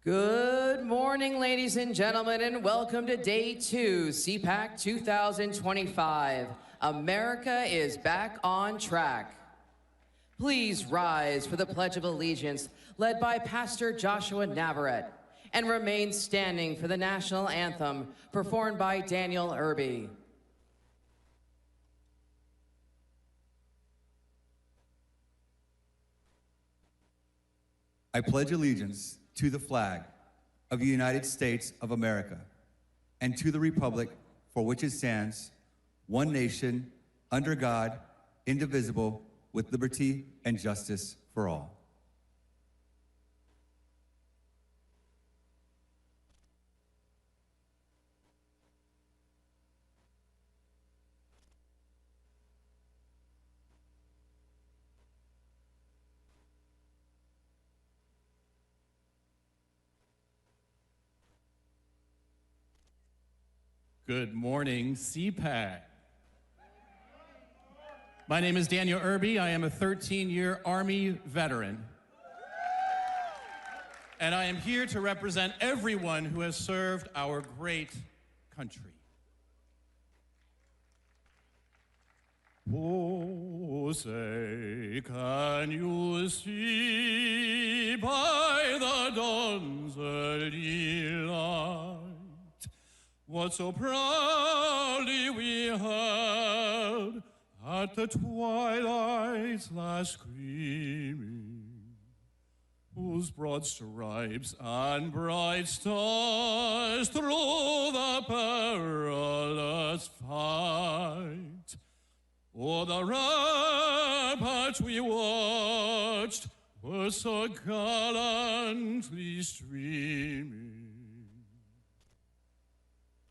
Good morning, ladies and gentlemen, and welcome to Day 2, CPAC 2025. America is back on track. Please rise for the Pledge of Allegiance, led by Pastor Joshua Navarrete, and remain standing for the national anthem, performed by Daniel Irby. I pledge allegiance to the flag of the United States of America and to the republic for which it stands, one nation, under God, indivisible, with liberty and justice for all. Good morning, CPAC. My name is Daniel Irby. I am a 13-year Army veteran. And I am here to represent everyone who has served our great country. Oh, say, can you see by the dawn's early light what so proudly we hailed at the twilight's last gleaming, whose broad stripes and bright stars through the perilous fight o'er the ramparts we watched were so gallantly streaming.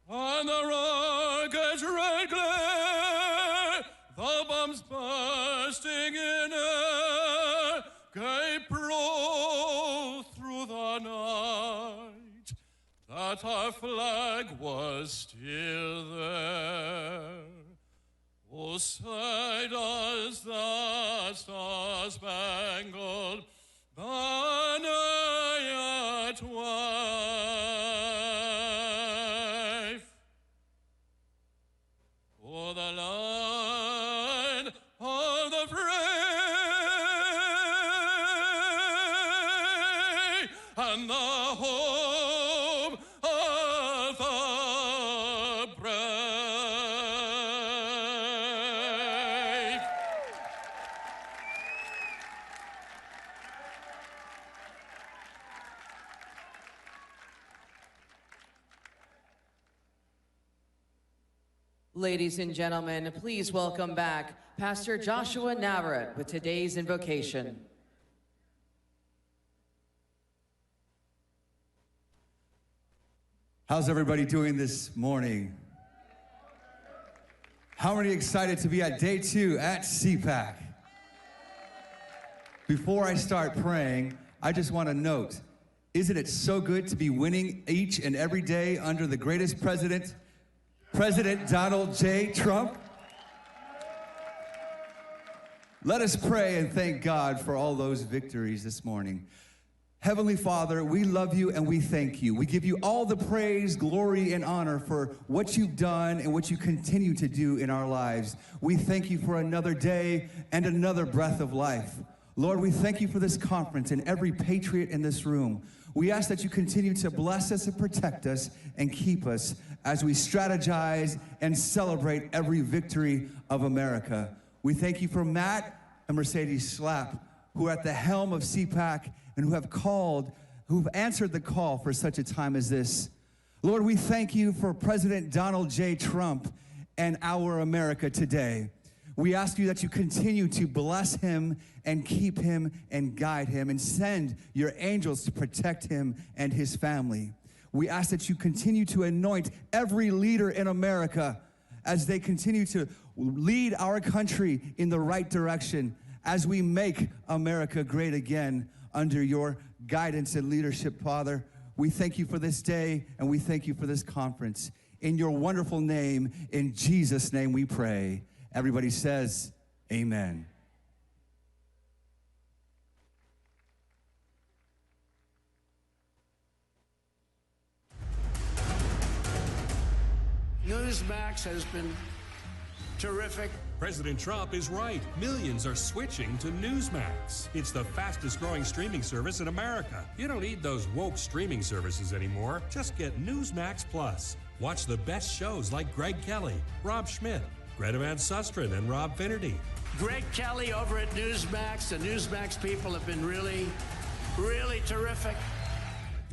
On the rocket's red glare, the bombs bursting in air, gave proof through the night that our flag was still there. Oh, say does the star-spangled banner yet wave o'er the line of the free and the home of the brave. Ladies and gentlemen, please welcome back Pastor Joshua Navarrete with today's invocation. How's everybody doing this morning? How many excited to be at Day 2 at CPAC? Before I start praying, I just want to note, isn't it so good to be winning each and every day under the greatest president, President Donald J. Trump? Let us pray and thank God for all those victories this morning. Heavenly Father, we love you and we thank you. We give you all the praise, glory, and honor for what you've done and what you continue to do in our lives. We thank you for another day and another breath of life. Lord, we thank you for this conference and every patriot in this room. We ask that you continue to bless us and protect us and keep us as we strategize and celebrate every victory of America. We thank you for Matt and Mercedes Slapp, who are at the helm of CPAC and who've answered the call for such a time as this. Lord, we thank you for President Donald J. Trump and our America today. We ask you that you continue to bless him and keep him and guide him and send your angels to protect him and his family. We ask that you continue to anoint every leader in America as they continue to lead our country in the right direction as we make America great again under your guidance and leadership, Father. We thank you for this day and we thank you for this conference. In your wonderful name, in Jesus' name we pray. Everybody says, amen. Newsmax has been terrific. President Trump is right. Millions are switching to Newsmax. It's the fastest growing streaming service in America. You don't need those woke streaming services anymore. Just get Newsmax Plus. Watch the best shows like Greg Kelly, Rob Schmidt, Greta Van Susteren, and Rob Finnerty. Greg Kelly over at Newsmax. The Newsmax people have been really terrific.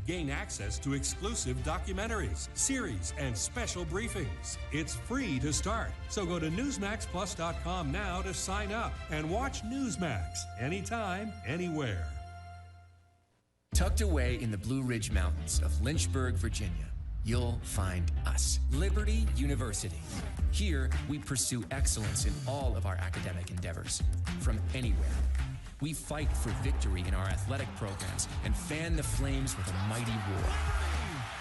Gain access to exclusive documentaries, series, and special briefings. It's free to start. So go to NewsmaxPlus.com now to sign up and watch Newsmax anytime, anywhere. Tucked away in the Blue Ridge Mountains of Lynchburg, Virginia, you'll find us, Liberty University. Here, we pursue excellence in all of our academic endeavors, from anywhere. We fight for victory in our athletic programs and fan the flames with a mighty roar.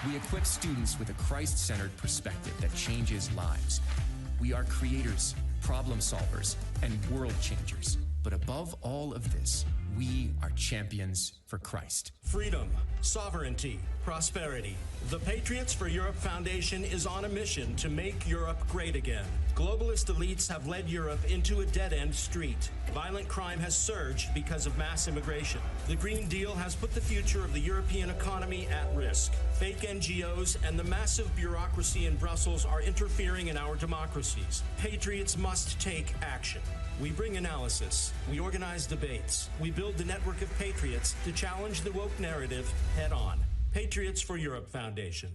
We equip students with a Christ-centered perspective that changes lives. We are creators, problem solvers, and world changers. But above all of this, we are champions for Christ. Freedom, sovereignty, prosperity. The Patriots for Europe Foundation is on a mission to make Europe great again. Globalist elites have led Europe into a dead-end street. Violent crime has surged because of mass immigration. The Green Deal has put the future of the European economy at risk. Fake NGOs and the massive bureaucracy in Brussels are interfering in our democracies. Patriots must take action. We bring analysis, we organize debates, we build the network of patriots to challenge the woke narrative head on. Patriots for Europe Foundation.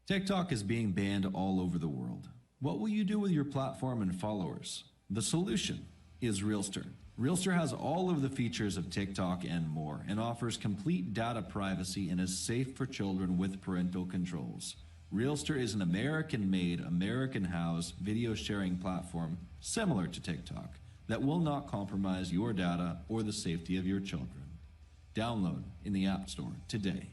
TikTok is being banned all over the world. What will you do with your platform and followers? The solution is Realster. Realster has all of the features of TikTok and more, and offers complete data privacy and is safe for children with parental controls. Realster is an American-made, American-housed video sharing platform similar to TikTok that will not compromise your data or the safety of your children. Download in the App Store today.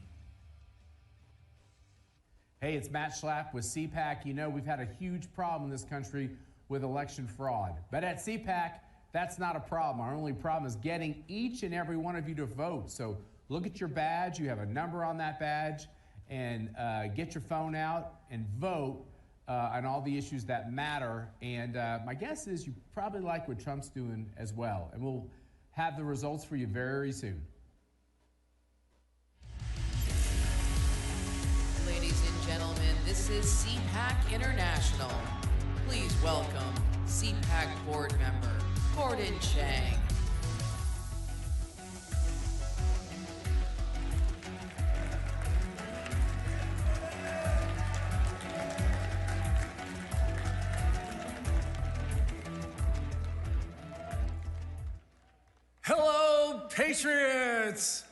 Hey, it's Matt Schlapp with CPAC. You know, we've had a huge problem in this country with election fraud. But at CPAC, that's not a problem. Our only problem is getting each and every one of you to vote. So look at your badge. You have a number on that badge. And get your phone out and vote on all the issues that matter. And my guess is you probably like what Trump's doing as well. And we'll have the results for you very soon. Ladies and gentlemen, this is CPAC International. Please welcome CPAC board member Gordon Chang. Hello, Patriots!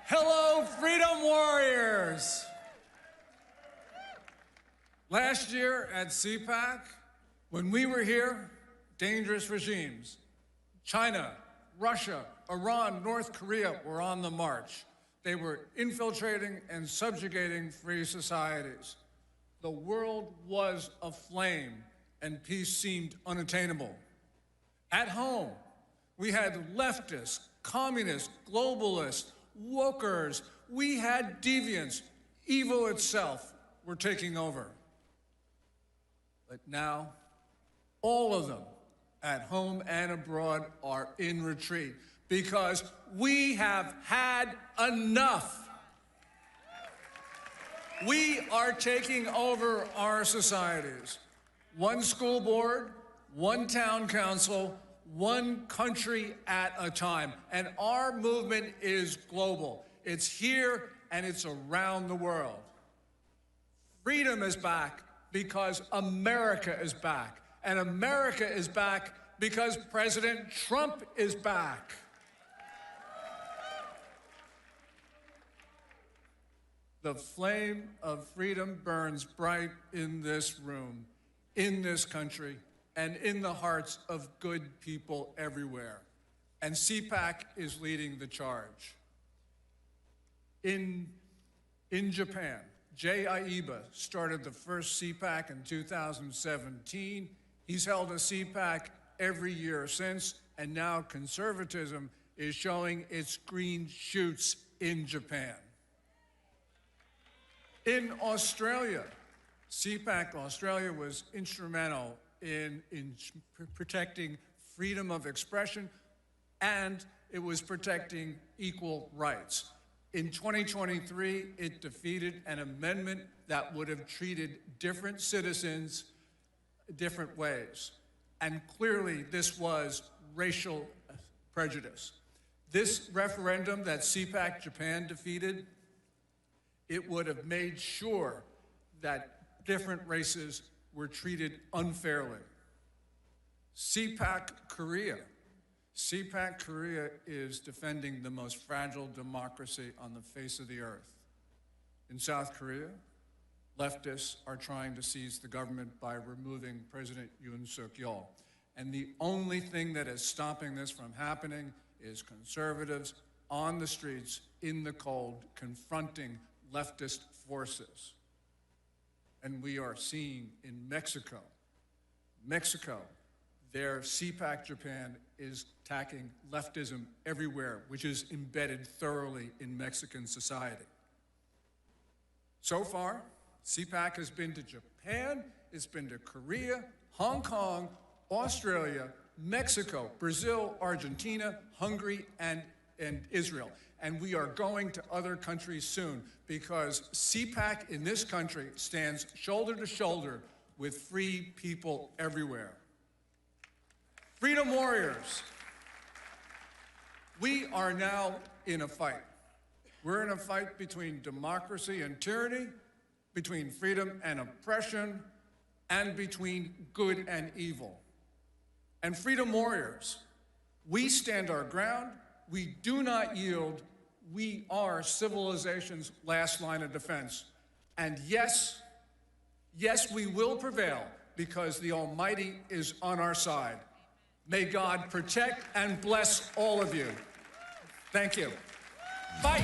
Hello, Freedom Warriors! Last year at CPAC, when we were here, dangerous regimes, China, Russia, Iran, North Korea were on the march. They were infiltrating and subjugating free societies. The world was aflame and peace seemed unattainable. At home, we had leftists, communists, globalists, wokers. We had deviants. Evil itself were taking over. But now, all of them, at home and abroad, are in retreat because we have had enough. We are taking over our societies. One school board, one town council, one country at a time. And our movement is global. It's here and it's around the world. Freedom is back because America is back. And America is back because President Trump is back. The flame of freedom burns bright in this room, in this country, and in the hearts of good people everywhere. And CPAC is leading the charge. In Japan, Aeba started the first CPAC in 2017. He's held a CPAC every year since, and now conservatism is showing its green shoots in Japan. In Australia, CPAC Australia was instrumental in protecting freedom of expression, and it was protecting equal rights. In 2023, it defeated an amendment that would have treated different citizens different ways. And clearly, this was racial prejudice. This referendum that CPAC Japan defeated, it would have made sure that different races were treated unfairly. CPAC Korea is defending the most fragile democracy on the face of the earth. In South Korea, leftists are trying to seize the government by removing President Yoon Suk-yeol. And the only thing that is stopping this from happening is conservatives on the streets in the cold confronting leftist forces. And we are seeing in Mexico, their CPAC Japan is attacking leftism everywhere, which is embedded thoroughly in Mexican society. So far, CPAC has been to Japan, it's been to Korea, Hong Kong, Australia, Mexico, Brazil, Argentina, Hungary, and Israel. And we are going to other countries soon because CPAC in this country stands shoulder to shoulder with free people everywhere. Freedom warriors, we are now in a fight. We're in a fight between democracy and tyranny, between freedom and oppression, and between good and evil. And freedom warriors, we stand our ground, we do not yield, we are civilization's last line of defense. And yes, we will prevail because the Almighty is on our side. May God protect and bless all of you. Thank you. Fight!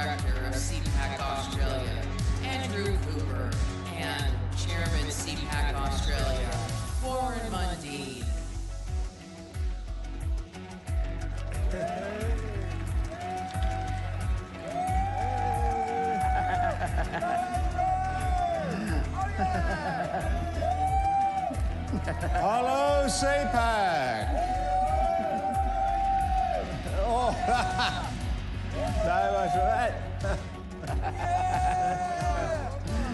Director of CPAC Australia, Andrew Cooper, and Chairman CPAC Australia, Warren Mundine. Hello, CPAC. Oh, so much for that.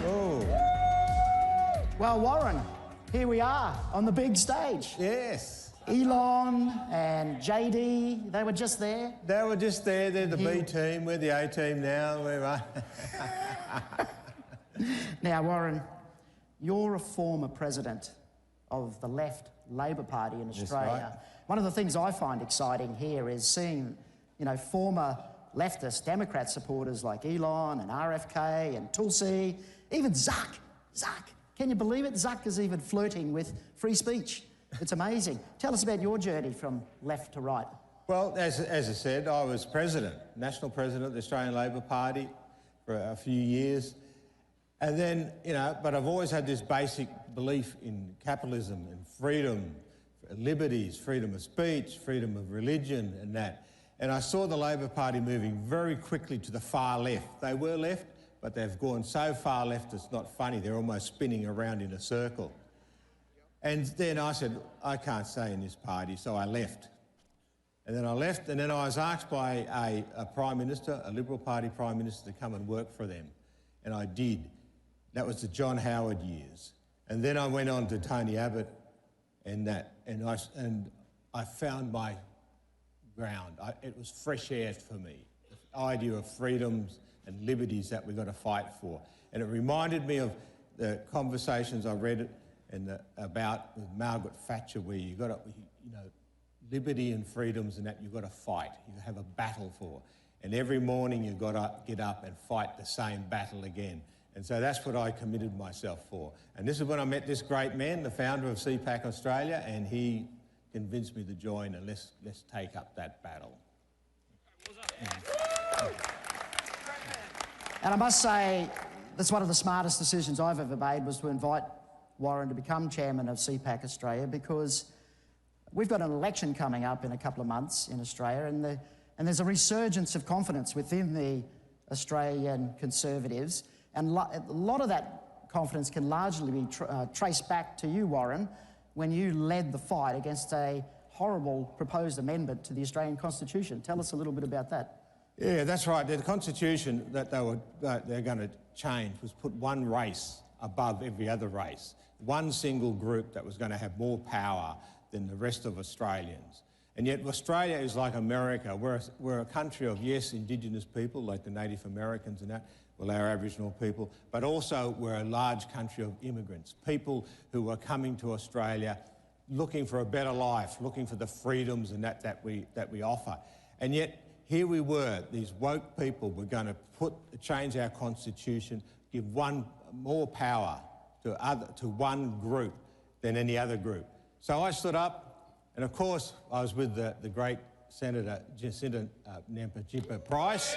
Oh. Well, Warren, here we are on the big stage. Yes. Elon and JD, they were just there. They were just there. They're the B team. We're the A team now. We're right. Now, Warren, you're a former president of the left Labor Party in Australia. Right. One of the things I find exciting here is seeing, you know, former leftist Democrat supporters like Elon and RFK and Tulsi, even Zuck. Can you believe it? Zuck is even flirting with free speech. It's amazing. Tell us about your journey from left to right. Well, as I said, I was president, national president of the Australian Labor Party for a few years. And then, you know, but I've always had this basic belief in capitalism and freedom, liberties, freedom of speech, freedom of religion and that. And I saw the Labor Party moving very quickly to the far left. They were left, but they've gone so far left it's not funny. They're almost spinning around in a circle. And then I said, I can't stay in this party, so I left. And then I left, and then I was asked by a Prime Minister, a Liberal Party Prime Minister, to come and work for them. And I did. That was the John Howard years. And then I went on to Tony Abbott and that, and I found my ground. It was fresh air for me, the idea of freedoms and liberties that we've got to fight for. And it reminded me of the conversations I read about with Margaret Thatcher, where you got to, you know, liberty and freedoms and that you've got to fight. You have a battle for. And every morning you've got to get up and fight the same battle again. And so that's what I committed myself for. And this is when I met this great man, the founder of CPAC Australia, and he convinced me to join, and let's take up that battle. And I must say, that's one of the smartest decisions I've ever made, was to invite Warren to become chairman of CPAC Australia, because we've got an election coming up in a couple of months in Australia, and there's a resurgence of confidence within the Australian Conservatives. And a lot of that confidence can largely be traced back to you, Warren, when you led the fight against a horrible proposed amendment to the Australian Constitution. Tell us a little bit about that. Yeah, that's right. The Constitution that they're going to change was put one race above every other race. One single group that was going to have more power than the rest of Australians. And yet Australia is like America. We're a country of, yes, Indigenous people, like the Native Americans and that, well, our Aboriginal people, but also we're a large country of immigrants, people who are coming to Australia looking for a better life, looking for the freedoms and that we offer. And yet here we were, these woke people were going to change our constitution, give more power to one group than any other group. So I stood up, and of course I was with the great Senator Jacinta Nampijinpa Price.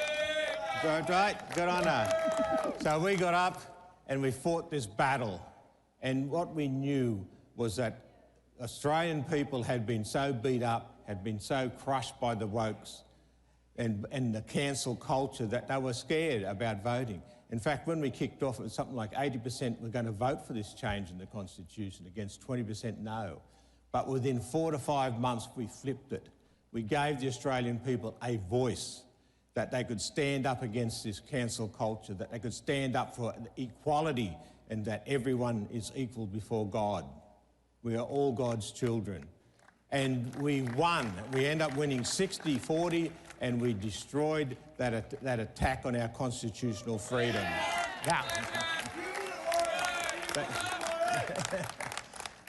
Good on her. So we got up and we fought this battle. And what we knew was that Australian people had been so beat up, had been so crushed by the wokes and the cancel culture that they were scared about voting. In fact, when we kicked off, it was something like 80% were going to vote for this change in the Constitution against 20% no. But within 4 to 5 months, we flipped it. We gave the Australian people a voice, that they could stand up against this cancel culture, that they could stand up for equality and that everyone is equal before God. We are all God's children. And we won. We ended up winning 60-40, and we destroyed that attack on our constitutional freedom. Yeah.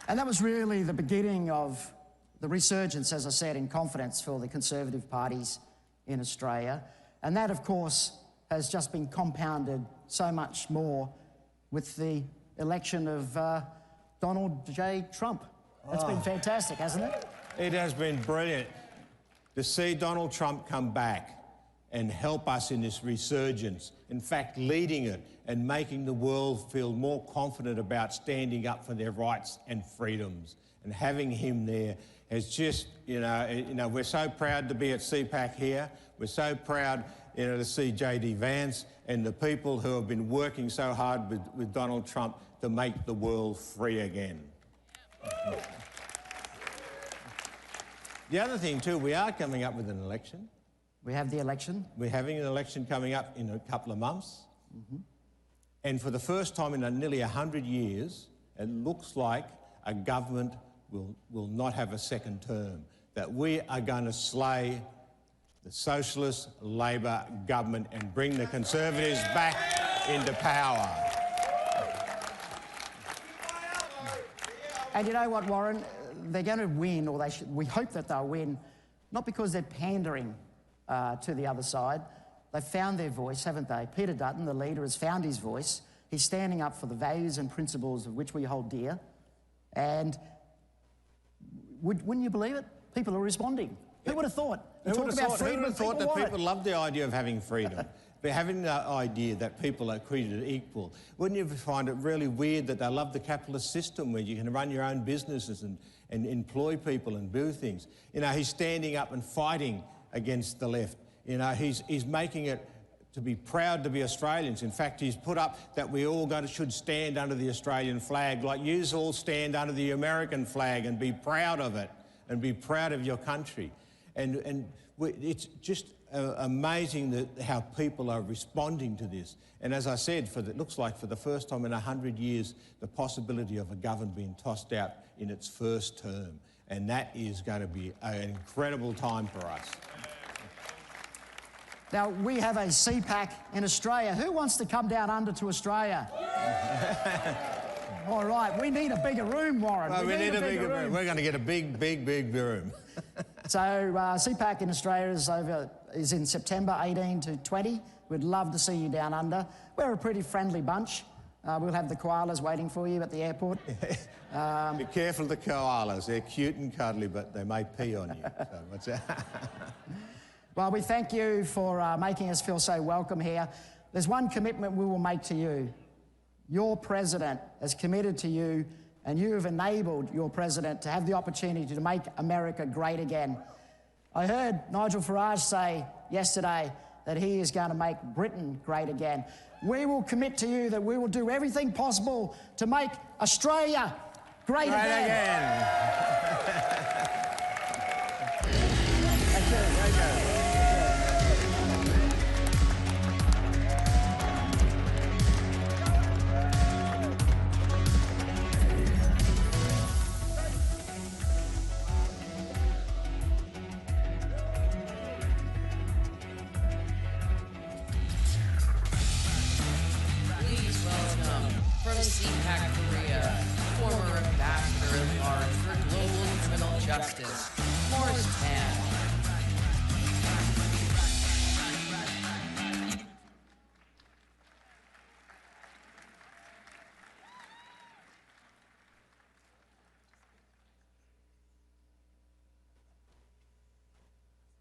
And that was really the beginning of the resurgence, as I said, in confidence for the Conservative parties in Australia. And that, of course, has just been compounded so much more with the election of Donald J. Trump. It's been fantastic, hasn't it? It has been brilliant to see Donald Trump come back and help us in this resurgence. In fact, leading it and making the world feel more confident about standing up for their rights and freedoms. And having him there has just, we're so proud to be at CPAC here. We're so proud, to see J.D. Vance and the people who have been working so hard with Donald Trump to make the world free again. The other thing too, we are coming up with an election. We have the election. We're having an election coming up in a couple of months. And for the first time in nearly 100 years, it looks like a government will not have a second term, that we are going to slay the Socialist Labor government and bring the Conservatives back into power. And you know what, Warren? They're going to win, or we hope that they'll win, not because they're pandering to the other side. They've found their voice, haven't they? Peter Dutton, the leader, has found his voice. He's standing up for the values and principles of which we hold dear. And wouldn't you believe it? People are responding. Who would have thought? Who would have thought that people love the idea of having freedom? But having the idea that people are treated equal. Wouldn't you find it really weird that they love the capitalist system where you can run your own businesses and employ people and do things? He's standing up and fighting against the left. He's making it to be proud to be Australians. In fact, he's put up that we all should stand under the Australian flag, like you all stand under the American flag and be proud of it and be proud of your country. And it's just amazing how people are responding to this. And as I said, it looks like for the first time in 100 years, the possibility of a government being tossed out in its first term. And that is going to be an incredible time for us. Now, we have a CPAC in Australia. Who wants to come down under to Australia? All right, we need a bigger room, Warren. Well, we need a bigger room. We're going to get a big, big, big room. So CPAC in Australia is in September 18 to 20. We'd love to see you down under. We're a pretty friendly bunch. We'll have the koalas waiting for you at the airport. Be careful of the koalas. They're cute and cuddly, but they may pee on you. So what's that? Well, we thank you for making us feel so welcome here. There's one commitment we will make to you. Your president has committed to you, and you have enabled your president to have the opportunity to make America great again. I heard Nigel Farage say yesterday that he is going to make Britain great again. We will commit to you that we will do everything possible to make Australia great again. Thank you. CPAC Korea, former Ambassador at Large for Global Criminal Justice, Morse.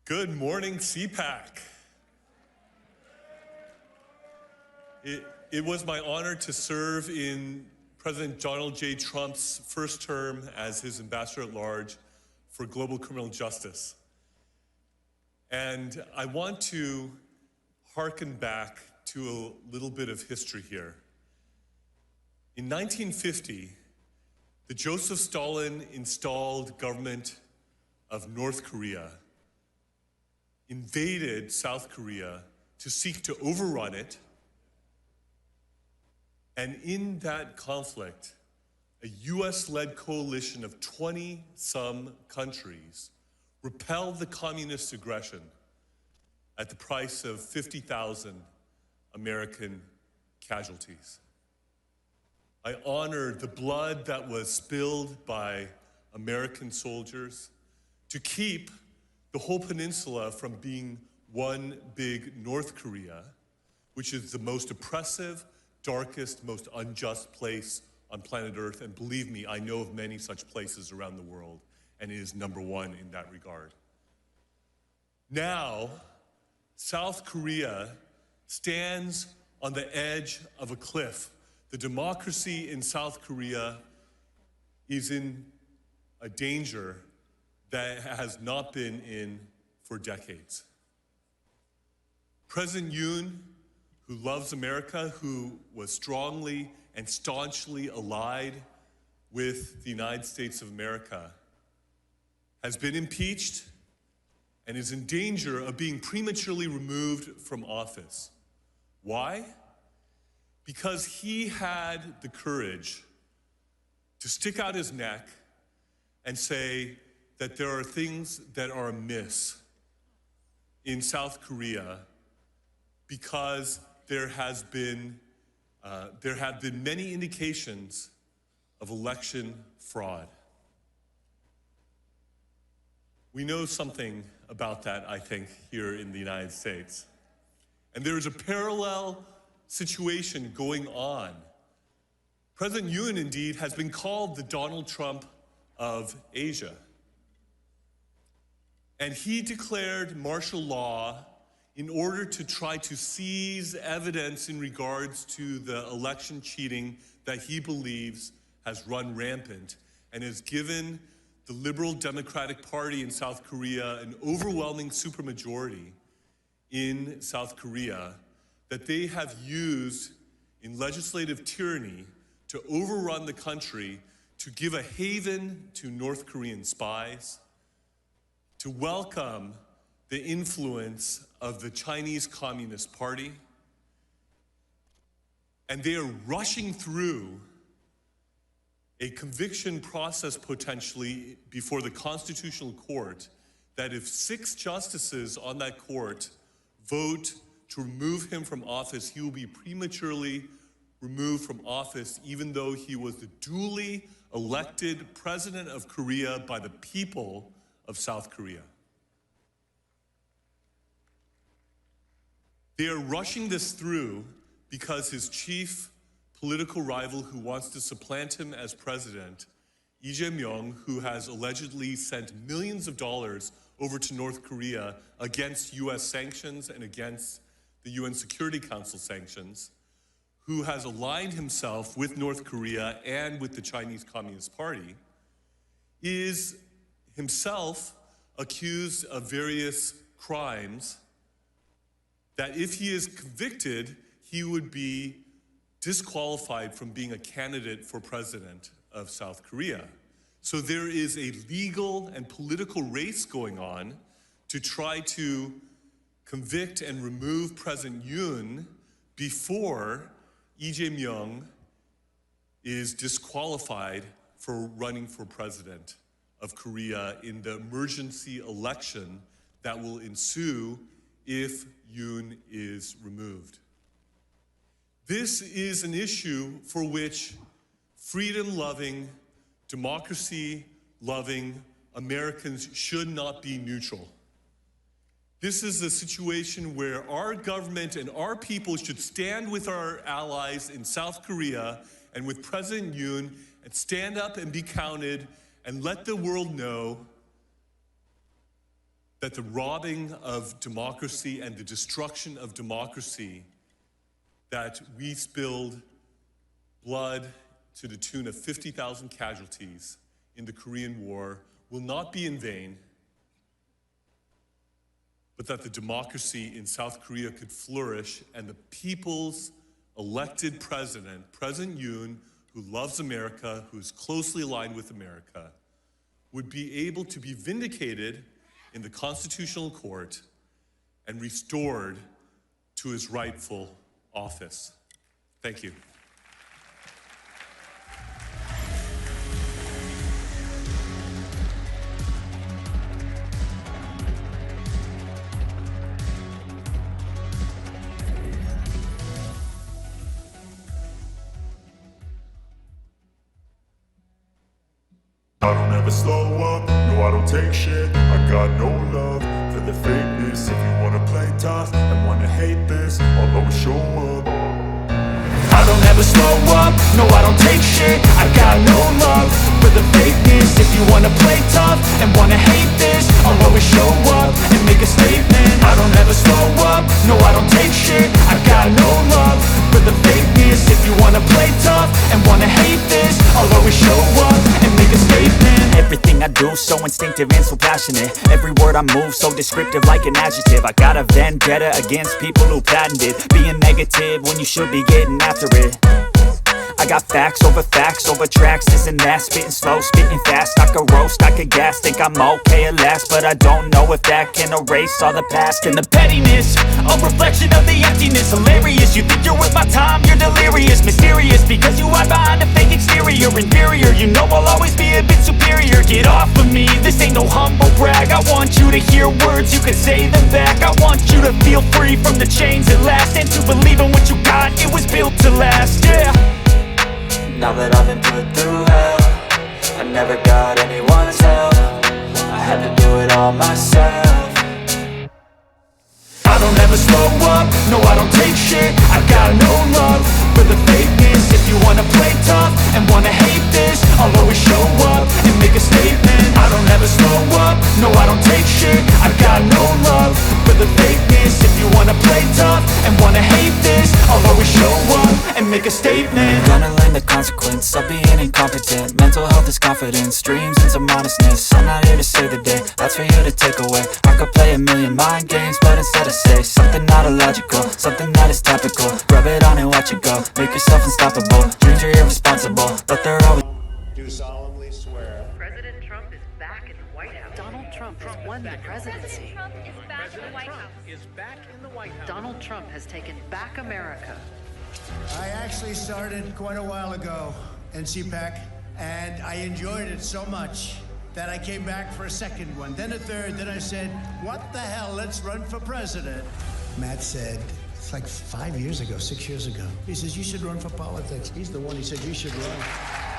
Good morning, CPAC. It was my honor to serve in President Donald J. Trump's first term as his ambassador at large for global criminal justice. And I want to hearken back to a little bit of history here. In 1950, the Joseph Stalin installed government of North Korea invaded South Korea to seek to overrun it. And in that conflict, a US-led coalition of 20-some countries repelled the communist aggression at the price of 50,000 American casualties. I honor the blood that was spilled by American soldiers to keep the whole peninsula from being one big North Korea, which is the most oppressive, darkest, most unjust place on planet Earth. And believe me, I know of many such places around the world, and it is #1 in that regard. Now, South Korea stands on the edge of a cliff. The democracy in South Korea is in a danger that it has not been in for decades. President Yoon, who loves America, who was strongly and staunchly allied with the United States of America, has been impeached and is in danger of being prematurely removed from office. Why? Because he had the courage to stick out his neck and say that there are things that are amiss in South Korea because there have been many indications of election fraud. We know something about that, I think, here in the United States. And there is a parallel situation going on. President Yoon, indeed, has been called the Donald Trump of Asia. And he declared martial law in order to try to seize evidence in regards to the election cheating that he believes has run rampant and has given the Liberal Democratic Party in South Korea an overwhelming supermajority in South Korea that they have used in legislative tyranny to overrun the country, to give a haven to North Korean spies, to welcome the influence of the Chinese Communist Party. And they are rushing through a conviction process potentially before the Constitutional Court that if 6 justices on that court vote to remove him from office, he will be prematurely removed from office even though he was the duly elected president of Korea by the people of South Korea. They are rushing this through because his chief political rival who wants to supplant him as president, Lee Jae-myung, who has allegedly sent millions of dollars over to North Korea against US sanctions and against the UN Security Council sanctions, who has aligned himself with North Korea and with the Chinese Communist Party, is himself accused of various crimes that if he is convicted, he would be disqualified from being a candidate for president of South Korea. So there is a legal and political race going on to try to convict and remove President Yoon before Lee Jae-myung is disqualified for running for president of Korea in the emergency election that will ensue if Yoon is removed. This is an issue for which freedom-loving, democracy-loving Americans should not be neutral. This is a situation where our government and our people should stand with our allies in South Korea and with President Yoon and stand up and be counted and let the world know that the robbing of democracy and the destruction of democracy, that we spilled blood to the tune of 50,000 casualties in the Korean War, will not be in vain, but that the democracy in South Korea could flourish and the people's elected president, President Yoon, who loves America, who is closely aligned with America, would be able to be vindicated in the Constitutional Court and restored to his rightful office. Thank you. I don't ever slow up, no I don't take shit. I got no love for the fakeness. If you wanna play tough and wanna hate this, I'll always show up. I don't ever slow up, no I don't take shit. I got no love for the fakeness. If you wanna play tough and wanna hate this, I'll always show up and make a statement. I don't ever slow up, no I don't take shit. I got no love for the fakeness. If you wanna play tough and wanna hate this, I'll always show up and make a statement. Everything I do so instinctive and so passionate. Every word I move so descriptive like an adjective. I got a vendetta against people who patented being negative when you should be getting after it. I got facts over tracks, this and that. Spitting slow, spitting fast, I could roast, I could gas. Think I'm okay at last, but I don't know if that can erase all the past. And the pettiness, a reflection of the emptiness. Hilarious, you think you're worth my time, you're delirious. Mysterious, because you hide behind a fake exterior. Inferior, you know I'll always be a bit superior. Get off of me, this ain't no humble brag. I want you to hear words, you can say them back. I want you to feel free from the chains at last, and to believe in what you got, it was built to last, yeah. Now that I've been put through hell, I never got anyone's help. I had to do it all myself. I don't ever slow up, no I don't take shit. I got no love for the fakeness. If you wanna play tough and wanna hate this, I'll always show up and make a statement. I don't ever slow up, no I don't take shit. I got no love for the fakeness. If you wanna play tough and wanna hate this, I'll always show up and make a statement. Gonna learn the consequence of being incompetent. Mental health is confidence, dreams and some honestness. I'm not here to save the day, that's for you to take away. I could play a million mind games, but instead I say something not illogical, something that is topical. Rub it on and watch it go, make yourself unstoppable. Dreams are irresponsible, but they're always... Do solemnly swear. President Trump is back in the White House. Donald Trump has won the presidency. Donald Trump has taken back America. I actually started quite a while ago in CPAC, and I enjoyed it so much that I came back for a second one, then a third, then I said, what the hell, let's run for president. Matt said, it's like 5 years ago, 6 years ago. He says, you should run for politics. He's the one, he said, you should run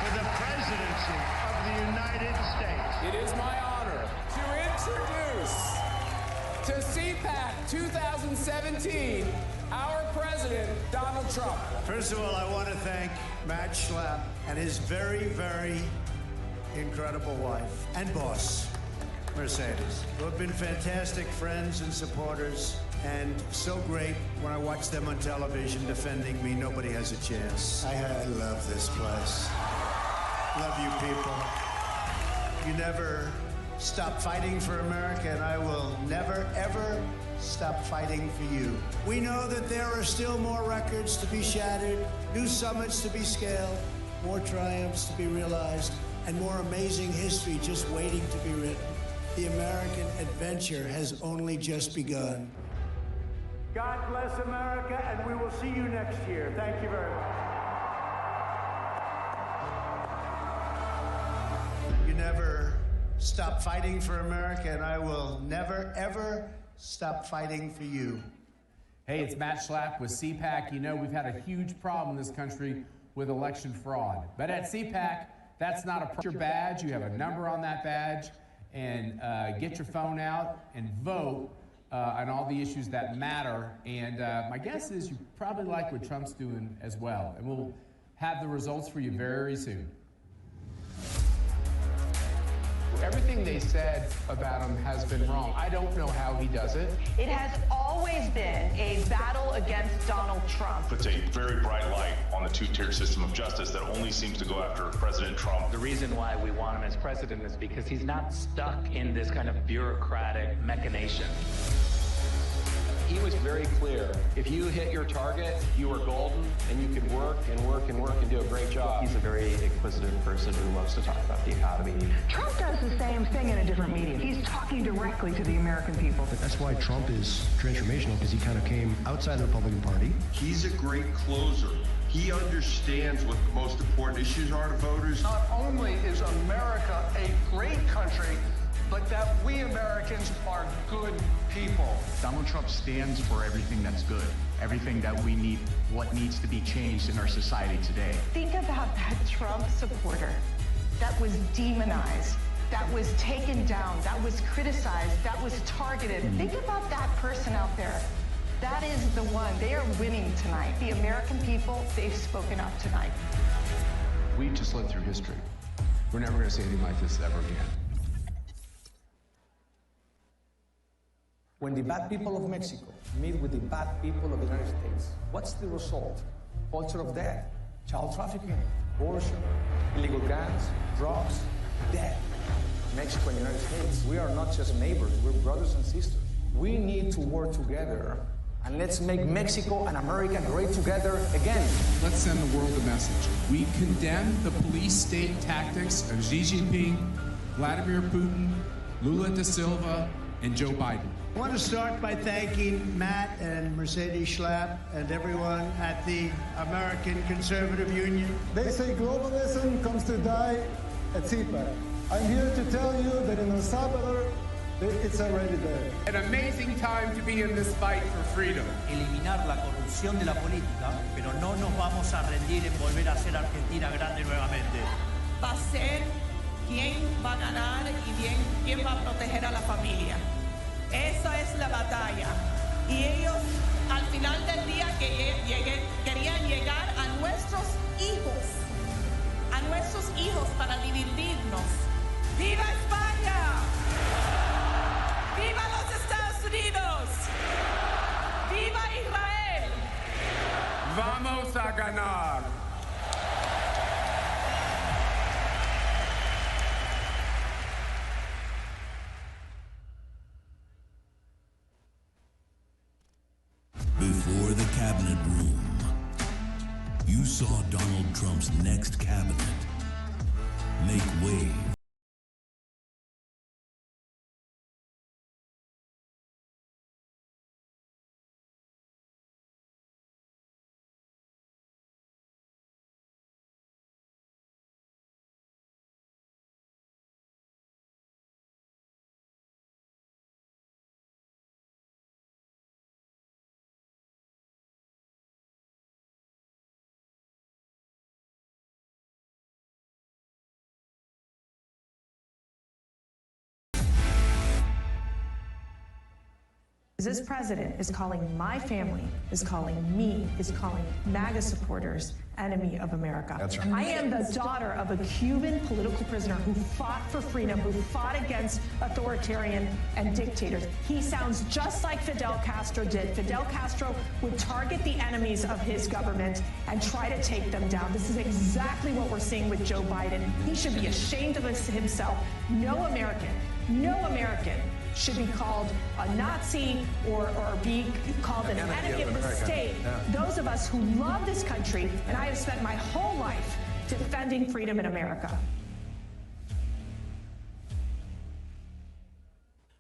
for the presidency of the United States. It is my honor to introduce to CPAC 2017 our president, Donald Trump. First of all, I want to thank Matt Schlapp and his very, very incredible wife and boss, Mercedes, who have been fantastic friends and supporters, and so great when I watch them on television defending me. Nobody has a chance. I love this place. Love you people. You never stop fighting for America, and I will never, ever stop fighting for you. We know that there are still more records to be shattered, new summits to be scaled, more triumphs to be realized, and more amazing history just waiting to be written. The American adventure has only just begun. God bless America, and we will see you next year. Thank you very much. You never stop fighting for America, and I will never, ever stop fighting for you. Hey, it's Matt Schlapp with CPAC. You know, we've had a huge problem in this country with election fraud. But at CPAC, that's not a your badge. You have a number on that badge, and get your phone out and vote on all the issues that matter. And my guess is you probably like what Trump's doing as well. And we'll have the results for you very soon. Everything they said about him has been wrong. I don't know how he does it. It has always been a battle against Donald Trump. Puts a very bright light on the two-tier system of justice that only seems to go after President Trump. The reason why we want him as president is because he's not stuck in this kind of bureaucratic machination. He was very clear. If you hit your target, you were golden, and you could work and work and work and do a great job. He's a very inquisitive person who loves to talk about the economy. Trump does the same thing in a different medium. He's talking directly to the American people. That's why Trump is transformational, because he kind of came outside the Republican Party. He's a great closer. He understands what the most important issues are to voters. Not only is America a great country, but that we Americans are good people. Donald Trump stands for everything that's good, everything that we need, what needs to be changed in our society today. Think about that Trump supporter that was demonized, that was taken down, that was criticized, that was targeted. Think about that person out there. That is the one. They are winning tonight. The American people, they've spoken up tonight. We just lived through history. We're never going to see anything like this ever again. When the bad people of Mexico meet with the bad people of the United States, what's the result? Culture of death, child trafficking, abortion, illegal guns, drugs, death. Mexico and the United States, we are not just neighbors, we're brothers and sisters. We need to work together, and let's make Mexico and America great together again. Let's send the world a message. We condemn the police state tactics of Xi Jinping, Vladimir Putin, Lula da Silva, and Joe Biden. I want to start by thanking Matt and Mercedes Schlapp and everyone at the American Conservative Union. They say globalism comes to die at CPAC. I'm here to tell you that in El Salvador, it's already there. An amazing time to be in this fight for freedom. Eliminar la corrupción de la política, pero no nos vamos a rendir en volver a ser Argentina grande nuevamente. Va a ser quién va a ganar y quién va a proteger a la familia. Esa es la batalla. Y ellos, al final del día, querían llegar a nuestros hijos para dividirnos. ¡Viva España! ¡Viva los Estados Unidos! ¡Viva Israel! Vamos a ganar. Before the cabinet room, you saw Donald Trump's next cabinet make wave. This president is calling my family, is calling me, is calling MAGA supporters enemy of America. That's right. I am the daughter of a Cuban political prisoner who fought for freedom, who fought against authoritarian and dictators. He sounds just like Fidel Castro did. Fidel Castro would target the enemies of his government and try to take them down. This is exactly what we're seeing with Joe Biden. He should be ashamed of himself. No American should be called a Nazi or be called an enemy of the state. Those of us who love this country, and I have spent my whole life defending freedom in America.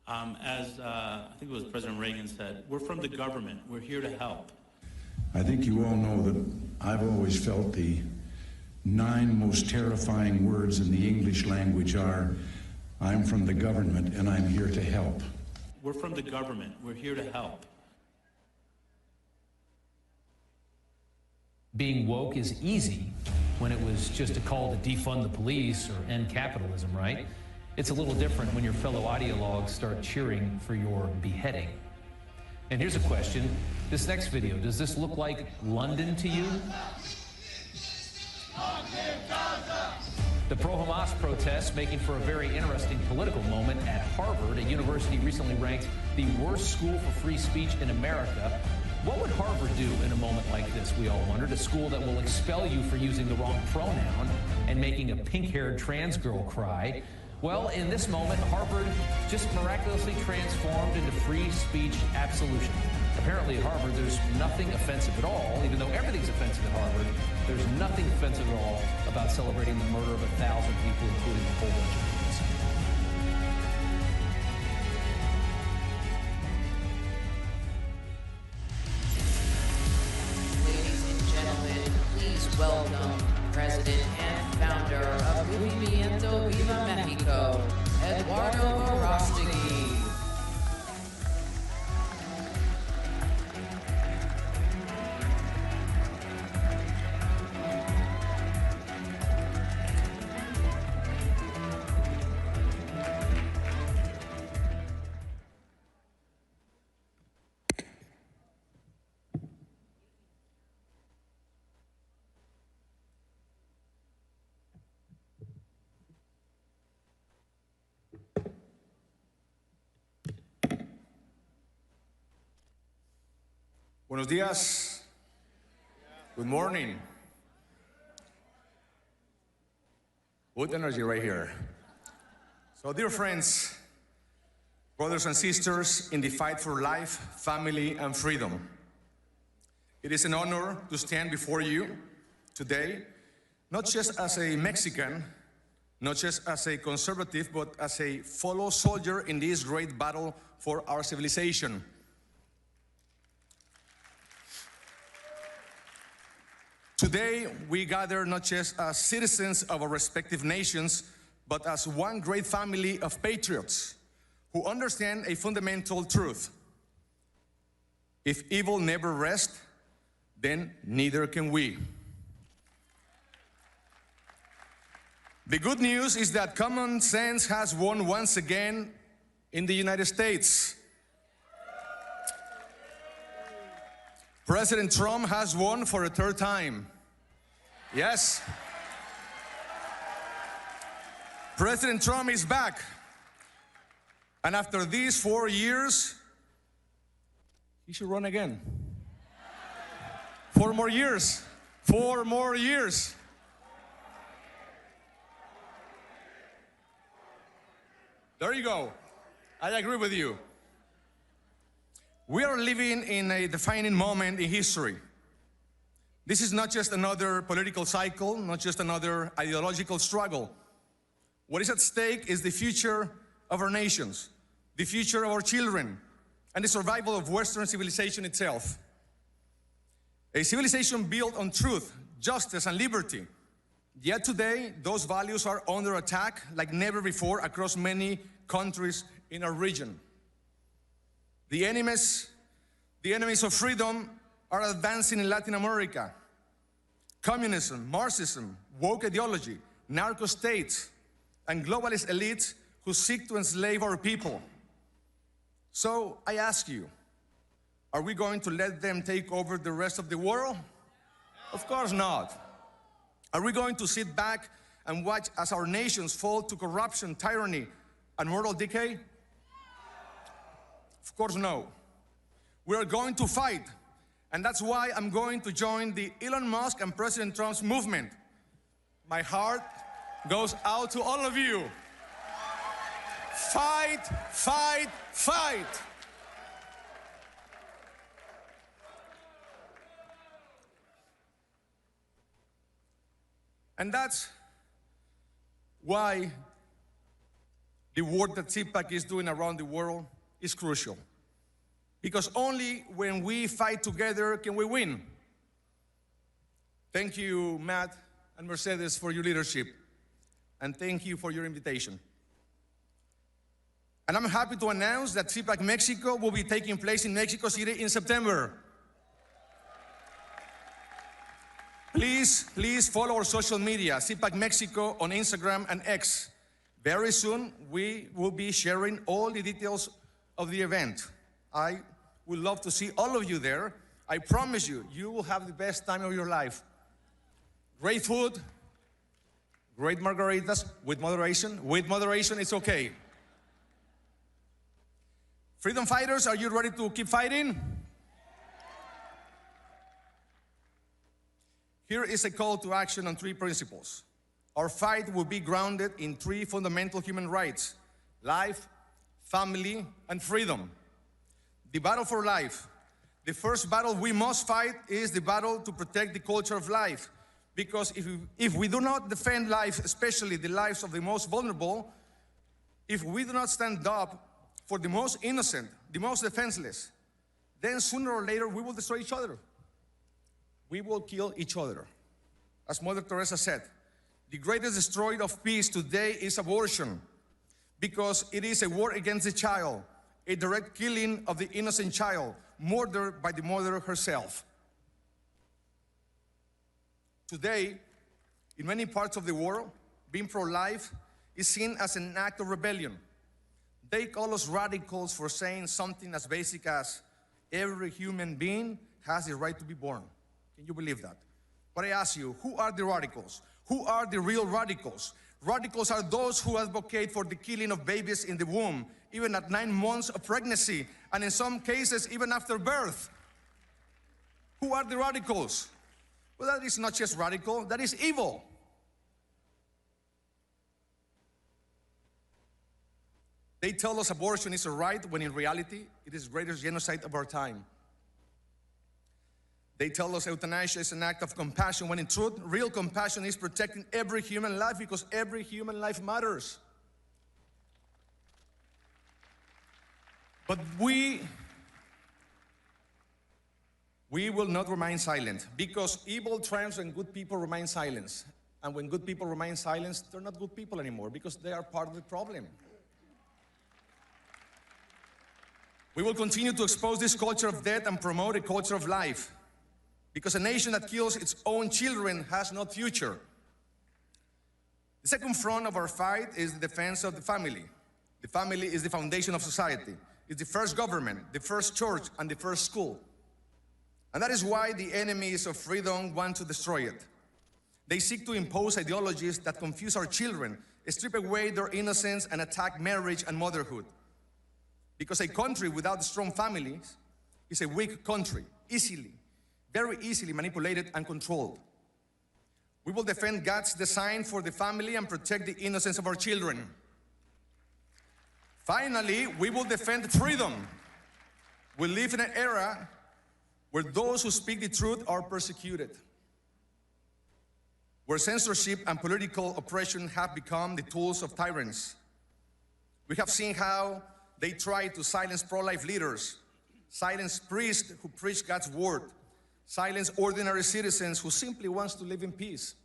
As I think it was President Reagan said, we're from the government. We're here to help. I think you all know that I've always felt the 9 most terrifying words in the English language are, I'm from the government and I'm here to help. We're from the government. We're here to help. Being woke is easy when it was just a call to defund the police or end capitalism, right? It's a little different when your fellow ideologues start cheering for your beheading. And here's a question. This next video, does this look like London to you? The pro-Hamas protests making for a very interesting political moment at Harvard. A university recently ranked the worst school for free speech in America. What would Harvard do in a moment like this, we all wondered? A school that will expel you for using the wrong pronoun and making a pink-haired trans girl cry. Well, in this moment, Harvard just miraculously transformed into free speech absolution. Apparently at Harvard, there's nothing offensive at all, even though everything's offensive at Harvard. There's nothing offensive at all about celebrating the murder of 1,000 people, including a whole bunch of kids. Ladies and gentlemen, please welcome President and founder of Movimiento Viva Mexico, Eduardo Verostegui. Buenos días. Good morning. Good energy right here. So, dear friends, brothers and sisters in the fight for life, family, and freedom, it is an honor to stand before you today, not just as a Mexican, not just as a conservative, but as a fellow soldier in this great battle for our civilization. Today, we gather not just as citizens of our respective nations, but as one great family of patriots who understand a fundamental truth. If evil never rests, then neither can we. The good news is that common sense has won once again in the United States. President Trump has won for a third time. Yes. President Trump is back. And after these 4 years, he should run again. 4 more years. 4 more years. There you go. I agree with you. We are living in a defining moment in history. This is not just another political cycle, not just another ideological struggle. What is at stake is the future of our nations, the future of our children, and the survival of Western civilization itself. A civilization built on truth, justice, and liberty. Yet today, those values are under attack like never before across many countries in our region. The enemies of freedom are advancing in Latin America. Communism, Marxism, woke ideology, narco states, and globalist elites who seek to enslave our people. So I ask you, are we going to let them take over the rest of the world? Of course not. Are we going to sit back and watch as our nations fall to corruption, tyranny, and moral decay? Of course no. We are going to fight, and that's why I'm going to join the Elon Musk and President Trump's movement. My heart goes out to all of you. Fight, fight, fight. And that's why the work that CPAC is doing around the world is crucial. Because only when we fight together can we win. Thank you, Matt and Mercedes, for your leadership. And thank you for your invitation. And I'm happy to announce that CPAC Mexico will be taking place in Mexico City in September. Please follow our social media, CPAC Mexico on Instagram and X. Very soon, we will be sharing all the details of the event. I would love to see all of you there. I promise you, you will have the best time of your life. Great food, great margaritas with moderation. With moderation, it's okay. Freedom fighters, are you ready to keep fighting? Here is a call to action on 3 principles. Our fight will be grounded in 3 fundamental human rights: life, family, and freedom. The battle for life. The first battle we must fight is the battle to protect the culture of life. Because if we do not defend life, especially the lives of the most vulnerable, if we do not stand up for the most innocent, the most defenseless, then sooner or later we will destroy each other. We will kill each other. As Mother Teresa said, the greatest destroyer of peace today is abortion, because it is a war against the child, a direct killing of the innocent child, murdered by the mother herself. Today, in many parts of the world, being pro-life is seen as an act of rebellion. They call us radicals for saying something as basic as every human being has the right to be born. Can you believe that? But I ask you, who are the radicals? Who are the real radicals? Radicals are those who advocate for the killing of babies in the womb, even at 9 months of pregnancy, and in some cases, even after birth. who are the radicals? Well, that is not just radical, that is evil. They tell us abortion is a right, when in reality, it is the greatest genocide of our time. They tell us euthanasia is an act of compassion, when in truth, real compassion is protecting every human life, because every human life matters. But we will not remain silent, because evil triumphs when good people remain silent. And when good people remain silent, they're not good people anymore, because they are part of the problem. We will continue to expose this culture of death and promote a culture of life, because a nation that kills its own children has no future. The second front of our fight is the defense of the family. The family is the foundation of society. It's the first government, the first church, and the first school. And that is why the enemies of freedom want to destroy it. They seek to impose ideologies that confuse our children, strip away their innocence, and attack marriage and motherhood. Because a country without strong families is a weak country, very easily manipulated and controlled. We will defend God's design for the family and protect the innocence of our children. Finally, we will defend freedom. We live in an era where those who speak the truth are persecuted, where censorship and political oppression have become the tools of tyrants. We have seen how they try to silence pro-life leaders, silence priests who preach God's word, silence ordinary citizens who simply want to live in peace.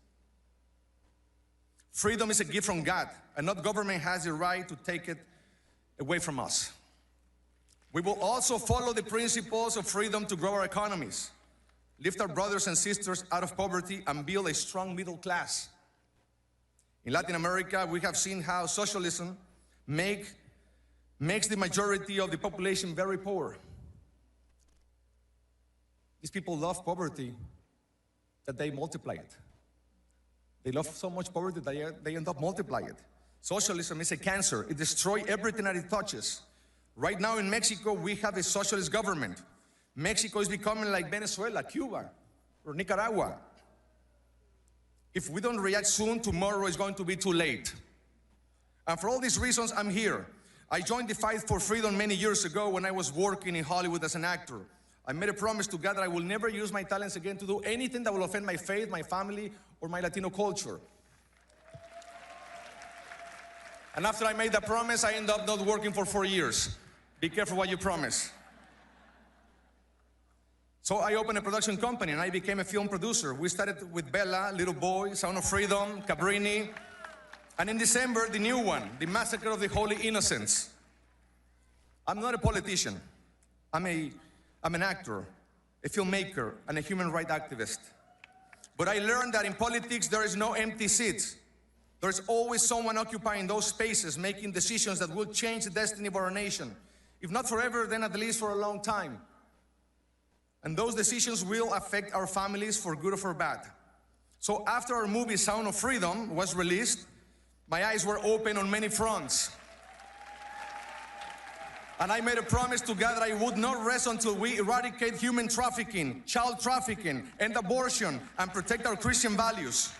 Freedom is a gift from God, and no government has the right to take it away from us. We will also follow the principles of freedom to grow our economies, lift our brothers and sisters out of poverty, and build a strong middle class. In Latin America, we have seen how socialism makes the majority of the population very poor. These people love poverty that they multiply it. They love so much poverty that they end up multiplying it. Socialism is a cancer. It destroys everything that it touches. Right now in Mexico, we have a socialist government. Mexico is becoming like Venezuela, Cuba, or Nicaragua. If we don't react soon, tomorrow is going to be too late. And for all these reasons, I'm here. I joined the fight for freedom many years ago when I was working in Hollywood as an actor. I made a promise to God that I will never use my talents again to do anything that will offend my faith, my family, or my Latino culture. And after I made that promise, I ended up not working for 4 years. Be careful what you promise. So I opened a production company and I became a film producer. We started with Bella, Little Boy, Sound of Freedom, Cabrini, and in December, the new one, The Massacre of the Holy Innocents. I'm not a politician. I'm an actor, a filmmaker, and a human rights activist. But I learned that in politics, there is no empty seats. There's always someone occupying those spaces, making decisions that will change the destiny of our nation. If not forever, then at least for a long time. And those decisions will affect our families for good or for bad. So after our movie Sound of Freedom was released, my eyes were open on many fronts. And I made a promise to God that I would not rest until we eradicate human trafficking, child trafficking, end abortion, and protect our Christian values.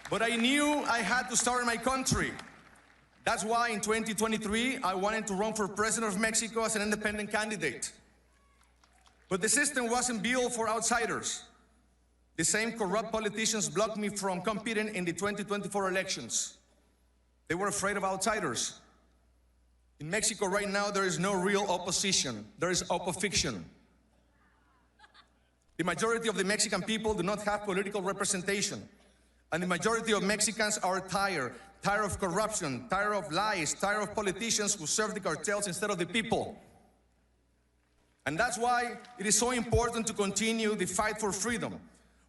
But I knew I had to start in my country. That's why in 2023, I wanted to run for president of Mexico as an independent candidate. But the system wasn't built for outsiders. The same corrupt politicians blocked me from competing in the 2024 elections. They were afraid of outsiders. In Mexico right now, there is no real opposition. There is opposition. The majority of the Mexican people do not have political representation. And the majority of Mexicans are tired of corruption, tired of lies, tired of politicians who serve the cartels instead of the people. And that's why it is so important to continue the fight for freedom.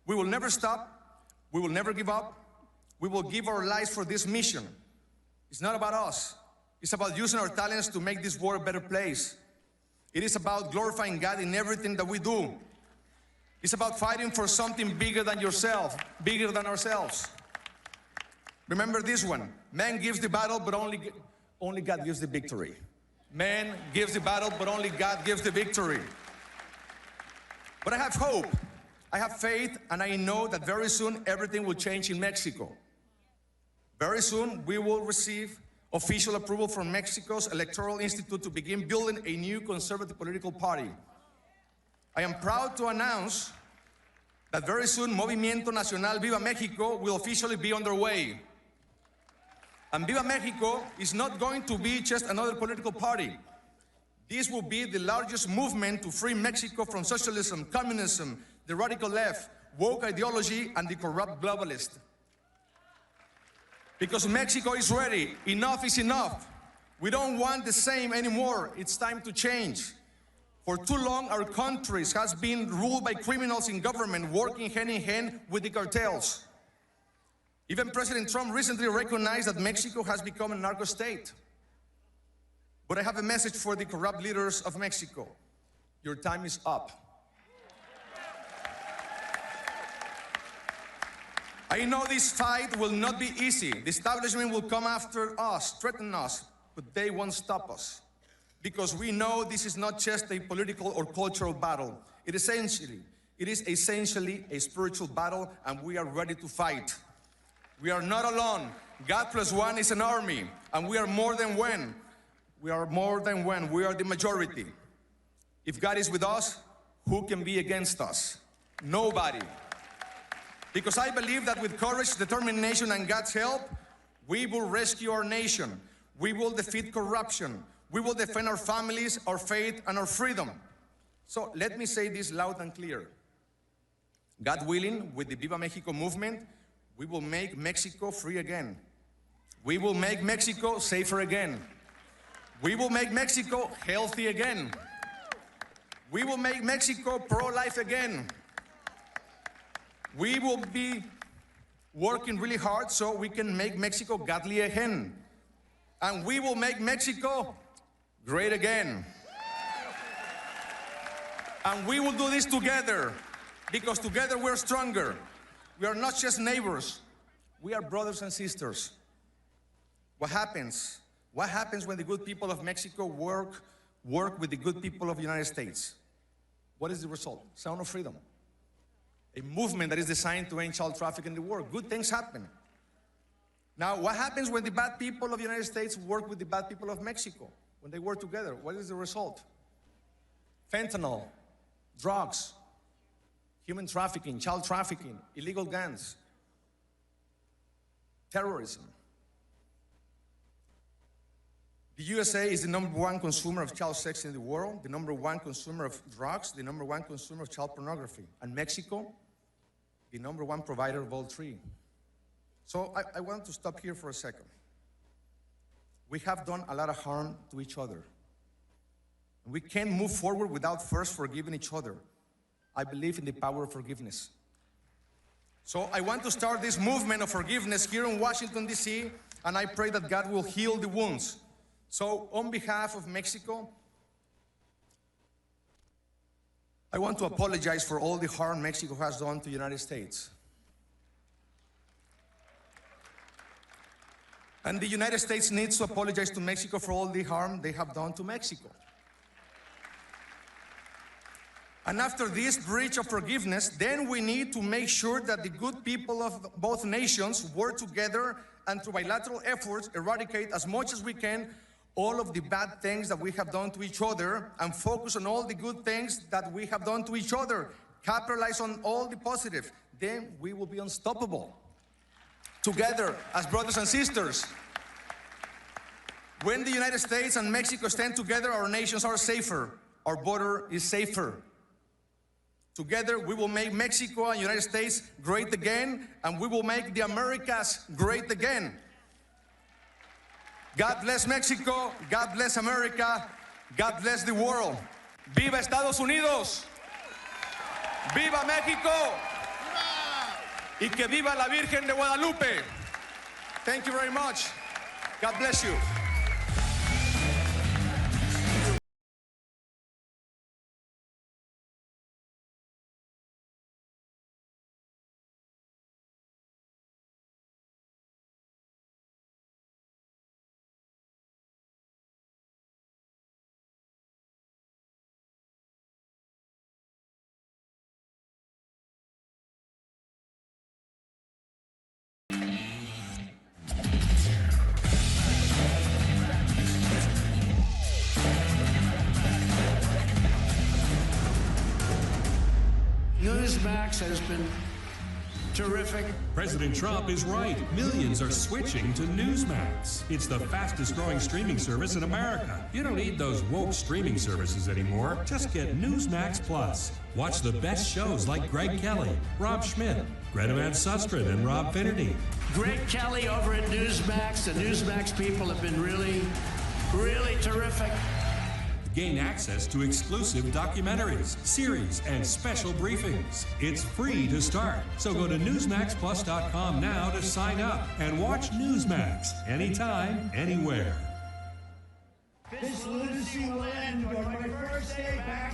We will never stop. We will never give up. We will give our lives for this mission. It's not about us. It's about using our talents to make this world a better place. It is about glorifying God in everything that we do. It's about fighting for something bigger than yourself, bigger than ourselves. Remember this one. Man gives the battle, but only God gives the victory. Man gives the battle, but only God gives the victory. But But I have hope, I have faith, and I know that very soon everything will change in Mexico. Very soon we will receive official approval from Mexico's Electoral Institute to begin building a new conservative political party. I am proud to announce that very soon Movimiento Nacional Viva México will officially be underway. And Viva México is not going to be just another political party. This will be the largest movement to free Mexico from socialism, communism, the radical left, woke ideology, and the corrupt globalist. Because Mexico is ready. Enough is enough. We don't want the same anymore. It's time to change. For too long, our country has been ruled by criminals in government working hand in hand with the cartels. Even President Trump recently recognized that Mexico has become a narco state. But I have a message for the corrupt leaders of Mexico. Your time is up. I know this fight will not be easy. The establishment will come after us, threaten us, but they won't stop us. Because we know this is not just a political or cultural battle. It is essentially a spiritual battle, and we are ready to fight. We are not alone. God plus one is an army, and we are more than one. We are more than one. We are the majority. If God is with us, who can be against us? Nobody. Because I believe that with courage, determination, and God's help, we will rescue our nation. We will defeat corruption. We will defend our families, our faith, and our freedom. So let me say this loud and clear. God willing, with the Viva Mexico movement, we will make Mexico free again. We will make Mexico safer again. We will make Mexico healthy again. We will make Mexico pro-life again. We will be working really hard so we can make Mexico godly again. And we will make Mexico great again. And we will do this together, because together we're stronger. We are not just neighbors, we are brothers and sisters. What happens? What happens when the good people of Mexico work with the good people of the United States? What is the result? Sound of freedom. A movement that is designed to end child trafficking in the world. Good things happen. Now, what happens when the bad people of the United States work with the bad people of Mexico? When they work together, what is the result? Fentanyl, drugs, human trafficking, child trafficking, illegal guns, terrorism. The USA is the #1 consumer of child sex in the world, the #1 consumer of drugs, the #1 consumer of child pornography, and Mexico, the #1 provider of all three. So I want to stop here for a second. We have done a lot of harm to each other. We can't move forward without first forgiving each other. I believe in the power of forgiveness. So I want to start this movement of forgiveness here in Washington, D.C., and I pray that God will heal the wounds. So on behalf of Mexico, I want to apologize for all the harm Mexico has done to the United States. And the United States needs to apologize to Mexico for all the harm they have done to Mexico. And after this breach of forgiveness, then we need to make sure that the good people of both nations work together and through bilateral efforts eradicate as much as we can all of the bad things that we have done to each other and focus on all the good things that we have done to each other. Capitalize on all the positive. Then we will be unstoppable. Together as brothers and sisters. When the United States and Mexico stand together, our nations are safer. Our border is safer. Together, we will make Mexico and the United States great again, and we will make the Americas great again. God bless Mexico, God bless America, God bless the world. ¡Viva Estados Unidos! ¡Viva México! ¡Y que viva la Virgen de Guadalupe! Thank you very much. God bless you. Newsmax has been terrific. President Trump is right. Millions are switching to Newsmax. It's the fastest growing streaming service in America. You don't need those woke streaming services anymore. Just get Newsmax Plus. Watch the best shows like Greg Kelly, Rob Schmidt, Greta Van Susteren, and Rob Finnerty. Greg Kelly over at Newsmax. The Newsmax people have been really, really terrific. Gain access to exclusive documentaries, series, and special briefings. It's free to start. So go to NewsmaxPlus.com now to sign up and watch Newsmax anytime, anywhere. This lunacy will end on my first day back.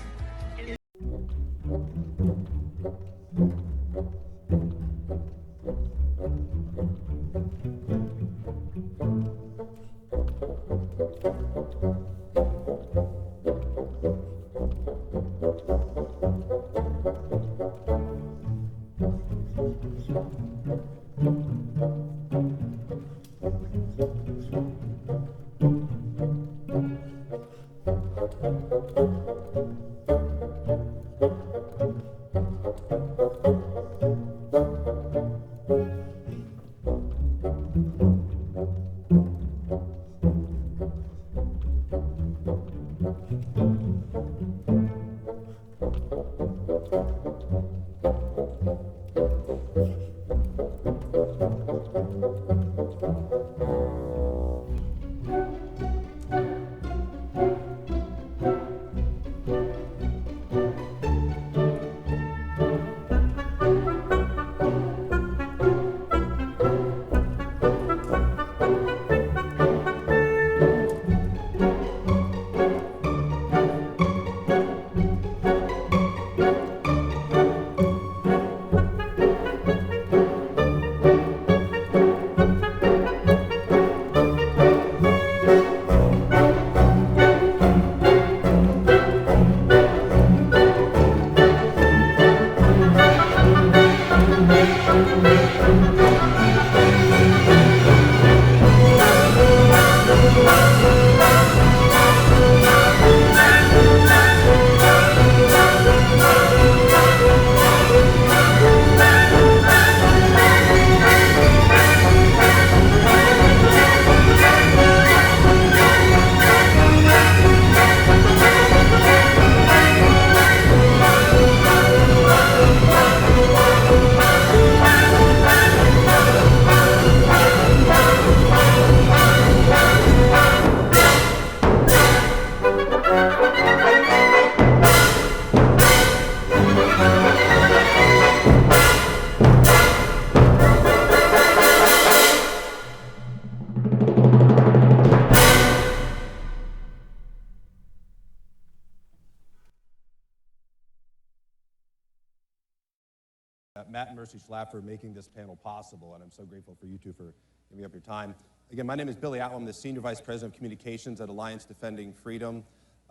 Matt and Mercy Schlapp for making this panel possible, and I'm so grateful for you two for giving up your time. Again, my name is Billy Atwell. I'm the Senior Vice President of Communications at Alliance Defending Freedom.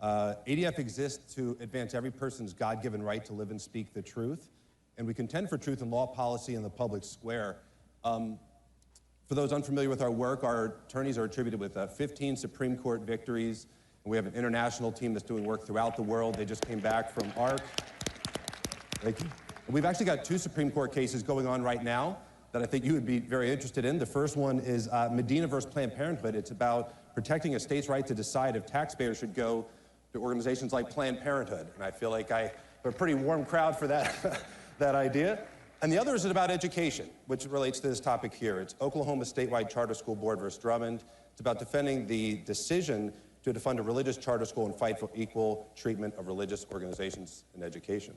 ADF exists to advance every person's God-given right to live and speak the truth, and we contend for truth in law, policy, and the public square. For those unfamiliar with our work, our attorneys are attributed with 15 Supreme Court victories, and we have an international team that's doing work throughout the world. They just came back from ARC. Thank you. We've actually got 2 Supreme Court cases going on right now that I think you would be very interested in. The first one is Mundine versus Planned Parenthood. It's about protecting a state's right to decide if taxpayers should go to organizations like Planned Parenthood. And I feel like I have a pretty warm crowd for that, that idea. And the other is about education, which relates to this topic here. It's Oklahoma Statewide Charter School Board versus Drummond. It's about defending the decision to defund a religious charter school and fight for equal treatment of religious organizations in education.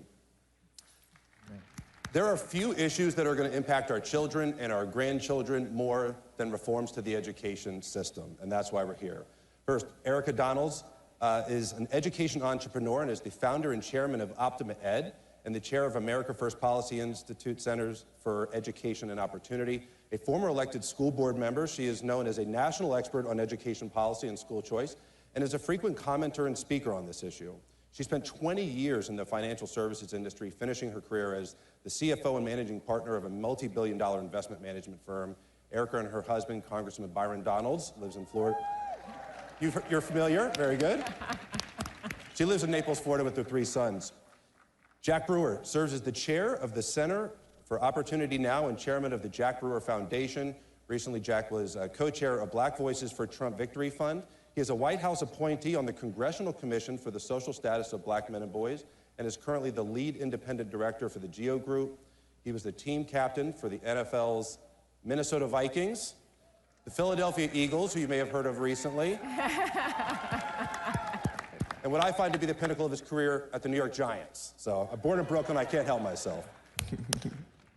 There are few issues that are going to impact our children and our grandchildren more than reforms to the education system, and that's why we're here. First, Erika Donalds is an education entrepreneur and is the founder and chairman of Optima Ed and the chair of America First Policy Institute Centers for Education and Opportunity. A former elected school board member, she is known as a national expert on education policy and school choice and is a frequent commenter and speaker on this issue. She spent 20 years in the financial services industry, finishing her career as the CFO and managing partner of a multi-billion-dollar investment management firm. Erika and her husband, Congressman Byron Donalds, lives in Florida. You're familiar? Very good. She lives in Naples, Florida with their 3 sons. Jack Brewer serves as the chair of the Center for Opportunity Now and chairman of the Jack Brewer Foundation. Recently, Jack was co-chair of Black Voices for Trump Victory Fund. He is a White House appointee on the Congressional Commission for the Social Status of Black Men and Boys and is currently the lead independent director for the GEO Group. He was the team captain for the NFL's Minnesota Vikings, the Philadelphia Eagles, who you may have heard of recently, and what I find to be the pinnacle of his career at the New York Giants. So I'm born in Brooklyn, I can't help myself.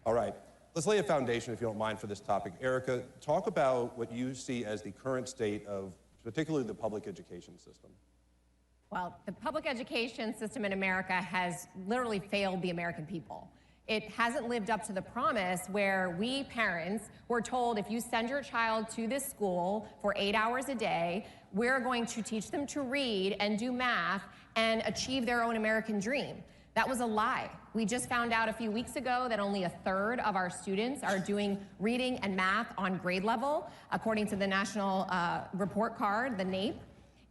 All right, let's lay a foundation, if you don't mind, for this topic. Erika, talk about what you see as the current state of particularly the public education system. Well, the public education system in America has literally failed the American people. It hasn't lived up to the promise where we parents were told if you send your child to this school for 8 hours a day, we're going to teach them to read and do math and achieve their own American dream. That was a lie. We just found out a few weeks ago that only 1/3 of our students are doing reading and math on grade level, according to the National Report Card, the NAEP.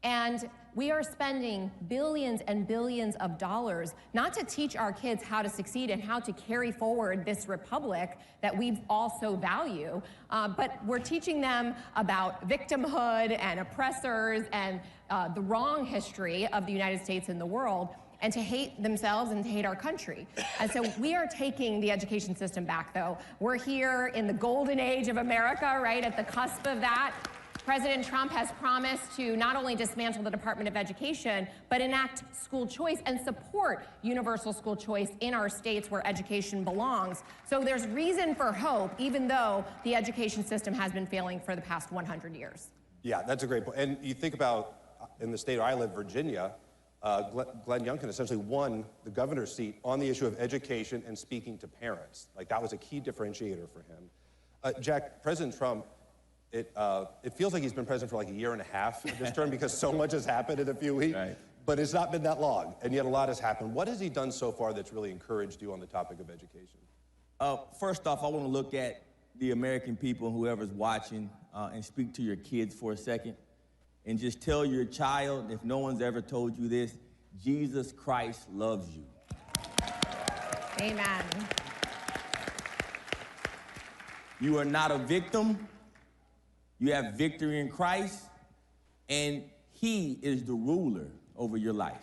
And we are spending billions and billions of dollars not to teach our kids how to succeed and how to carry forward this republic that we all so value, but we're teaching them about victimhood and oppressors and the wrong history of the United States and the world, and to hate themselves and to hate our country. And so we are taking the education system back, though. We're here in the golden age of America, right, at the cusp of that. President Trump has promised to not only dismantle the Department of Education, but enact school choice and support universal school choice in our states where education belongs. So there's reason for hope, even though the education system has been failing for the past 100 years. Yeah, that's a great point. And you think about, in the state where I live, Virginia, Glenn Youngkin essentially won the governor's seat on the issue of education and speaking to parents. Like, that was a key differentiator for him. Jack, President Trump, it feels like he's been president for like 1.5 years this term because so much has happened in a few weeks, right. But it's not been that long, and yet a lot has happened. What has he done so far that's really encouraged you on the topic of education? First off, I want to look at the American people, whoever's watching, and speak to your kids for a second, and just tell your child, if no one's ever told you this, Jesus Christ loves you. Amen. You are not a victim. You have victory in Christ, and he is the ruler over your life.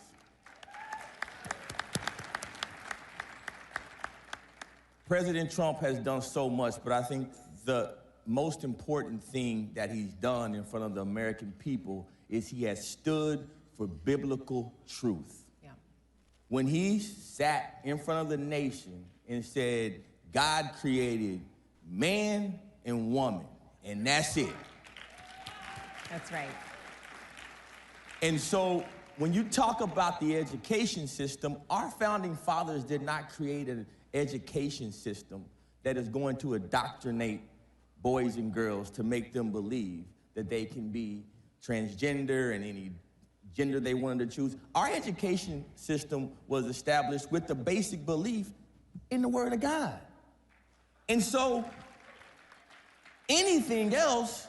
President Trump has done so much, but I think the most important thing that he's done in front of the American people is he has stood for biblical truth. Yeah. When he sat in front of the nation and said, God created man and woman, and that's it. That's right. And so when you talk about the education system, our founding fathers did not create an education system that is going to indoctrinate boys and girls to make them believe that they can be transgender and any gender they wanted to choose. Our education system was established with the basic belief in the Word of God. And so anything else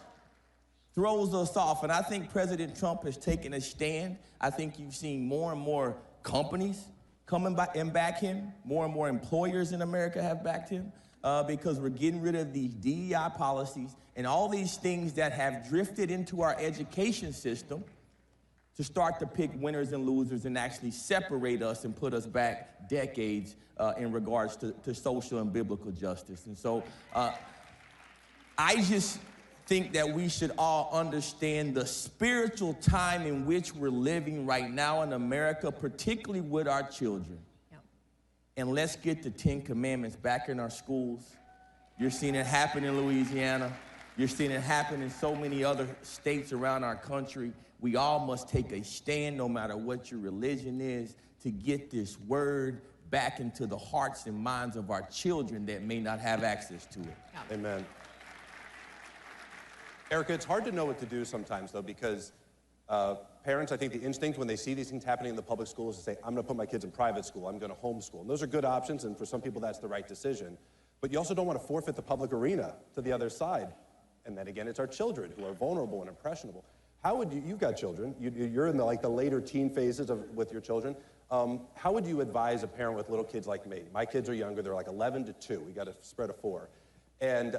throws us off. And I think President Trump has taken a stand. I think you've seen more and more companies coming back and back him. More and more employers in America have backed him because we're getting rid of these DEI policies and all these things that have drifted into our education system to start to pick winners and losers and actually separate us and put us back decades in regards to social and biblical justice. And so I just think that we should all understand the spiritual time in which we're living right now in America, particularly with our children. Yep. And let's get the 10 Commandments back in our schools. You're seeing it happen in Louisiana. You're seeing it happen in so many other states around our country. We all must take a stand, no matter what your religion is, to get this word back into the hearts and minds of our children that may not have access to it. Yeah. Amen. Erika, it's hard to know what to do sometimes, though, because parents, I think the instinct when they see these things happening in the public schools is to say, I'm going to put my kids in private school, I'm going to homeschool. And those are good options, and for some people that's the right decision. But you also don't want to forfeit the public arena to the other side. And then again, it's our children who are vulnerable and impressionable. How would you, you've got children, you're in the later teen phases with your children. How would you advise a parent with little kids like me? My kids are younger, they're like 11 to 2. We got a spread of 4. And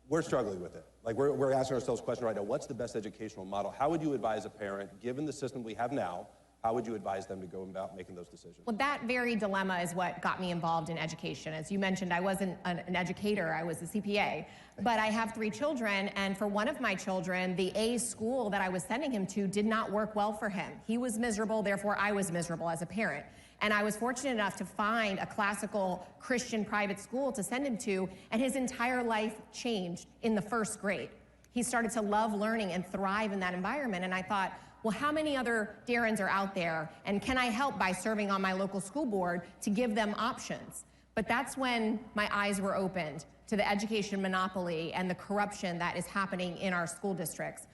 we're struggling with it. Like we're asking ourselves a question right now, what's the best educational model? How would you advise a parent, given the system we have now, how would you advise them to go about making those decisions? Well, that very dilemma is what got me involved in education. As you mentioned, I wasn't an educator, I was a CPA. But I have 3 children, and for one of my children, the A school that I was sending him to did not work well for him. He was miserable, therefore I was miserable as a parent. And I was fortunate enough to find a classical Christian private school to send him to, and his entire life changed in the 1st grade. He started to love learning and thrive in that environment, and I thought, well, how many other Darrens are out there, and can I help by serving on my local school board to give them options? But that's when my eyes were opened to the education monopoly and the corruption that is happening in our school districts.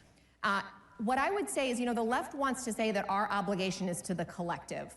What I would say is, the left wants to say that our obligation is to the collective.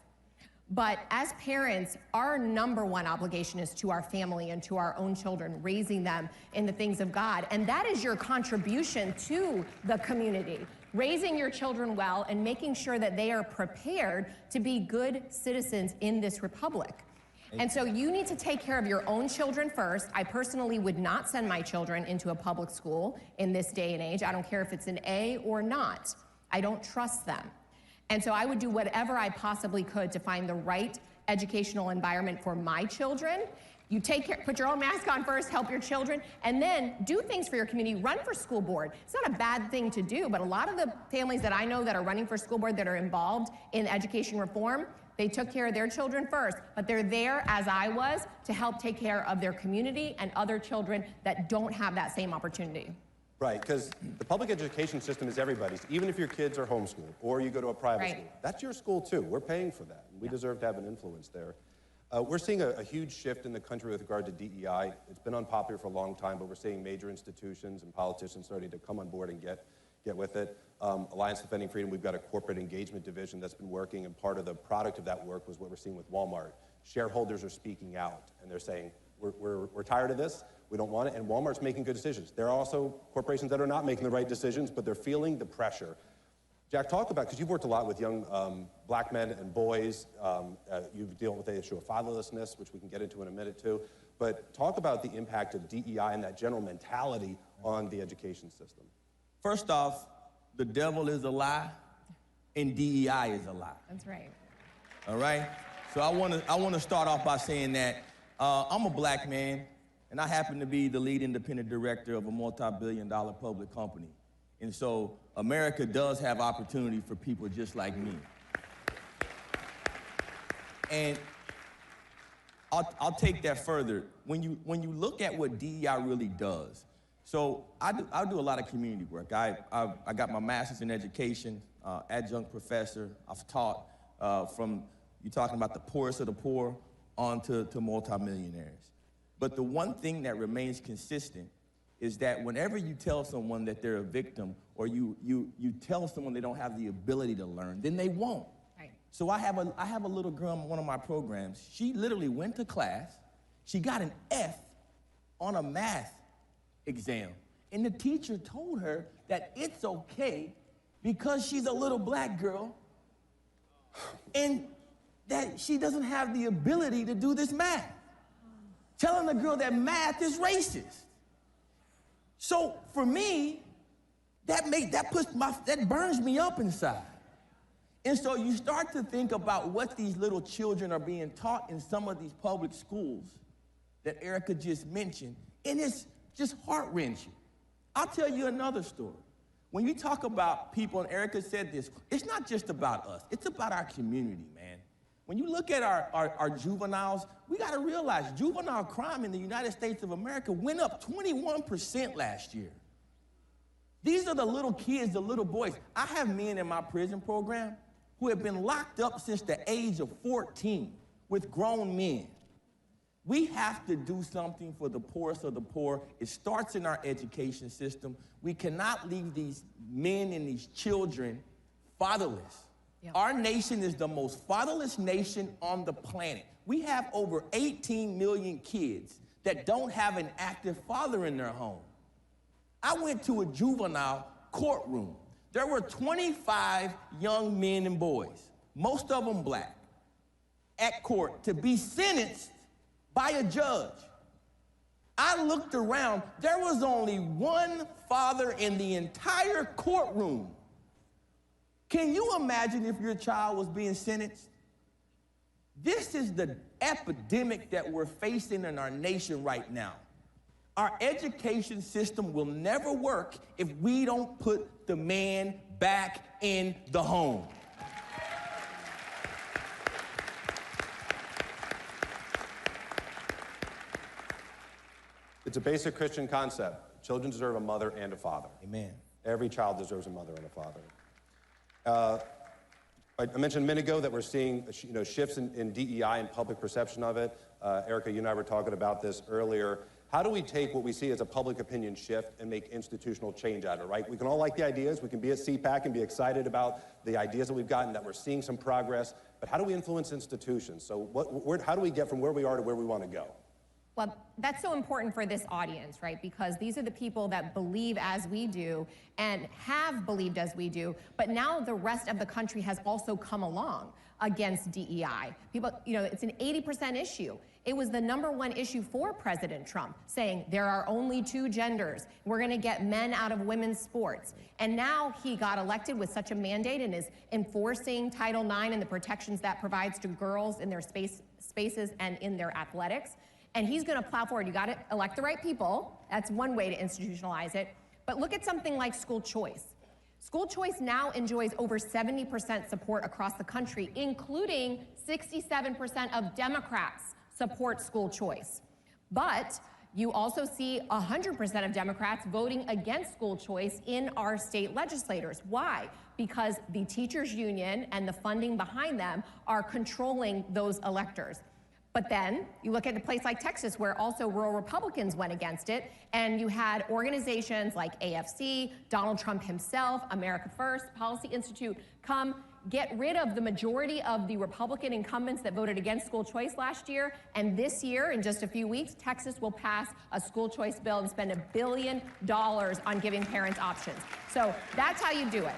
But as parents, our #1 obligation is to our family and to our own children, raising them in the things of God. And that is your contribution to the community, raising your children well and making sure that they are prepared to be good citizens in this republic. And so you need to take care of your own children first. I personally would not send my children into a public school in this day and age. I don't care if it's an A or not. I don't trust them. And so I would do whatever I possibly could to find the right educational environment for my children. You take care, put your own mask on first, help your children, and then do things for your community. Run for school board. It's not a bad thing to do, but a lot of the families that I know that are running for school board that are involved in education reform, they took care of their children first, but they're there, as I was, to help take care of their community and other children that don't have that same opportunity. Right, because the public education system is everybody's. Even if your kids are homeschooled or you go to a private school, that's your school too. We're paying for that. We deserve to have an influence there. We're seeing a huge shift in the country with regard to DEI. It's been unpopular for a long time, but we're seeing major institutions and politicians starting to come on board and get with it. Alliance Defending Freedom, we've got a corporate engagement division that's been working, and part of the product of that work was what we're seeing with Walmart. Shareholders are speaking out, and they're saying, we're tired of this. We don't want it, and Walmart's making good decisions. There are also corporations that are not making the right decisions, but they're feeling the pressure. Jack, talk about, because you've worked a lot with young black men and boys. You've dealt with the issue of fatherlessness, which we can get into in a minute too. But talk about the impact of DEI and that general mentality on the education system. First off, the devil is a lie, and DEI is a lie. That's right. All right? So I want to start off by saying that I'm a black man, and I happen to be the lead independent director of a multi-billion-dollar public company. And so America does have opportunity for people just like me. And I'll take that further. When you look at what DEI really does, so I do a lot of community work. I got my master's in education, adjunct professor. I've taught from, you're talking about the poorest of the poor on to multimillionaires. But the one thing that remains consistent is that whenever you tell someone that they're a victim, or you tell someone they don't have the ability to learn, then they won't. Right. So I have a little girl in one of my programs. She literally went to class. She got an F on a math exam. And the teacher told her that it's okay because she's a little black girl and that she doesn't have the ability to do this math. Telling the girl that math is racist. So for me, that burns me up inside. And so you start to think about what these little children are being taught in some of these public schools that Erika just mentioned, and it's just heart-wrenching. I'll tell you another story. When you talk about people, and Erika said this, it's not just about us, it's about our community, man. When you look at our juveniles, we gotta realize juvenile crime in the United States of America went up 21% last year. These are the little kids, the little boys. I have men in my prison program who have been locked up since the age of 14 with grown men. We have to do something for the poorest of the poor. It starts in our education system. We cannot leave these men and these children fatherless. Yep. Our nation is the most fatherless nation on the planet. We have over 18 million kids that don't have an active father in their home. I went to a juvenile courtroom. There were 25 young men and boys, most of them black. at court to be sentenced by a judge. I looked around, there was only one father in the entire courtroom. Can you imagine if your child was being sentenced? This is the epidemic that we're facing in our nation right now. Our education system will never work if we don't put the man back in the home. It's a basic Christian concept. Children deserve a mother and a father. Amen. Every child deserves a mother and a father. I mentioned a minute ago that we're seeing shifts in DEI and public perception of it. Erika, you and I were talking about this earlier. How do we take what we see as a public opinion shift and make institutional change out of it, right? We can all like the ideas. We can be at CPAC and be excited about the ideas that we've gotten, that we're seeing some progress. But how do we influence institutions? So how do we get from where we are to where we want to go? Well, that's so important for this audience, right? Because these are the people that believe as we do and have believed as we do, but now the rest of the country has also come along against DEI. People, it's an 80% issue. It was the #1 issue for President Trump, saying there are only 2 genders. We're gonna get men out of women's sports. And now he got elected with such a mandate and is enforcing Title IX and the protections that provides to girls in their spaces and in their athletics. And he's gonna plow forward. You gotta elect the right people. That's one way to institutionalize it. But look at something like school choice. School choice now enjoys over 70% support across the country, including 67% of Democrats support school choice. But you also see 100% of Democrats voting against school choice in our state legislators. Why? Because the teachers union and the funding behind them are controlling those electors. But then you look at a place like Texas, where also rural Republicans went against it, and you had organizations like AFC, Donald Trump himself, America First, Policy Institute come get rid of the majority of the Republican incumbents that voted against school choice last year. And this year, in just a few weeks, Texas will pass a school choice bill and spend $1 billion on giving parents options. So that's how you do it.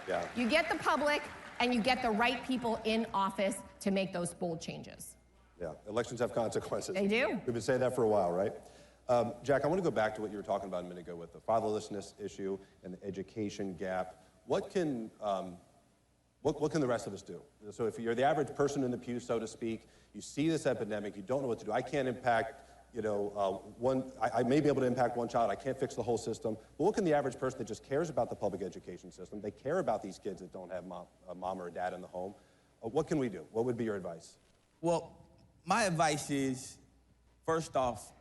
Yeah. You get the public and you get the right people in office to make those bold changes. Yeah, elections have consequences. They do. We've been saying that for a while, right? Jack, I want to go back to what you were talking about a minute ago with the fatherlessness issue and the education gap. What can the rest of us do? So if you're the average person in the pew, so to speak, you see this epidemic, you don't know what to do. I can't impact, I may be able to impact one child. I can't fix the whole system. But what can the average person that just cares about the public education system, they care about these kids that don't have a mom or a dad in the home, what can we do? What would be your advice? Well, my advice is, first off,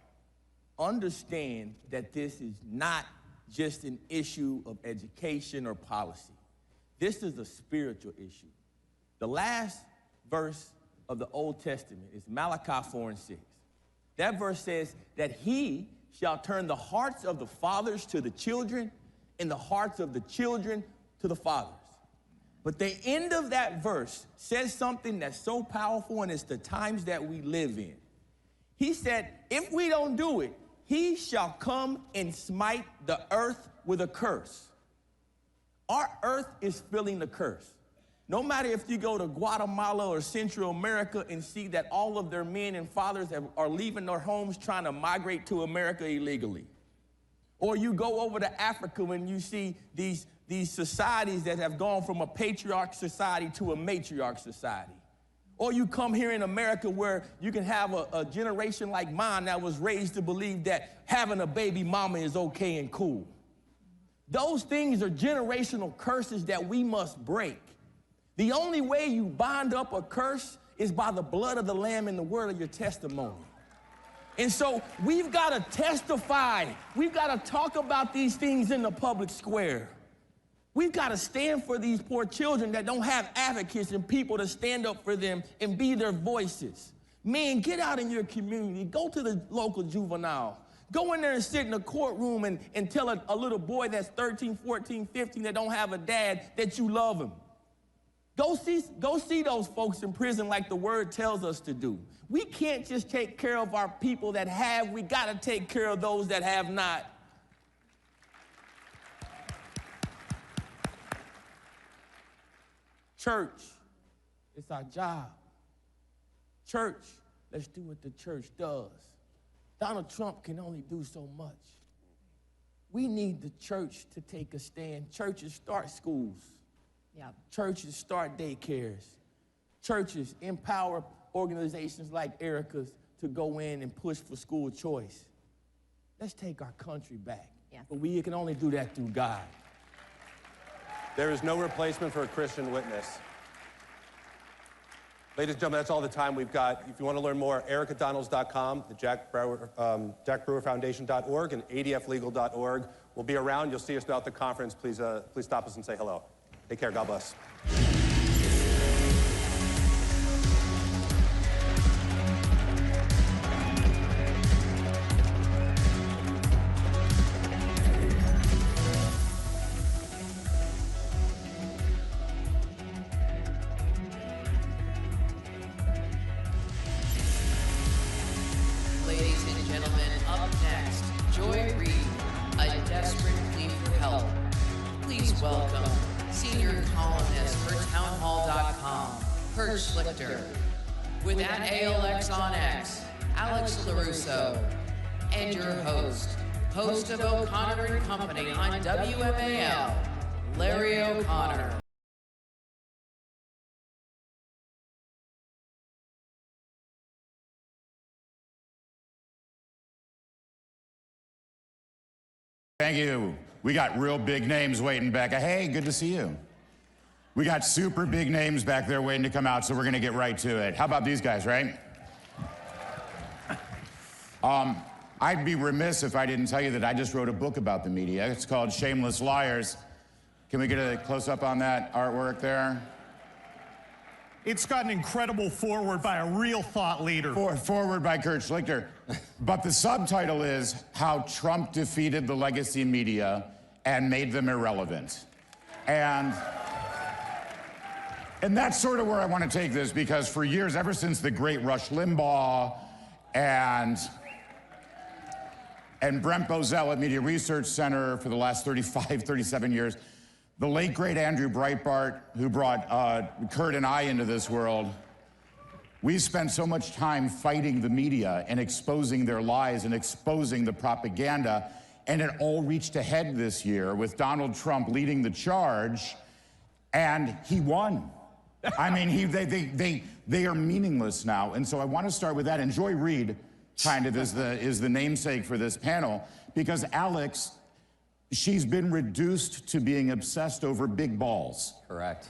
understand that this is not just an issue of education or policy. This is a spiritual issue. The last verse of the Old Testament is Malachi 4:6. That verse says that he shall turn the hearts of the fathers to the children and the hearts of the children to the fathers. But the end of that verse says something that's so powerful, and it's the times that we live in. He said, if we don't do it, he shall come and smite the earth with a curse. Our earth is feeling the curse. No matter if you go to Guatemala or Central America and see that all of their men and fathers are leaving their homes trying to migrate to America illegally. Or you go over to Africa when you see these societies that have gone from a patriarch society to a matriarch society. Or you come here in America where you can have a generation like mine that was raised to believe that having a baby mama is okay and cool. Those things are generational curses that we must break. The only way you bind up a curse is by the blood of the Lamb and the word of your testimony. And so we've got to testify. We've got to talk about these things in the public square. We've got to stand for these poor children that don't have advocates and people to stand up for them and be their voices. Man, get out in your community. Go to the local juvenile. Go in there and sit in a courtroom and tell a little boy that's 13, 14, 15 that don't have a dad that you love him. Go see those folks in prison like the word tells us to do. We can't just take care of our people that have. We got to take care of those that have not. Church, it's our job Church, let's do what the church does. Donald Trump can only do so much. We need the church to take a stand. Churches start schools. Yeah. Churches start daycares. Churches empower organizations like Erika's to go in and push for school choice. Let's take our country back. Yes. But we can only do that through God. There is no replacement for a Christian witness. Ladies and gentlemen, that's all the time we've got. If you want to learn more, ericadonalds.com, the jackbrewerfoundation.org, and adflegal.org. We'll be around. You'll see us throughout the conference. Please stop us and say hello. Take care. God bless. Ladies and gentlemen, up next, Joy Reid, a desperate plea for help. Please welcome senior columnist for townhall.com, Schlichter, with @ALX on X, Alex LaRusso, and your host of O'Connor and Company on WMAL, Larry O'Connor. Thank you. We got real big names waiting back. Hey, good to see you. We got super big names back there waiting to come out, so we're going to get right to it. How about these guys, right? I'd be remiss if I didn't tell you that I just wrote a book about the media. It's called Shameless Liars. Can we get a close-up on that artwork there? It's got an incredible foreword by a real thought leader. Forward by Schlichter. But the subtitle is How Trump Defeated the Legacy Media and Made Them Irrelevant. And that's sort of where I want to take this, because for years, ever since the great Rush Limbaugh and Brent Bozell at Media Research Center for the last 35, 37 years, the late, great Andrew Breitbart, who brought Kurt and I into this world, we spent so much time fighting the media and exposing their lies and exposing the propaganda, and it all reached a head this year with Donald Trump leading the charge, and he won. I mean, they are meaningless now, and so I want to start with that. And Joy Reid kind of is the namesake for this panel, because Alex, she's been reduced to being obsessed over big balls. Correct.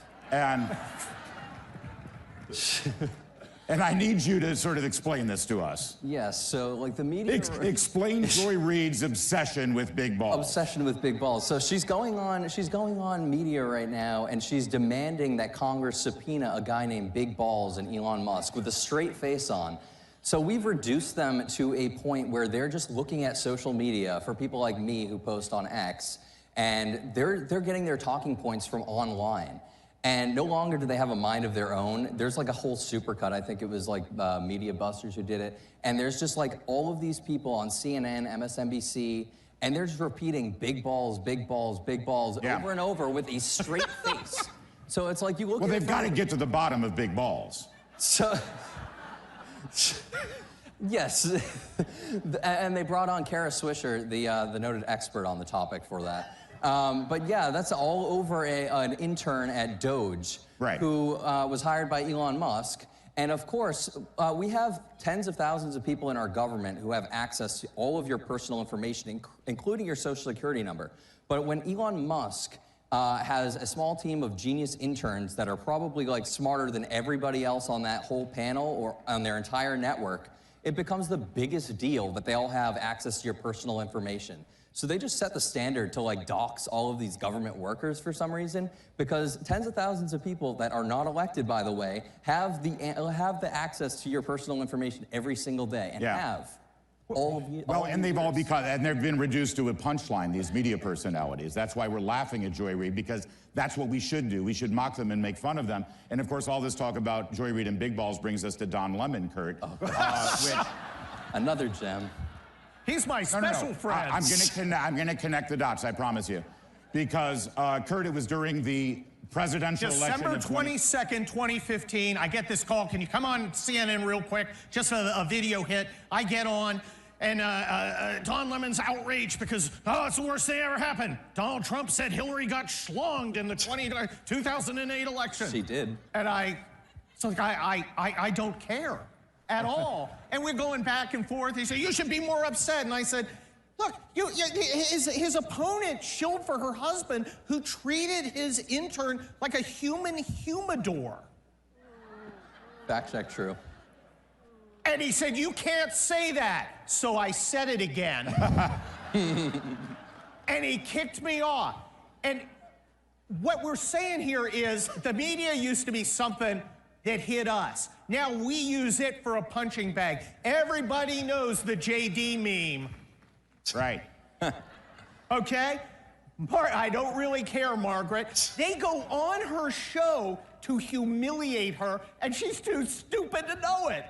And I need you to sort of explain this to us. Yes, so like the media... Explain Joy Reid's obsession with big balls. Obsession with big balls. So she's going on media right now, and she's demanding that Congress subpoena a guy named Big Balls and Elon Musk with a straight face on. So we've reduced them to a point where they're just looking at social media for people like me who post on X, and they're getting their talking points from online. And no longer do they have a mind of their own. There's like a whole supercut. I think it was like Media Busters who did it. And there's just like all of these people on CNN, MSNBC, and they're just repeating big balls, big balls, big balls over and over with a straight face. So it's like you look at they've got to get to the bottom of big balls. So... Yes, and they brought on Kara Swisher, the noted expert on the topic for that. But yeah, that's all over an intern at Doge, who was hired by Elon Musk. And of course, we have tens of thousands of people in our government who have access to all of your personal information, including your social security number. But when Elon Musk has a small team of genius interns that are probably like smarter than everybody else on that whole panel or on their entire network, it becomes the biggest deal that they all have access to your personal information. So they just set the standard to like dox all of these government workers for some reason, because tens of thousands of people that are not elected, by the way, have the access to your personal information every single day and have. And they've all been reduced to a punchline, these media personalities. That's why we're laughing at Joy Reid, because that's what we should do. We should mock them and make fun of them. And of course, all this talk about Joy Reid and big balls brings us to Don Lemon, Kurt. Another gem. He's my special friend. I'm gonna connect the dots, I promise you. Because, Kurt, it was during the presidential election December of 22nd, 2015, I get this call. Can you come on CNN real quick? Just a video hit. I get on, and Don Lemon's outraged because, oh, it's the worst thing ever happened. Donald Trump said Hillary got schlonged in the 2008 election. She did. And I don't care at all. And we're going back and forth. He said, you should be more upset. And I said, look, his opponent shilled for her husband who treated his intern like a human humidor. Fact check true. And he said, you can't say that. So I said it again. And he kicked me off. And what we're saying here is the media used to be something that hit us. Now we use it for a punching bag. Everybody knows the JD meme. Right. Okay? I don't really care, Margaret. They go on her show to humiliate her, and she's too stupid to know it.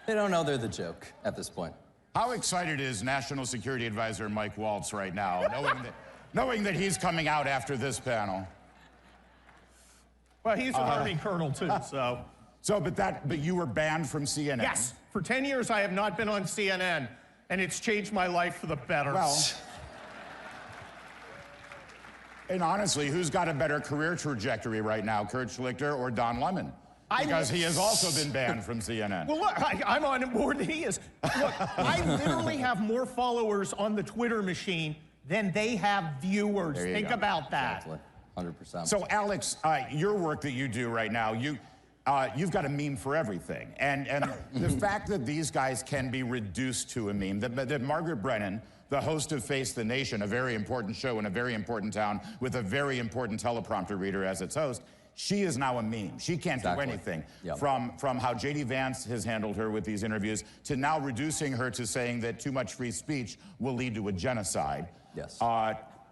They don't know they're the joke at this point. How excited is National Security Advisor Mike Waltz right now, knowing that he's coming out after this panel? Well, he's an Army colonel, too, so. But you were banned from CNN? Yes. For 10 years, I have not been on CNN, and it's changed my life for the better. Well, and honestly, who's got a better career trajectory right now, Kurt Schlichter or Don Lemon? Because he has also been banned from CNN. Well, look, I'm on it more than he is. Look, I literally have more followers on the Twitter machine than they have viewers. Think about that. Exactly. 100%. So, Alex, your work that you do right now, you've got a meme for everything. And the fact that these guys can be reduced to a meme, that Margaret Brennan, the host of Face the Nation, a very important show in a very important town with a very important teleprompter reader as its host, she is now a meme. She can't do anything. Yep. From how J.D. Vance has handled her with these interviews to now reducing her to saying that too much free speech will lead to a genocide. Yes.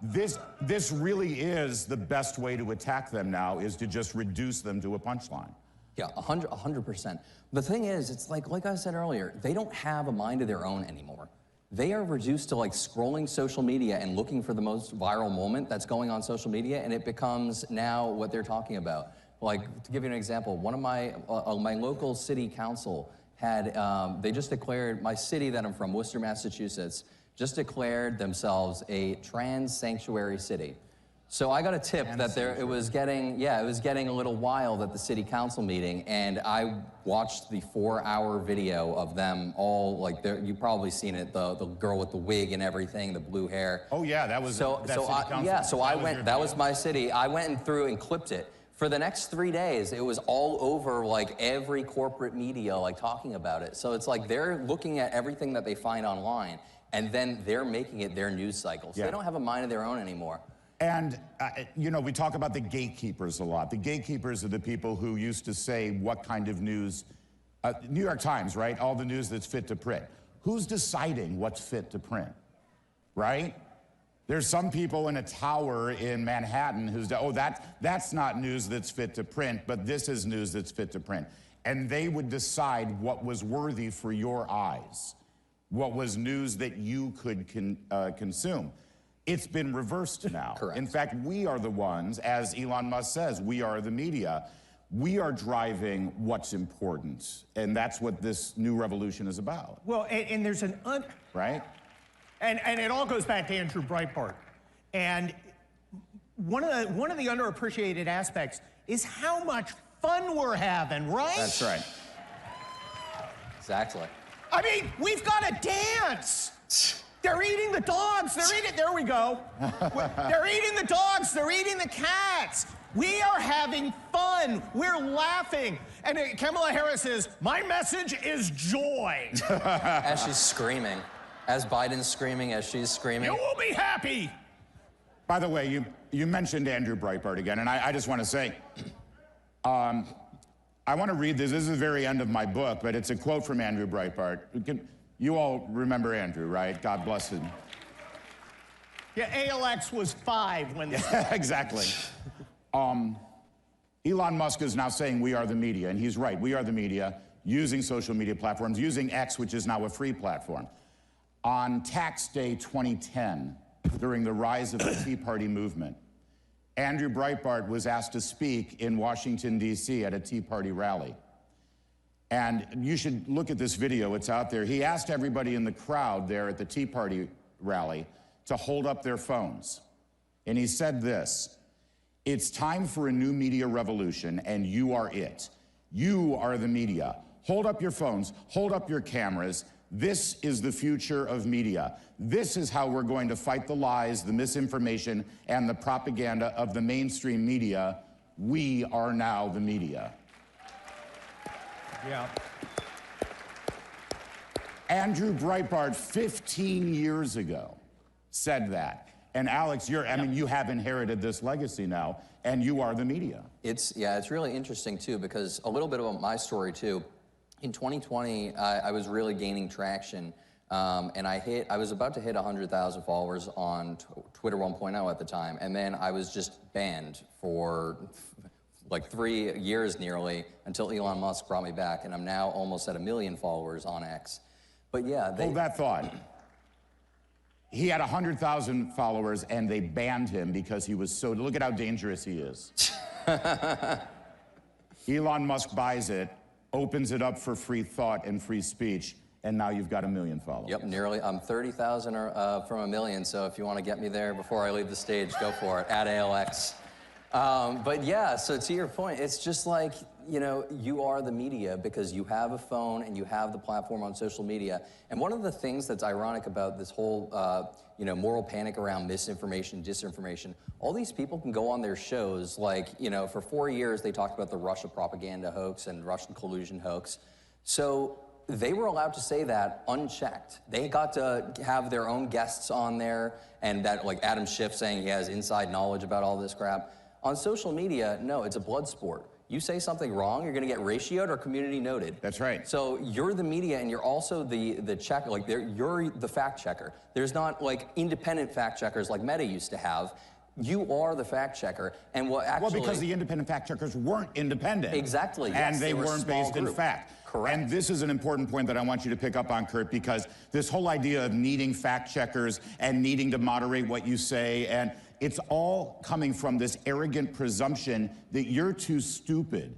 This really is the best way to attack them now, is to just reduce them to a punchline. Yeah, 100%. The thing is, it's like I said earlier, they don't have a mind of their own anymore. They are reduced to like scrolling social media and looking for the most viral moment that's going on social media, and it becomes now what they're talking about. Like, to give you an example, one of my local city council had, they just declared, my city that I'm from, Worcester, Massachusetts, just declared themselves a trans sanctuary city. So I got a tip that it was getting a little wild at the city council meeting, and I watched the 4-hour video of them all, like, you've probably seen it, the girl with the wig and everything, the blue hair. Oh yeah, that was that was my city. I went through and clipped it. For the next 3 days, it was all over, like, every corporate media, like, talking about it. So it's like they're looking at everything that they find online, and then they're making it their news cycle. So they don't have a mind of their own anymore. And, you know, we talk about the gatekeepers a lot. The gatekeepers are the people who used to say what kind of news, New York Times, right? All the news that's fit to print. Who's deciding what's fit to print, right? There's some people in a tower in Manhattan who's, that's not news that's fit to print, but this is news that's fit to print. And they would decide what was worthy for your eyes, what was news that you could consume. It's been reversed now. Correct. In fact, we are the ones, as Elon Musk says, we are the media. We are driving what's important, and that's what this new revolution is about. Well, and there's an right? And it all goes back to Andrew Breitbart. And one of the underappreciated aspects is how much fun we're having, right? That's right. Exactly. I mean, we've got to dance. They're eating the dogs. There we go. They're eating the dogs. They're eating the cats. We are having fun. We're laughing. And Kamala Harris says, my message is joy. As she's screaming. As Biden's screaming, as she's screaming. You will be happy. By the way, you mentioned Andrew Breitbart again, and I just want to say, I want to read this. This is the very end of my book, but it's a quote from Andrew Breitbart. You all remember Andrew, right? God bless him. Yeah, ALX was 5 when this exactly. Elon Musk is now saying we are the media, and he's right. We are the media, using social media platforms, using X, which is now a free platform. On Tax Day 2010, during the rise of the Tea Party movement, Andrew Breitbart was asked to speak in Washington, D.C. at a Tea Party rally. And you should look at this video, it's out there. He asked everybody in the crowd there at the Tea Party rally to hold up their phones. And he said this: "It's time for a new media revolution, and you are it. You are the media. Hold up your phones, hold up your cameras. This is the future of media. This is how we're going to fight the lies, the misinformation, and the propaganda of the mainstream media. We are now the media." Yeah. Andrew Breitbart 15 years ago said that. And Alex, I mean, you have inherited this legacy now, and you are the media. It's really interesting too, because a little bit about my story too. In 2020, I was really gaining traction, and I was about to hit 100,000 followers on Twitter 1.0 at the time, and then I was just banned for like 3 years nearly, until Elon Musk brought me back, and I'm now almost at 1 million followers on X. But yeah, Hold that thought. He had 100,000 followers, and they banned him because he was so, look at how dangerous he is. Elon Musk buys it, opens it up for free thought and free speech, and now you've got 1 million followers. Yep, nearly. I'm 30,000 from 1 million, so if you want to get me there before I leave the stage, go for it, at ALX. But yeah, so to your point, it's just like, you know, you are the media because you have a phone and you have the platform on social media. And one of the things that's ironic about this whole, you know, moral panic around misinformation, disinformation, all these people can go on their shows, like, you know, for 4 years they talked about the Russia propaganda hoax and Russian collusion hoax. So they were allowed to say that unchecked. They got to have their own guests on there, and that, like Adam Schiff saying he has inside knowledge about all this crap. On social media, no, it's a blood sport. You say something wrong, you're gonna get ratioed or community noted. That's right. So you're the media, and you're also the checker, like you're the fact checker. There's not like independent fact checkers like Meta used to have. You are the fact checker, and what actually— Well, because the independent fact checkers weren't independent. Exactly, yes, and they weren't based in fact. Correct. And this is an important point that I want you to pick up on, Kurt, because this whole idea of needing fact checkers and needing to moderate what you say, and it's all coming from this arrogant presumption that you're too stupid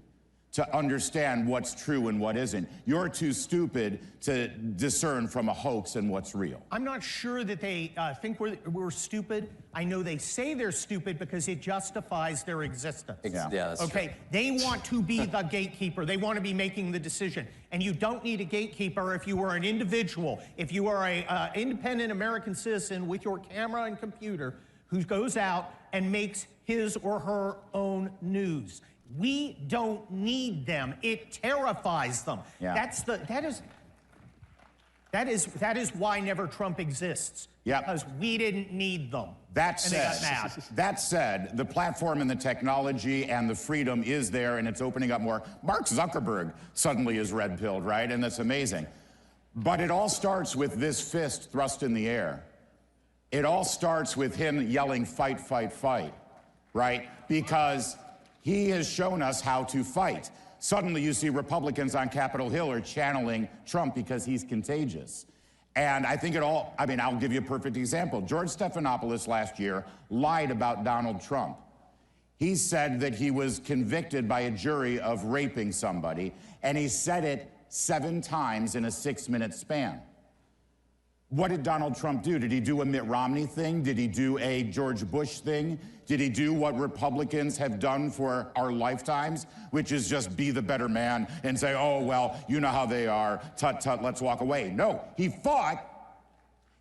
to understand what's true and what isn't. You're too stupid to discern from a hoax and what's real. I'm not sure that they think we're stupid. I know they say they're stupid because it justifies their existence. Yeah, that's okay, true. They want to be the gatekeeper. They want to be making the decision. And you don't need a gatekeeper if you are an individual, if you are an independent American citizen with your camera and computer who goes out and makes his or her own news. We don't need them. It terrifies them. Yeah. That is why Never Trump exists. Yep. Because we didn't need them. That and they got mad. that said, the platform and the technology and the freedom is there, and it's opening up more. Mark Zuckerberg suddenly is red-pilled, right? And that's amazing. But it all starts with this fist thrust in the air. It all starts with him yelling, "Fight, fight, fight," right? Because he has shown us how to fight. Suddenly you see Republicans on Capitol Hill are channeling Trump because he's contagious. And I think I'll give you a perfect example. George Stephanopoulos last year lied about Donald Trump. He said that he was convicted by a jury of raping somebody, and he said it 7 times in a 6-minute span. What did Donald Trump do? Did he do a Mitt Romney thing? Did he do a George Bush thing? Did he do what Republicans have done for our lifetimes, which is just be the better man and say, oh, well, you know how they are, tut, tut, let's walk away? No, he fought,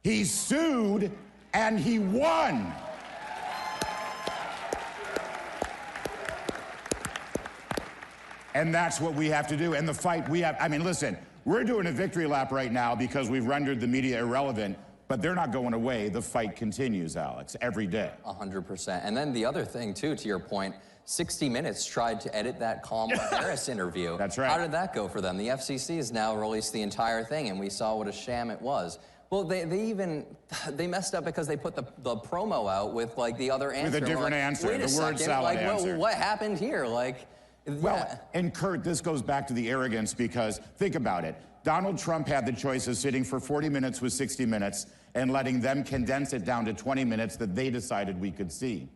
he sued, and he won. And that's what we have to do. And the fight we have, I mean, listen, we're doing a victory lap right now because we've rendered the media irrelevant, but they're not going away. The fight continues, Alex, every day. 100%. And then the other thing, too, to your point, 60 Minutes tried to edit that Kamala Harris interview. That's right. How did that go for them? The FCC has now released the entire thing, and we saw what a sham it was. Well, they messed up because they put the promo out with, like, the other answer. With a different answer, wait the word salad answer. What happened here? Like, well, and Kurt, this goes back to the arrogance because think about it. Donald Trump had the choice of sitting for 40 minutes with 60 Minutes and letting them condense it down to 20 minutes that they decided we could see.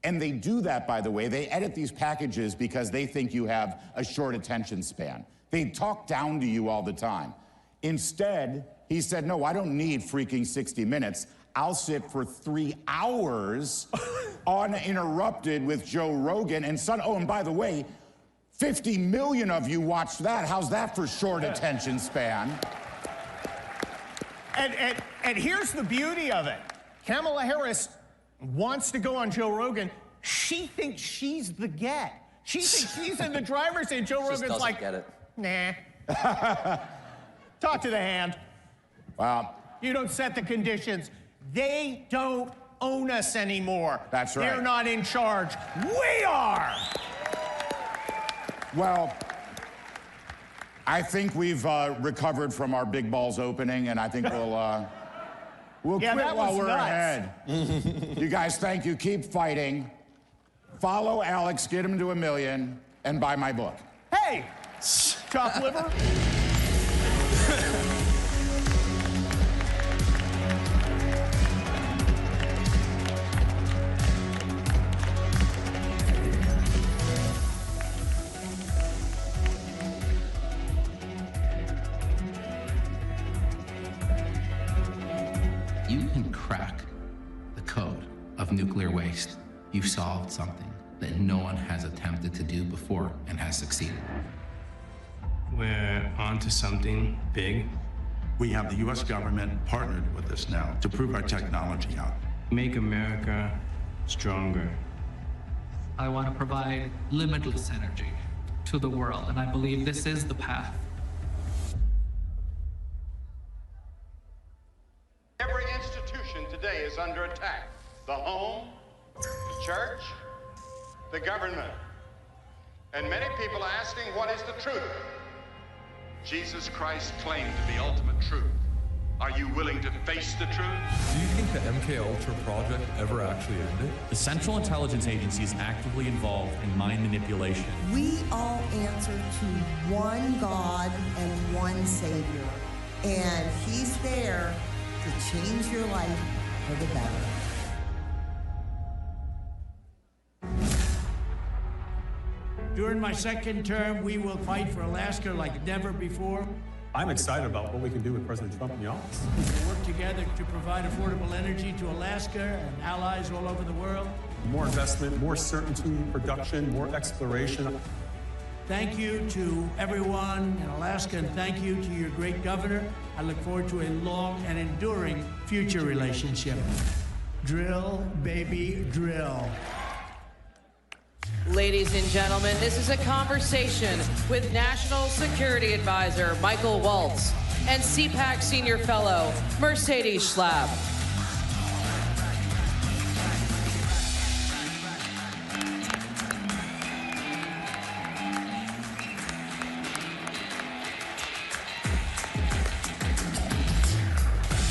And they do that, by the way. They edit these packages because they think you have a short attention span. They talk down to you all the time. Instead, he said, no, I don't need freaking 60 minutes. I'll sit for 3 hours uninterrupted with Joe Rogan and Son. Oh, and by the way, 50 million of you watched that. How's that for short attention span? And here's the beauty of it. Kamala Harris wants to go on Joe Rogan. She thinks she's the get. She thinks she's in the driver's seat. Joe Rogan's like, get it. Nah. Talk to the hand. Wow. You don't set the conditions. They don't own us anymore. That's right. They're not in charge. We are. Well, I think we've recovered from our big balls opening, and I think we'll quit while we're ahead. You guys, thank you. Keep fighting. Follow Alex, get him to 1 million, and buy my book. Hey, chopped liver. You can crack the code of nuclear waste. You've solved something that no one has attempted to do before and has succeeded. We're onto something big. We have the U.S. government partnered with us now to prove our technology out. Make America stronger. I want to provide limitless energy to the world, and I believe this is the path. Every institution today is under attack. The home, the church, the government. And many people are asking, what is the truth? Jesus Christ claimed to be ultimate truth. Are you willing to face the truth? Do you think the MKUltra project ever actually ended? The Central Intelligence Agency is actively involved in mind manipulation. We all answer to one God and one Savior, and He's there to change your life for the better. During my second term, we will fight for Alaska like never before. I'm excited about what we can do with President Trump in the office. We'll work together to provide affordable energy to Alaska and allies all over the world. More investment, more certainty, production, more exploration. Thank you to everyone in Alaska, and thank you to your great governor. I look forward to a long and enduring future relationship. Drill, baby, drill. Ladies and gentlemen, this is a conversation with National Security Advisor Michael Waltz and CPAC Senior Fellow Mercedes Schlapp.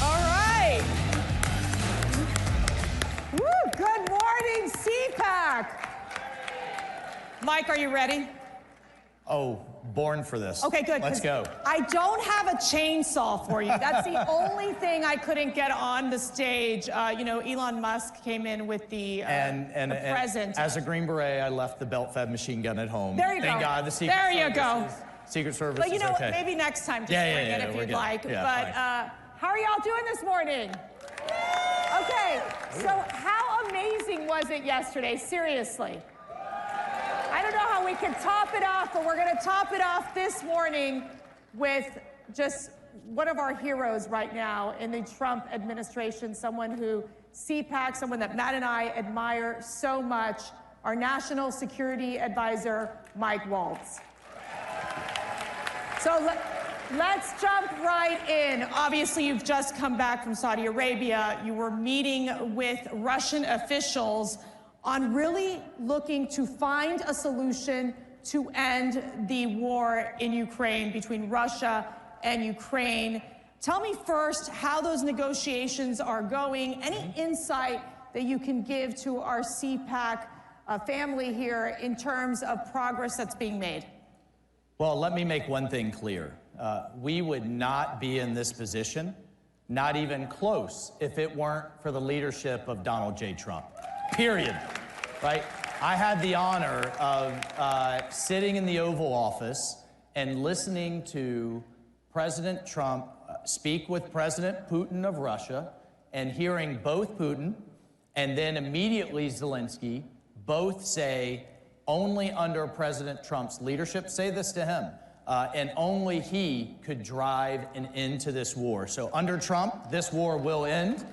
All right. Woo, good morning, CPAC. Mike, are you ready? Oh, born for this. Okay, good. Let's go. I don't have a chainsaw for you. That's the only thing I couldn't get on the stage. You know, Elon Musk came in with the present. As a Green Beret, I left the belt-fed machine gun at home. There you Thank go. God the Secret There you Service go. Secret Service But you is know, okay. maybe next time just Yeah, bring yeah, it if we're you'd good. like. Yeah, but how are y'all doing this morning? Okay, so how amazing was it yesterday? Seriously. I don't know how we can top it off, but we're going to top it off this morning with just one of our heroes right now in the Trump administration, someone who CPAC, someone that Matt and I admire so much, our National Security Advisor, Mike Waltz. So let's jump right in. Obviously, you've just come back from Saudi Arabia. You were meeting with Russian officials on really looking to find a solution to end the war in Ukraine between Russia and Ukraine. Tell me first how those negotiations are going. Any insight that you can give to our CPAC family here in terms of progress that's being made? Well, let me make one thing clear. We would not be in this position, not even close, if it weren't for the leadership of Donald J. Trump. Period. right? I had the honor of sitting in the Oval Office and listening to President Trump speak with President Putin of Russia, and hearing both Putin and then immediately Zelensky both say, only under President Trump's leadership, say this to him, and only he could drive an end to this war. So under Trump, this war will end,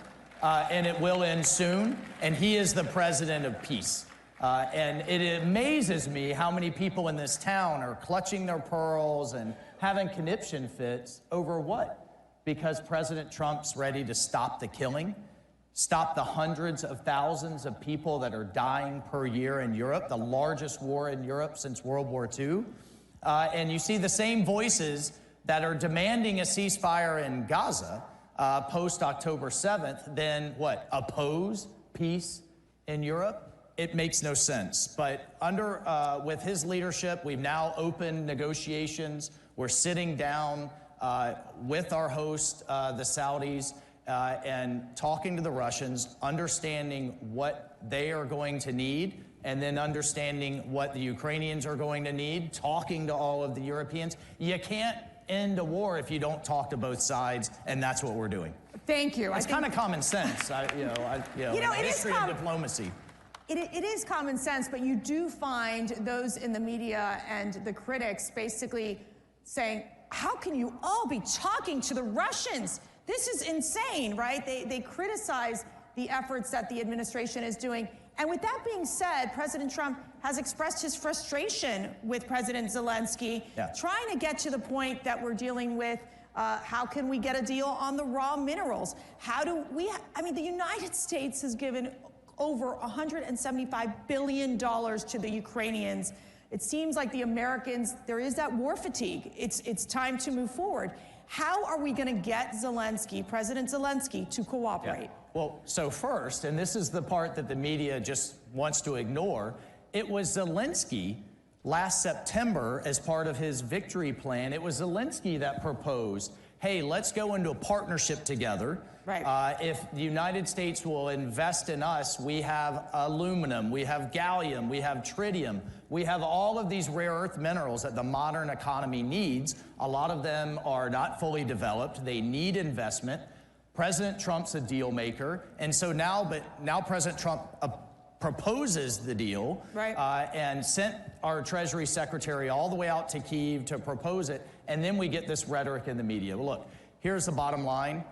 and it will end soon, and he is the president of peace. And it amazes me how many people in this town are clutching their pearls and having conniption fits over what? Because President Trump's ready to stop the killing, stop the hundreds of thousands of people that are dying per year in Europe, the largest war in Europe since World War II. And you see the same voices that are demanding a ceasefire in Gaza post-October 7th, then what, oppose peace in Europe? It makes no sense. But with his leadership, we've now opened negotiations. We're sitting down with our host, the Saudis, and talking to the Russians, understanding what they are going to need, and then understanding what the Ukrainians are going to need, talking to all of the Europeans. You can't end a war if you don't talk to both sides, and that's what we're doing. Thank you. It's kind of common sense, history of diplomacy. It is common sense, but you do find those in the media and the critics basically saying, how can you all be talking to the Russians? This is insane, right? They criticize the efforts that the administration is doing. And with that being said, President Trump has expressed his frustration with President Zelensky, trying to get to the point that we're dealing with. How can we get a deal on the raw minerals? How do we, the United States has given over $175 billion to the Ukrainians. It seems like the Americans, there is that war fatigue. It's time to move forward. How are we going to get Zelensky, President Zelensky, to cooperate? Yeah. Well, so first, and this is the part that the media just wants to ignore, it was Zelensky last September, as part of his victory plan, it was Zelensky that proposed, hey, let's go into a partnership together. Right. If the United States will invest in us, we have aluminum, we have gallium, we have tritium, we have all of these rare earth minerals that the modern economy needs. A lot of them are not fully developed. They need investment. President Trump's a deal maker. And so now President Trump proposes the deal, right, and sent our Treasury Secretary all the way out to Kyiv to propose it. And then we get this rhetoric in the media. Well, look, here's the bottom line.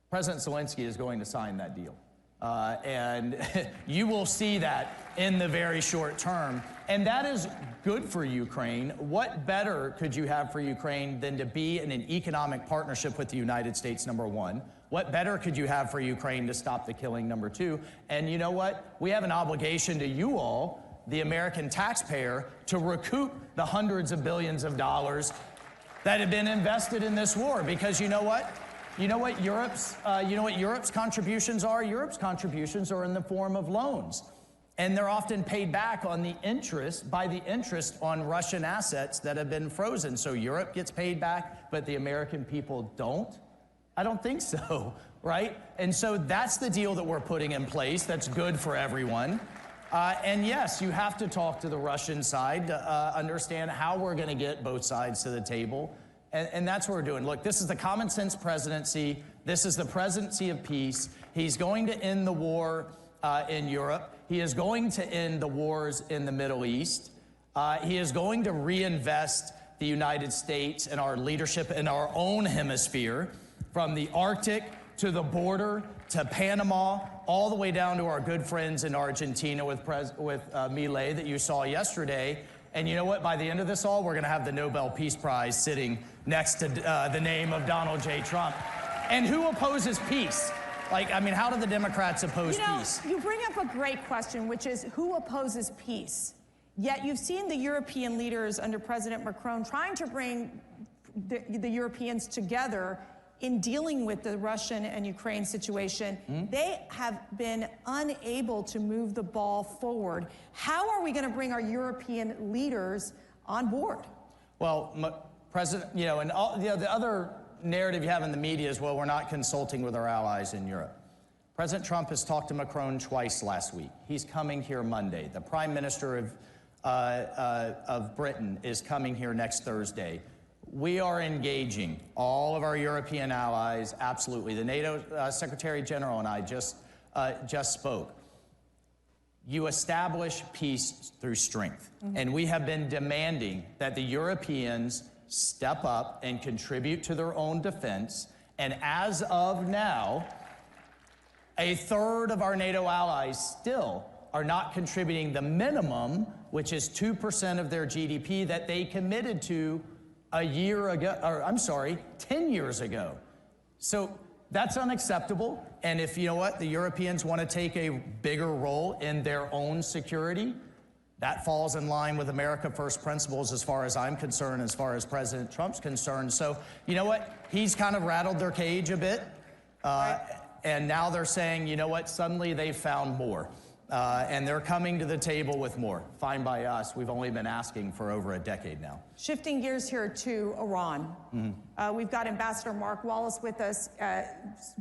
President Zelensky is going to sign that deal. And you will see that in the very short term. And that is good for Ukraine. What better could you have for Ukraine than to be in an economic partnership with the United States, number one? What better could you have for Ukraine to stop the killing, number two? And you know what? We have an obligation to you all, the American taxpayer, to recoup the hundreds of billions of dollars that have been invested in this war. Because you know what? You know what Europe's contributions are? Europe's contributions are in the form of loans. And they're often paid back on the interest, by the interest on Russian assets that have been frozen. So Europe gets paid back, but the American people don't? I don't think so, right? And so that's the deal that we're putting in place that's good for everyone. And yes, you have to talk to the Russian side to understand how we're gonna get both sides to the table. And that's what we're doing. Look, this is the common sense presidency. This is the presidency of peace. He's going to end the war in Europe. He is going to end the wars in the Middle East. He is going to reinvest the United States and our leadership in our own hemisphere, from the Arctic to the border to Panama, all the way down to our good friends in Argentina with Milei that you saw yesterday. And you know what? By the end of this all, we're going to have the Nobel Peace Prize sitting next to the name of Donald J. Trump. And who opposes peace? How do the Democrats oppose peace? You bring up a great question, which is who opposes peace? Yet you've seen the European leaders under President Macron trying to bring the Europeans together in dealing with the Russian and Ukraine situation. They have been unable to move the ball forward. How are we going to bring our European leaders on board? Well, President, and all the other narrative you have in the media is, well, we're not consulting with our allies in Europe. President Trump has talked to Macron twice last week. He's coming here Monday. The Prime Minister of Britain is coming here next Thursday. We are engaging all of our European allies, absolutely. The NATO Secretary General and I just spoke. You establish peace through strength. And we have been demanding that the Europeans step up and contribute to their own defense. And as of now, a third of our NATO allies still are not contributing the minimum, which is 2% of their GDP that they committed to a year ago, or I'm sorry, 10 years ago. So that's unacceptable. And if, you know what, the Europeans want to take a bigger role in their own security, that falls in line with America First principles as far as I'm concerned, as far as President Trump's concerned. So, you know what, he's kind of rattled their cage a bit. And now they're saying, you know what, suddenly they've found more. And they're coming to the table with more. Fine by us. We've only been asking for over a decade now. Shifting gears here to Iran. We've got Ambassador Mark Wallace with us,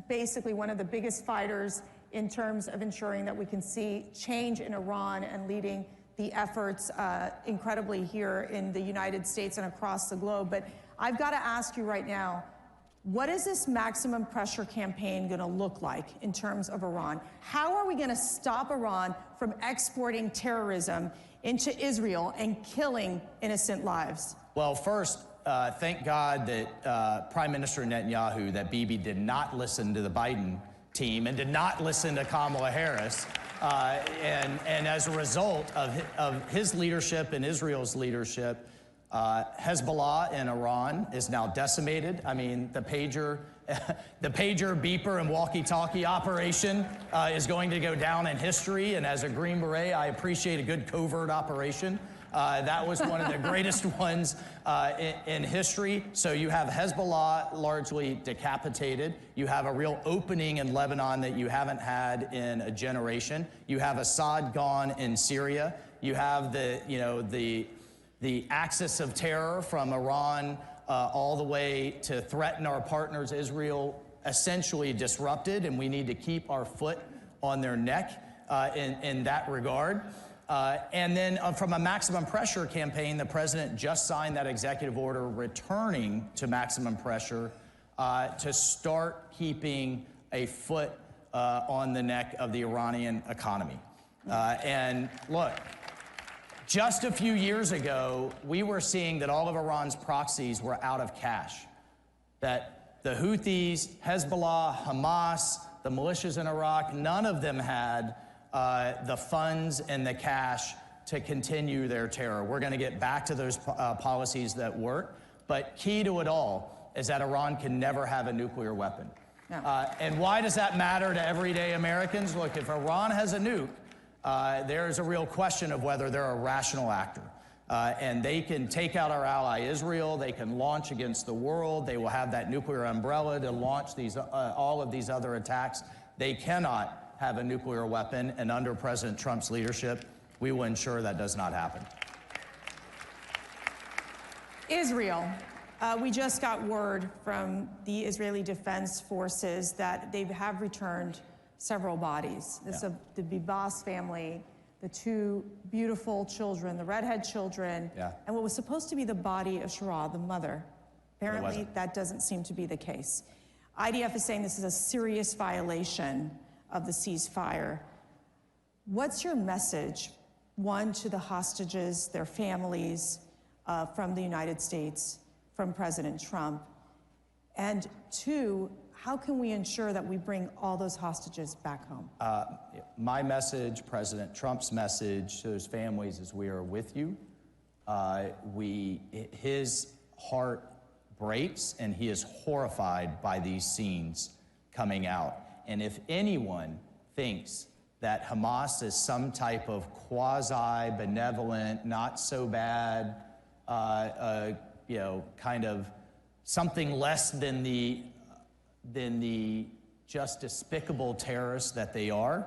basically one of the biggest fighters in terms of ensuring that we can see change in Iran and leading the efforts incredibly here in the United States and across the globe. But I've got to ask you right now, what is this maximum pressure campaign going to look like in terms of Iran? How are we going to stop Iran from exporting terrorism into Israel and killing innocent lives? Well, first, thank God that Prime Minister Netanyahu, that Bibi did not listen to the Biden team and did not listen to Kamala Harris. And as a result of his leadership and Israel's leadership, Hezbollah in Iran is now decimated. I mean, the pager, beeper, and walkie-talkie operation is going to go down in history. And as a Green Beret, I appreciate a good covert operation. That was one of the greatest ones in history. So you have Hezbollah largely decapitated. You have a real opening in Lebanon that you haven't had in a generation. You have Assad gone in Syria. You have the axis of terror from Iran all the way to threaten our partners, Israel, essentially disrupted, and we need to keep our foot on their neck in that regard. And then from a maximum pressure campaign, the president just signed that executive order returning to maximum pressure to start keeping a foot on the neck of the Iranian economy. And look, just a few years ago, we were seeing that all of Iran's proxies were out of cash, that the Houthis, Hezbollah, Hamas, the militias in Iraq, none of them had the funds and the cash to continue their terror. We're going to get back to those policies that work, but key to it all is that Iran can never have a nuclear weapon. And why does that matter to everyday Americans? Look, if Iran has a nuke, there's a real question of whether they're a rational actor. And they can take out our ally Israel, they can launch against the world, they will have that nuclear umbrella to launch all of these other attacks. They cannot have a nuclear weapon, and under President Trump's leadership, we will ensure that does not happen. Israel. We just got word from the Israeli Defense Forces that they have returned several bodies. This is the Bibas family, the two beautiful children, the redhead children, and what was supposed to be the body of Shara, the mother. Apparently, that doesn't seem to be the case. IDF is saying this is a serious violation of the ceasefire. What's your message, one, to the hostages, their families, from the United States, from President Trump, and two, how can we ensure that we bring all those hostages back home? My message, President Trump's message to those families is we are with you. His heart breaks and he is horrified by these scenes coming out. And if anyone thinks that Hamas is some type of quasi-benevolent, not so bad, kind of something less than the just despicable terrorists that they are,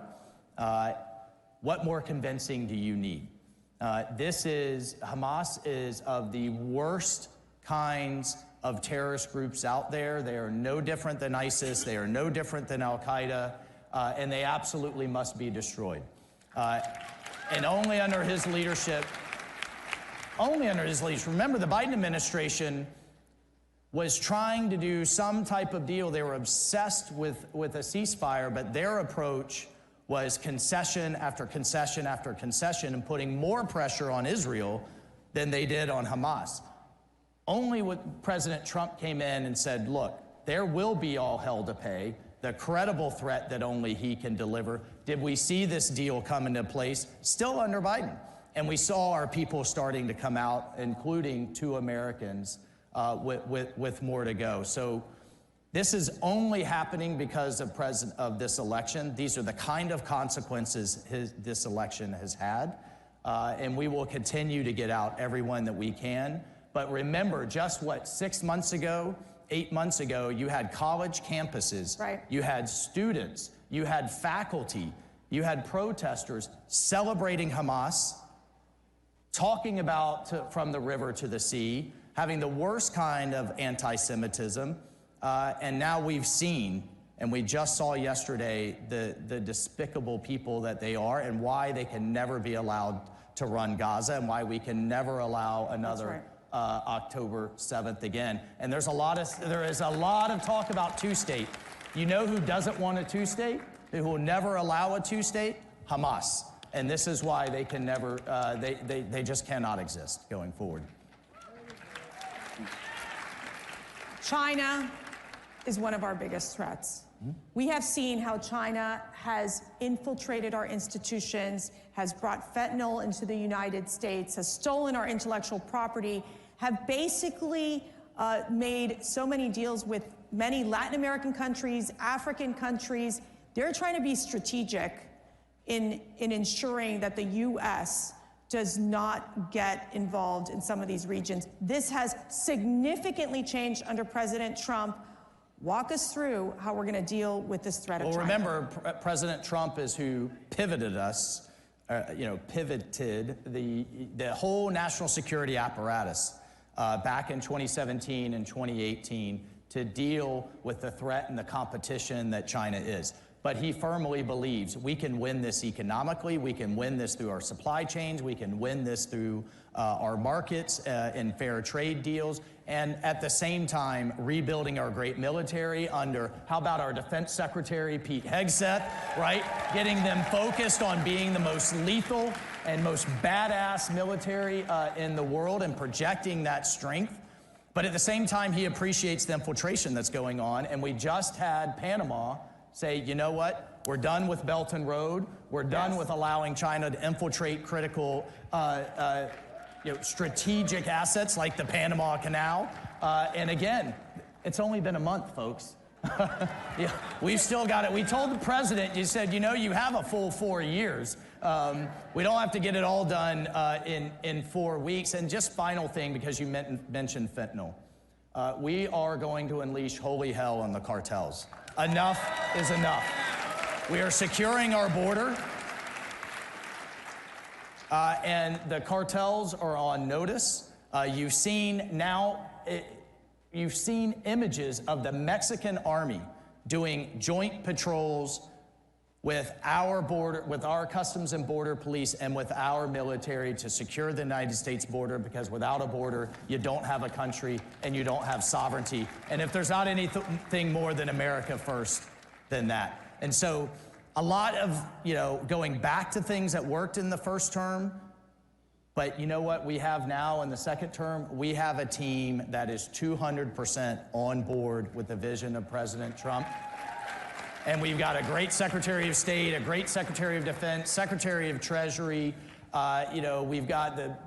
what more convincing do you need? Hamas is of the worst kinds of terrorist groups out there. They are no different than ISIS. They are no different than Al-Qaeda. and they absolutely must be destroyed. And only under his leadership, remember the Biden administration was trying to do some type of deal. They were obsessed with a ceasefire, but their approach was concession after concession after concession and putting more pressure on Israel than they did on Hamas. Only when President Trump came in and said, look, there will be all hell to pay, the credible threat that only he can deliver, did we see this deal come into place still under Biden. And we saw our people starting to come out, including 2 Americans, with more to go. So this is only happening because of this election. These are the kind of consequences this election has had. And we will continue to get out everyone that we can. But remember, just 6 months ago, 8 months ago, you had college campuses, you had students, you had faculty, you had protesters celebrating Hamas, talking about from the river to the sea, having the worst kind of anti-Semitism, and now we've seen, and we just saw yesterday, the despicable people that they are and why they can never be allowed to run Gaza and why we can never allow another October 7th again. And there is a lot of talk about two-state. You know who doesn't want a two-state? Who will never allow a two-state? Hamas. And this is why they can never, they just cannot exist going forward. China is one of our biggest threats. We have seen how China has infiltrated our institutions, has brought fentanyl into the United States, has stolen our intellectual property, have basically made so many deals with many Latin American countries, African countries. They're trying to be strategic in ensuring that the U.S. does not get involved in some of these regions. This has significantly changed under President Trump. Walk us through how we're going to deal with this threat of China. Well, remember, President Trump is who pivoted us, pivoted the whole national security apparatus back in 2017 and 2018 to deal with the threat and the competition that China is. But he firmly believes we can win this economically, we can win this through our supply chains, we can win this through our markets and fair trade deals, and at the same time rebuilding our great military under, how about our Defense Secretary Pete Hegseth, right? Getting them focused on being the most lethal and most badass military in the world and projecting that strength. But at the same time, he appreciates the infiltration that's going on, and we just had Panama say, you know what, we're done with Belt and Road, we're done with allowing China to infiltrate critical strategic assets like the Panama Canal. And again, it's only been a month, folks. Yeah, we've still got it. We told the president, you said, you know, you have a full 4 years. We don't have to get it all done in 4 weeks. And just final thing, because you mentioned fentanyl. We are going to unleash holy hell on the cartels. Enough is enough. We are securing our border. And the cartels are on notice. You've seen images of the Mexican army doing joint patrols with our border, with our Customs and Border Police and with our military to secure the United States border, because without a border, you don't have a country and you don't have sovereignty. And if there's not anything more than America first than that. And so a lot of, going back to things that worked in the first term, but you know what we have now in the second term? We have a team that is 200% on board with the vision of President Trump. And we've got a great Secretary of State, a great Secretary of Defense, Secretary of Treasury. We've got the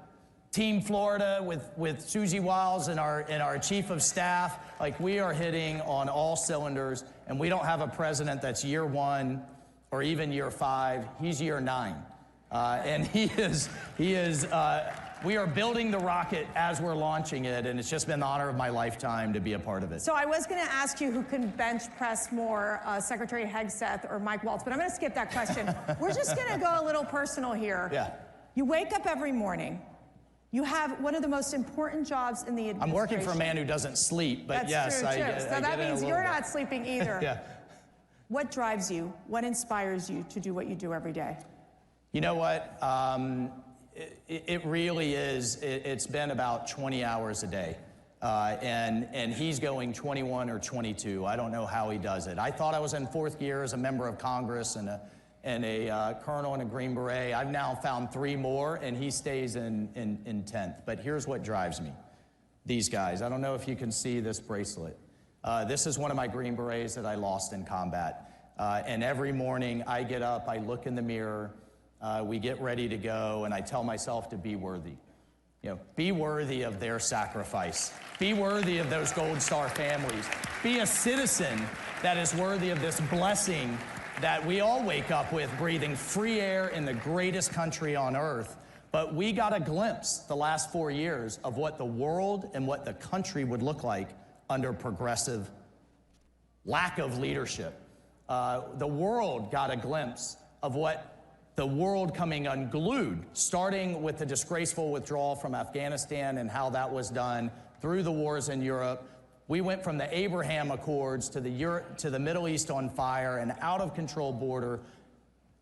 Team Florida with Susie Wiles and our Chief of Staff. Like, we are hitting on all cylinders, and we don't have a president that's year 1 or even year 5. He's year 9. And we are building the rocket as we're launching it, and it's just been the honor of my lifetime to be a part of it. So I was going to ask you who can bench press more, Secretary Hegseth or Mike Waltz, but I'm going to skip that question. We're just going to go a little personal here. Yeah. You wake up every morning. You have one of the most important jobs in the administration. I'm working for a man who doesn't sleep, but That's yes, true, I too. get So that means you're not sleeping either. Yeah. What drives you? What inspires you to do what you do every day? You know what? It really is. It's been about 20 hours a day. And he's going 21 or 22. I don't know how he does it. I thought I was in 4th gear as a member of Congress and a colonel in a Green Beret. I've now found 3 more, and he stays in 10th. But here's what drives me. These guys. I don't know if you can see this bracelet. This is one of my Green Berets that I lost in combat. And every morning I get up, I look in the mirror, we get ready to go, and I tell myself to be worthy. You know, be worthy of their sacrifice. Be worthy of those Gold Star families. Be a citizen that is worthy of this blessing that we all wake up with, breathing free air in the greatest country on earth. But we got a glimpse the last 4 years of what the world and what the country would look like under progressive lack of leadership. The world got a glimpse of what the world coming unglued, starting with the disgraceful withdrawal from Afghanistan and how that was done through the wars in Europe. We went from the Abraham Accords to the Middle East on fire, an out-of-control border.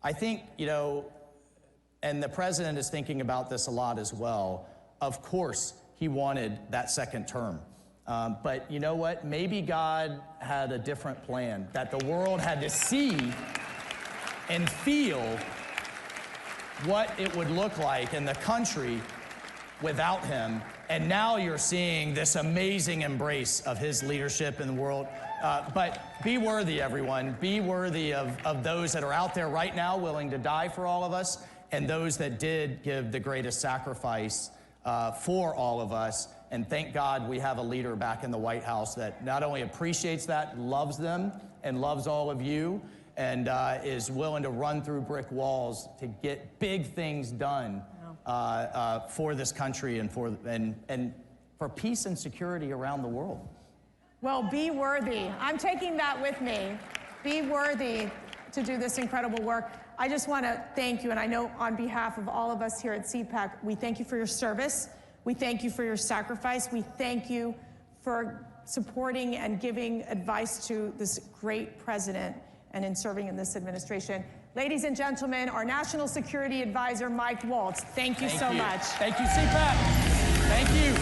I think, you know, and the president is thinking about this a lot as well. Of course, he wanted that second term. But you know what? Maybe God had a different plan, that the world had to see and feel what it would look like in the country without him. And now you're seeing this amazing embrace of his leadership in the world. But be worthy, everyone. Be worthy of those that are out there right now willing to die for all of us, and those that did give the greatest sacrifice for all of us. And thank God we have a leader back in the White House that not only appreciates that, loves them, and loves all of you, and is willing to run through brick walls to get big things done for this country and for peace and security around the world. Well, be worthy. I'm taking that with me. Be worthy to do this incredible work. I just want to thank you, and I know on behalf of all of us here at CPAC, we thank you for your service. We thank you for your sacrifice. We thank you for supporting and giving advice to this great president and in serving in this administration. Ladies and gentlemen, our National Security Advisor, Mike Waltz. Thank you so much. Thank you, CPAC. Thank you.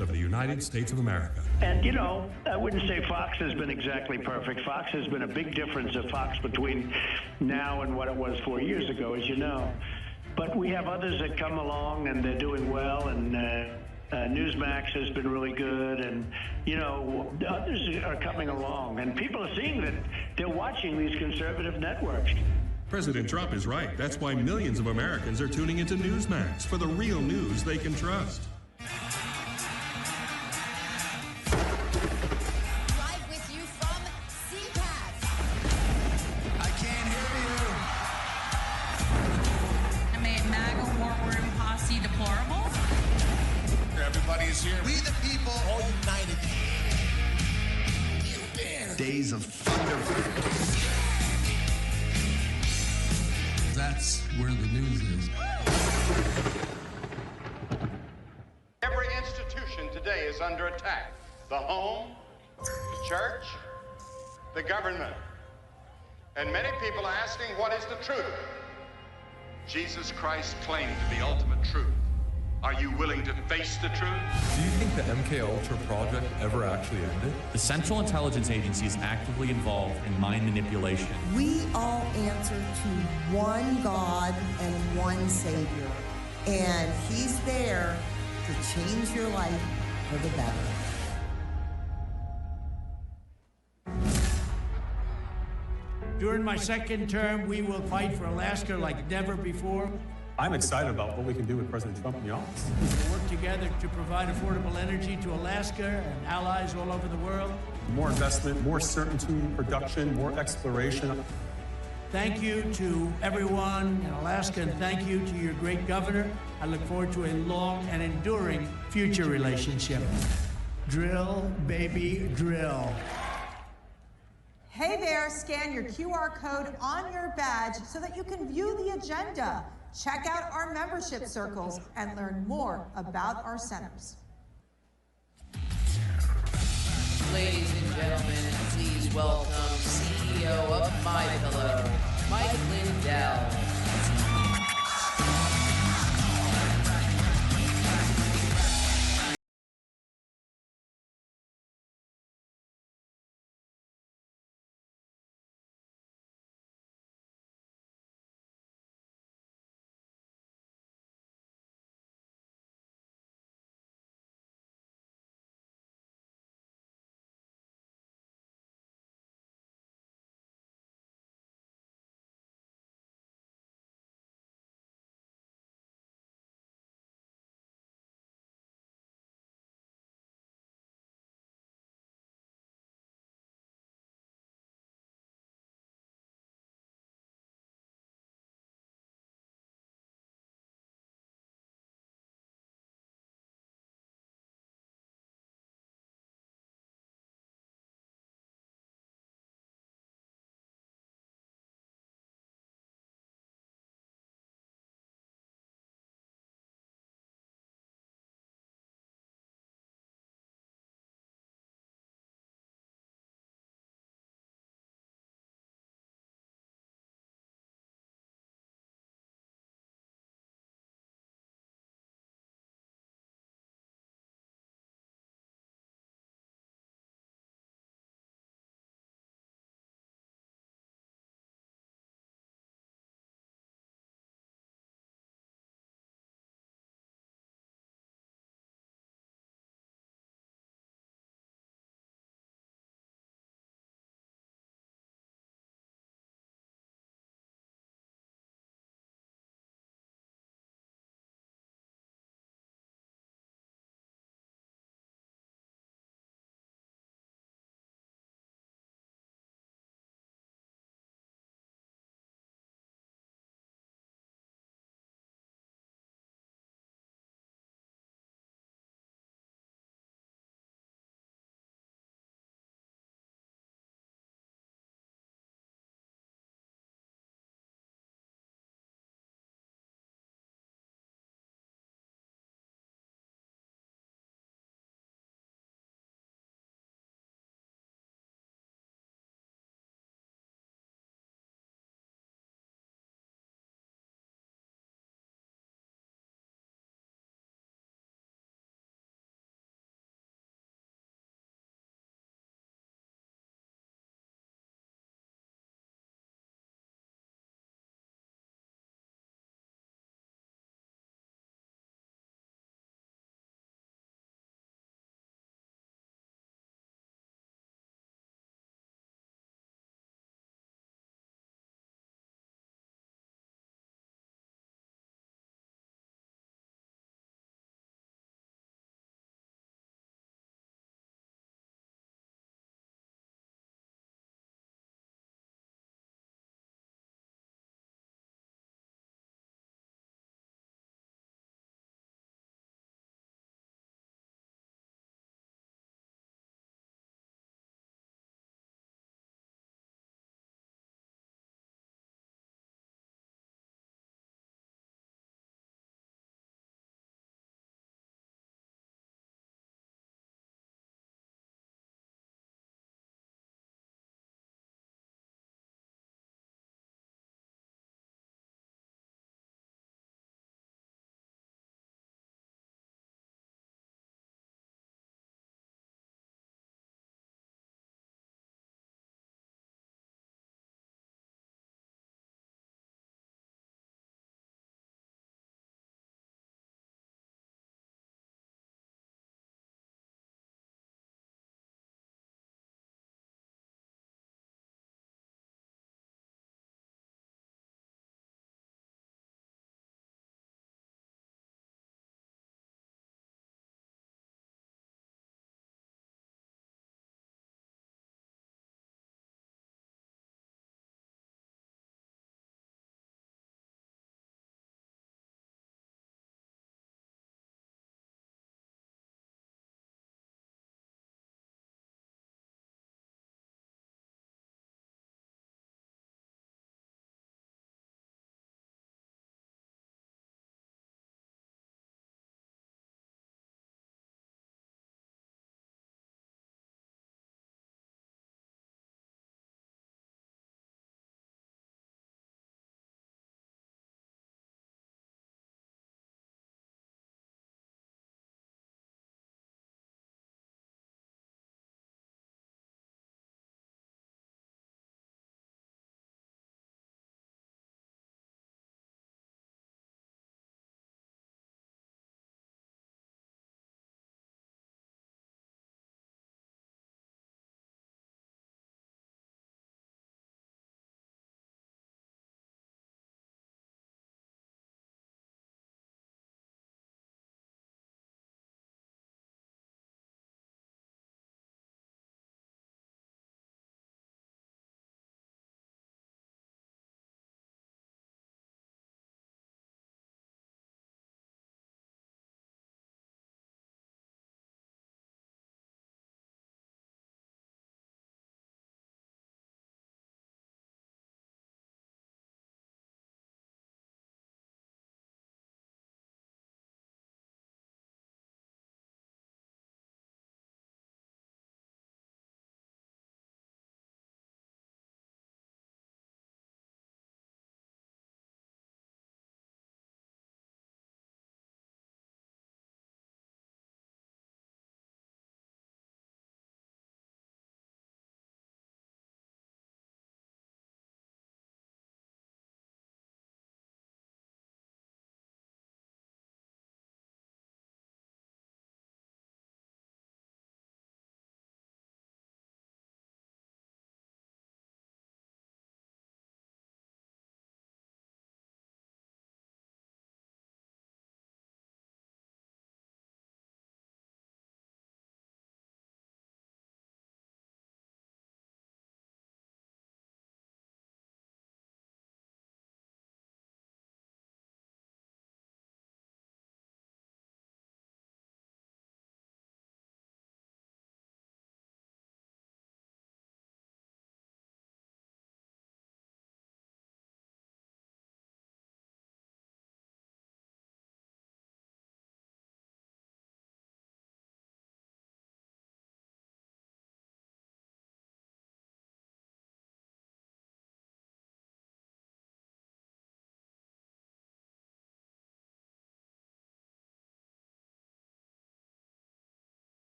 Of the United States of America. And, you know, I wouldn't say Fox has been exactly perfect. Fox has been a big difference of Fox between now and what it was 4 years ago, as you know. But we have others that come along, and they're doing well, and Newsmax has been really good, and, you know, others are coming along, and people are seeing that they're watching these conservative networks. President Trump is right. That's why millions of Americans are tuning into Newsmax for the real news they can trust. Here. We the people, all united. Days of thunder. That's where the news is. Every institution today is under attack. The home, the church, the government. And many people are asking, what is the truth? Jesus Christ claimed the ultimate truth. Are you willing to face the truth? Do you think the MKUltra project ever actually ended? The Central Intelligence Agency is actively involved in mind manipulation. We all answer to one God and one Savior, and He's there to change your life for the better. During my second term, we will fight for Alaska like never before. I'm excited about what we can do with President Trump in the office. We'll work together to provide affordable energy to Alaska and allies all over the world. More investment, more certainty, production, more exploration. Thank you to everyone in Alaska, and thank you to your great governor. I look forward to a long and enduring future relationship. Drill, baby, drill. Hey there, scan your QR code on your badge so that you can view the agenda. Check out our membership circles and learn more about our centers. Ladies and gentlemen, please welcome CEO of MyPillow, Mike Lindell.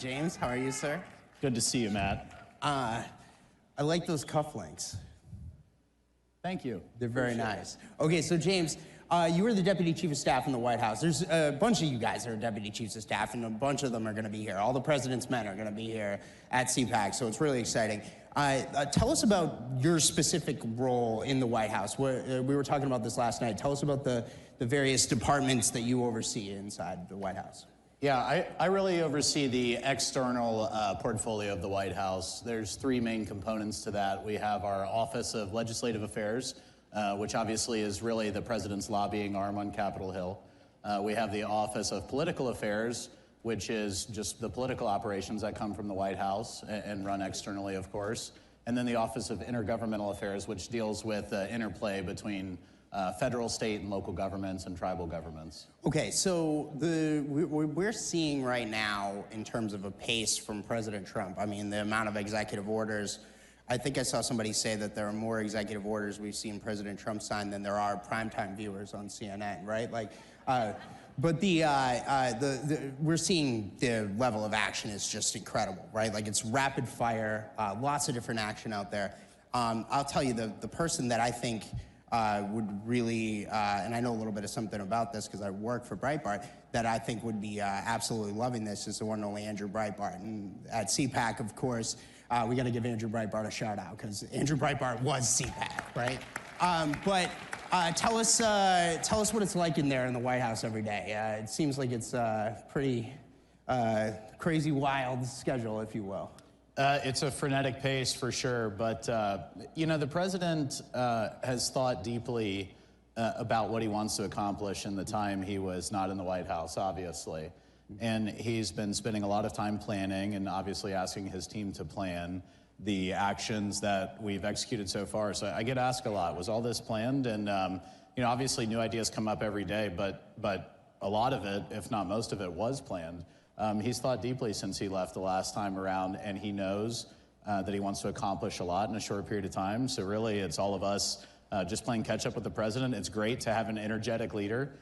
James. How are you, sir? Good to see you, Matt. I like those cufflinks. Thank you. They're very nice. Okay, so James, you were the Deputy Chief of Staff in the White House. There's a bunch of you guys that are Deputy Chiefs of Staff, and a bunch of them are going to be here. All the President's men are going to be here at CPAC, so it's really exciting. Tell us about your specific role in the White House. We were talking about this last night. Tell us about the various departments that you oversee inside the White House. Yeah, I really oversee the external portfolio of the White House. There's three main components to that. We have our Office of Legislative Affairs, which obviously is really the president's lobbying arm on Capitol Hill. We have the Office of Political Affairs, which is just the political operations that come from the White House and run externally, of course. And then the Office of Intergovernmental Affairs, which deals with the interplay between federal, state, and local governments and tribal governments. Okay, so we're seeing right now, in terms of a pace from President Trump, I mean, the amount of executive orders, I think I saw somebody say that there are more executive orders we've seen President Trump sign than there are primetime viewers on CNN, right? Like, but we're seeing the level of action is just incredible, right? Like, it's rapid fire, lots of different action out there. I'll tell you, the person that I think would really, and I know a little bit of something about this because I work for Breitbart, that I think would be absolutely loving this is the one and only Andrew Breitbart. And at CPAC, of course, we got to give Andrew Breitbart a shout out because Andrew Breitbart was CPAC, right? But tell us what it's like in there in the White House every day. It seems like it's a pretty crazy, wild schedule, if you will. It's a frenetic pace for sure, but you know, the president has thought deeply about what he wants to accomplish in the time he was not in the White House, obviously. And he's been spending a lot of time planning and obviously asking his team to plan the actions that we've executed so far. So I get asked a lot, was all this planned? And you know, obviously new ideas come up every day, but a lot of it, if not most of it, was planned. He's thought deeply since he left the last time around, and he knows that he wants to accomplish a lot in a short period of time. So really, it's all of us just playing catch up with the president. It's great to have an energetic leader.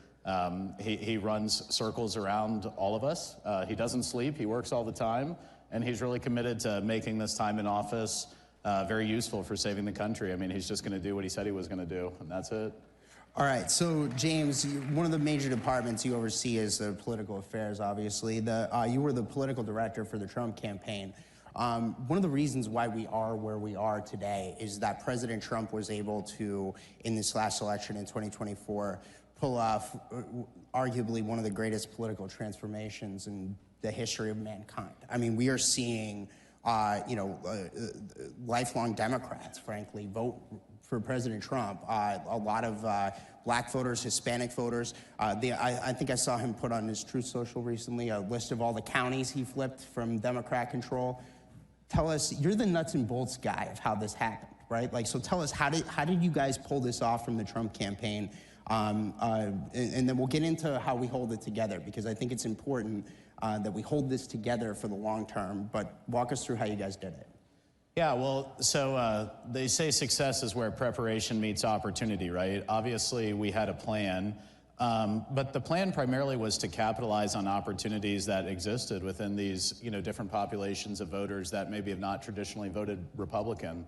He runs circles around all of us. He doesn't sleep. He works all the time, and he's really committed to making this time in office very useful for saving the country. I mean, he's just going to do what he said he was going to do, and that's it. All right, so James, one of the major departments you oversee is the political affairs, obviously. You were the political director for the Trump campaign. One of the reasons why we are where we are today is that President Trump was able to, in this last election in 2024, pull off arguably one of the greatest political transformations in the history of mankind. I mean, we are seeing, lifelong Democrats, frankly, vote for President Trump. A lot of black voters, Hispanic voters. I think I saw him put on his Truth Social recently a list of all the counties he flipped from Democrat control. Tell us, you're the nuts and bolts guy of how this happened, right? Like, so tell us, how did you guys pull this off from the Trump campaign? And then we'll get into how we hold it together, because I think it's important that we hold this together for the long term. But walk us through how you guys did it. Yeah, well, so they say success is where preparation meets opportunity, right? Obviously, we had a plan, but the plan primarily was to capitalize on opportunities that existed within these, different populations of voters that maybe have not traditionally voted Republican.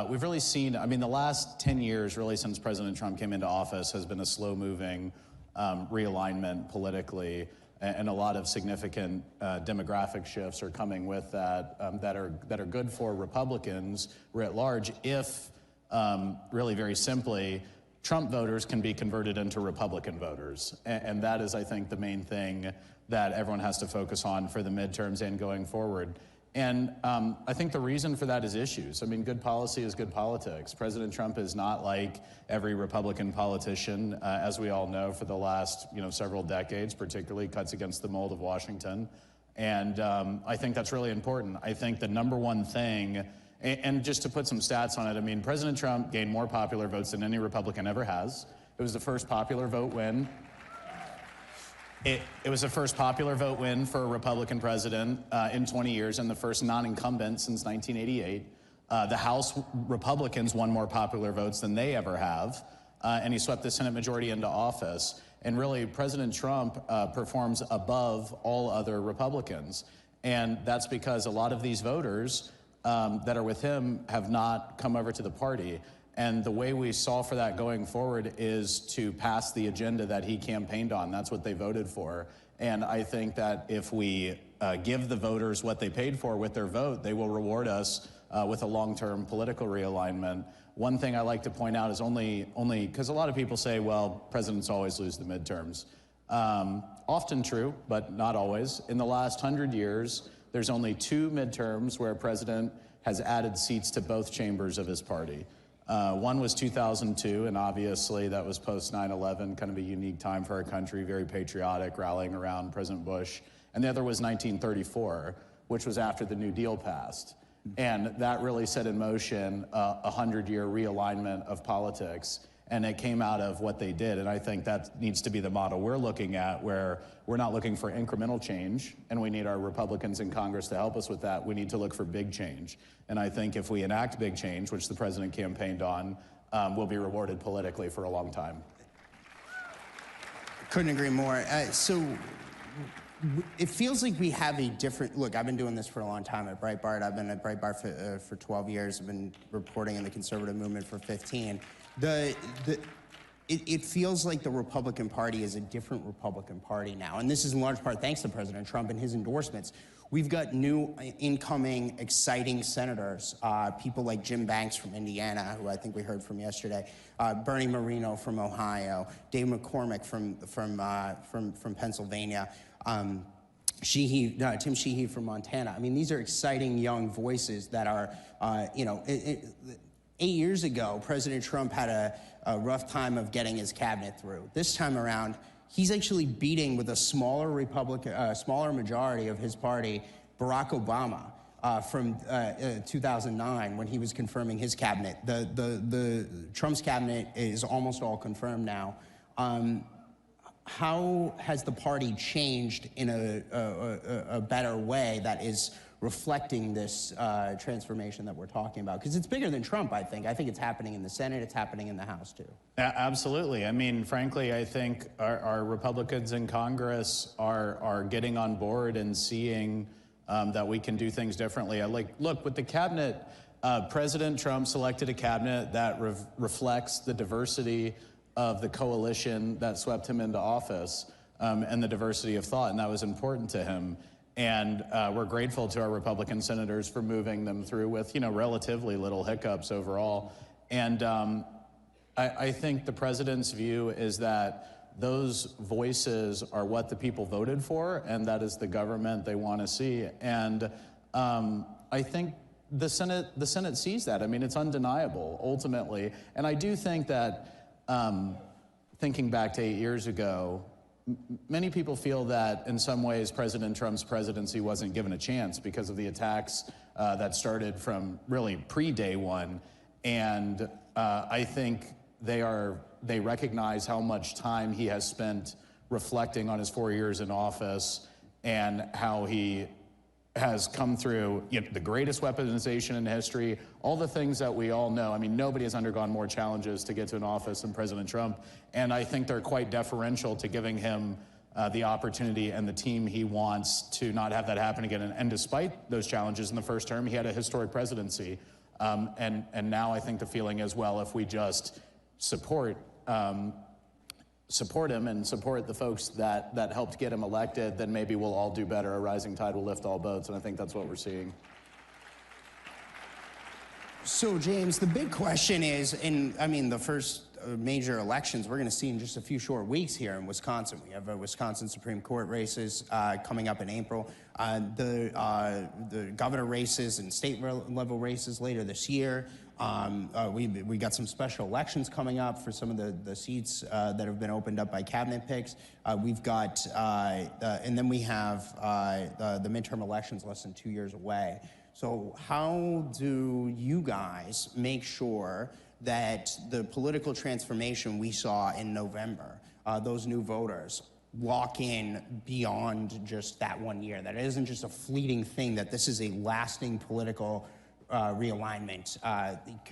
We've really seen, the last 10 years, really since President Trump came into office, has been a slow-moving realignment politically. And a lot of significant demographic shifts are coming with that that are good for Republicans writ large if, really very simply, Trump voters can be converted into Republican voters. And that is, I think, the main thing that everyone has to focus on for the midterms and going forward. And I think the reason for that is issues. I mean, good policy is good politics. President Trump is not like every Republican politician, as we all know, for the last several decades, particularly cuts against the mold of Washington. And I think that's really important. I think the number one thing, and just to put some stats on it, President Trump gained more popular votes than any Republican ever has. It was the first popular vote win. It was the first popular vote win for a Republican president in 20 years and the first non-incumbent since 1988. The House Republicans won more popular votes than they ever have, and he swept the Senate majority into office. And really, President Trump performs above all other Republicans. And that's because a lot of these voters that are with him have not come over to the party. And the way we solve for that going forward is to pass the agenda that he campaigned on. That's what they voted for. And I think that if we give the voters what they paid for with their vote, they will reward us with a long-term political realignment. One thing I like to point out is only because a lot of people say, well, presidents always lose the midterms. Often true, but not always. In the last 100 years, there's only 2 midterms where a president has added seats to both chambers of his party. One was 2002, and obviously that was post 9/11, kind of a unique time for our country, very patriotic, rallying around President Bush. And the other was 1934, which was after the New Deal passed. And that really set in motion a 100-year realignment of politics. And it came out of what they did. And I think that needs to be the model we're looking at, where we're not looking for incremental change, and we need our Republicans in Congress to help us with that. We need to look for big change. And I think if we enact big change, which the president campaigned on, we'll be rewarded politically for a long time. Couldn't agree more. So it feels like we have a different, look, I've been doing this for a long time at Breitbart. I've been at Breitbart for 12 years. I've been reporting in the conservative movement for 15. It feels like the Republican Party is a different Republican Party now. And this is in large part thanks to President Trump and his endorsements. We've got new incoming exciting senators, people like Jim Banks from Indiana, who I think we heard from yesterday, Bernie Moreno from Ohio, Dave McCormick from Pennsylvania, Tim Sheehy from Montana. I mean, these are exciting young voices that are, 8 years ago, President Trump had a rough time of getting his cabinet through. This time around, he's actually beating with a smaller majority of his party, Barack Obama from 2009 when he was confirming his cabinet. The Trump's cabinet is almost all confirmed now. How has the party changed in a better way that is reflecting this transformation that we're talking about? Because it's bigger than Trump, I think. I think it's happening in the Senate, it's happening in the House, too. Absolutely. I mean, frankly, I think our Republicans in Congress are getting on board and seeing that we can do things differently. Look, with the cabinet, President Trump selected a cabinet that reflects the diversity of the coalition that swept him into office and the diversity of thought, and that was important to him. And we're grateful to our Republican senators for moving them through with, relatively little hiccups overall. And I think the president's view is that those voices are what the people voted for, and that is the government they want to see. And I think the Senate sees that. I mean, it's undeniable, ultimately. And I do think that, thinking back to 8 years ago, many people feel that in some ways President Trump's presidency wasn't given a chance because of the attacks that started from really pre-day one. And I think they recognize how much time he has spent reflecting on his 4 years in office and how he has come through the greatest weaponization in history, all the things that we all know. I mean, nobody has undergone more challenges to get to an office than President Trump, and I think they're quite deferential to giving him the opportunity and the team he wants to not have that happen again. And despite those challenges in the first term, he had a historic presidency. And now I think the feeling is, well, if we just support him and support the folks that helped get him elected, then maybe we'll all do better. A rising tide will lift all boats, and I think that's what we're seeing. So, James, the big question is, the first major elections we're going to see in just a few short weeks here in Wisconsin. We have Wisconsin Supreme Court races coming up in April, the governor races and state level races later this year. We got some special elections coming up for some of the seats that have been opened up by cabinet picks. We've got, and then we have the midterm elections less than 2 years away. So how do you guys make sure that the political transformation we saw in November, those new voters, walk in beyond just that 1 year, that it isn't just a fleeting thing, that this is a lasting political realignment,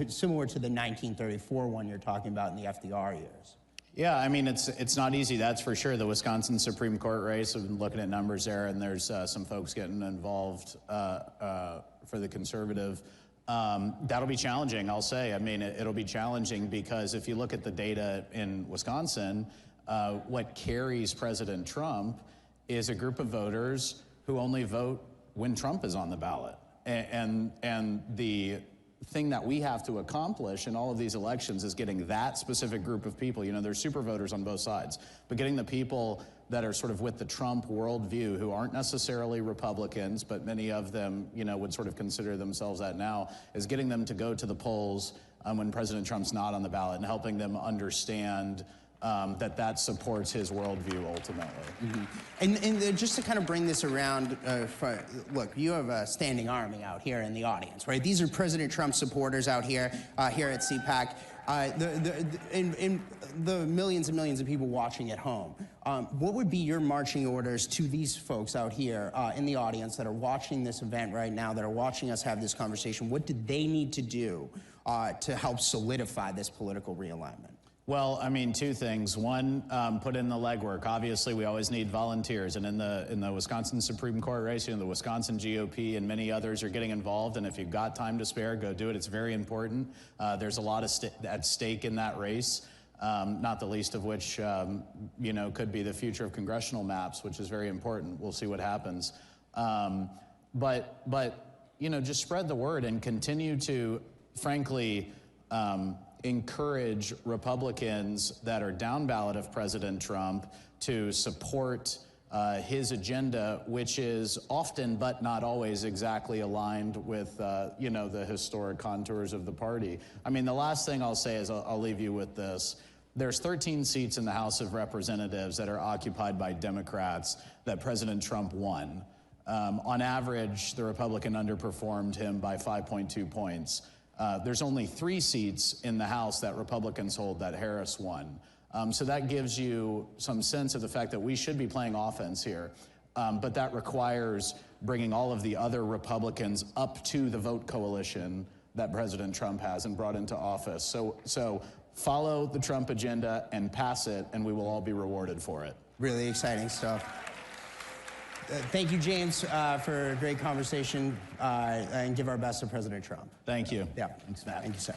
similar to the 1934 one you're talking about in the FDR years? Yeah, I mean, it's not easy, that's for sure. The Wisconsin Supreme Court race, I've been looking at numbers there, and there's some folks getting involved for the conservative. That'll be challenging, I'll say. I mean, it'll be challenging because if you look at the data in Wisconsin, what carries President Trump is a group of voters who only vote when Trump is on the ballot. And the thing that we have to accomplish in all of these elections is getting that specific group of people. You know, there's super voters on both sides, but getting the people that are sort of with the Trump worldview, who aren't necessarily Republicans, but many of them, you know, would sort of consider themselves that now, is getting them to go to the polls when President Trump's not on the ballot and helping them understand that supports his worldview ultimately. And just to kind of bring this around, look, you have a standing army out here in the audience, right? These are President Trump supporters out here, here at CPAC. The millions and millions of people watching at home, what would be your marching orders to these folks out here in the audience that are watching this event right now, that are watching us have this conversation? What do they need to do to help solidify this political realignment? Well, I mean, two things. One, put in the legwork. Obviously, we always need volunteers, and in the Wisconsin Supreme Court race, you know, the Wisconsin GOP and many others are getting involved. And if you've got time to spare, go do it. It's very important. There's a lot at stake in that race, not the least of which, you know, could be the future of congressional maps, which is very important. We'll see what happens. But you know, just spread the word and continue to, frankly, encourage Republicans that are down ballot of President Trump to support his agenda, which is often but not always exactly aligned with you know, the historic contours of the party. I mean, the last thing I'll say is I'll leave you with this. There's 13 seats in the House of Representatives that are occupied by Democrats that President Trump won. On average, the Republican underperformed him by 5.2 points. There's only 3 seats in the House that Republicans hold that Harris won. So that gives you some sense of the fact that we should be playing offense here. But that requires bringing all of the other Republicans up to the vote coalition that President Trump has and brought into office. So follow the Trump agenda and pass it, and we will all be rewarded for it. Really exciting stuff. Thank you, James, for a great conversation, and give our best to President Trump. Thank you. Yeah, thanks, Matt. Thank you, sir.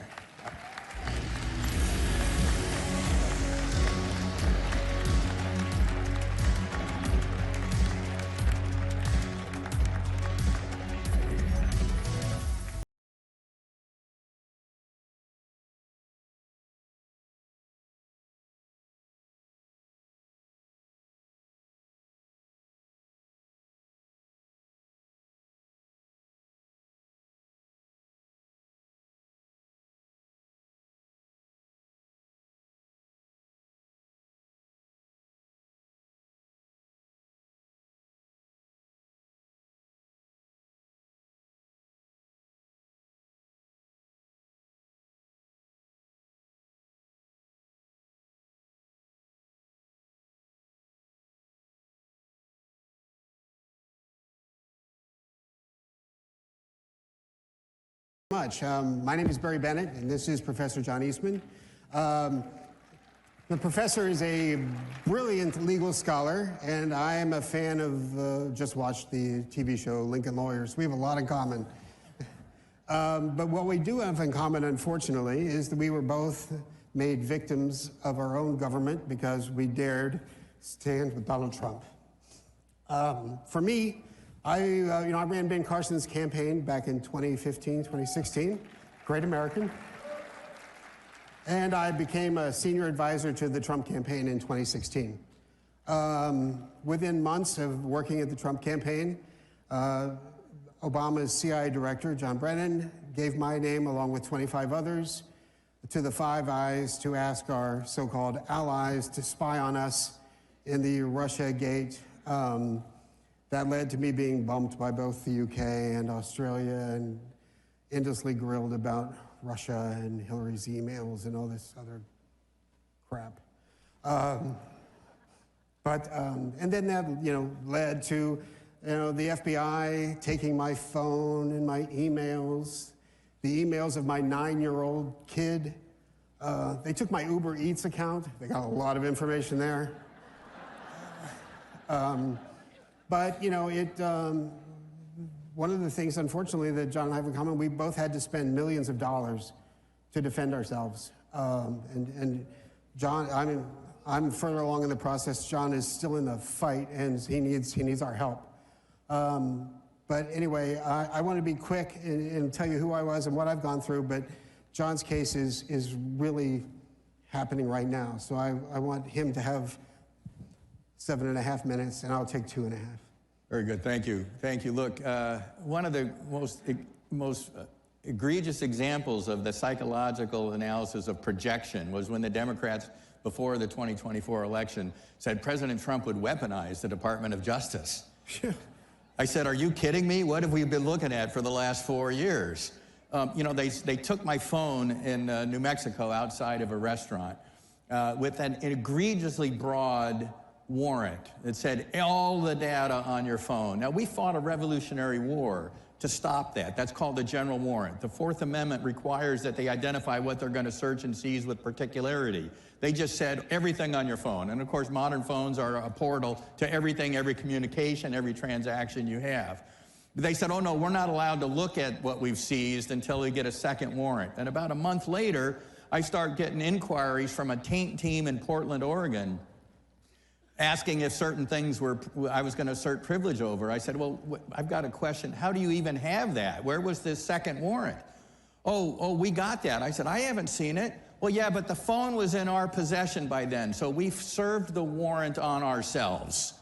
Much. My name is Barry Bennett, and this is Professor John Eastman. The professor is a brilliant legal scholar, and I am a fan of, just watched the TV show Lincoln Lawyers. We have a lot in common. But what we do have in common, unfortunately, is that we were both made victims of our own government because we dared stand with Donald Trump. For me, I ran Ben Carson's campaign back in 2015, 2016, Great American. And I became a senior advisor to the Trump campaign in 2016. Within months of working at the Trump campaign, Obama's CIA director, John Brennan, gave my name along with 25 others to the Five Eyes to ask our so-called allies to spy on us in the Russiagate. That led to me being bumped by both the UK and Australia and endlessly grilled about Russia and Hillary's emails and all this other crap. And then that, led to, the FBI taking my phone and my emails, the emails of my 9-year-old kid, They took my Uber Eats account. They got a lot of information there. But, you know, one of the things, unfortunately, that John and I have in common, we both had to spend millions of dollars to defend ourselves. And John, I'm further along in the process. John is still in the fight, and he needs our help. But anyway, I want to be quick and tell you who I was and what I've gone through, but John's case is really happening right now. So I want him to have 7.5 minutes, and I'll take 2.5. Very good, thank you. Thank you. Look, one of the most egregious examples of the psychological analysis of projection was when the Democrats, before the 2024 election, said President Trump would weaponize the Department of Justice. I said, are you kidding me? What have we been looking at for the last 4 years? You know, they took my phone in New Mexico outside of a restaurant with an egregiously broad warrant that said all the data on your phone. Now, we fought a Revolutionary War to stop that. That's called the general warrant. The Fourth Amendment requires that they identify what they're going to search and seize with particularity. They just said everything on your phone. And of course, modern phones are a portal to everything, every communication, every transaction you have. They said, oh no, we're not allowed to look at what we've seized until we get a second warrant. And about a month later, I start getting inquiries from a taint team in Portland, Oregon, asking if certain things I was going to assert privilege over. I said, well, I've got a question. How do you even have that? Where was this second warrant? Oh, we got that. I said, I haven't seen it. Well, yeah, but the phone was in our possession by then, so we've served the warrant on ourselves.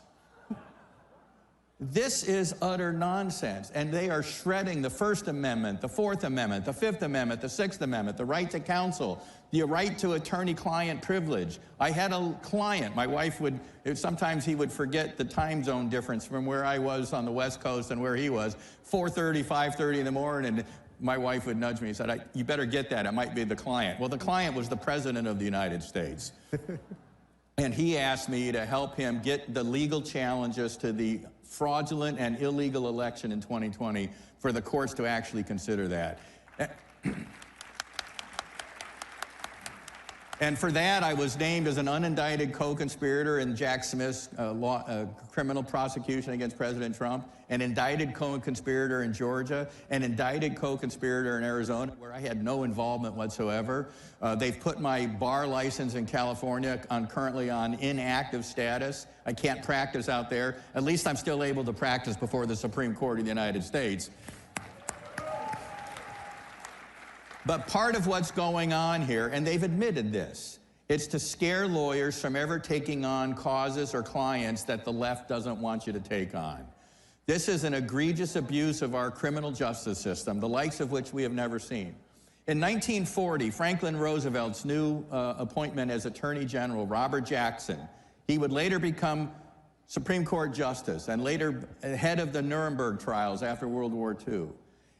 This is utter nonsense, and they are shredding the First Amendment, the Fourth Amendment, the Fifth Amendment, the Sixth Amendment, the right to counsel, the right to attorney-client privilege. I had a client, my wife sometimes he would forget the time zone difference from where I was on the West Coast and where he was, 4:30, 5:30 in the morning, and my wife would nudge me and said, you better get that, it might be the client. Well, the client was the President of the United States. And he asked me to help him get the legal challenges to the fraudulent and illegal election in 2020 for the courts to actually consider that. And for that, I was named as an unindicted co-conspirator in Jack Smith's criminal prosecution against President Trump, an indicted co-conspirator in Georgia, an indicted co-conspirator in Arizona, where I had no involvement whatsoever. They've put my bar license in California currently on inactive status. I can't practice out there. At least I'm still able to practice before the Supreme Court of the United States. But part of what's going on here, and they've admitted this, it's to scare lawyers from ever taking on causes or clients that the left doesn't want you to take on. This is an egregious abuse of our criminal justice system, the likes of which we have never seen. In 1940, Franklin Roosevelt's new appointment as Attorney General, Robert Jackson, he would later become Supreme Court Justice and later head of the Nuremberg trials after World War II.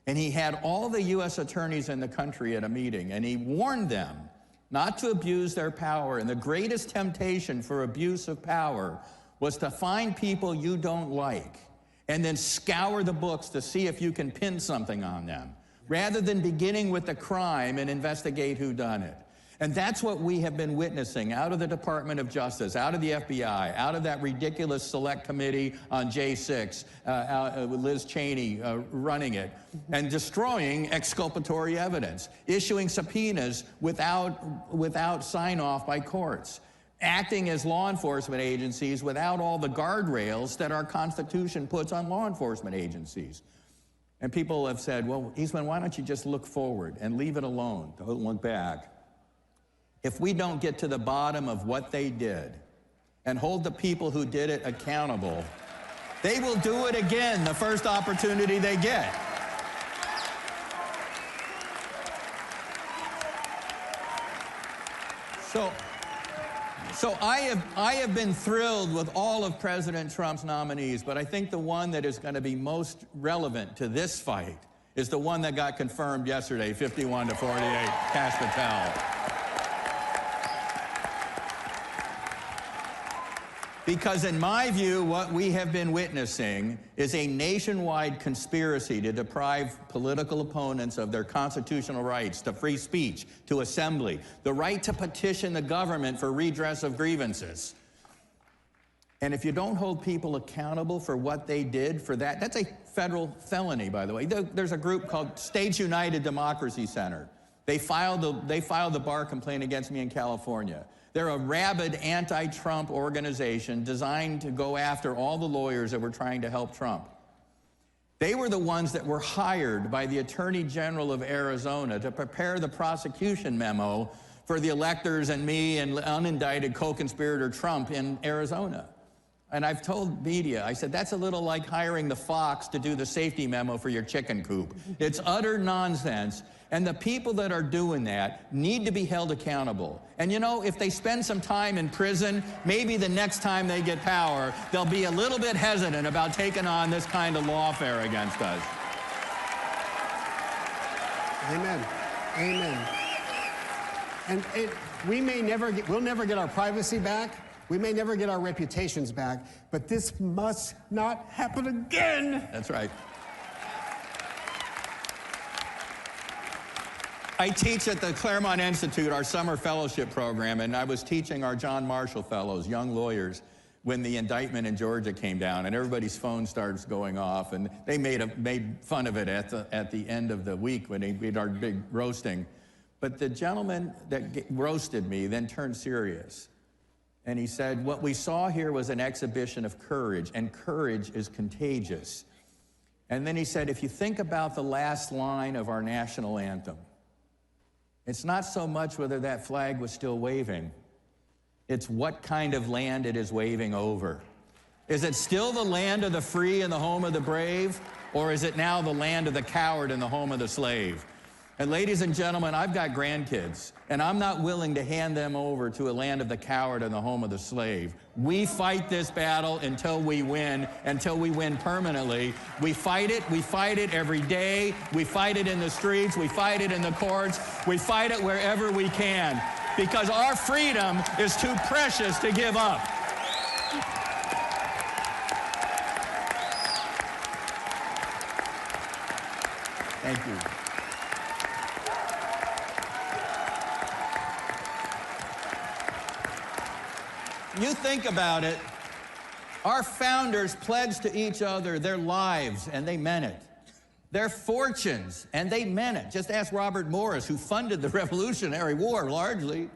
And he had all the U.S. attorneys in the country at a meeting, and he warned them not to abuse their power. And the greatest temptation for abuse of power was to find people you don't like and then scour the books to see if you can pin something on them, rather than beginning with the crime and investigate who done it. And that's what we have been witnessing out of the Department of Justice, out of the FBI, out of that ridiculous select committee on J6, with Liz Cheney running it, and destroying exculpatory evidence, issuing subpoenas without sign-off by courts, acting as law enforcement agencies without all the guardrails that our Constitution puts on law enforcement agencies. And people have said, well, Eastman, why don't you just look forward and leave it alone, don't look back? If we don't get to the bottom of what they did and hold the people who did it accountable, they will do it again the first opportunity they get. So I have been thrilled with all of President Trump's nominees, but I think the one that is going to be most relevant to this fight is the one that got confirmed yesterday, 51-48, Kash Patel. Because in my view, what we have been witnessing is a nationwide conspiracy to deprive political opponents of their constitutional rights to free speech, to assembly, the right to petition the government for redress of grievances. And if you don't hold people accountable for what they did for that, that's a federal felony, by the way. There's a group called States United Democracy Center. They filed the bar complaint against me in California. They're a rabid anti-Trump organization designed to go after all the lawyers that were trying to help Trump. They were the ones that were hired by the Attorney General of Arizona to prepare the prosecution memo for the electors and me and unindicted co-conspirator Trump in Arizona. And I've told media, I said, that's a little like hiring the fox to do the safety memo for your chicken coop. It's utter nonsense. And the people that are doing that need to be held accountable. And you know, if they spend some time in prison, maybe the next time they get power, they'll be a little bit hesitant about taking on this kind of lawfare against us. Amen. Amen. And we'll never get our privacy back. We may never get our reputations back, but this must not happen again. That's right. I teach at the Claremont Institute, our summer fellowship program, and I was teaching our John Marshall Fellows, young lawyers, when the indictment in Georgia came down, and everybody's phone starts going off, and they made fun of it at the end of the week when we did our big roasting. But the gentleman that roasted me then turned serious. And he said, what we saw here was an exhibition of courage, and courage is contagious. And then he said, if you think about the last line of our national anthem, it's not so much whether that flag was still waving, it's what kind of land it is waving over. Is it still the land of the free and the home of the brave, or is it now the land of the coward and the home of the slave? And ladies and gentlemen, I've got grandkids, and I'm not willing to hand them over to a land of the coward and the home of the slave. We fight this battle until we win permanently. We fight it every day. We fight it in the streets, we fight it in the courts, we fight it wherever we can, because our freedom is too precious to give up. Thank you. You think about it, our founders pledged to each other their lives, and they meant it. Their fortunes, and they meant it. Just ask Robert Morris, who funded the Revolutionary War largely.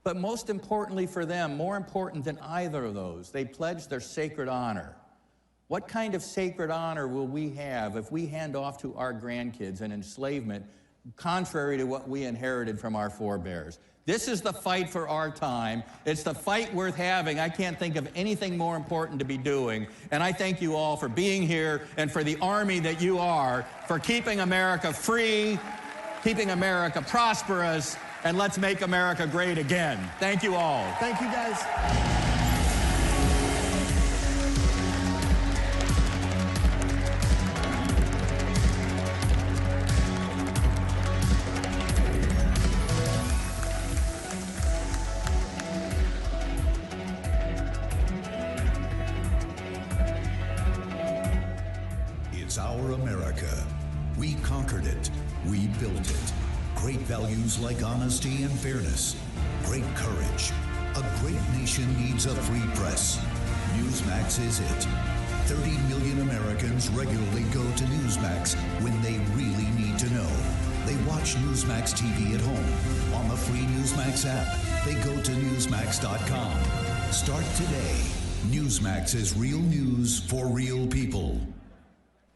But most importantly for them, more important than either of those, they pledged their sacred honor. What kind of sacred honor will we have if we hand off to our grandkids an enslavement contrary to what we inherited from our forebears? This is the fight for our time. It's the fight worth having. I can't think of anything more important to be doing. And I thank you all for being here and for the army that you are, for keeping America free, keeping America prosperous, and let's make America great again. Thank you all. Thank you, guys. It's our America. We conquered it. We built it. Great values like honesty and fairness. Great courage. A great nation needs a free press. Newsmax is it. 30 million Americans regularly go to Newsmax when they really need to know. They watch Newsmax TV at home. On the free Newsmax app, they go to Newsmax.com. Start today. Newsmax is real news for real people.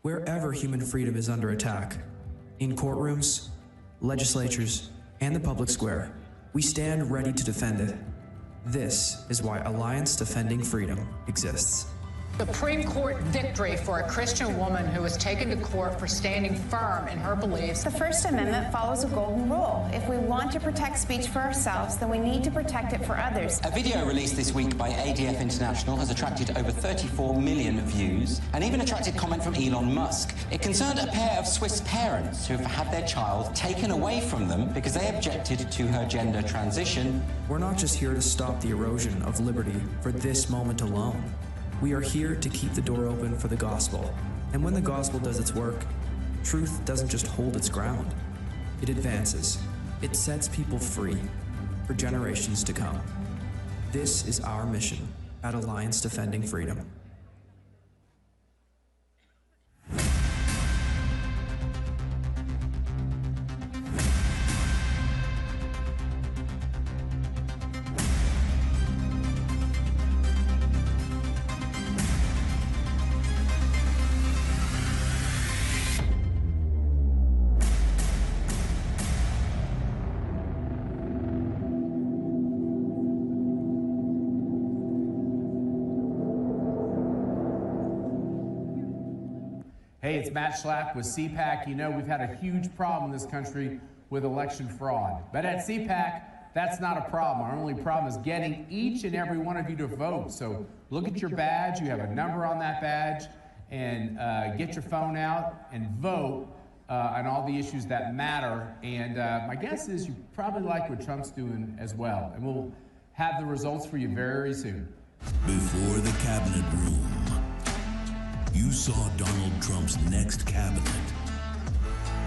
Wherever human freedom is under attack, in courtrooms, legislatures, and the public square, we stand ready to defend it. This is why Alliance Defending Freedom exists. Supreme Court victory for a Christian woman who was taken to court for standing firm in her beliefs. The First Amendment follows a golden rule. If we want to protect speech for ourselves, then we need to protect it for others. A video released this week by ADF International has attracted over 34 million views and even attracted comment from Elon Musk. It concerned a pair of Swiss parents who've had their child taken away from them because they objected to her gender transition. We're not just here to stop the erosion of liberty for this moment alone. We are here to keep the door open for the gospel. And when the gospel does its work, truth doesn't just hold its ground. It advances. It sets people free for generations to come. This is our mission at Alliance Defending Freedom. Hey, it's Matt Schlack with CPAC. You know, we've had a huge problem in this country with election fraud. But at CPAC, that's not a problem. Our only problem is getting each and every one of you to vote. So look at your badge. You have a number on that badge. And get your phone out and vote on all the issues that matter. And my guess is you probably like what Trump's doing as well. And we'll have the results for you very soon. Before the cabinet room, you saw Donald Trump's next cabinet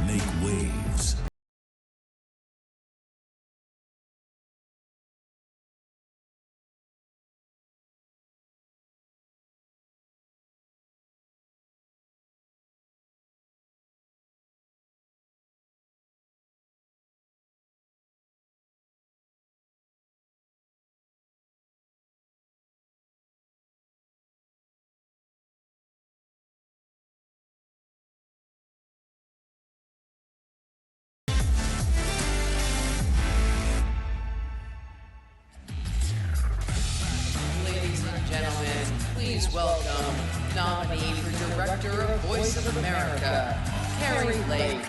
make waves. Please welcome nominee for Director of Voice of America, Karoline Leavitt.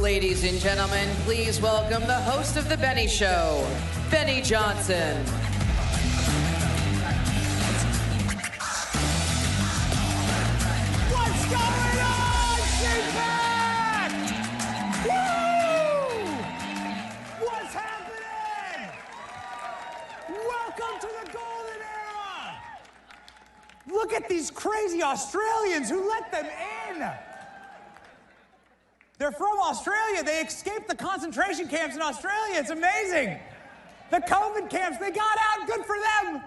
ladies and gentlemen, please welcome the host of The Benny Show, Benny Johnson. What's going on, CPAC? Woo! What's happening? Welcome to the golden era. Look at these crazy Australians. Who let them in? They're from Australia. They escaped the concentration camps in Australia. It's amazing. The COVID camps, they got out. Good for them.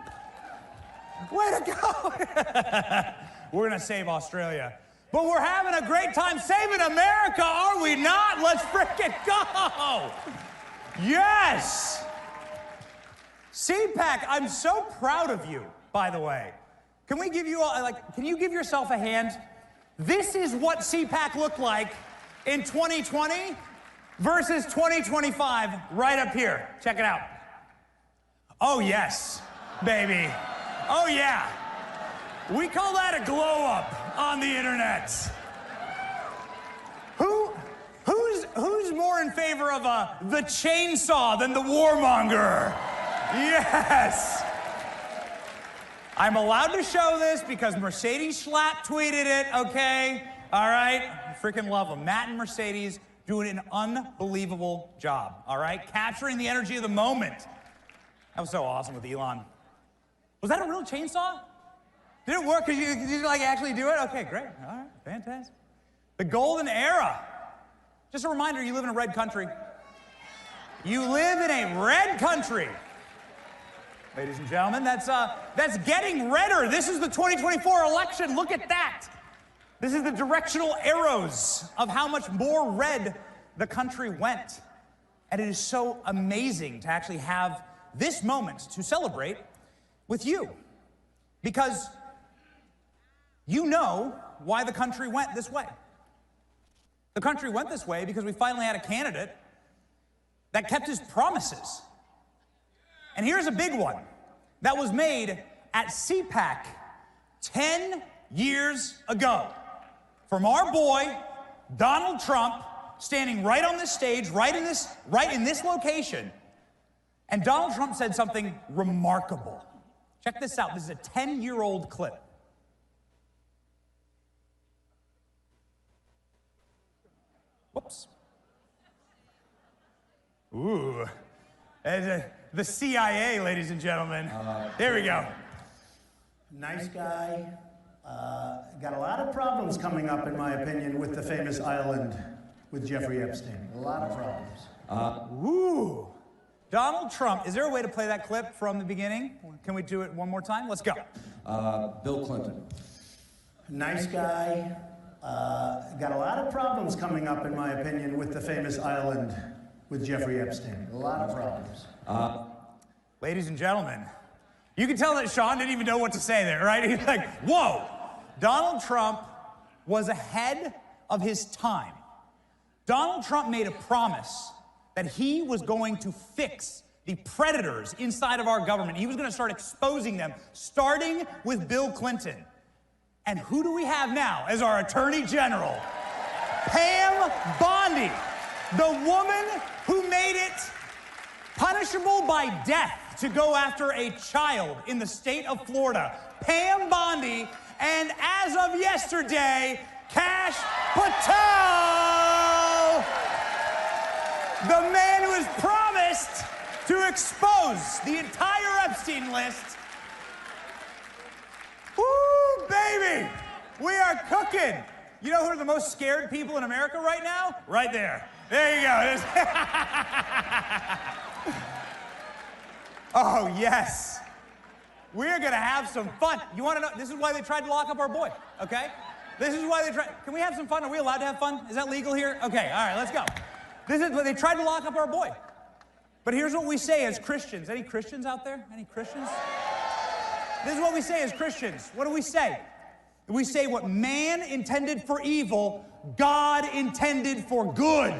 Way to go. We're going to save Australia. But we're having a great time saving America, are we not? Let's frickin' go. Yes. CPAC, I'm so proud of you, by the way. Can we give you, can you give yourself a hand? This is what CPAC looked like in 2020 versus 2025 right up here. Check it out. Oh, yes, baby. Oh, yeah. We call that a glow up on the internet. Who's more in favor of the chainsaw than the warmonger? Yes. I'm allowed to show this because Mercedes Schlatt tweeted it, okay? All right? I freaking love them. Matt and Mercedes doing an unbelievable job, all right? Capturing the energy of the moment. That was so awesome with Elon. Was that a real chainsaw? Did it work? Did you like actually do it? Okay, great. All right, fantastic. The golden era. Just a reminder, you live in a red country. You live in a red country. Ladies and gentlemen, that's getting redder. This is the 2024 election. Look at that. This is the directional arrows of how much more red the country went. And it is so amazing to actually have this moment to celebrate with you. Because you know why the country went this way. The country went this way because we finally had a candidate that kept his promises. And here's a big one that was made at CPAC 10 years ago. From our boy, Donald Trump, standing right on this stage, right in this location. And Donald Trump said something remarkable. Check this out. This is a 10-year-old clip. Whoops. Ooh. The CIA, ladies and gentlemen. There we go. Nice guy. Got a lot of problems coming up, in my opinion, with the famous island with Jeffrey Epstein. A lot of problems. Ooh. Donald Trump. Is there a way to play that clip from the beginning? Can we do it one more time? Let's go. Bill Clinton. Nice guy. Got a lot of problems coming up, in my opinion, with the famous island with Jeffrey Epstein. A lot of problems. Ladies and gentlemen, you can tell that Sean didn't even know what to say there, right? He's like, whoa. Donald Trump was ahead of his time. Donald Trump made a promise that he was going to fix the predators inside of our government. He was going to start exposing them, starting with Bill Clinton. And who do we have now as our Attorney General? Pam Bondi, the woman who made it punishable by death to go after a child in the state of Florida. Pam Bondi, and as of yesterday, Kash Patel, the man who has promised to expose the entire Epstein list. Woo, baby! We are cooking. You know who are the most scared people in America right now? Right there. There you go. Oh, yes. We're going to have some fun. You want to know? This is why they tried to lock up our boy, okay? This is why they tried. Can we have some fun? Are we allowed to have fun? Is that legal here? Okay, all right, let's go. This is why they tried to lock up our boy. But here's what we say as Christians. Any Christians out there? Any Christians? This is what we say as Christians. What do we say? We say what man intended for evil, God intended for good.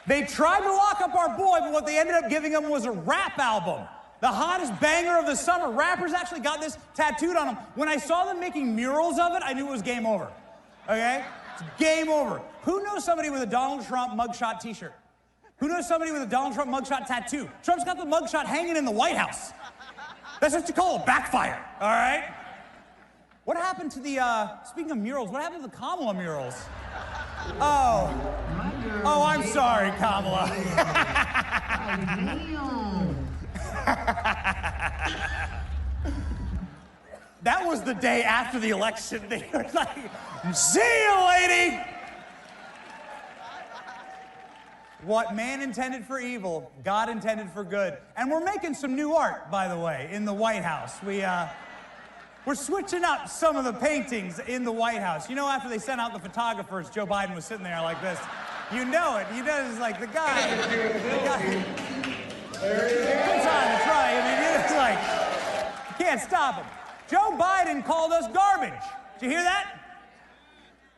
They tried to lock up our boy, but what they ended up giving him was a rap album. The hottest banger of the summer. Rappers actually got this tattooed on them. When I saw them making murals of it, I knew it was game over. Okay? It's game over. Who knows somebody with a Donald Trump mugshot t-shirt? Who knows somebody with a Donald Trump mugshot tattoo? Trump's got the mugshot hanging in the White House. That's what you call a backfire, all right? What happened to the, speaking of murals, what happened to the Kamala murals? Oh, I'm sorry, Kamala. That was the day after the election. They were like, see you, lady. What man intended for evil, God intended for good. And we're making some new art, by the way, in the White House. We're switching up some of the paintings in the White House. You know, after they sent out the photographers, Joe Biden was sitting there like this. You know it. You know, it's like the guy. Good time to try. I mean, it's like, you can't stop him. Joe Biden called us garbage. Did you hear that?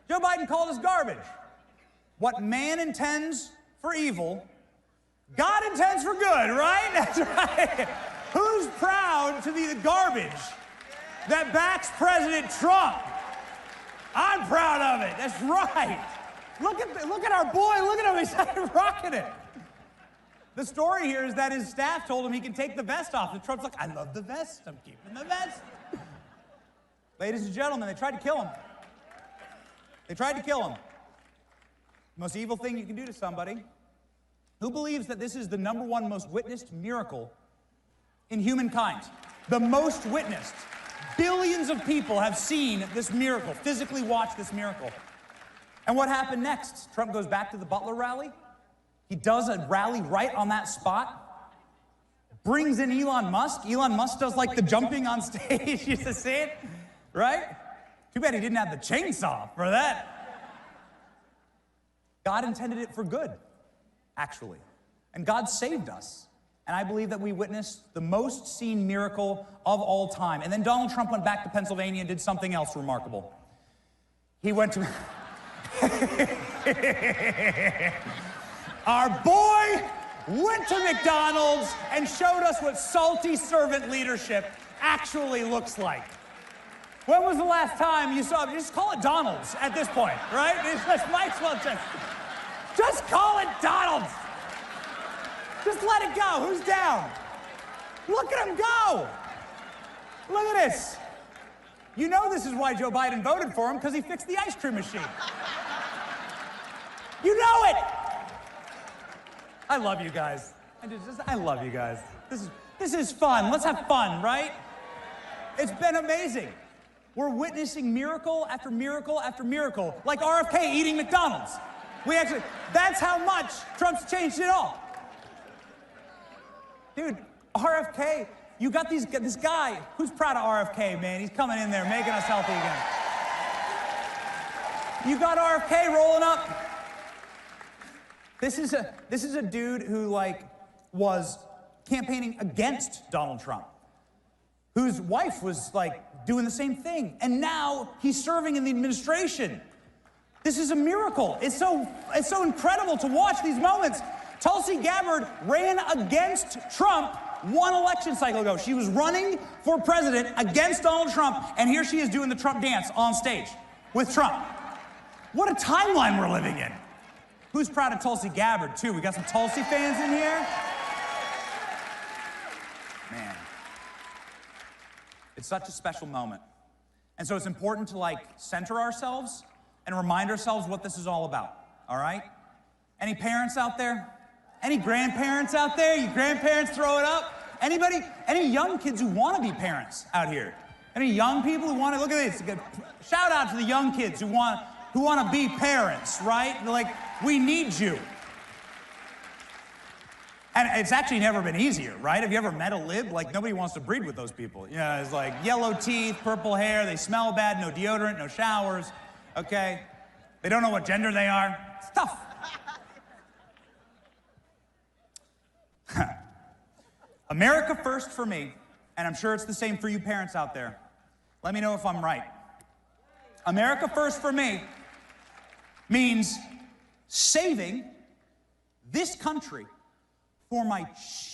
Joe Biden called us garbage. What man intends for evil, God intends for good, right? That's right. Who's proud to be the garbage that backs President Trump? I'm proud of it. That's right. Look at our boy. Look at him. He's rocking it. The story here is that his staff told him he can take the vest off. And Trump's like, I love the vest. I'm keeping the vest. Ladies and gentlemen, they tried to kill him. They tried to kill him. The most evil thing you can do to somebody. Who believes that this is the #1 most witnessed miracle in humankind? The most witnessed. Billions of people have seen this miracle, physically watched this miracle. And what happened next? Trump goes back to the Butler rally. He does a rally right on that spot. Brings in Elon Musk. Elon Musk does like the jumping on stage. You used to see it, right? Too bad he didn't have the chainsaw for that. God intended it for good, actually. And God saved us. And I believe that we witnessed the most seen miracle of all time. And then Donald Trump went back to Pennsylvania and did something else remarkable. He went to... Our boy went to McDonald's and showed us what salty servant leadership actually looks like. When was the last time you saw, just call it Donald's at this point, right? It's just, might as well just call it Donald's. Just let it go. Who's down? Look at him go. Look at this. You know this is why Joe Biden voted for him, because he fixed the ice cream machine. You know it. I love you guys. I love you guys. This is fun. Let's have fun, right? It's been amazing. We're witnessing miracle after miracle after miracle, like RFK eating McDonald's. That's how much Trump's changed it all. Dude, RFK, you got this guy. Who's proud of RFK, man? He's coming in there, making us healthy again. You got RFK rolling up. This is a dude who was campaigning against Donald Trump, whose wife was doing the same thing, and now he's serving in the administration. This is a miracle. It's so incredible to watch these moments. Tulsi Gabbard ran against Trump one election cycle ago. She was running for president against Donald Trump, and here she is doing the Trump dance on stage with Trump. What a timeline we're living in. Who's proud of Tulsi Gabbard, too? We got some Tulsi fans in here? Man. It's such a special moment. And so it's important to center ourselves and remind ourselves what this is all about, all right? Any parents out there? Any grandparents out there? You grandparents throw it up? Anybody? Any young kids who want to be parents out here? Any young people who want to, look at this. Shout out to the young kids who want to be parents, right? We need you. And it's actually never been easier, right? Have you ever met a lib? Nobody wants to breed with those people. You know, it's yellow teeth, purple hair, they smell bad, no deodorant, no showers, okay? They don't know what gender they are. It's tough. America first for me, and I'm sure it's the same for you parents out there. Let me know if I'm right. America first for me means saving this country for my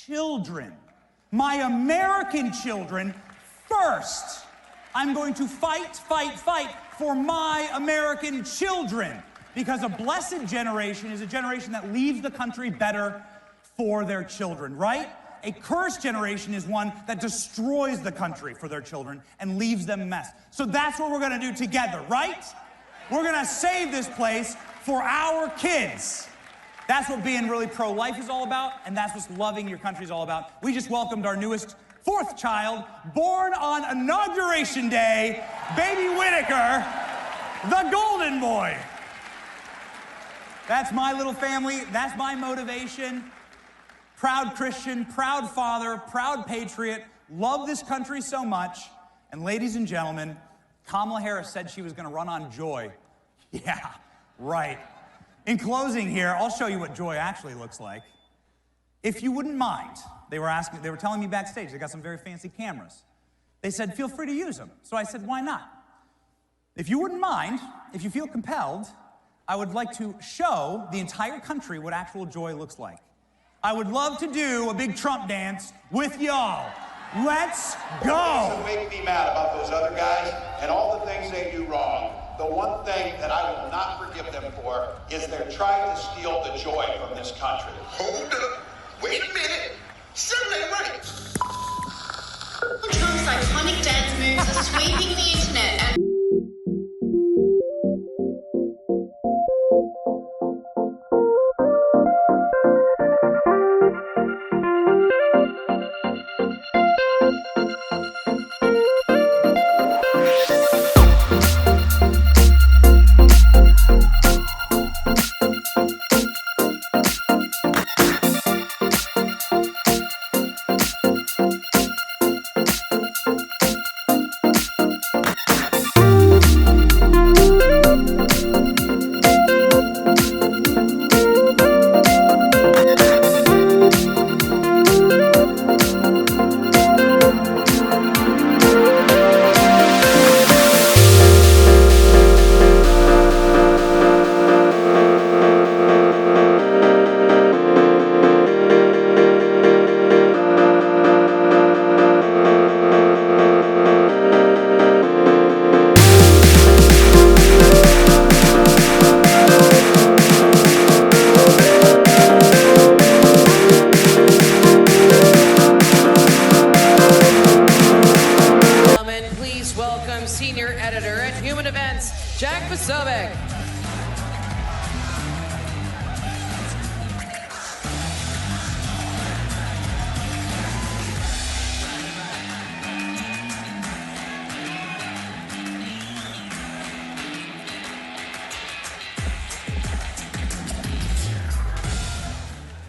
children, my American children first. I'm going to fight, fight, fight for my American children. Because a blessed generation is a generation that leaves the country better for their children, right? A cursed generation is one that destroys the country for their children and leaves them a mess. So that's what we're gonna do together, right? We're gonna save this place for our kids. That's what being really pro-life is all about, and that's what loving your country is all about. We just welcomed our newest 4th child, born on Inauguration Day, baby Whitaker, the golden boy. That's my little family, that's my motivation. Proud Christian, proud father, proud patriot, love this country so much. And ladies and gentlemen, Kamala Harris said she was gonna run on joy. Yeah, right. In closing here, I'll show you what joy actually looks like. If you wouldn't mind, they were telling me backstage, they got some very fancy cameras. They said, feel free to use them. So I said, why not? If you wouldn't mind, if you feel compelled, I would like to show the entire country what actual joy looks like. I would love to do a big Trump dance with y'all. Let's go. What make me mad about those other guys and all the things they do wrong, the one thing that I will not forgive them for is they're trying to steal the joy from this country. Hold up. Wait a minute. Something ain't right. Trump's iconic dance moves are sweeping the internet and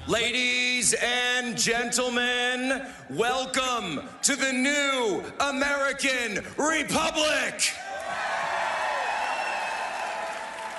Ladies and gentlemen, welcome to the new American Republic.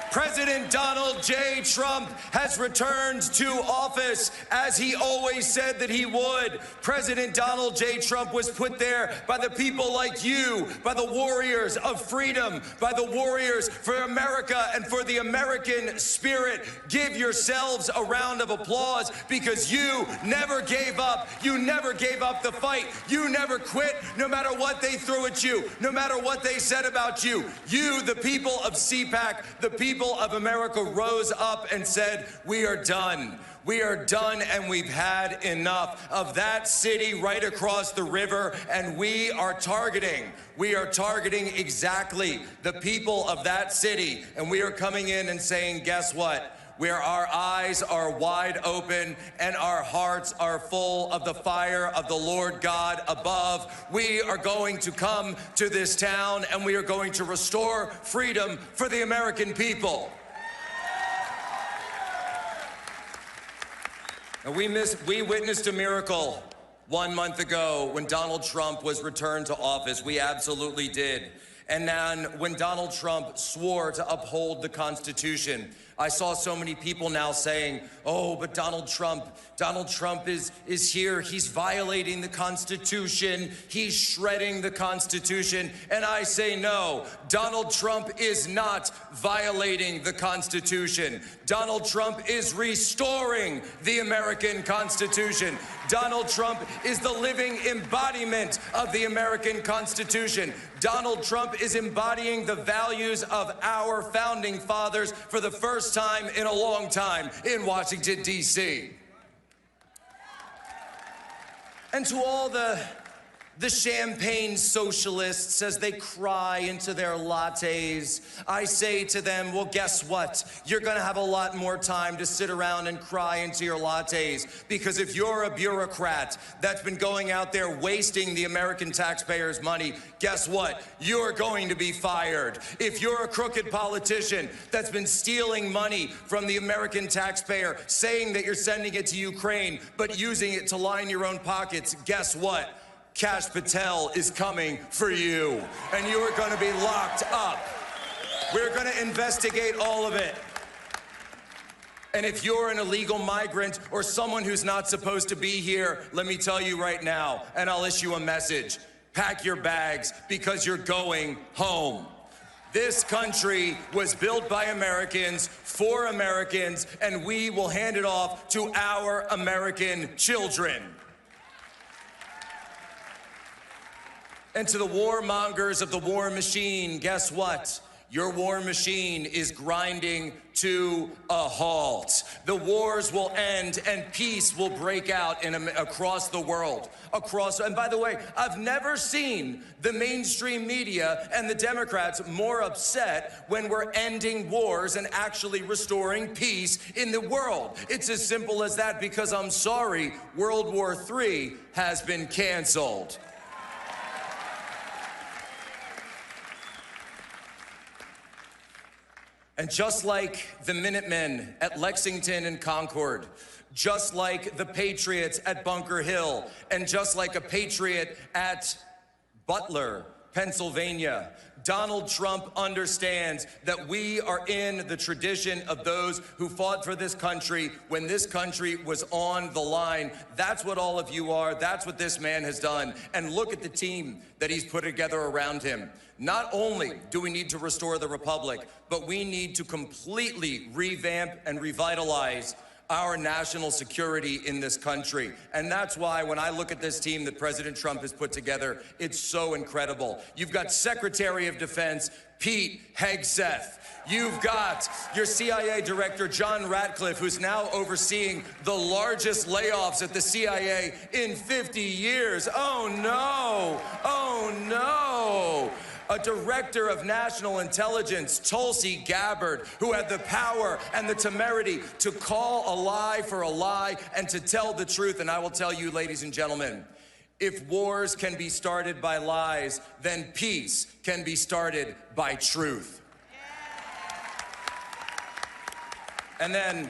President Donald J. Trump has returned to office as he always said that he would. President Donald J. Trump was put there by the people like you, by the warriors of freedom, by the warriors for America and for the American spirit. Give yourselves a round of applause because you never gave up. You never gave up the fight. You never quit, no matter what they threw at you, no matter what they said about you. You, the people of CPAC, the people of America, rose up and said, we are done. We are done and we've had enough of that city right across the river, and we are targeting exactly the people of that city, and we are coming in and saying, guess what? Where our eyes are wide open and our hearts are full of the fire of the Lord God above, we are going to come to this town and we are going to restore freedom for the American people. And we witnessed a miracle 1 month ago when Donald Trump was returned to office. We absolutely did. And then when Donald Trump swore to uphold the Constitution, I saw so many people now saying, oh, but Donald Trump is here. He's violating the Constitution. He's shredding the Constitution. And I say no, Donald Trump is not violating the Constitution. Donald Trump is restoring the American Constitution. Donald Trump is the living embodiment of the American Constitution. Donald Trump is embodying the values of our founding fathers for the first time in a long time in Washington, D.C. And to all the champagne socialists, as they cry into their lattes, I say to them, well, guess what? You're gonna have a lot more time to sit around and cry into your lattes, because if you're a bureaucrat that's been going out there wasting the American taxpayers' money, guess what? You're going to be fired. If you're a crooked politician that's been stealing money from the American taxpayer, saying that you're sending it to Ukraine, but using it to line your own pockets, guess what? Kash Patel is coming for you, and you are going to be locked up. We're going to investigate all of it. And if you're an illegal migrant or someone who's not supposed to be here, let me tell you right now, and I'll issue a message: pack your bags, because you're going home. This country was built by Americans for Americans, and we will hand it off to our American children. And to the warmongers of the war machine, guess what? Your war machine is grinding to a halt. The wars will end and peace will break out across the world. And by the way, I've never seen the mainstream media and the Democrats more upset when we're ending wars and actually restoring peace in the world. It's as simple as that, because I'm sorry, World War III has been canceled. And just like the Minutemen at Lexington and Concord, just like the Patriots at Bunker Hill, and just like a Patriot at Butler, Pennsylvania, Donald Trump understands that we are in the tradition of those who fought for this country when this country was on the line. That's what all of you are. That's what this man has done. And look at the team that he's put together around him. Not only do we need to restore the republic, but we need to completely revamp and revitalize our national security in this country. And that's why when I look at this team that President Trump has put together, it's so incredible. You've got Secretary of Defense Pete Hegseth. You've got your CIA Director, John Ratcliffe, who's now overseeing the largest layoffs at the CIA in 50 years. Oh no, oh no. A Director of National Intelligence, Tulsi Gabbard, who had the power and the temerity to call a lie for a lie and to tell the truth. And I will tell you, ladies and gentlemen, if wars can be started by lies, then peace can be started by truth. And then,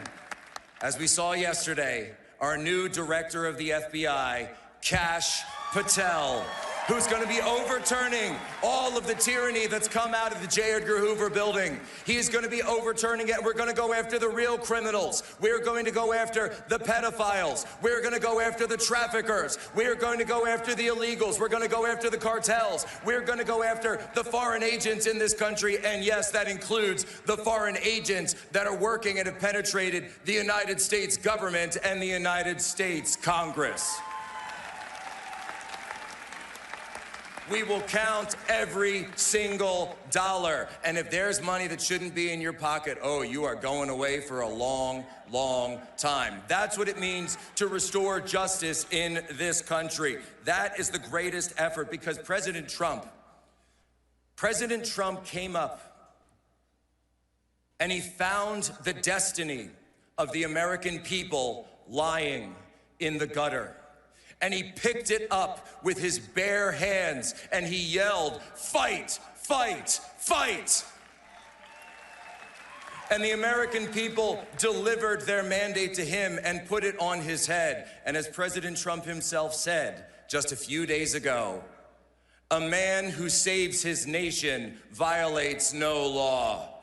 as we saw yesterday, our new Director of the FBI, Kash Patel, who's going to be overturning all of the tyranny that's come out of the J. Edgar Hoover building. He's going to be overturning it. We're going to go after the real criminals. We're going to go after the pedophiles. We're going to go after the traffickers. We're going to go after the illegals. We're going to go after the cartels. We're going to go after the foreign agents in this country. And yes, that includes the foreign agents that are working and have penetrated the United States government and the United States Congress. We will count every single dollar. And if there's money that shouldn't be in your pocket, oh, you are going away for a long, long time. That's what it means to restore justice in this country. That is the greatest effort, because President Trump came up and he found the destiny of the American people lying in the gutter. And he picked it up with his bare hands and he yelled, "Fight, fight, fight." And the American people delivered their mandate to him and put it on his head. And as President Trump himself said just a few days ago, a man who saves his nation violates no law.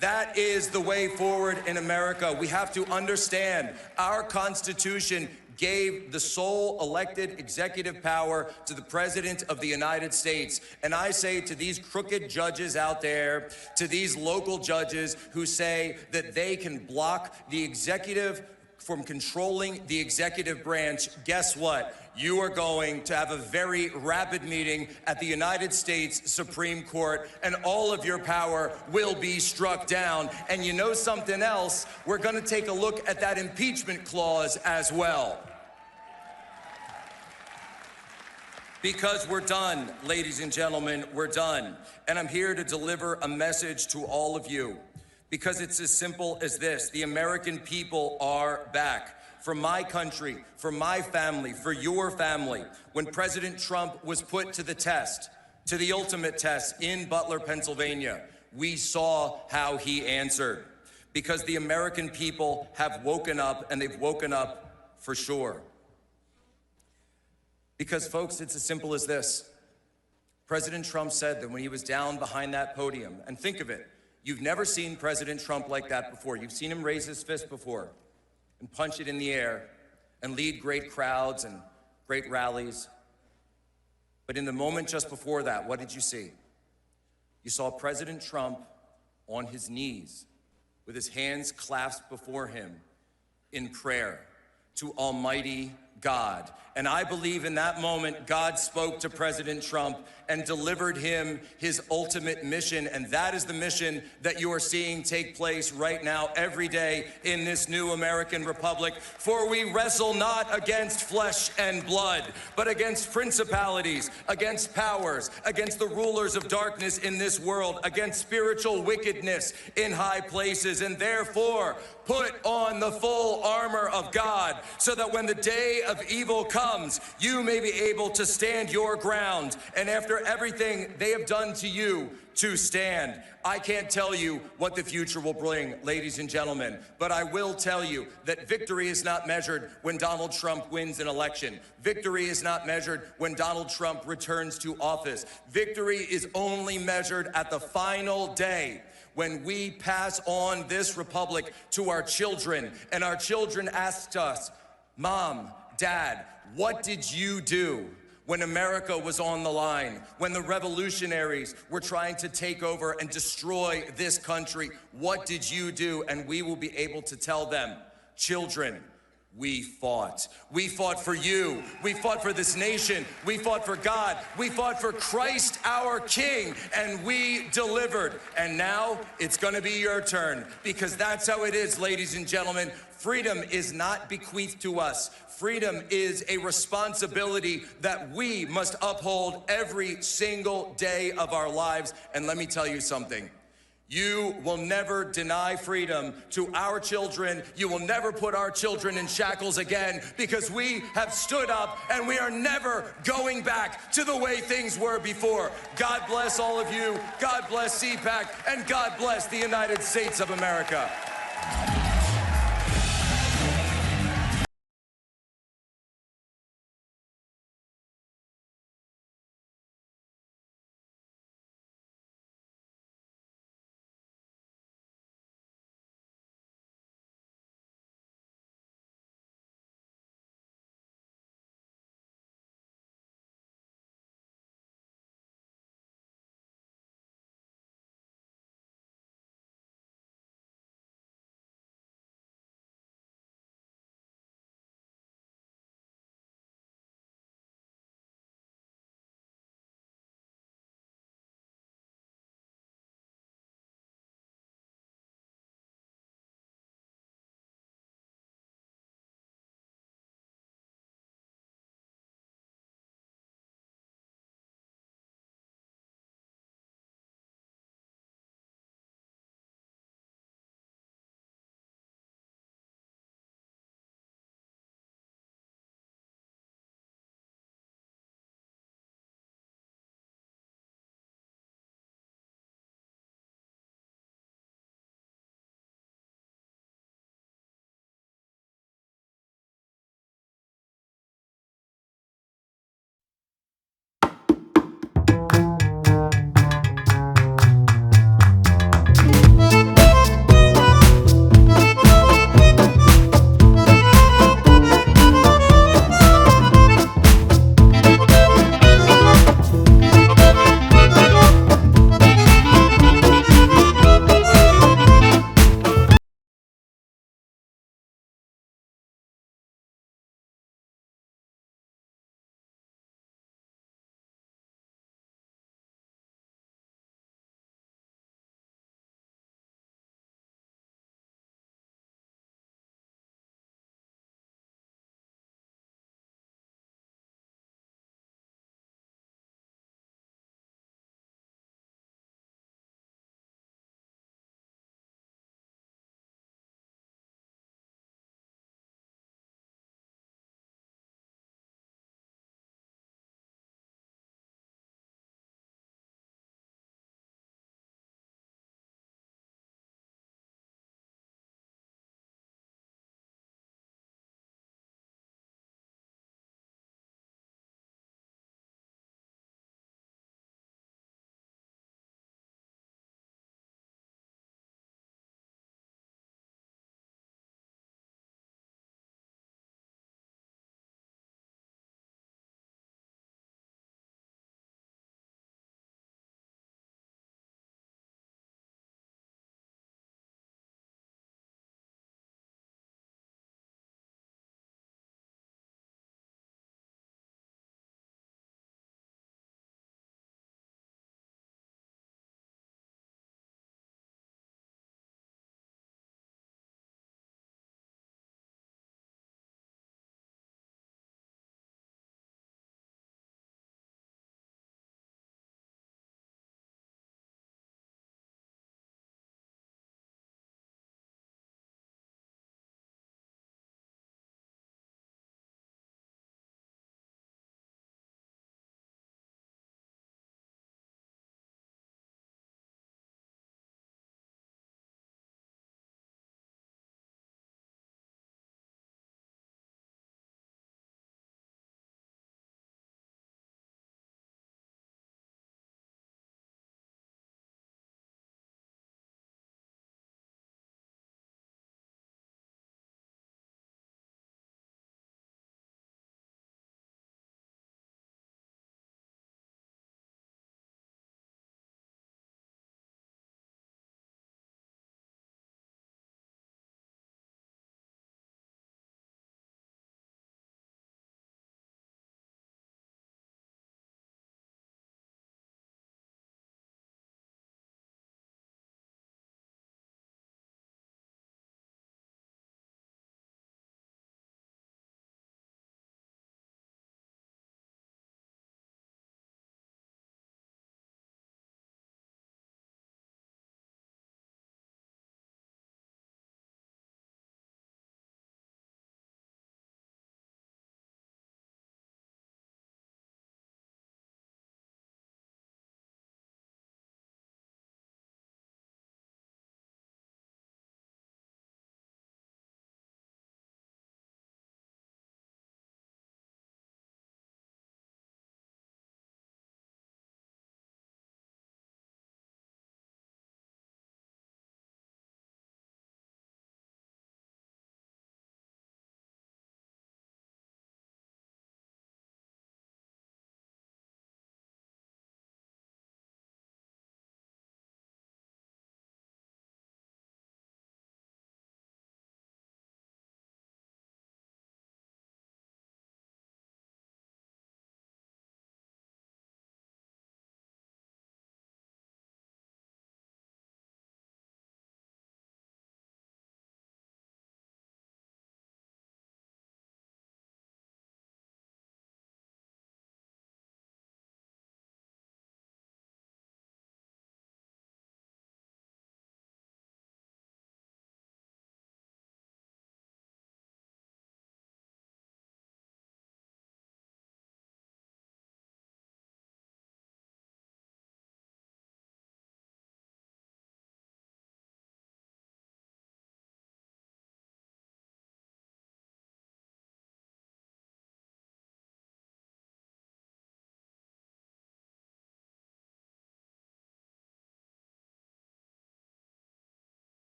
That is the way forward in America. We have to understand our Constitution gave the sole elected executive power to the President of the United States. And I say to these crooked judges out there, to these local judges who say that they can block the executive from controlling the executive branch, guess what? You are going to have a very rapid meeting at the United States Supreme Court, and all of your power will be struck down. And you know something else? We're going to take a look at that impeachment clause as well. Because we're done, ladies and gentlemen, we're done. And I'm here to deliver a message to all of you. Because it's as simple as this: the American people are back. For my country, for my family, for your family. When President Trump was put to the test, to the ultimate test in Butler, Pennsylvania, we saw how he answered. Because the American people have woken up, and they've woken up for sure. Because, folks, it's as simple as this. President Trump said that when he was down behind that podium, and think of it, you've never seen President Trump like that before. You've seen him raise his fist before and punch it in the air and lead great crowds and great rallies. But in the moment just before that, what did you see? You saw President Trump on his knees with his hands clasped before him in prayer to Almighty God. And I believe in that moment, God spoke to President Trump and delivered him his ultimate mission. And that is the mission that you are seeing take place right now, every day in this new American republic. For we wrestle not against flesh and blood, but against principalities, against powers, against the rulers of darkness in this world, against spiritual wickedness in high places. And therefore, put on the full armor of God, so that when the day of evil comes, you may be able to stand your ground, and after everything they have done to you, to stand. I can't tell you what the future will bring, ladies and gentlemen, but I will tell you that victory is not measured when Donald Trump wins an election. Victory is not measured when Donald Trump returns to office. Victory is only measured at the final day, when we pass on this republic to our children, and our children asked us, Mom, Dad, what did you do when America was on the line, when the revolutionaries were trying to take over and destroy this country? What did you do? And we will be able to tell them, children, we fought. We fought for you. We fought for this nation. We fought for God. We fought for Christ our King, and we delivered. And now it's going to be your turn, because that's how it is, ladies and gentlemen. Freedom is not bequeathed to us. Freedom is a responsibility that we must uphold every single day of our lives. And let me tell you something. You will never deny freedom to our children. You will never put our children in shackles again, because we have stood up and we are never going back to the way things were before. God bless all of you. God bless CPAC, and God bless the United States of America.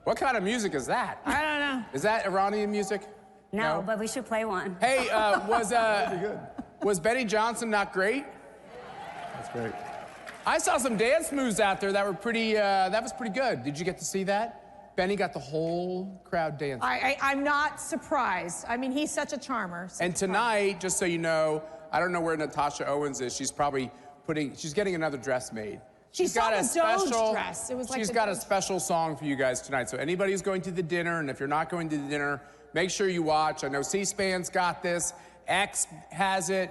What kind of music is that? I don't know. Is that Iranian music? No, but we should play one. Hey, was Benny Johnson not great? That's great. I saw some dance moves out there that were pretty, that was pretty good. Did you get to see that? Benny got the whole crowd dancing. I'm not surprised. I mean, he's such a charmer. And tonight, just so you know, I don't know where Natasha Owens is. She's probably she's getting another dress made. She's got a special dress. It was like she's got a special song for you guys tonight. So anybody who's going to the dinner, and if you're not going to the dinner, make sure you watch. I know C-SPAN's got this. X has it.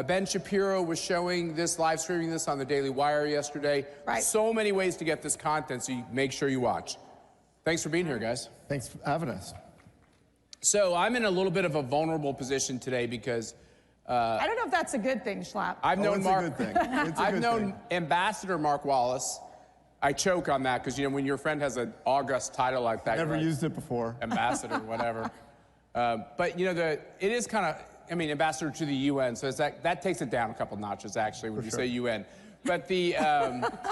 Ben Shapiro was showing this, live streaming this on the Daily Wire yesterday. Right. So many ways to get this content, so you make sure you watch. Thanks for being here, guys. Thanks for having us. So I'm in a little bit of a vulnerable position today because I don't know if that's a good thing, Schlapp. I've known Mark. It's a good thing. I've known Ambassador Mark Wallace. I choke on that because, you know, when your friend has an august title like that, Never used it before. Ambassador, whatever. But, you know, it is kind of, I mean, ambassador to the UN, so it's that takes it down a couple notches, actually, when you say UN. But the,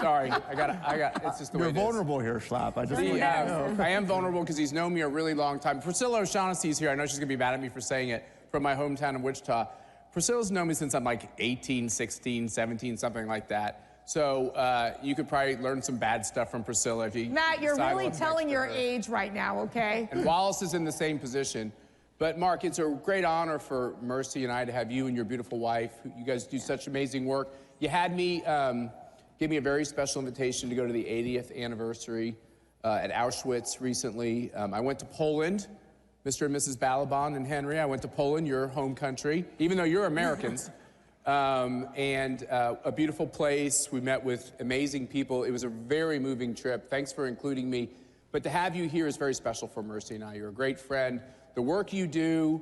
sorry, I got, it's just the way it is. You're vulnerable here, Schlapp. I just want you to know. I am vulnerable because he's known me a really long time. Priscilla O'Shaughnessy's here. I know she's going to be mad at me for saying it, from my hometown in Wichita. Priscilla's known me since I'm like 18, 16, 17, something like that. So you could probably learn some bad stuff from Priscilla if you Matt, you're decide really what's telling next your for her. age right now, okay? And Wallace is in the same position. But Mark, it's a great honor for Mercy and I to have you and your beautiful wife. You guys do such amazing work. You had me, give me a very special invitation to go to the 80th anniversary at Auschwitz recently. I went to Poland, Mr. and Mrs. Balaban and Henry. I went to Poland, your home country, even though you're Americans. And a beautiful place. We met with amazing people. It was a very moving trip. Thanks for including me. But to have you here is very special for Mercy and I. You're a great friend. The work you do,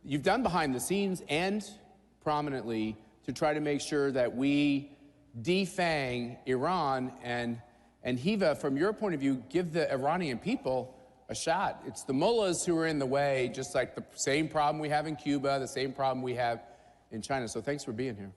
you've done behind the scenes and prominently to try to make sure that we defang Iran and Hiva, from your point of view, give the Iranian people a shot. It's the mullahs who are in the way, just like the same problem we have in Cuba, the same problem we have in China. So thanks for being here.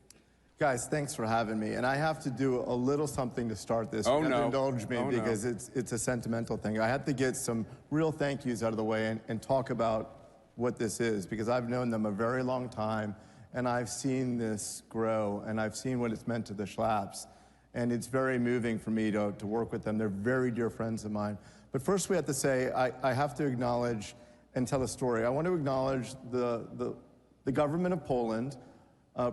Guys, thanks for having me. And I have to do a little something to start this. Oh, You have to no. indulge me Oh, no. because it's a sentimental thing. I have to get some real thank yous out of the way and talk about what this is, because I've known them a very long time, and I've seen this grow, and I've seen what it's meant to the Schlapps. And it's very moving for me to work with them. They're very dear friends of mine. But first we have to say, I have to acknowledge and tell a story. I want to acknowledge the government of Poland,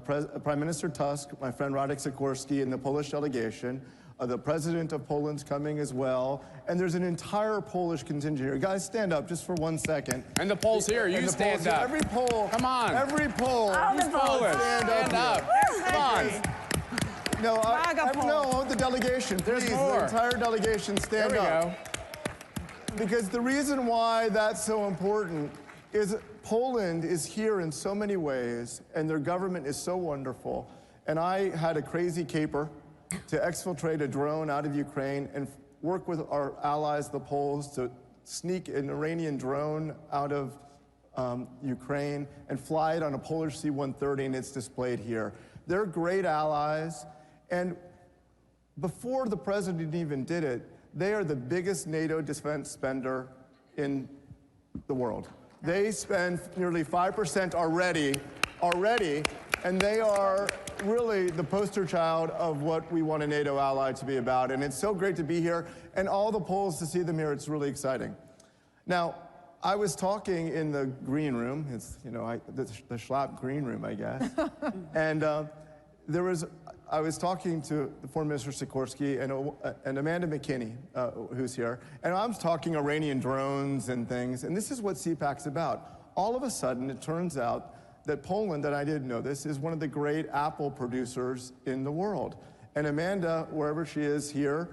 Prime Minister Tusk, my friend Radek Sikorski, and the Polish delegation. The president of Poland's coming as well. And there's an entire Polish contingent here. Guys, stand up just for 1 second. And the Poles here, you stand up. Every Pole. Come on. Every Pole. Stand up. Come on. No, no, the delegation. There's please, more. The entire delegation, stand There we up. go. Because the reason why that's so important is Poland is here in so many ways, and their government is so wonderful. And I had a crazy caper to exfiltrate a drone out of Ukraine and work with our allies, the Poles, to sneak an Iranian drone out of Ukraine and fly it on a Polish C-130, and it's displayed here. They're great allies, and before the president even did it, they are the biggest NATO defense spender in the world. They spend nearly 5% already, and they are really the poster child of what we want a NATO ally to be about. And it's so great to be here, and all the Poles to see them here. It's really exciting. Now, I was talking in the green room. It's, you know, the Schlapp green room, I guess. And I was talking to the Foreign Minister Sikorski and Amanda McKinney, who's here. And I'm talking Iranian drones and things. And this is what CPAC's about. All of a sudden, it turns out that Poland, and I didn't know this, is one of the great apple producers in the world. And Amanda, wherever she is here,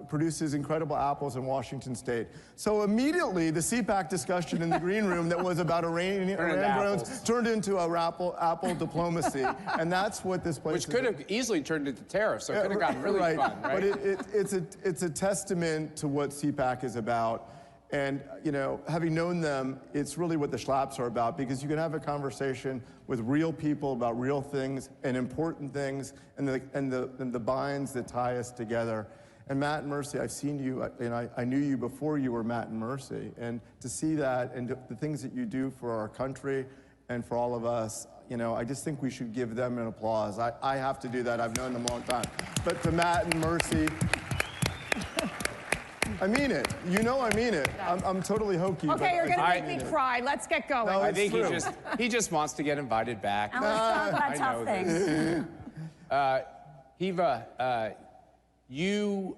produces incredible apples in Washington State. So immediately, the CPAC discussion in the green room that was about Iran drones turned into a apple diplomacy. And that's what this place is. Which could have easily turned into tariffs, so it could have gotten really fun, right? But it's a testament to what CPAC is about. And, you know, having known them, it's really what the Schlapps are about, because you can have a conversation with real people about real things and important things and the binds that tie us together. And Matt and Mercy, I've seen you, and I knew you before you were Matt and Mercy. And to see that and the things that you do for our country and for all of us, you know, I just think we should give them an applause. I have to do that. I've known them a long time. But to Matt and Mercy, I mean it. You know I mean it. I'm totally hokey. Okay, you're gonna make me cry. Let's get going. No, I think he just wants to get invited back. I want to talk about tough things. Hiva, you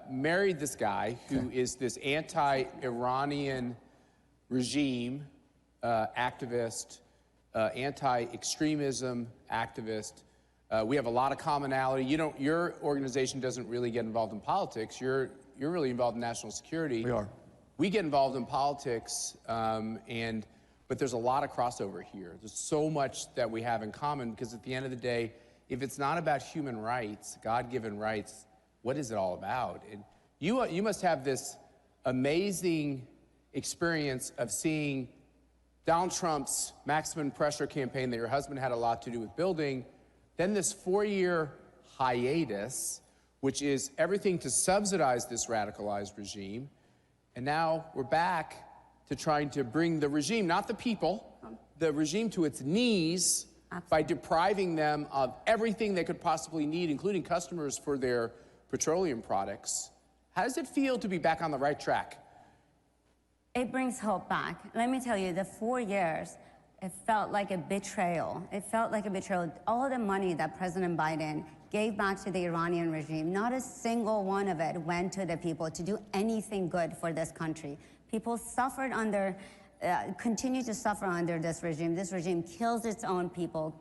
married this guy who is this anti-Iranian regime activist, anti-extremism activist. We have a lot of commonality. Your organization doesn't really get involved in politics. You're really involved in national security. We are. We get involved in politics, but there's a lot of crossover here. There's so much that we have in common because at the end of the day, if it's not about human rights, God-given rights, what is it all about? And you must have this amazing experience of seeing Donald Trump's maximum pressure campaign that your husband had a lot to do with building, then this 4-year hiatus, which is everything to subsidize this radicalized regime, and now we're back to trying to bring the regime, not the people, the regime to its knees by depriving them of everything they could possibly need, including customers for their petroleum products. How does it feel to be back on the right track? It brings hope back. Let me tell you, the 4 years, it felt like a betrayal. It felt like a betrayal. All the money that President Biden gave back to the Iranian regime, not a single one of it went to the people to do anything good for this country. People suffered under, continue to suffer under this regime. This regime kills its own people,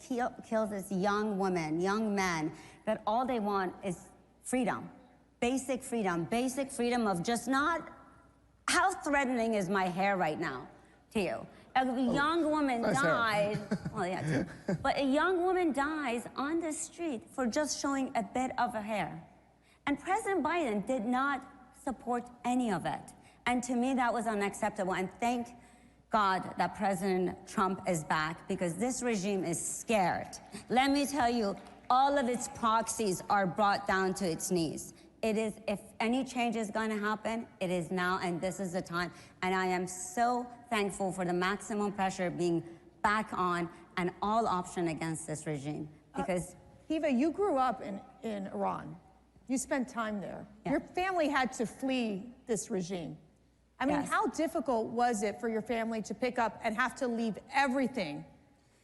kills its young women, young men, that all they want is freedom, basic freedom of just not, how threatening is my hair right now to you? A young woman died, well, yeah, too. But a young woman dies on the street for just showing a bit of her hair. And President Biden did not support any of it. And to me, that was unacceptable. And thank God that President Trump is back, because this regime is scared. Let me tell you, all of its proxies are brought down to its knees. It is, if any change is going to happen, it is now, and this is the time. And I am so thankful for the maximum pressure being back on and all option against this regime. Because Hiva, you grew up in Iran. You spent time there. Yeah. Your family had to flee this regime. I mean, how difficult was it for your family to pick up and have to leave everything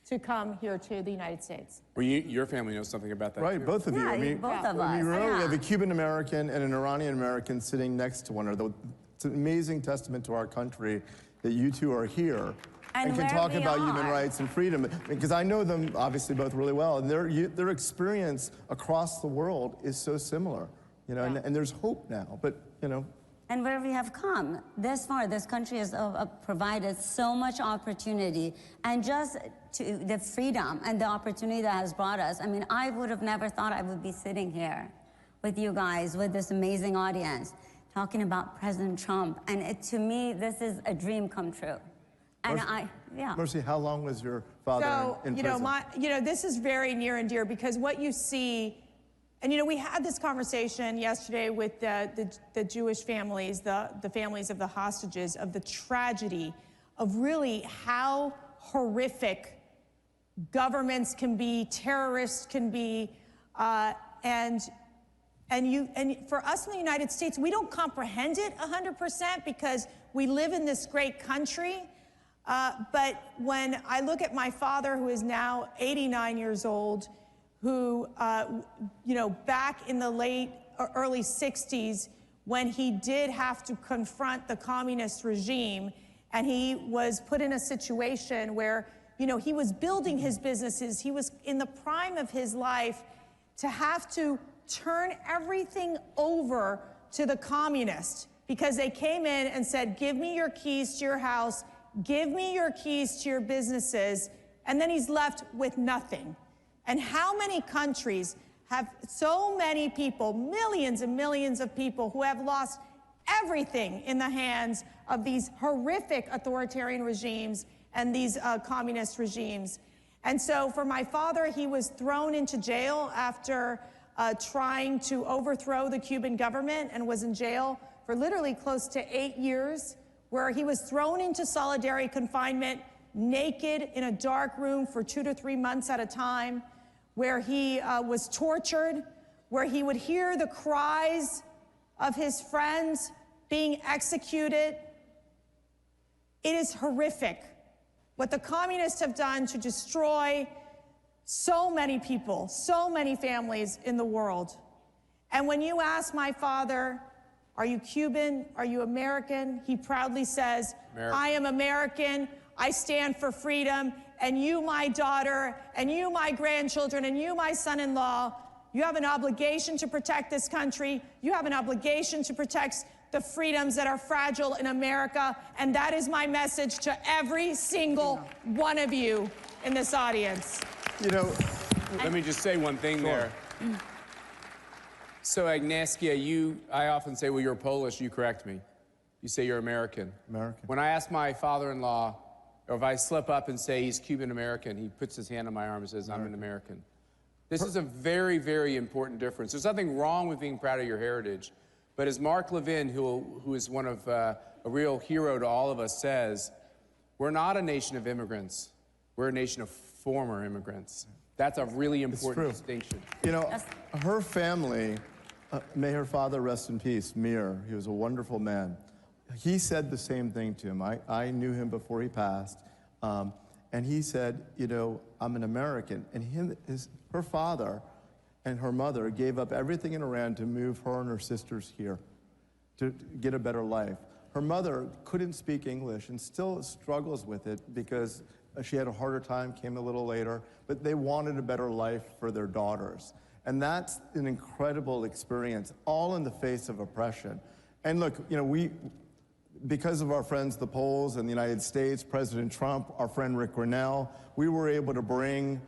to come here to the United States? Well, your family knows something about that. Right, too. both of you. I mean, both of us. We have a Cuban American and an Iranian American sitting next to one another. It's an amazing testament to our country that you two are here and can talk about human rights and freedom. Because I know them obviously both really well, and their experience across the world is so similar. You know, and there's hope now. But you know. And where we have come this far, this country has provided so much opportunity, and just to the freedom and the opportunity that has brought us. I mean, I would have never thought I would be sitting here with you guys, with this amazing audience, talking about President Trump. And to me, this is a dream come true. And Mercy, how long was your father in prison? This is very near and dear, because what you see. And we had this conversation yesterday with the Jewish families, the families of the hostages, of the tragedy of really how horrific governments can be, terrorists can be, and for us in the United States, we don't comprehend it 100% because we live in this great country. But when I look at my father, who is now 89 years old, who, back in the early 60s, when he did have to confront the communist regime, and he was put in a situation where, he was building his businesses, he was in the prime of his life, to have to turn everything over to the communists because they came in and said, give me your keys to your house, give me your keys to your businesses, and then he's left with nothing. And how many countries have so many people, millions and millions of people, who have lost everything in the hands of these horrific authoritarian regimes and these communist regimes? And so for my father, he was thrown into jail after trying to overthrow the Cuban government and was in jail for literally close to 8 years, where he was thrown into solitary confinement, naked in a dark room for 2 to 3 months at a time, where he was tortured, where he would hear the cries of his friends being executed. It is horrific what the communists have done to destroy so many people, so many families in the world. And when you ask my father, are you Cuban? Are you American? He proudly says, American. I am American. I stand for freedom. And you, my daughter, and you, my grandchildren, and you, my son-in-law, you have an obligation to protect this country. You have an obligation to protect the freedoms that are fragile in America. And that is my message to every single one of you in this audience. You know, let me just say one thing there. So Agnieszka, I often say, well, you're Polish, you correct me. You say you're American. American. When I ask my father-in-law, or if I slip up and say he's Cuban-American, he puts his hand on my arm and says, I'm an American. This is a very, very important difference. There's nothing wrong with being proud of your heritage. But as Mark Levin, who is one of a real hero to all of us, says, we're not a nation of immigrants. We're a nation of former immigrants. That's a really important distinction. You know, her family, may her father rest in peace, Mir, he was a wonderful man. He said the same thing to him. I knew him before he passed. And he said, you know, I'm an American. And her father and her mother gave up everything in Iran to move her and her sisters here to get a better life. Her mother couldn't speak English and still struggles with it because she had a harder time, came a little later, but they wanted a better life for their daughters. And that's an incredible experience, all in the face of oppression. And look, you know, because of our friends, the Poles and the United States, President Trump, our friend Rick Grinnell, we were able to bring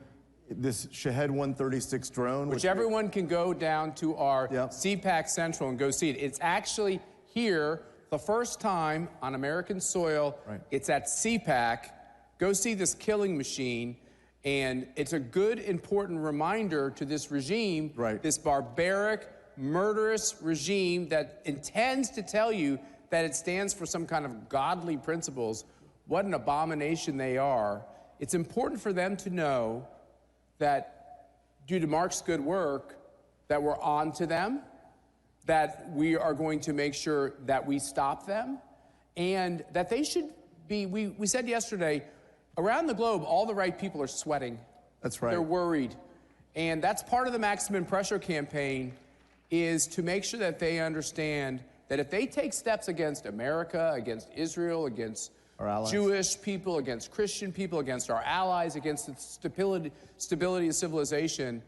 this Shahed 136 drone. Which everyone can go down to our CPAC Central and go see it. It's actually here, the first time on American soil. Right. It's at CPAC. Go see this killing machine. And it's a good, important reminder to this regime, this barbaric, murderous regime that intends to tell you that it stands for some kind of godly principles. What an abomination they are. It's important for them to know that due to Mark's good work, that we're on to them, that we are going to make sure that we stop them, and that they should be, we said yesterday, around the globe, all the right people are sweating. That's right. They're worried. And that's part of the maximum pressure campaign, is to make sure that they understand that if they take steps against America, against Israel, against Jewish people, against Christian people, against our allies, against the stability of civilization,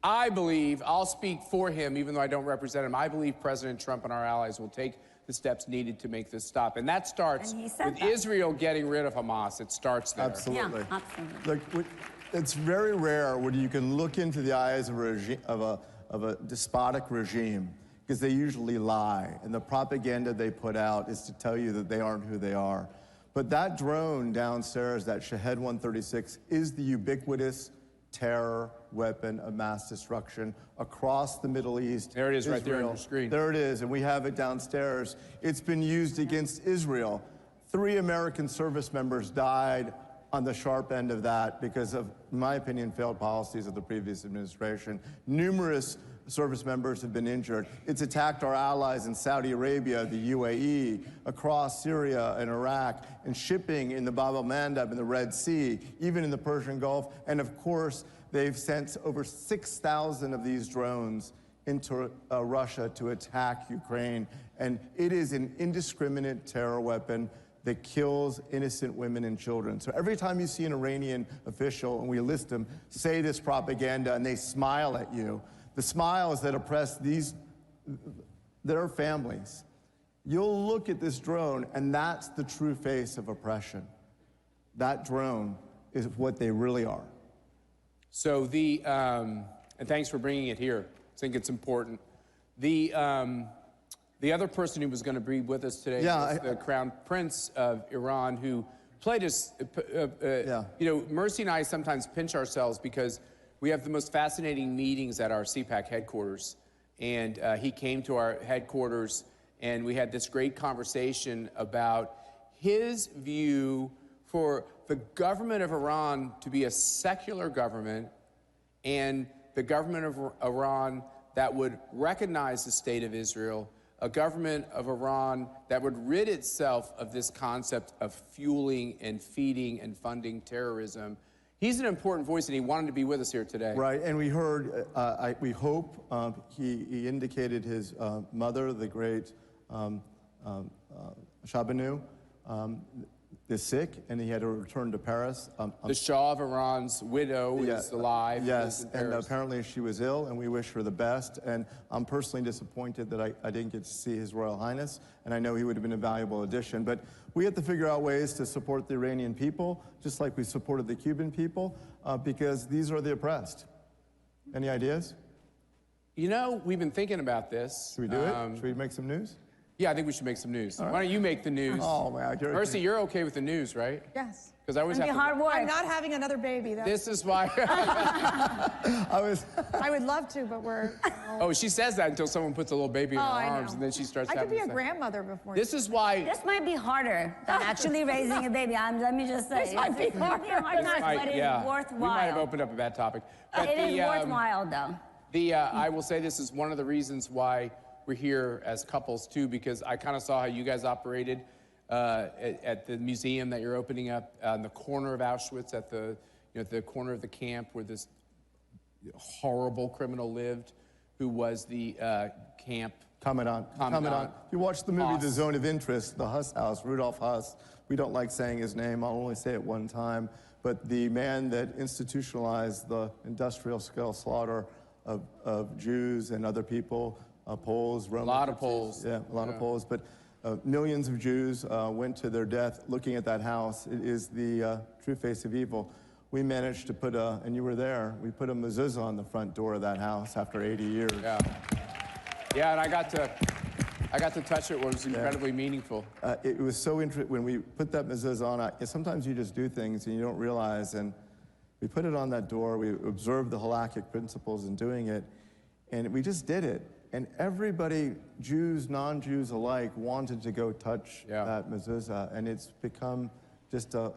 I believe, I'll speak for him, even though I don't represent him, I believe President Trump and our allies will take the steps needed to make this stop. And that starts with Israel getting rid of Hamas. It starts there. Absolutely. Yeah, absolutely. Look, it's very rare when you can look into the eyes of a despotic regime, because they usually lie, and the propaganda they put out is to tell you that they aren't who they are. But that drone downstairs, that Shahed 136, is the ubiquitous terror weapon of mass destruction across the Middle East. There it is, right there on your screen. There it is, and we have it downstairs. It's been used against Israel. 3 American service members died on the sharp end of that because of, in my opinion, failed policies of the previous administration. Numerous service members have been injured. It's attacked our allies in Saudi Arabia, the UAE, across Syria and Iraq, and shipping in the Bab el-Mandeb in the Red Sea, even in the Persian Gulf. And of course, they've sent over 6,000 of these drones into Russia to attack Ukraine. And it is an indiscriminate terror weapon that kills innocent women and children. So every time you see an Iranian official, and we list them, say this propaganda, and they smile at you, the smiles that oppress their families. You'll look at this drone, and that's the true face of oppression. That drone is what they really are. So and thanks for bringing it here. I think it's important. The other person who was going to be with us today was the Crown Prince of Iran, who played his, you know, Mercy and I sometimes pinch ourselves because we have the most fascinating meetings at our CPAC headquarters. And he came to our headquarters, and we had this great conversation about his view for the government of Iran to be a secular government, and the government of Iran that would recognize the state of Israel, a government of Iran that would rid itself of this concept of fueling and feeding and funding terrorism. He's an important voice, and he wanted to be with us here today. Right, and we heard, we hope, he indicated his mother, the great Shabanu, is sick, and he had to return to Paris. The Shah of Iran's widow is alive. Yes, and apparently she was ill, and we wish her the best. And I'm personally disappointed that I didn't get to see His Royal Highness, and I know he would have been a valuable addition. But we have to figure out ways to support the Iranian people, just like we supported the Cuban people, because these are the oppressed. Any ideas? You know, we've been thinking about this. Should we do it? Should we make some news? Yeah, I think we should make some news. All right. Why don't you make the news? Oh, man. Mercy, you're okay with the news, right? Yes. Because I always have to... hard work. I'm not having another baby, though. This is why... I would love to, but we're... Oh, she says that until someone puts a little baby in her arms, and then she starts I having... could be a grandmother before. This is why... This might be harder than actually raising a baby. Let me just say. This might be harder. But it's worthwhile. We might have opened up a bad topic. But it is worthwhile, though. I will say this is one of the reasons why we're here as couples, too, because I kind of saw how you guys operated at the museum that you're opening up on the corner of Auschwitz, at the corner of the camp where this horrible criminal lived, who was the camp Commandant. If you watch the movie The Zone of Interest, the Huss house, Rudolf Huss, we don't like saying his name, I'll only say it one time, but the man that institutionalized the industrial scale slaughter of Jews and other people, Poles, Romans. A lot of Poles. Yeah, a lot of Poles, but millions of Jews went to their death looking at that house. It is the true face of evil. We managed to put and you were there, we put a mezuzah on the front door of that house after 80 years. Yeah. Yeah, and I got to touch it. It was incredibly meaningful. It was so interesting when we put that mezuzah on. Sometimes you just do things and you don't realize, and we put it on that door, we observed the halakhic principles in doing it, and we just did it. And everybody, Jews, non-Jews alike, wanted to go touch that mezuzah, and it's become just a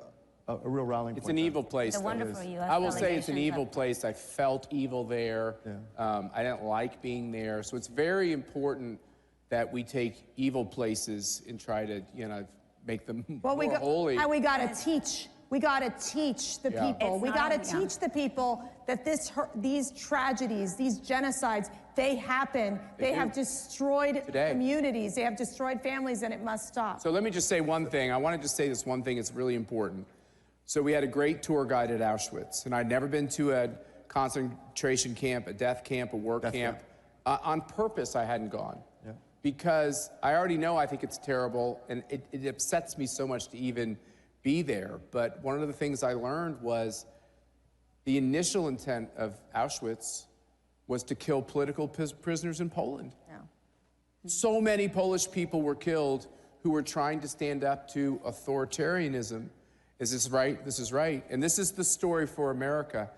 real rallying point. It's an evil place. The wonderful U.S. I will say it's an evil place. I felt evil there. Yeah. I didn't like being there. So it's very important that we take evil places and try to, make them more holy. And we got to teach. We got to teach the people. We got to teach the people that these tragedies, these genocides, they happen. They have destroyed communities. They have destroyed families, and it must stop. So let me just say one thing. I wanted to say this one thing. It's really important. So we had a great tour guide at Auschwitz, and I'd never been to a concentration camp, a death camp, a work camp. On purpose, I hadn't gone. Yeah. Because I already know I think it's terrible, and it upsets me so much to even be there. But one of the things I learned was the initial intent of Auschwitz was to kill political prisoners in Poland. Yeah. So many Polish people were killed who were trying to stand up to authoritarianism. Is this right? This is right. And this is the story for America.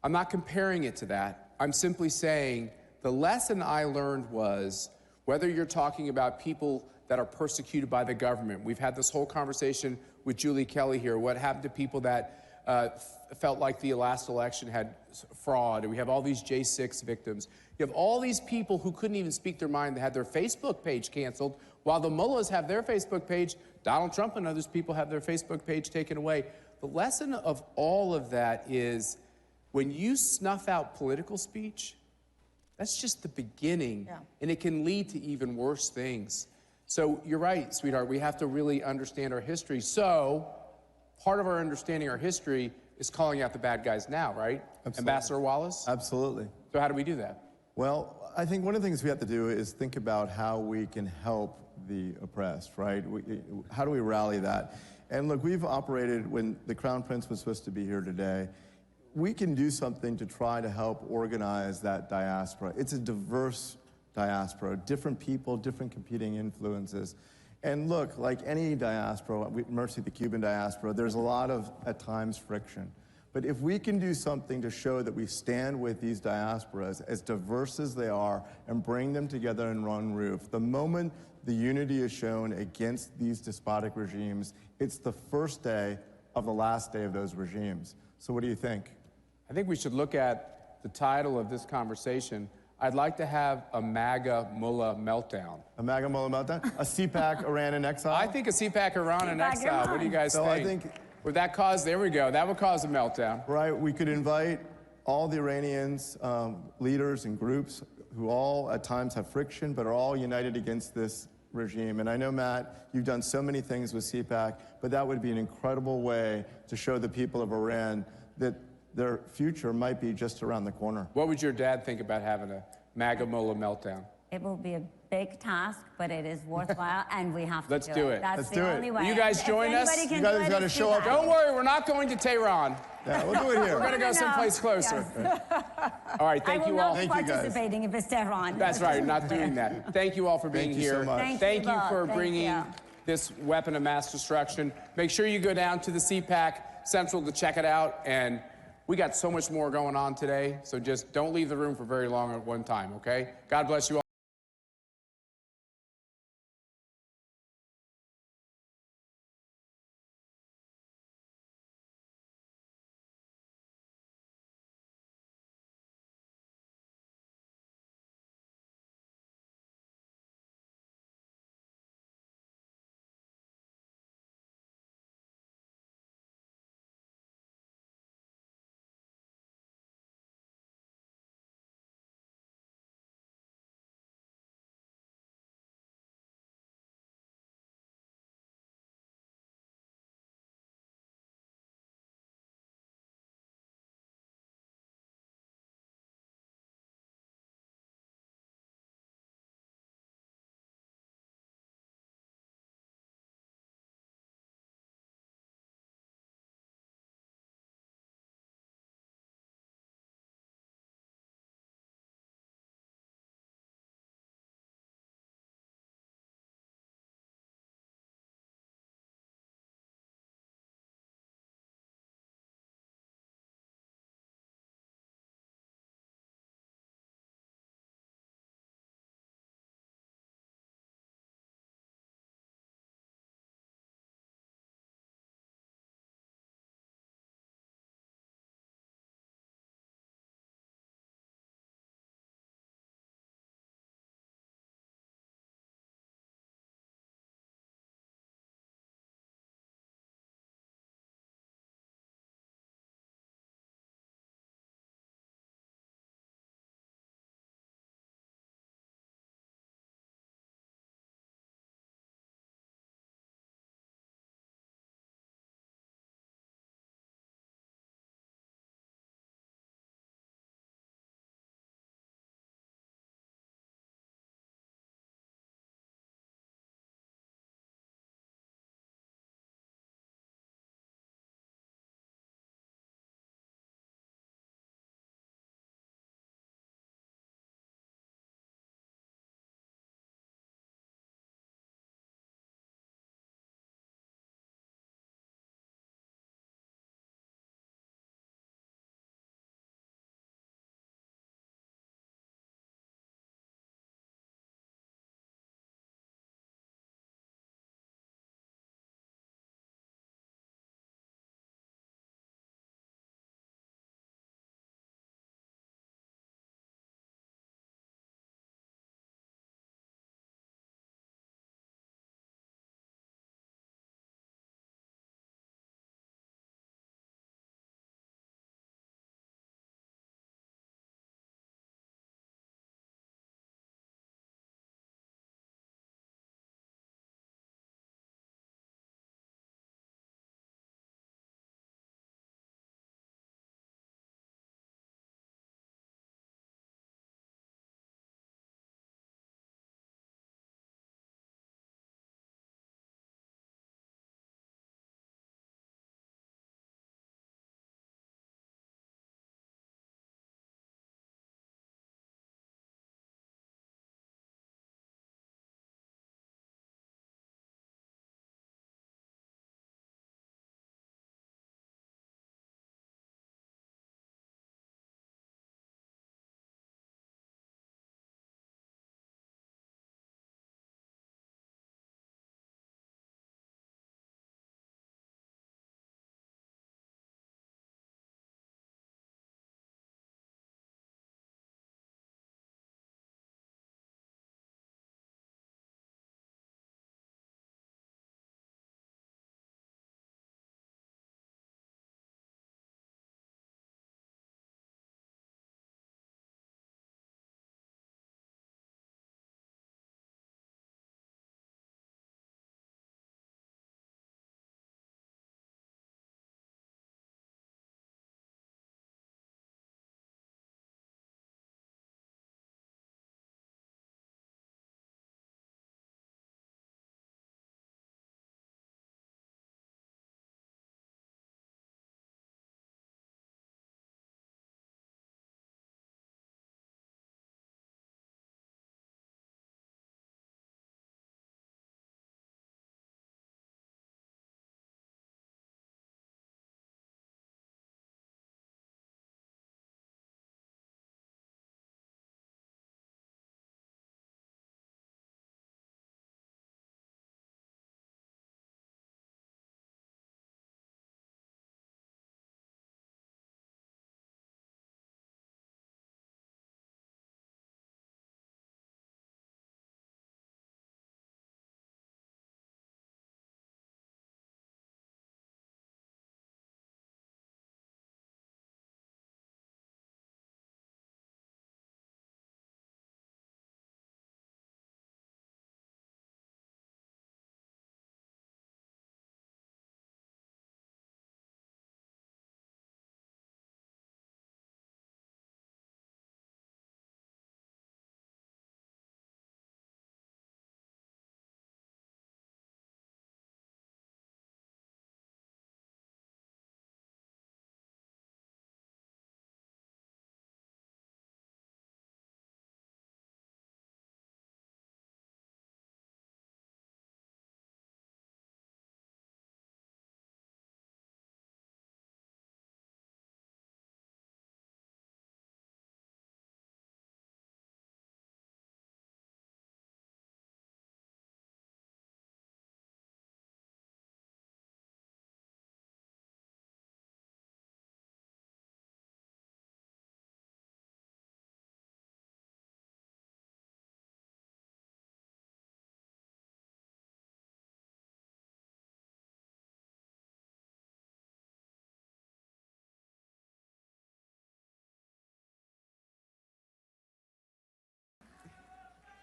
I'm not comparing it to that. I'm simply saying the lesson I learned was whether you're talking about people that are persecuted by the government. We've had this whole conversation with Julie Kelly here. What happened to people that felt like the last election had fraud? And we have all these J6 victims. You have all these people who couldn't even speak their mind. They had their Facebook page canceled, while the mullahs have their Facebook page. Donald Trump and others people have their Facebook page taken away. The lesson of all of that is when you snuff out political speech, that's just the beginning, and it can lead to even worse things. So you're right, sweetheart, we have to really understand our history. So part of our understanding our history is calling out the bad guys now, right? Absolutely. Ambassador Wallace? Absolutely. So how do we do that? Well, I think one of the things we have to do is think about how we can help the oppressed, right? How do we rally that? And look, we've operated when the Crown Prince was supposed to be here today. We can do something to try to help organize that diaspora. It's a diverse diaspora, different people, different competing influences. And look, like any diaspora, Mercy, the Cuban diaspora, there's a lot of, at times, friction. But if we can do something to show that we stand with these diasporas, as diverse as they are, and bring them together in one roof, the moment the unity is shown against these despotic regimes, it's the first day of the last day of those regimes. So what do you think? I think we should look at the title of this conversation. I'd like to have a MAGA mullah meltdown. A MAGA mullah meltdown? A CPAC Iran in exile? I think a CPAC Iran in exile. What do you guys think? I think would that cause, there we go, that would cause a meltdown. Right, we could invite all the Iranians, leaders and groups who all at times have friction, but are all united against this regime. And I know, Matt, you've done so many things with CPAC, but that would be an incredible way to show the people of Iran that their future might be just around the corner. What would your dad think about having a MAGA mullah meltdown? It will be a big task, but it is worthwhile, and we have to Let's do it. That's Let's the do only it. way. You guys join us? You guys got to show up. Don't worry, we're not going to Tehran. Yeah, we'll do it here. We're going to go someplace closer. All right, thank you all. I will not be participating if it's Tehran. That's right, not doing that. Thank you all for being Thank you here. so much. Thank you for Thank bringing you. this weapon of mass destruction. Make sure you go down to the CPAC Central to check it out. And we got so much more going on today, so just don't leave the room for very long at one time, okay? God bless you all.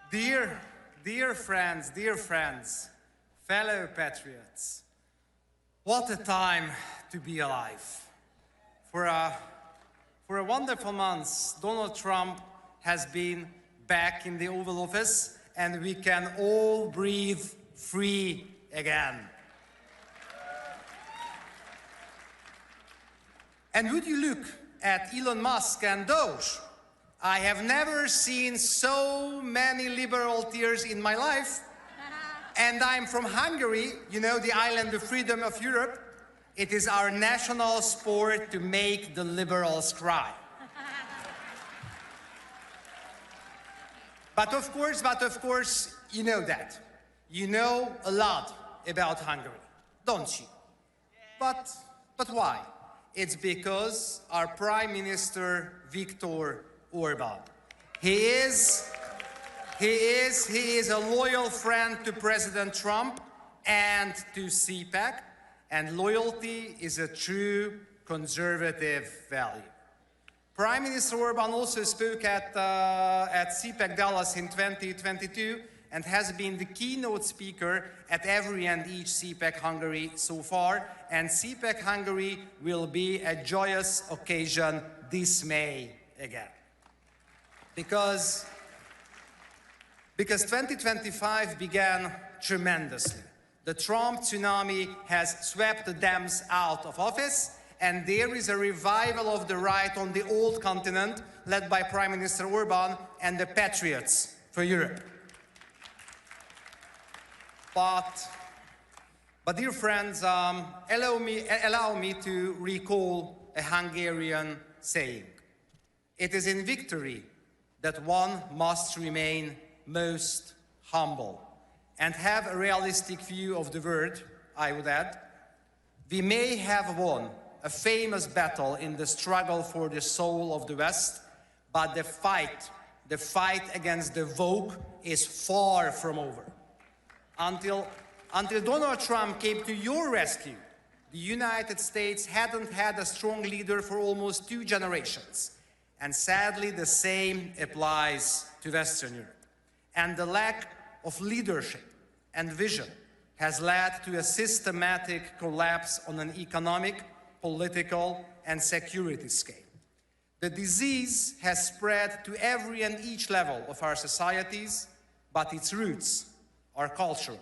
Dear friends, fellow patriots, what a time to be alive. For a wonderful month, Donald Trump has been back in the Oval Office, and we can all breathe free again. And would you look at Elon Musk and Doge? I have never seen so many liberal tears in my life. And I'm from Hungary, you know, the island of freedom of Europe. It is our national sport to make the liberals cry. But of course, you know that. You know a lot about Hungary, don't you? But why? It's because our Prime Minister, Viktor Orbán. He is a loyal friend to President Trump and to CPAC, and loyalty is a true conservative value. Prime Minister Orbán also spoke at CPAC Dallas in 2022 and has been the keynote speaker at every and each CPAC Hungary so far, and CPAC Hungary will be a joyous occasion this May again. Because 2025 began tremendously. The Trump tsunami has swept the Dems out of office, and there is a revival of the right on the old continent, led by Prime Minister Orbán and the Patriots for Europe. But dear friends, allow me to recall a Hungarian saying. It is in victory that one must remain most humble and have a realistic view of the world, I would add. We may have won a famous battle in the struggle for the soul of the West, but the fight against the woke is far from over. Until Donald Trump came to your rescue, the United States hadn't had a strong leader for almost 2 generations. And sadly, the same applies to Western Europe. And the lack of leadership and vision has led to a systematic collapse on an economic, political, and security scale. The disease has spread to every and each level of our societies, but its roots are cultural.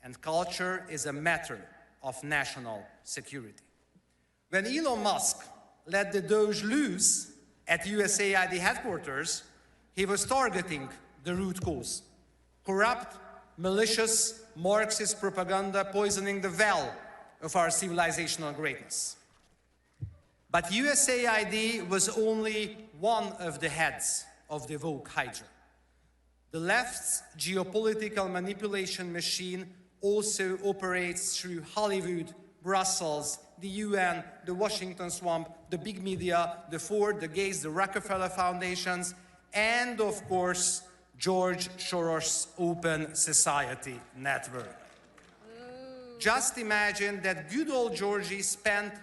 And culture is a matter of national security. When Elon Musk let the Doge loose at USAID headquarters, he was targeting the root cause. Corrupt, malicious, Marxist propaganda poisoning the well of our civilizational greatness. But USAID was only one of the heads of the woke hydra. The left's geopolitical manipulation machine also operates through Hollywood, Brussels, the UN, the Washington Swamp, the big media, the Ford, the Gates, the Rockefeller Foundations, and of course, George Soros' Open Society Network. Just imagine that good old Georgie spent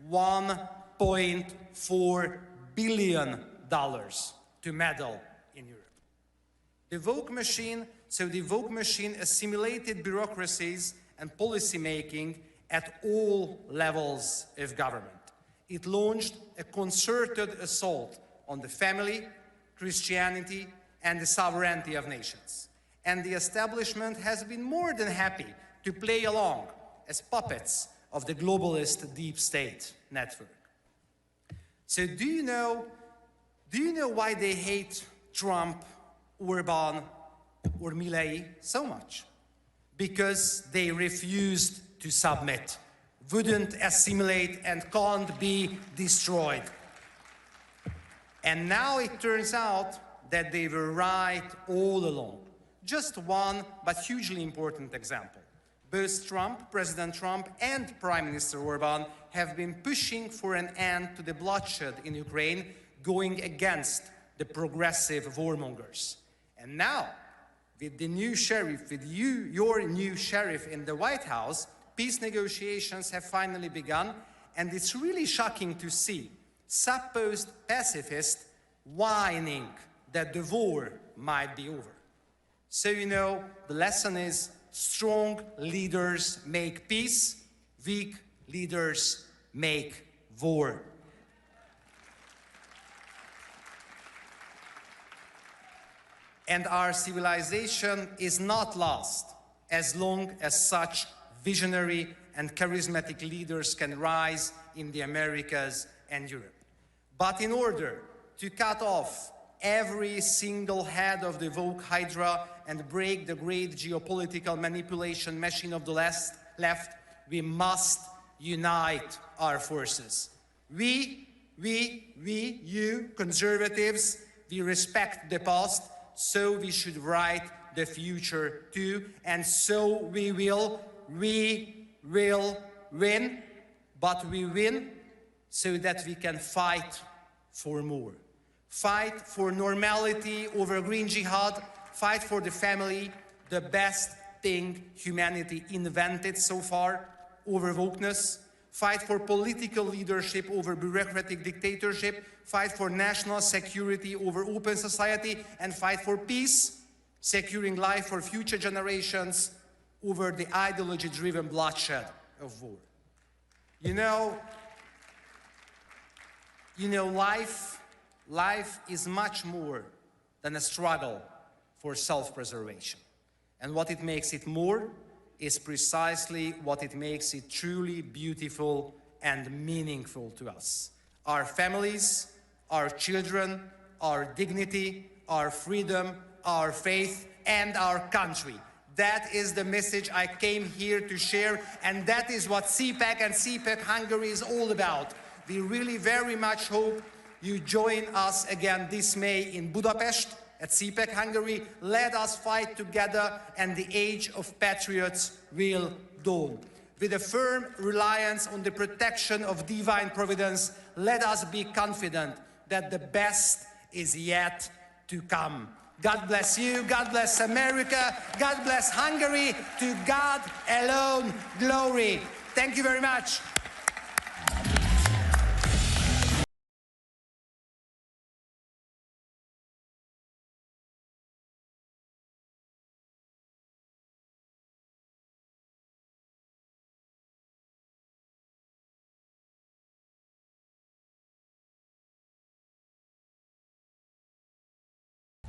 $1.4 billion to meddle in Europe. The woke machine assimilated bureaucracies and policy making at all levels of government. It launched a concerted assault on the family, Christianity, and the sovereignty of nations. And the establishment has been more than happy to play along as puppets of the globalist deep state network. So do you know why they hate Trump, Orbán, or Milei so much? Because they refused to submit, wouldn't assimilate, and can't be destroyed. And now it turns out that they were right all along. Just one, but hugely important example. Both President Trump and Prime Minister Orbán have been pushing for an end to the bloodshed in Ukraine, going against the progressive warmongers. And now, with the new sheriff, your new sheriff in the White House, peace negotiations have finally begun, and it's really shocking to see supposed pacifists whining that the war might be over. So, you know, the lesson is strong leaders make peace, weak leaders make war. And our civilization is not lost as long as such visionary and charismatic leaders can rise in the Americas and Europe. But in order to cut off every single head of the woke hydra and break the great geopolitical manipulation machine of the left, we must unite our forces. You conservatives, we respect the past, so we should write the future too, and so we will win, but we win so that we can fight for more. Fight for normality over green jihad, fight for the family, the best thing humanity invented so far, over wokeness, fight for political leadership over bureaucratic dictatorship, fight for national security over open society, and fight for peace, securing life for future generations over the ideology-driven bloodshed of war. You know, life is much more than a struggle for self-preservation. And what it makes it more is precisely what it makes it truly beautiful and meaningful to us. Our families, our children, our dignity, our freedom, our faith, and our country. That is the message I came here to share, and that is what CPAC and CPAC Hungary is all about. We really very much hope you join us again this May in Budapest at CPAC Hungary. Let us fight together, and the age of patriots will dawn. With a firm reliance on the protection of divine providence, let us be confident that the best is yet to come. God bless you, God bless America, God bless Hungary, to God alone glory. Thank you very much.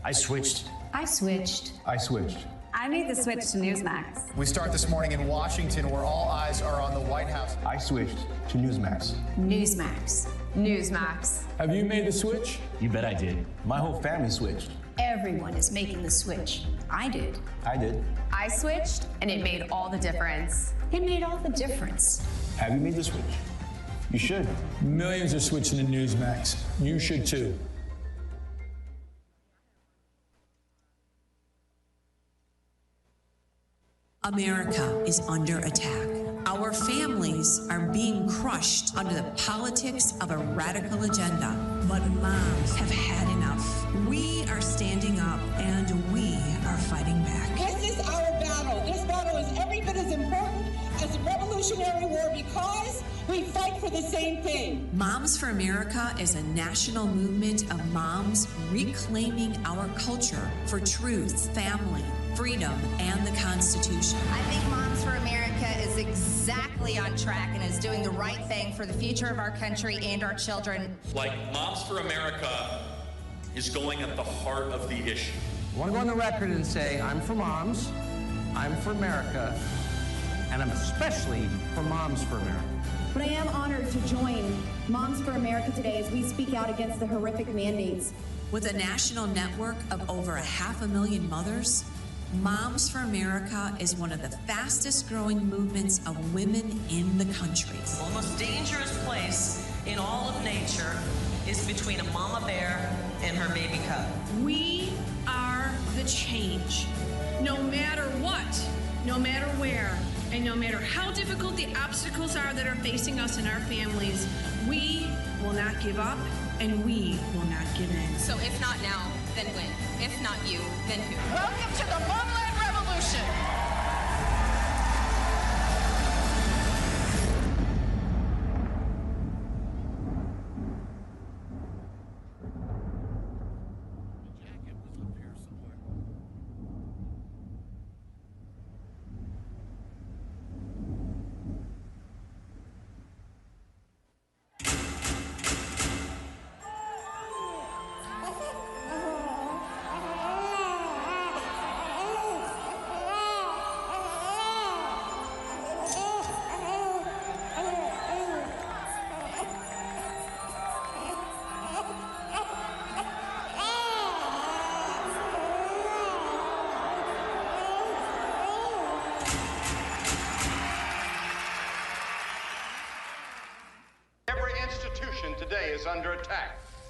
I switched. I switched. I switched. I made the switch to Newsmax. We start this morning in Washington, where all eyes are on the White House. I switched to Newsmax. Newsmax. Newsmax. Have you made the switch? You bet I did. My whole family switched. Everyone is making the switch. I did. I did. I switched, and it made all the difference. It made all the difference. Have you made the switch? You should. Millions are switching to Newsmax. You should too. America is under attack. Our families are being crushed under the politics of a radical agenda. But moms have had enough. We are standing up and we are fighting back. This is our battle. This battle is every bit as important as the Revolutionary War because we fight for the same thing. Moms for America is a national movement of moms reclaiming our culture for truth, family, freedom, and the Constitution. I think Moms for America is exactly on track and is doing the right thing for the future of our country and our children. Like Moms for America is going at the heart of the issue. I want to go on the record and say I'm for moms, I'm for America, and I'm especially for Moms for America. But I am honored to join Moms for America today as we speak out against the horrific mandates. With a national network of over 500,000 mothers, Moms for America is one of the fastest growing movements of women in the country. The most dangerous place in all of nature is between a mama bear and her baby cub. We are the change. No matter what, no matter where, and no matter how difficult the obstacles are that are facing us and our families, we will not give up and we will not give in. So if not now, then when? If not you, then who? Welcome to the Homeland Revolution.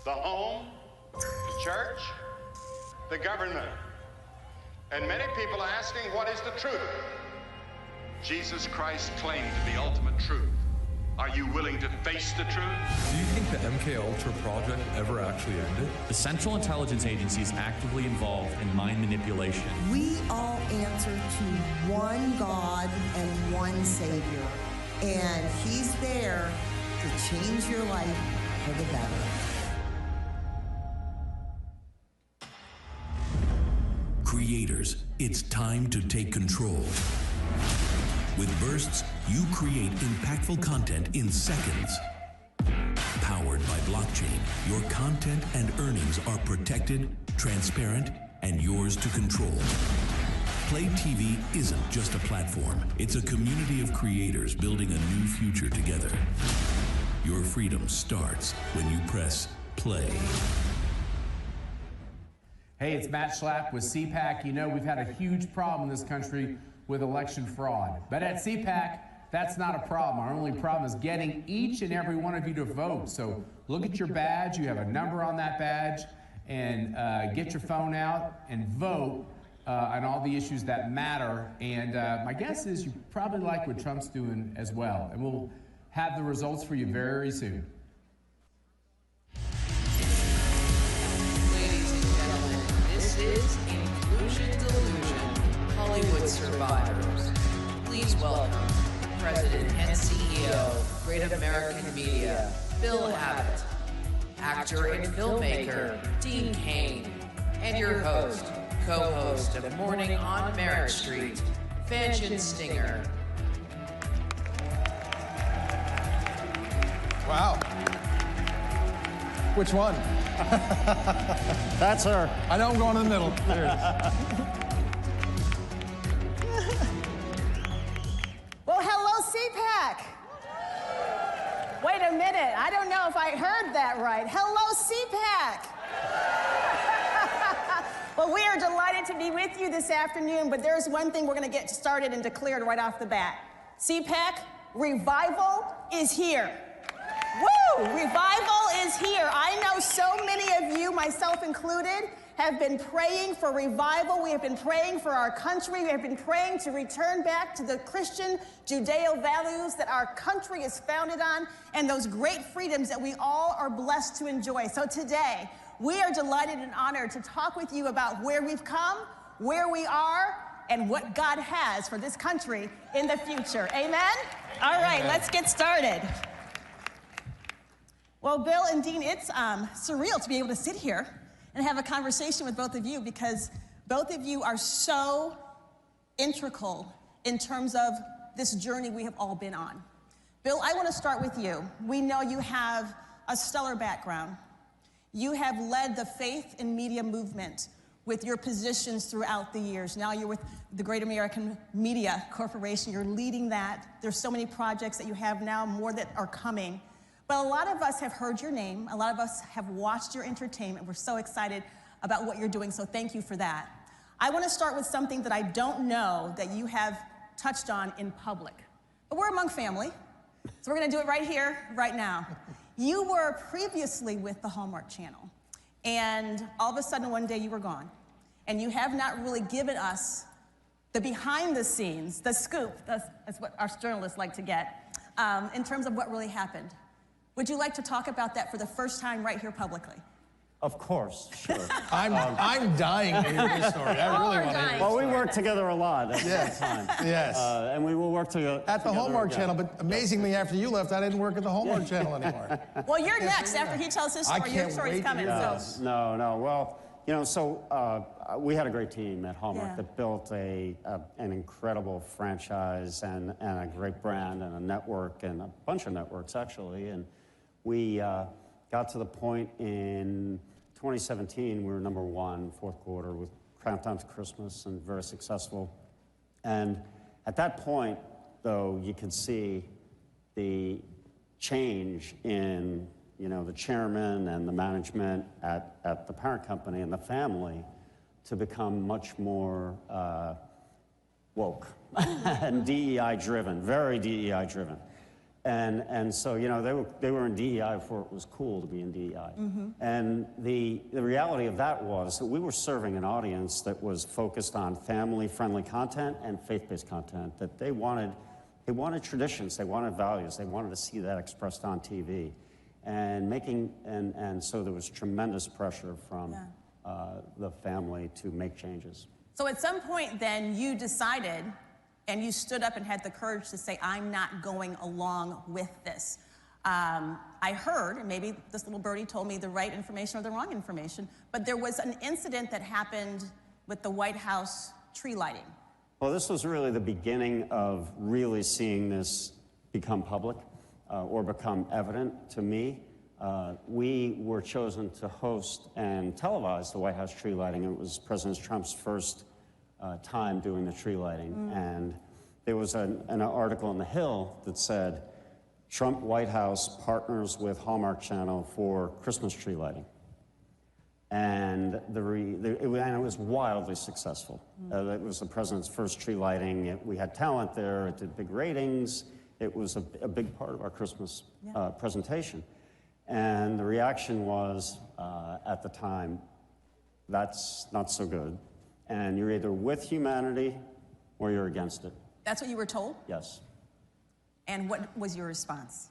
the home, the church, the government. And many people are asking, what is the truth? Jesus Christ claimed the ultimate truth. Are you willing to face the truth? Do you think the MKUltra project ever actually ended? The Central Intelligence Agency is actively involved in mind manipulation. We all answer to one God and one Savior, and He's there to change your life for the better. Creators, it's time to take control. With Bursts, you create impactful content in seconds. Powered by blockchain, your content and earnings are protected, transparent, and yours to control. Play TV isn't just a platform. It's a community of creators building a new future together. Your freedom starts when you press play. Hey, it's Matt Schlapp with CPAC. You know, we've had a huge problem in this country with election fraud. But at CPAC, that's not a problem. Our only problem is getting each and every one of you to vote. So look at your badge. You have a number on that badge. And get your phone out and vote on all the issues that matter. And my guess is you probably like what Trump's doing as well. And we'll have the results for you very soon. Ladies and gentlemen, this is Inclusion Delusion, Hollywood Survivors. Please welcome President and CEO, Great American Media, Bill Abbott, actor and filmmaker, Dean Cain, and your host, co-host of Morning on Merritt Street, Fanchon Stinger. Wow. Which one? That's her. I know I'm going in the middle. There it is. Well, hello, CPAC. Wait a minute. I don't know if I heard that right. Hello, CPAC. Well, we are delighted to be with you this afternoon, but there's one thing we're going to get started and declared right off the bat. CPAC, revival is here. Woo! Revival is here. I know so many of you, myself included, have been praying for revival. We have been praying for our country. We have been praying to return back to the Christian Judeo values that our country is founded on and those great freedoms that we all are blessed to enjoy. So today, we are delighted and honored to talk with you about where we've come, where we are, and what God has for this country in the future. Amen? All right, let's get started. Well, Bill and Dean, it's surreal to be able to sit here and have a conversation with both of you because both of you are so integral in terms of this journey we have all been on. Bill, I want to start with you. We know you have a stellar background. You have led the faith and media movement with your positions throughout the years. Now you're with the Great American Media Corporation. You're leading that. There's so many projects that you have now, more that are coming. But a lot of us have heard your name. A lot of us have watched your entertainment. We're so excited about what you're doing, so thank you for that. I want to start with something that I don't know that you have touched on in public. But we're among family, so we're going to do it right here, right now. You were previously with the Hallmark Channel, and all of a sudden one day you were gone. And you have not really given us the behind the scenes, the scoop, that's what our journalists like to get, in terms of what really happened. Would you like to talk about that for the first time right here publicly? Of course, sure. I'm dying to hear this story. I really want to hear this. Well, we worked together a lot at that time. Yes. And we will work together. At the Hallmark Channel, but amazingly, after you left, I didn't work at the Hallmark Channel anymore. Well, you're next after he tells his story. Your story's coming. No. Well, you know, so we had a great team at Hallmark that built an incredible franchise and a great brand and a network and a bunch of networks, actually. And we got to the point in 2017, we were #1, fourth quarter, with Countdown to Christmas, and very successful. And at that point, though, you could see the change in, you know, the chairman and the management at the parent company and the family to become much more woke and DEI-driven, very DEI-driven. And so, you know, they were in DEI before it was cool to be in DEI. And the reality of that was that we were serving an audience that was focused on family-friendly content and faith-based content, that they wanted traditions, they wanted values, they wanted to see that expressed on TV. And so there was tremendous pressure from the family to make changes. So at some point then you decided, and you stood up and had the courage to say, I'm not going along with this. I heard, and maybe this little birdie told me the right information or the wrong information, but there was an incident that happened with the White House tree lighting. Well, this was really the beginning of really seeing this become public or become evident to me. We were chosen to host and televise the White House tree lighting. It was President Trump's first time doing the tree lighting. And there was an article in The Hill that said, Trump White House partners with Hallmark Channel for Christmas tree lighting. And it was wildly successful. It was the president's first tree lighting. We had talent there. It did big ratings. It was a big part of our Christmas presentation. And the reaction was, at the time, that's not so good. And you're either with humanity or you're against it. That's what you were told? Yes. And what was your response?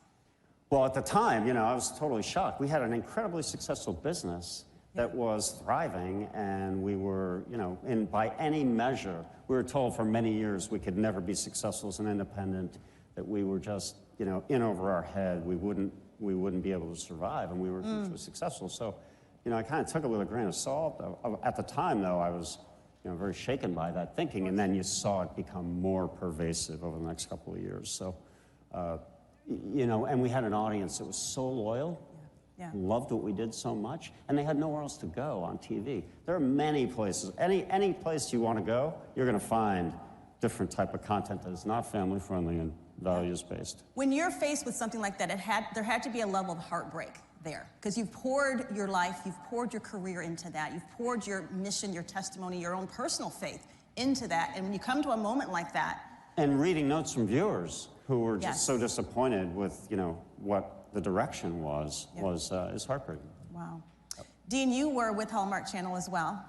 Well, at the time, you know, I was totally shocked. We had an incredibly successful business that was thriving, and we were, you know, by any measure, we were told for many years we could never be successful as an independent, that we were just, you know, in over our head. We wouldn't be able to survive, and we were hugely successful. So, you know, I kind of took it with a grain of salt. At the time, though, I was, you know, very shaken by that thinking, and then you saw it become more pervasive over the next couple of years. So, you know, and we had an audience that was so loyal, loved what we did so much, and they had nowhere else to go on TV. There are many places. Any place you want to go, you're going to find different type of content that is not family-friendly and values-based. When you're faced with something like that, there had to be a level of heartbreak there, because you've poured your life, you've poured your career into that, you've poured your mission, your testimony, your own personal faith into that, and when you come to a moment like that... And reading notes from viewers who were just so disappointed with, you know, what the direction was is heartbreaking. Wow. Dean, you were with Hallmark Channel as well.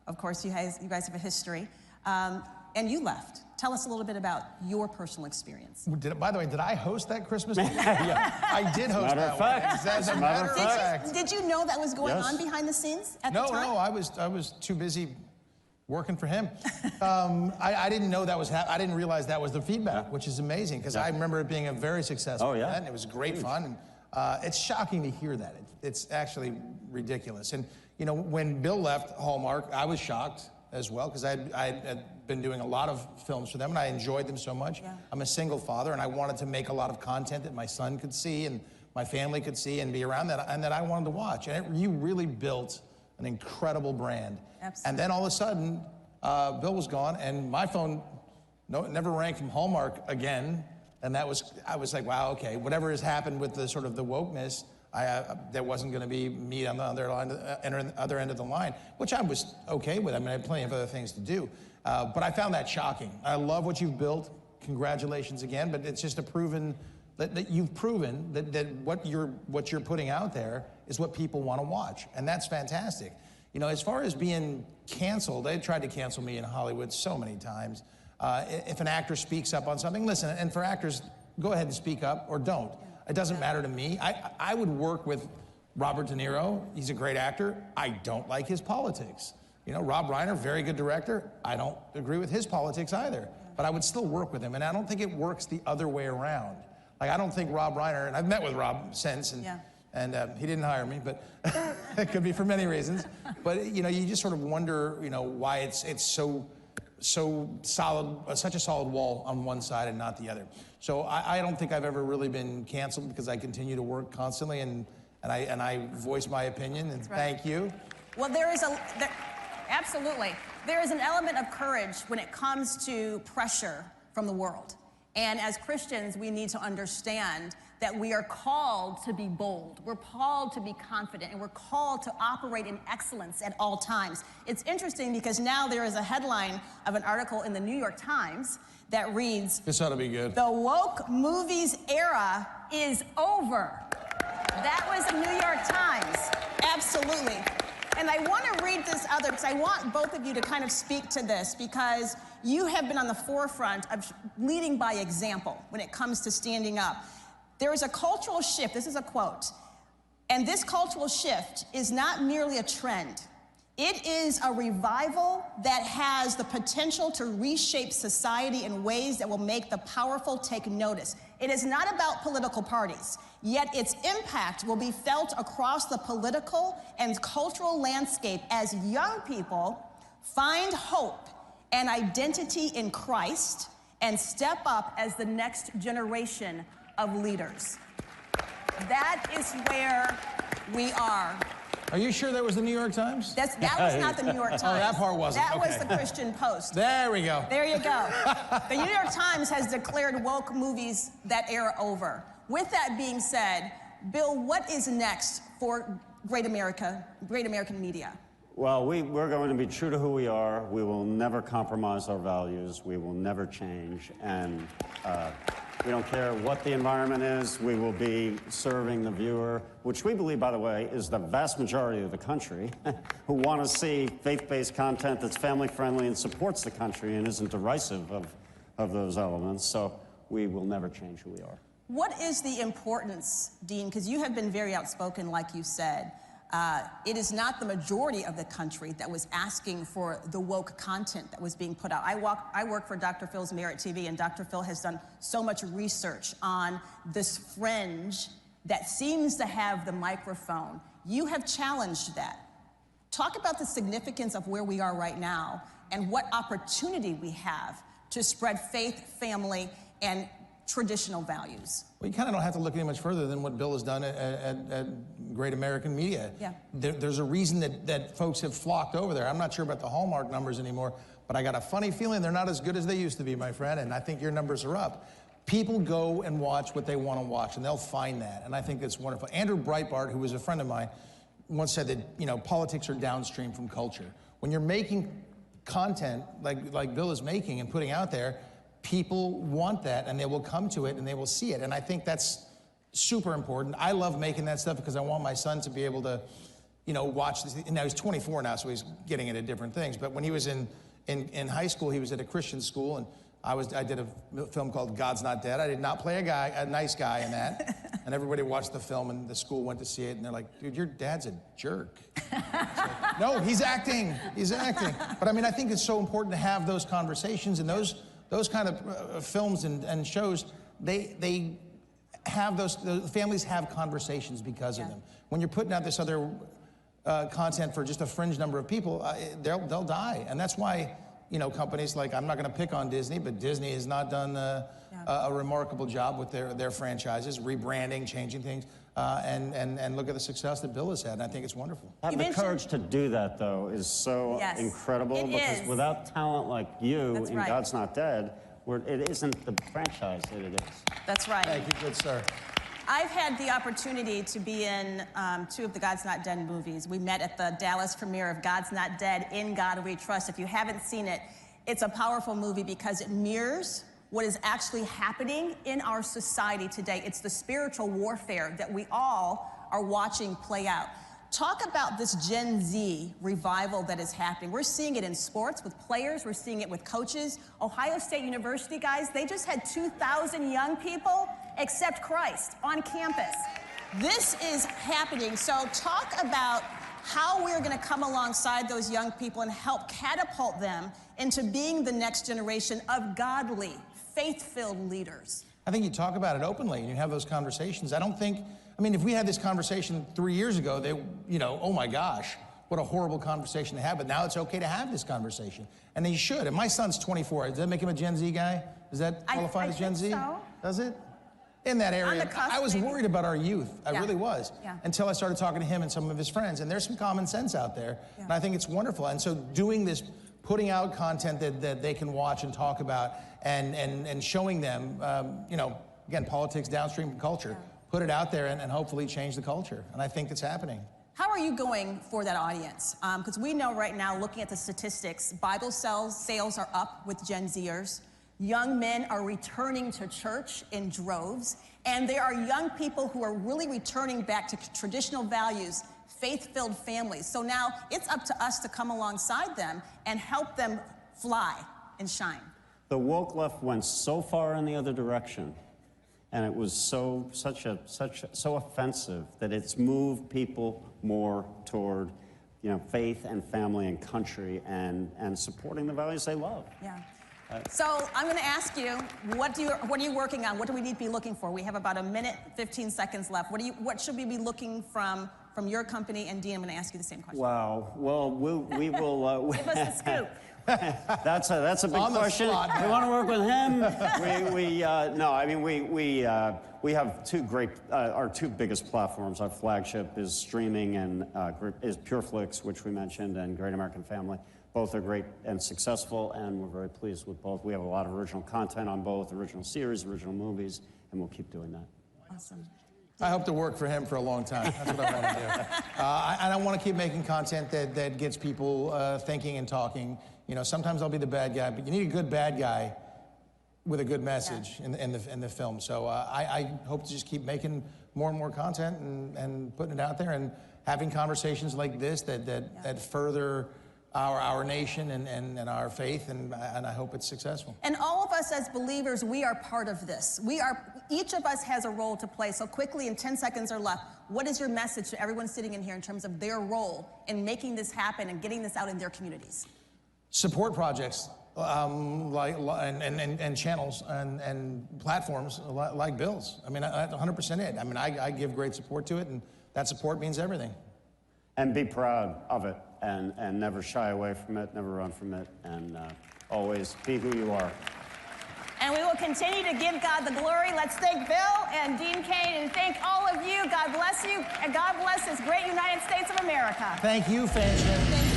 Of course, you guys have a history, and you left. Tell us a little bit about your personal experience. By the way, did I host that Christmas dinner? I did host that one. As a matter of fact. Did you know that was going on behind the scenes at the time? No, I was too busy working for him. I didn't know that was I didn't realize that was the feedback, which is amazing, because I remember it being a very successful event, and it was great fun. And it's shocking to hear that. It's actually ridiculous. And, you know, when Bill left Hallmark, I was shocked as well, because I had been doing a lot of films for them, and I enjoyed them so much. I'm a single father, and I wanted to make a lot of content that my son could see and my family could see and be around, and that I wanted to watch. And you really built an incredible brand. Absolutely. And then all of a sudden, Bill was gone, and my phone never rang from Hallmark again. And I was like, wow, okay, whatever has happened with the sort of the wokeness, that wasn't going to be me on the other end of the line, which I was okay with. I mean, I had plenty of other things to do. But I found that shocking. I love what you've built. Congratulations again. But it's just that you've proven that what you're putting out there is what people want to watch. And that's fantastic. You know, as far as being canceled, they tried to cancel me in Hollywood so many times. If an actor speaks up on something, listen, and for actors, go ahead and speak up or don't. It doesn't matter to me. I would work with Robert De Niro. He's a great actor. I don't like his politics. You know, Rob Reiner, very good director. I don't agree with his politics either. But I would still work with him, and I don't think it works the other way around. Like, I don't think Rob Reiner, and I've met with Rob since, and he didn't hire me, but it could be for many reasons. But, you know, you just sort of wonder, you know, why it's so solid, such a solid wall on one side and not the other. So I don't think I've ever really been canceled, because I continue to work constantly, and I voice my opinion, and thank you. Well, absolutely. There is an element of courage when it comes to pressure from the world. And as Christians, we need to understand that we are called to be bold, we're called to be confident, and we're called to operate in excellence at all times. It's interesting because now there is a headline of an article in the New York Times that reads, "This ought to be good. The woke movies era is over." That was the New York Times. Absolutely. And I want to read this other, because I want both of you to kind of speak to this, because you have been on the forefront of leading by example when it comes to standing up. There is a cultural shift, this is a quote, and this cultural shift is not merely a trend. It is a revival that has the potential to reshape society in ways that will make the powerful take notice. It is not about political parties, yet its impact will be felt across the political and cultural landscape as young people find hope and identity in Christ and step up as the next generation of leaders. That is where we are. Are you sure that was the New York Times? That was not the New York Times. Oh, that part wasn't. That okay. was the Christian Post. There we go. There you go. The New York Times has declared woke movies that era over. With that being said, Bill, what is next for Great American media? Well, we're going to be true to who we are. We will never compromise our values. We will never change. And we don't care what the environment is. We will be serving the viewer, which we believe, by the way, is the vast majority of the country who want to see faith-based content that's family-friendly and supports the country and isn't derisive of those elements. So we will never change who we are. What is the importance, Dean, because you have been very outspoken, like you said. It is not the majority of the country that was asking for the woke content that was being put out. I work for Dr. Phil's Merit TV, and Dr. Phil has done so much research on this fringe that seems to have the microphone. You have challenged that. Talk about the significance of where we are right now and what opportunity we have to spread faith, family, and traditional values. Well, you kind of don't have to look any much further than what Bill has done at Great American Media. Yeah. There's a reason that folks have flocked over there. I'm not sure about the Hallmark numbers anymore, but I got a funny feeling they're not as good as they used to be, my friend, and I think your numbers are up. People go and watch what they want to watch, and they'll find that, and I think that's wonderful. Andrew Breitbart, who was a friend of mine, once said that, you know, politics are downstream from culture. When you're making content like Bill is making and putting out there, people want that, and they will come to it, and they will see it. And I think that's super important. I love making that stuff because I want my son to be able to, you know, watch this. Now, he's 24 now, so he's getting into different things. But when he was in high school, he was at a Christian school, and I did a film called God's Not Dead. I did not play a nice guy in that. And everybody watched the film, and the school went to see it, and they're like, dude, your dad's a jerk. Like, no, he's acting. He's acting. But I mean, I think it's so important to have those conversations, and those kind of films and shows, they have those families have conversations because of them. When you're putting out this other content for just a fringe number of people, they'll die. And that's why, you know, companies like, I'm not going to pick on Disney, but Disney has not done a remarkable job with their franchises, rebranding, changing things. And look at the success that Bill has had, and I think it's wonderful. Having the courage to do that, though, is so incredible, because without talent like you in God's Not Dead, it isn't the franchise that it is. That's right. Thank you, good sir. I've had the opportunity to be in 2 of the God's Not Dead movies. We met at the Dallas premiere of God's Not Dead, In God We Trust. If you haven't seen it, it's a powerful movie because it mirrors what is actually happening in our society today. It's the spiritual warfare that we all are watching play out. Talk about this Gen Z revival that is happening. We're seeing it in sports with players. We're seeing it with coaches. Ohio State University, guys, they just had 2,000 young people accept Christ on campus. This is happening. So talk about how we're going to come alongside those young people and help catapult them into being the next generation of godly, faith-filled leaders. I think you talk about it openly and you have those conversations. I mean, if we had this conversation 3 years ago, you know, oh my gosh, what a horrible conversation to have. But now it's okay to have this conversation. And you should. And my son's 24. Does that make him a Gen Z guy? Does that qualify as Gen Z? So. Does it? In that area. I was worried about our youth. I really was. Until I started talking to him and some of his friends. And there's some common sense out there. And I think it's wonderful. And so doing this, putting out content that they can watch and talk about and showing them, you know, again, politics downstream from culture. put it out there and hopefully change the culture. And I think it's happening. How are you going for that audience? Because we know right now, looking at the statistics, Bible sales are up with Gen Zers. Young men are returning to church in droves. And there are young people who are really returning back to traditional values, faith-filled families. So now it's up to us to come alongside them and help them fly and shine. The woke left went so far in the other direction, and it was so offensive that it's moved people more toward, faith and family and country and supporting the values they love. Yeah. So I'm going to ask you, what are you working on? What do we need to be looking for? We have about a minute, 15 seconds left. What should we be looking from your company? And Dean, I'm going to ask you the same question. Wow. Well, we will. Give us the scoop. That's a big question. We want to work with him. We have two great, our two biggest platforms. Our flagship is streaming and is PureFlix, which we mentioned, and Great American Family. Both are great and successful, and we're very pleased with both. We have a lot of original content on both, original series, original movies, and we'll keep doing that. Awesome. I hope to work for him for a long time. That's what I want to do. And I want to keep making content that gets people thinking and talking. Sometimes I'll be the bad guy, but you need a good bad guy with a good message in the film. So I hope to just keep making more and more content and putting it out there and having conversations like this that further our nation and our faith, and I hope it's successful. And all of us as believers, we are part of this. Each of us has a role to play. So quickly, in 10 seconds or less, what is your message to everyone sitting in here in terms of their role in making this happen and getting this out in their communities? Support projects and channels and platforms like Bill's. I mean, that's 100% it. I mean, I give great support to it, and that support means everything. And be proud of it, and never shy away from it, never run from it, and always be who you are. And we will continue to give God the glory. Let's thank Bill and Dean Cain, and thank all of you. God bless you, and God bless this great United States of America. Thank you, Fansman. Thank you.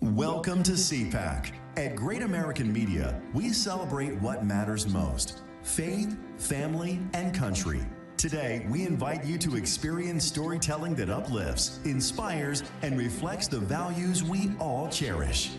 Welcome to CPAC. At Great American Media, we celebrate what matters most: faith, family, and country. Today, we invite you to experience storytelling that uplifts, inspires, and reflects the values we all cherish.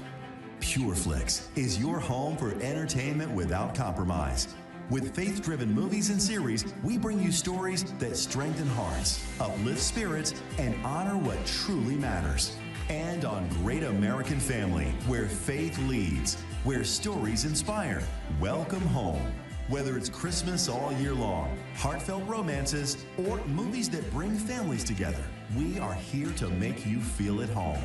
PureFlix is your home for entertainment without compromise. With faith-driven movies and series, we bring you stories that strengthen hearts, uplift spirits, and honor what truly matters. And on Great American Family, where faith leads, where stories inspire. Welcome home. Whether it's Christmas all year long, heartfelt romances, or movies that bring families together, we are here to make you feel at home.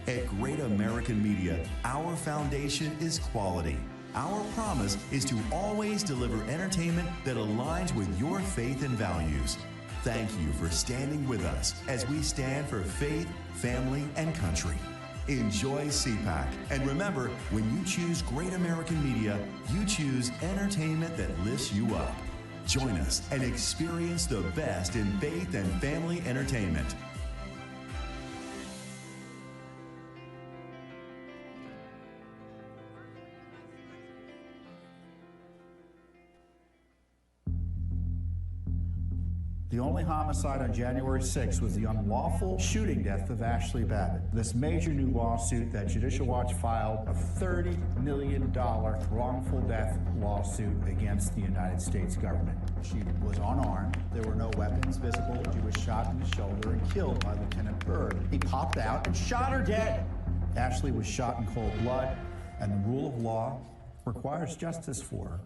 At Great American Media, our foundation is quality. Our promise is to always deliver entertainment that aligns with your faith and values. Thank you for standing with us as we stand for faith, family, and country. Enjoy CPAC. And remember, when you choose Great American Media, you choose entertainment that lifts you up. Join us and experience the best in faith and family entertainment. The only homicide on January 6th was the unlawful shooting death of Ashley Babbitt. This major new lawsuit that Judicial Watch filed, a $30 million wrongful death lawsuit against the United States government. She was unarmed. There were no weapons visible. She was shot in the shoulder and killed by Lieutenant Byrd. He popped out and shot her dead. Ashley was shot in cold blood, and the rule of law requires justice for her.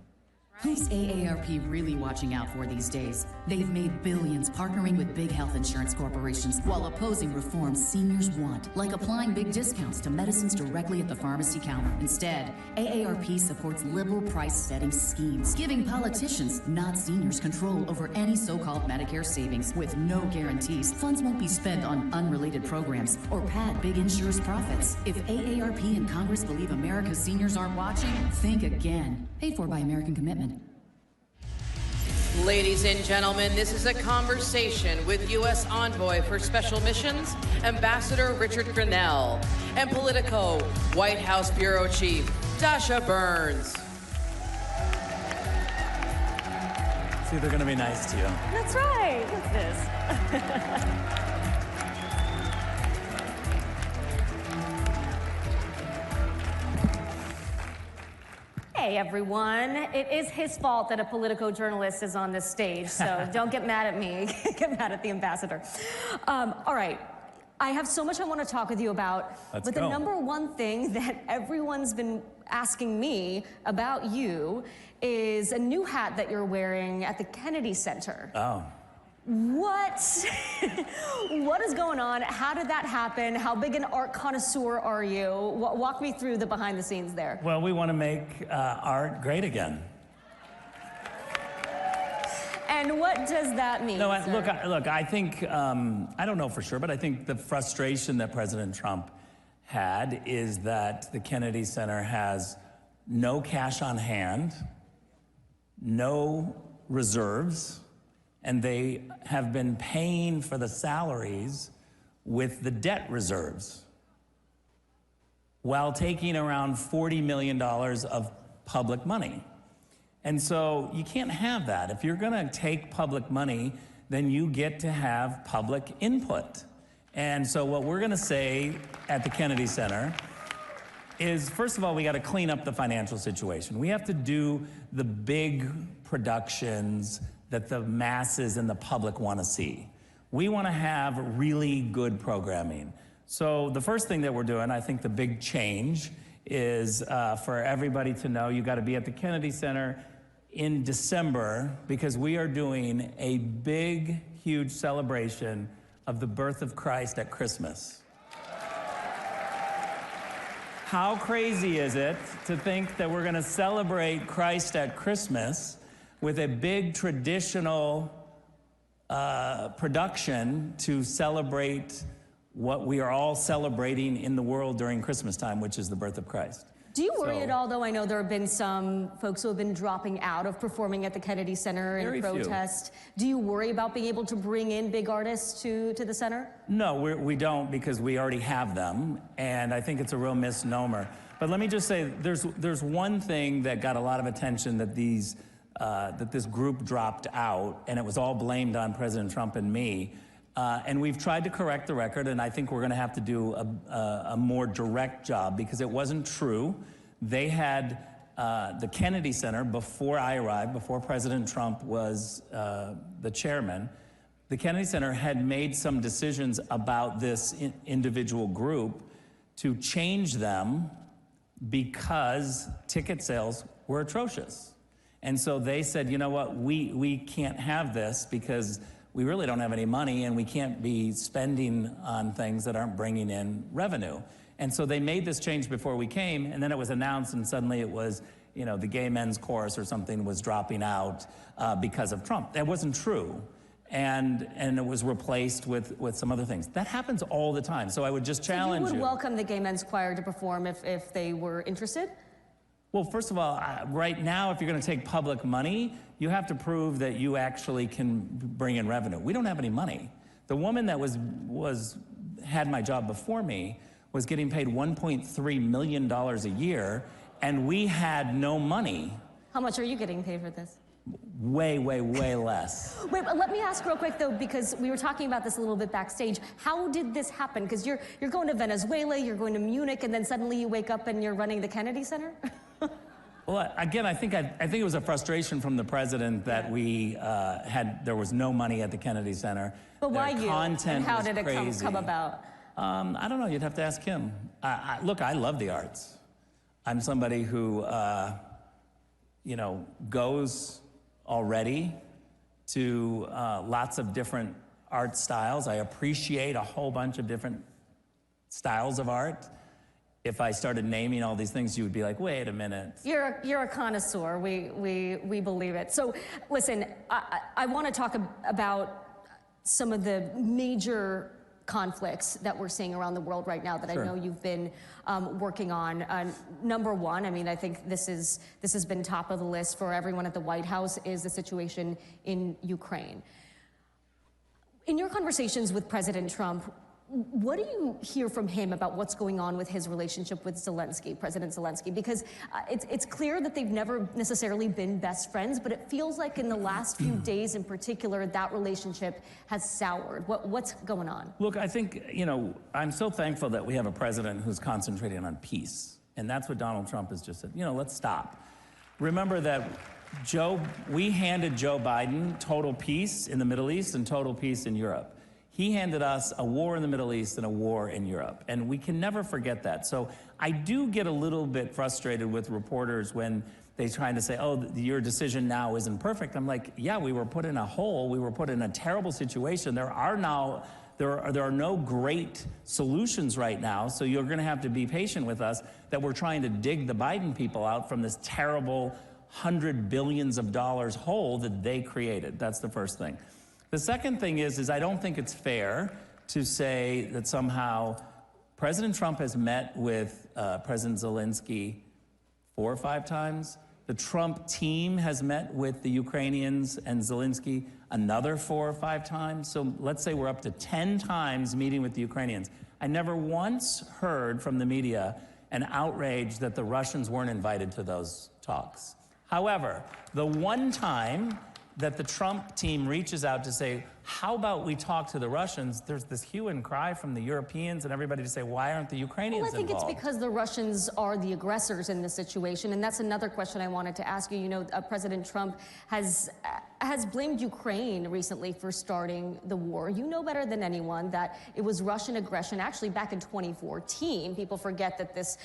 Who's AARP really watching out for these days? They've made billions partnering with big health insurance corporations while opposing reforms seniors want, like applying big discounts to medicines directly at the pharmacy counter. Instead, AARP supports liberal price-setting schemes, giving politicians, not seniors, control over any so-called Medicare savings with no guarantees. Funds won't be spent on unrelated programs or pad big insurers' profits. If AARP and Congress believe America's seniors aren't watching, think again. Paid for by American Commitment. Ladies and gentlemen, this is a conversation with U.S. Envoy for Special Missions, Ambassador Richard Grenell, and Politico White House Bureau Chief Dasha Burns. See, they're going to be nice to you. That's right. What's this? Hey everyone, it is his fault that a Politico journalist is on this stage, so don't get mad at me, get mad at the ambassador. All right, I have so much I want to talk with you about, but the number one thing that everyone's been asking me about you is a new hat that you're wearing at the Kennedy Center. Oh. What? What is going on? How did that happen? How big an art connoisseur are you? Walk me through the behind the scenes there. Well, we want to make art great again. And what does that mean? No, look, I think, I don't know for sure, but I think the frustration that President Trump had is that the Kennedy Center has no cash on hand, no reserves, and they have been paying for the salaries with the debt reserves while taking around $40 million of public money. And so you can't have that. If you're gonna take public money, then you get to have public input. And so what we're gonna say at the Kennedy Center is, first of all, we gotta clean up the financial situation. We have to do the big productions that the masses and the public want to see. We want to have really good programming. So the first thing that we're doing, I think the big change is for everybody to know you got to be at the Kennedy Center in December because we are doing a big, huge celebration of the birth of Christ at Christmas. How crazy is it to think that we're going to celebrate Christ at Christmas with a big traditional production to celebrate what we are all celebrating in the world during Christmas time, which is the birth of Christ. Do you worry at all, though? I know there have been some folks who have been dropping out of performing at the Kennedy Center in protest. Do you worry about being able to bring in big artists to the center? No, we don't, because we already have them, and I think it's a real misnomer. But let me just say, there's one thing that got a lot of attention that this group dropped out, and it was all blamed on President Trump and me. And we've tried to correct the record, and I think we're going to have to do a more direct job because it wasn't true. They had the Kennedy Center, before I arrived, before President Trump was the chairman, the Kennedy Center had made some decisions about this individual group to change them because ticket sales were atrocious. And so they said, you know what, we can't have this because we really don't have any money and we can't be spending on things that aren't bringing in revenue. And so they made this change before we came, and then it was announced, and suddenly it was, you know, the gay men's chorus or something was dropping out because of Trump. That wasn't true. And it was replaced with some other things. That happens all the time. So I would just challenge you. So you would welcome the gay men's choir to perform if they were interested? Well, first of all, right now, if you're going to take public money, you have to prove that you actually can bring in revenue. We don't have any money. The woman that had my job before me was getting paid $1.3 million a year, and we had no money. How much are you getting paid for this? Way, way, way less. Wait, but let me ask real quick, though, because we were talking about this a little bit backstage. How did this happen? Because you're going to Venezuela, you're going to Munich, and then suddenly you wake up and you're running the Kennedy Center? Well, again, I think it was a frustration from the president that there was no money at the Kennedy Center. But why you? Content and how was did it crazy. come about? I don't know, you'd have to ask him. Look, I love the arts. I'm somebody who, goes already to lots of different art styles. I appreciate a whole bunch of different styles of art. If I started naming all these things, you would be like, wait a minute. You're a connoisseur. We believe it. So listen, I want to talk about some of the major conflicts that we're seeing around the world right now that I know you've been working on. Number one, I mean, I think this has been top of the list for everyone at the White House, is the situation in Ukraine. In your conversations with President Trump, what do you hear from him about what's going on with his relationship with Zelensky, President Zelensky? Because it's clear that they've never necessarily been best friends, but it feels like in the last few days in particular, that relationship has soured. What's going on? Look, I think, I'm so thankful that we have a president who's concentrating on peace. And that's what Donald Trump has just said. Let's stop. Remember that we handed Joe Biden total peace in the Middle East and total peace in Europe. He handed us a war in the Middle East and a war in Europe, and we can never forget that. So I do get a little bit frustrated with reporters when they try to say, oh, your decision now isn't perfect. I'm like, yeah, we were put in a hole. We were put in a terrible situation. There are no great solutions right now, so you're gonna have to be patient with us that we're trying to dig the Biden people out from this terrible $100 billion hole that they created. That's the first thing. The second thing is I don't think it's fair to say that somehow President Trump has met with President Zelensky 4 or 5 times. The Trump team has met with the Ukrainians and Zelensky another 4 or 5 times. So let's say we're up to 10 times meeting with the Ukrainians. I never once heard from the media an outrage that the Russians weren't invited to those talks. However, the one time that the Trump team reaches out to say, how about we talk to the Russians, there's this hue and cry from the Europeans and everybody to say, why aren't the Ukrainians involved? Well, I think it's because the Russians are the aggressors in this situation, and that's another question I wanted to ask you. President Trump has blamed Ukraine recently for starting the war. You know better than anyone that it was Russian aggression, actually back in 2014. People forget that this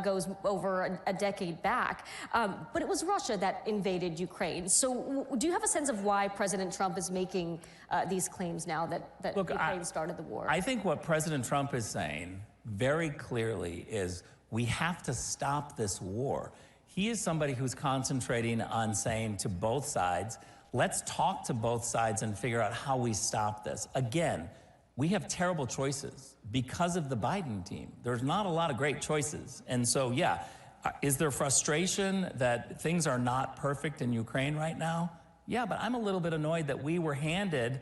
goes over a decade back. But it was Russia that invaded Ukraine. So do you have a sense of why President Trump is making these claims now that Look, Ukraine started the war? I think what President Trump is saying very clearly is we have to stop this war. He is somebody who's concentrating on saying to both sides, let's talk to both sides and figure out how we stop this. Again, we have terrible choices because of the Biden team. There's not a lot of great choices. And so, yeah, is there frustration that things are not perfect in Ukraine right now? Yeah, but I'm a little bit annoyed that we were handed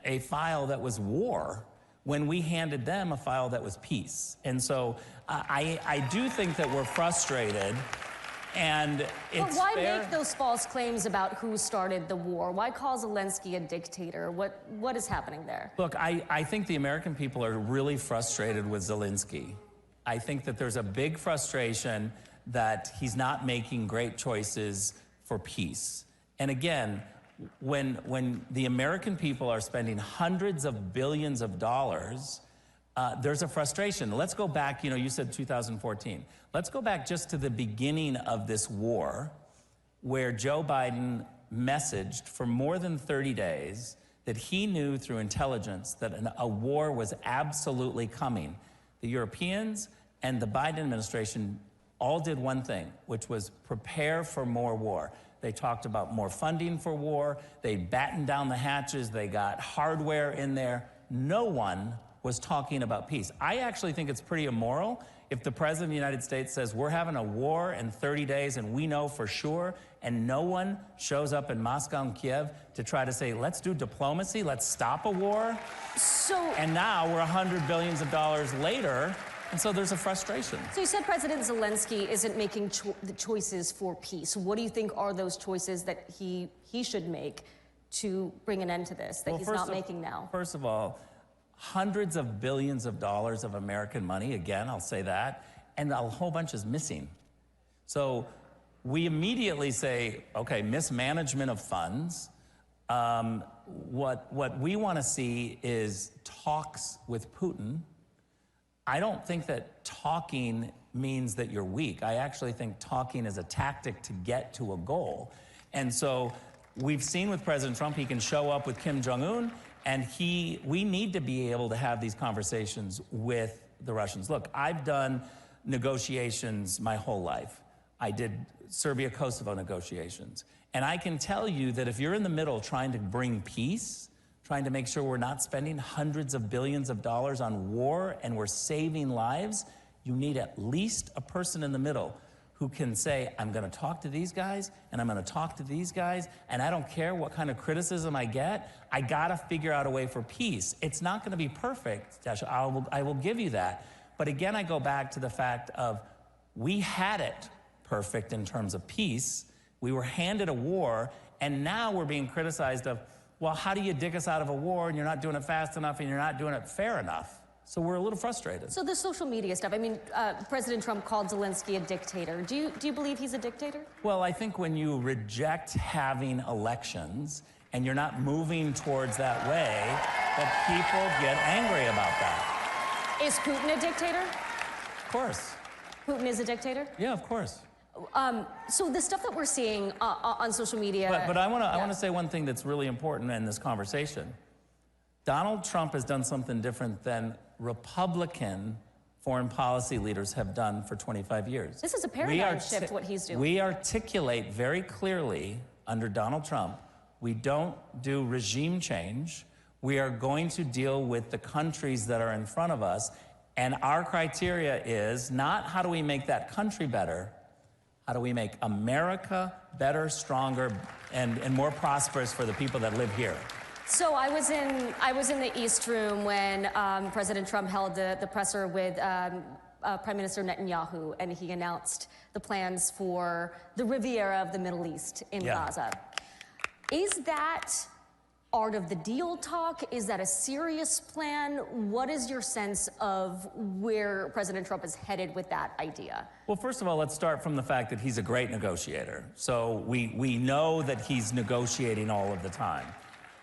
a file that was war when we handed them a file that was peace. And so I do think that we're frustrated. And it's But why make those false claims about who started the war? Why call Zelensky a dictator? What is happening there? Look, I think the American people are really frustrated with Zelensky. I think that there's a big frustration that he's not making great choices for peace. And again, when the American people are spending hundreds of billions of dollars, there's a frustration. Let's go back, you said 2014. Let's go back just to the beginning of this war, where Joe Biden messaged for more than 30 days that he knew through intelligence that a war was absolutely coming. The Europeans and the Biden administration all did one thing, which was prepare for more war. They talked about more funding for war. They battened down the hatches. They got hardware in there. No one was talking about peace. I actually think it's pretty immoral if the President of the United States says we're having a war in 30 days and we know for sure, and no one shows up in Moscow and Kiev to try to say, let's do diplomacy, let's stop a war. And now we're $100 billion later, and so there's a frustration. So you said President Zelensky isn't making the choices for peace. What do you think are those choices that he should make to bring an end to this, that he's not making now? First of all, hundreds of billions of dollars of American money, again, I'll say that, and a whole bunch is missing. So we immediately say, okay, mismanagement of funds. What we want to see is talks with Putin. I don't think that talking means that you're weak. I actually think talking is a tactic to get to a goal. And so we've seen with President Trump, he can show up with Kim Jong-un, and we need to be able to have these conversations with the Russians. Look, I've done negotiations my whole life. I did Serbia-Kosovo negotiations. And I can tell you that if you're in the middle trying to bring peace, trying to make sure we're not spending hundreds of billions of dollars on war and we're saving lives, you need at least a person in the middle who can say, I'm going to talk to these guys, and I'm going to talk to these guys, and I don't care what kind of criticism I get, I got to figure out a way for peace. It's not going to be perfect, Josh, I will give you that. But again, I go back to the fact of we had it perfect in terms of peace. We were handed a war, and now we're being criticized of, well, how do you dig us out of a war, and you're not doing it fast enough, and you're not doing it fair enough? So we're a little frustrated. So the social media stuff, I mean, President Trump called Zelensky a dictator. Do you believe he's a dictator? Well, I think when you reject having elections and you're not moving towards that way, that people get angry about that. Is Putin a dictator? Of course. Putin is a dictator? Yeah, of course. So the stuff that we're seeing on social media... But I want to say one thing that's really important in this conversation. Donald Trump has done something different than Republican foreign policy leaders have done for 25 years. This is a paradigm shift, what he's doing. We articulate very clearly under Donald Trump, we don't do regime change. We are going to deal with the countries that are in front of us. And our criteria is not how do we make that country better, how do we make America better, stronger, and more prosperous for the people that live here. So I was in the East Room when President Trump held the presser with Prime Minister Netanyahu, and he announced the plans for the Riviera of the Middle East in Gaza. Is that art of the deal talk? Is that a serious plan? What is your sense of where President Trump is headed with that idea? Well, first of all, let's start from the fact that he's a great negotiator. So we know that he's negotiating all of the time.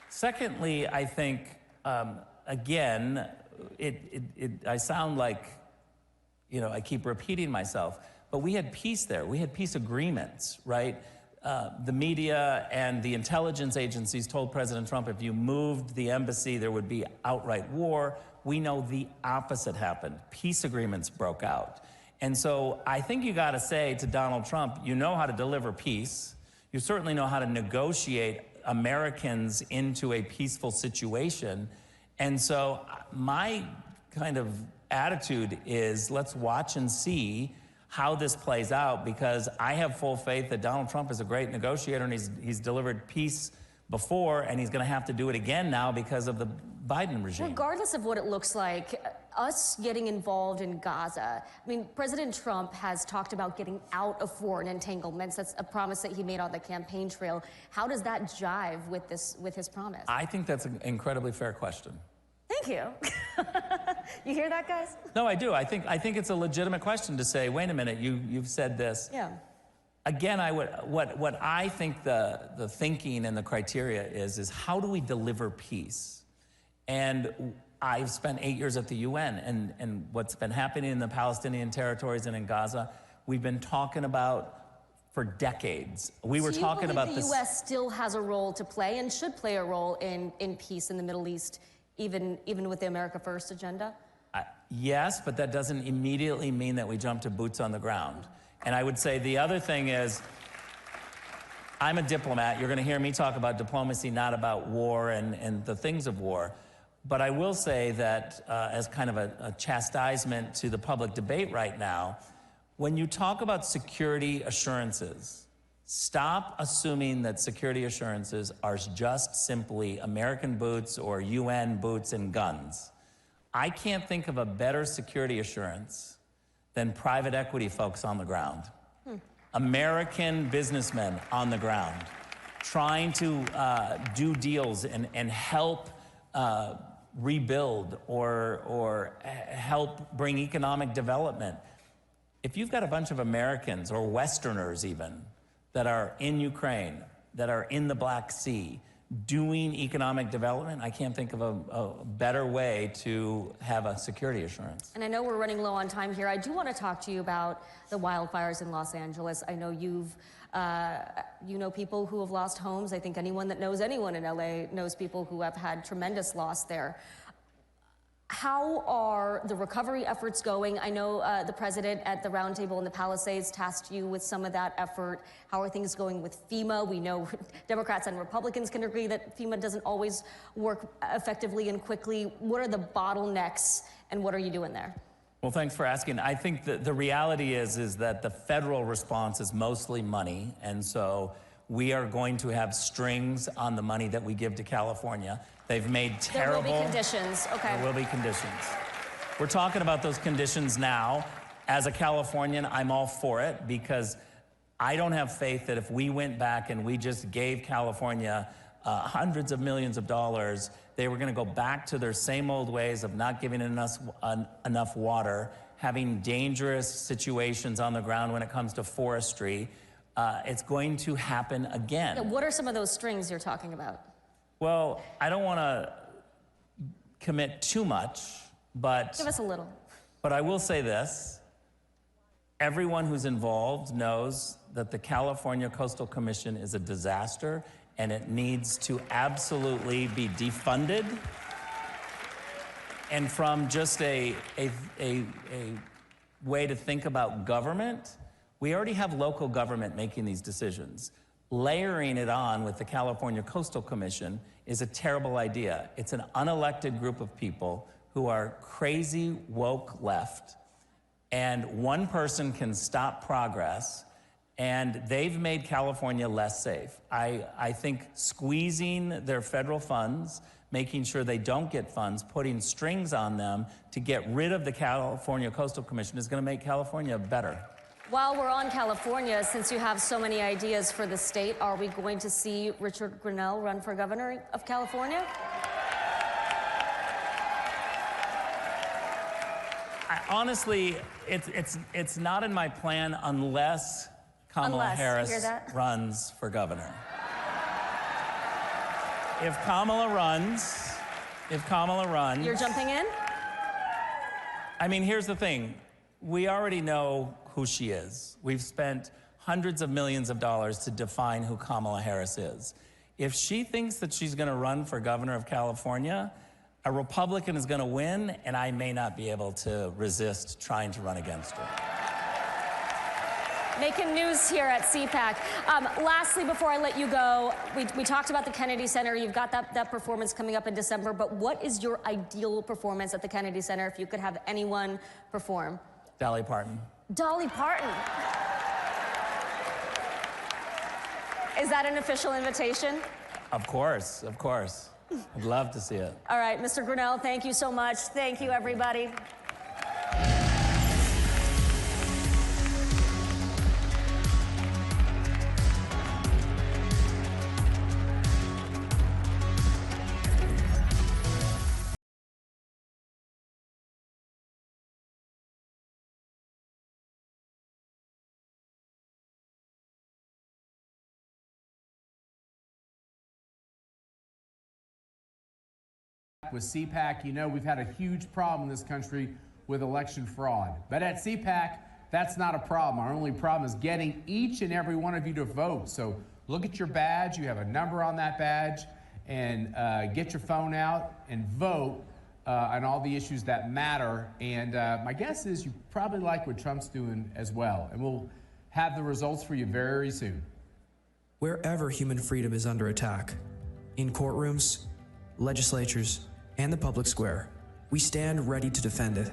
Secondly, I think, again, I sound like, you know, I keep repeating myself, but we had peace there. We had peace agreements, right? The media and the intelligence agencies told President Trump if you moved the embassy, there would be outright war. We know the opposite happened. Peace agreements broke out. And so I think you got to say to Donald Trump, you know how to deliver peace. You certainly know how to negotiate Americans into a peaceful situation. And so my kind of attitude is let's watch and see how this plays out, because I have full faith that Donald Trump is a great negotiator, and he's delivered peace before, and he's going to have to do it again now because of the Biden regime. Regardless of what it looks like, us getting involved in Gaza, I mean, President Trump has talked about getting out of foreign entanglements. That's a promise that he made on the campaign trail. How does that jive with his promise? I think that's an incredibly fair question. Thank you. You hear that, guys? No, I do. I think it's a legitimate question to say, wait a minute, you've said this. Yeah. Again, what I think the thinking and the criteria is how do we deliver peace? And I've spent 8 years at the UN, and what's been happening in the Palestinian territories and in Gaza, we've been talking about for decades. We were talking about this. The U.S. still has a role to play and should play a role in peace in the Middle East, even with the America First agenda? Yes, but that doesn't immediately mean that we jump to boots on the ground. And I would say the other thing is, I'm a diplomat. You're going to hear me talk about diplomacy, not about war and the things of war. But I will say that as kind of a chastisement to the public debate right now, when you talk about security assurances, stop assuming that security assurances are just simply American boots or UN boots and guns. I can't think of a better security assurance than private equity folks on the ground. American businessmen on the ground trying to do deals and help rebuild or help bring economic development. If you've got a bunch of Americans or Westerners even that are in Ukraine, that are in the Black Sea, doing economic development, I can't think of a better way to have a security assurance. And I know we're running low on time here. I do want to talk to you about the wildfires in Los Angeles. I know you know people who have lost homes. I think anyone that knows anyone in LA knows people who have had tremendous loss there. How are the recovery efforts going? I know the president at the roundtable in the Palisades tasked you with some of that effort. How are things going with FEMA? We know Democrats and Republicans can agree that FEMA doesn't always work effectively and quickly. What are the bottlenecks and what are you doing there? Well, thanks for asking. I think that the reality is that the federal response is mostly money, and so we are going to have strings on the money that we give to California. They've made terrible... There will be conditions, okay. There will be conditions. We're talking about those conditions now. As a Californian, I'm all for it because I don't have faith that if we went back and we just gave California hundreds of millions of dollars, they were gonna go back to their same old ways of not giving enough water, having dangerous situations on the ground when it comes to forestry. It's going to happen again. Yeah, what are some of those strings you're talking about? Well, I don't want to commit too much, but... Give us a little. But I will say this. Everyone who's involved knows that the California Coastal Commission is a disaster and it needs to absolutely be defunded. And from just a way to think about government, we already have local government making these decisions. Layering it on with the California Coastal Commission is a terrible idea. It's an unelected group of people who are crazy woke left, and one person can stop progress, and they've made California less safe. I think squeezing their federal funds, making sure they don't get funds, putting strings on them to get rid of the California Coastal Commission is going to make California better. While we're on California, since you have so many ideas for the state, are we going to see Richard Grenell run for governor of California? Honestly, it's not in my plan unless Kamala Harris runs for governor. If Kamala runs... You're jumping in? I mean, here's the thing. We already know who she is. We've spent hundreds of millions of dollars to define who Kamala Harris is. If she thinks that she's gonna run for governor of California, a Republican is gonna win, and I may not be able to resist trying to run against her. Making news here at CPAC. Lastly, before I let you go, we talked about the Kennedy Center. You've got that performance coming up in December, but what is your ideal performance at the Kennedy Center if you could have anyone perform? Dolly Parton. Dolly Parton. Is that an official invitation? Of course, of course. I'd love to see it. All right, Mr. Grenell, thank you so much. Thank you, everybody. With CPAC, you know we've had a huge problem in this country with election fraud. But at CPAC, that's not a problem. Our only problem is getting each and every one of you to vote. So look at your badge. You have a number on that badge. And get your phone out and vote on all the issues that matter. And my guess is you probably like what Trump's doing as well. And we'll have the results for you very soon. Wherever human freedom is under attack, in courtrooms, legislatures, and the public square, we stand ready to defend it.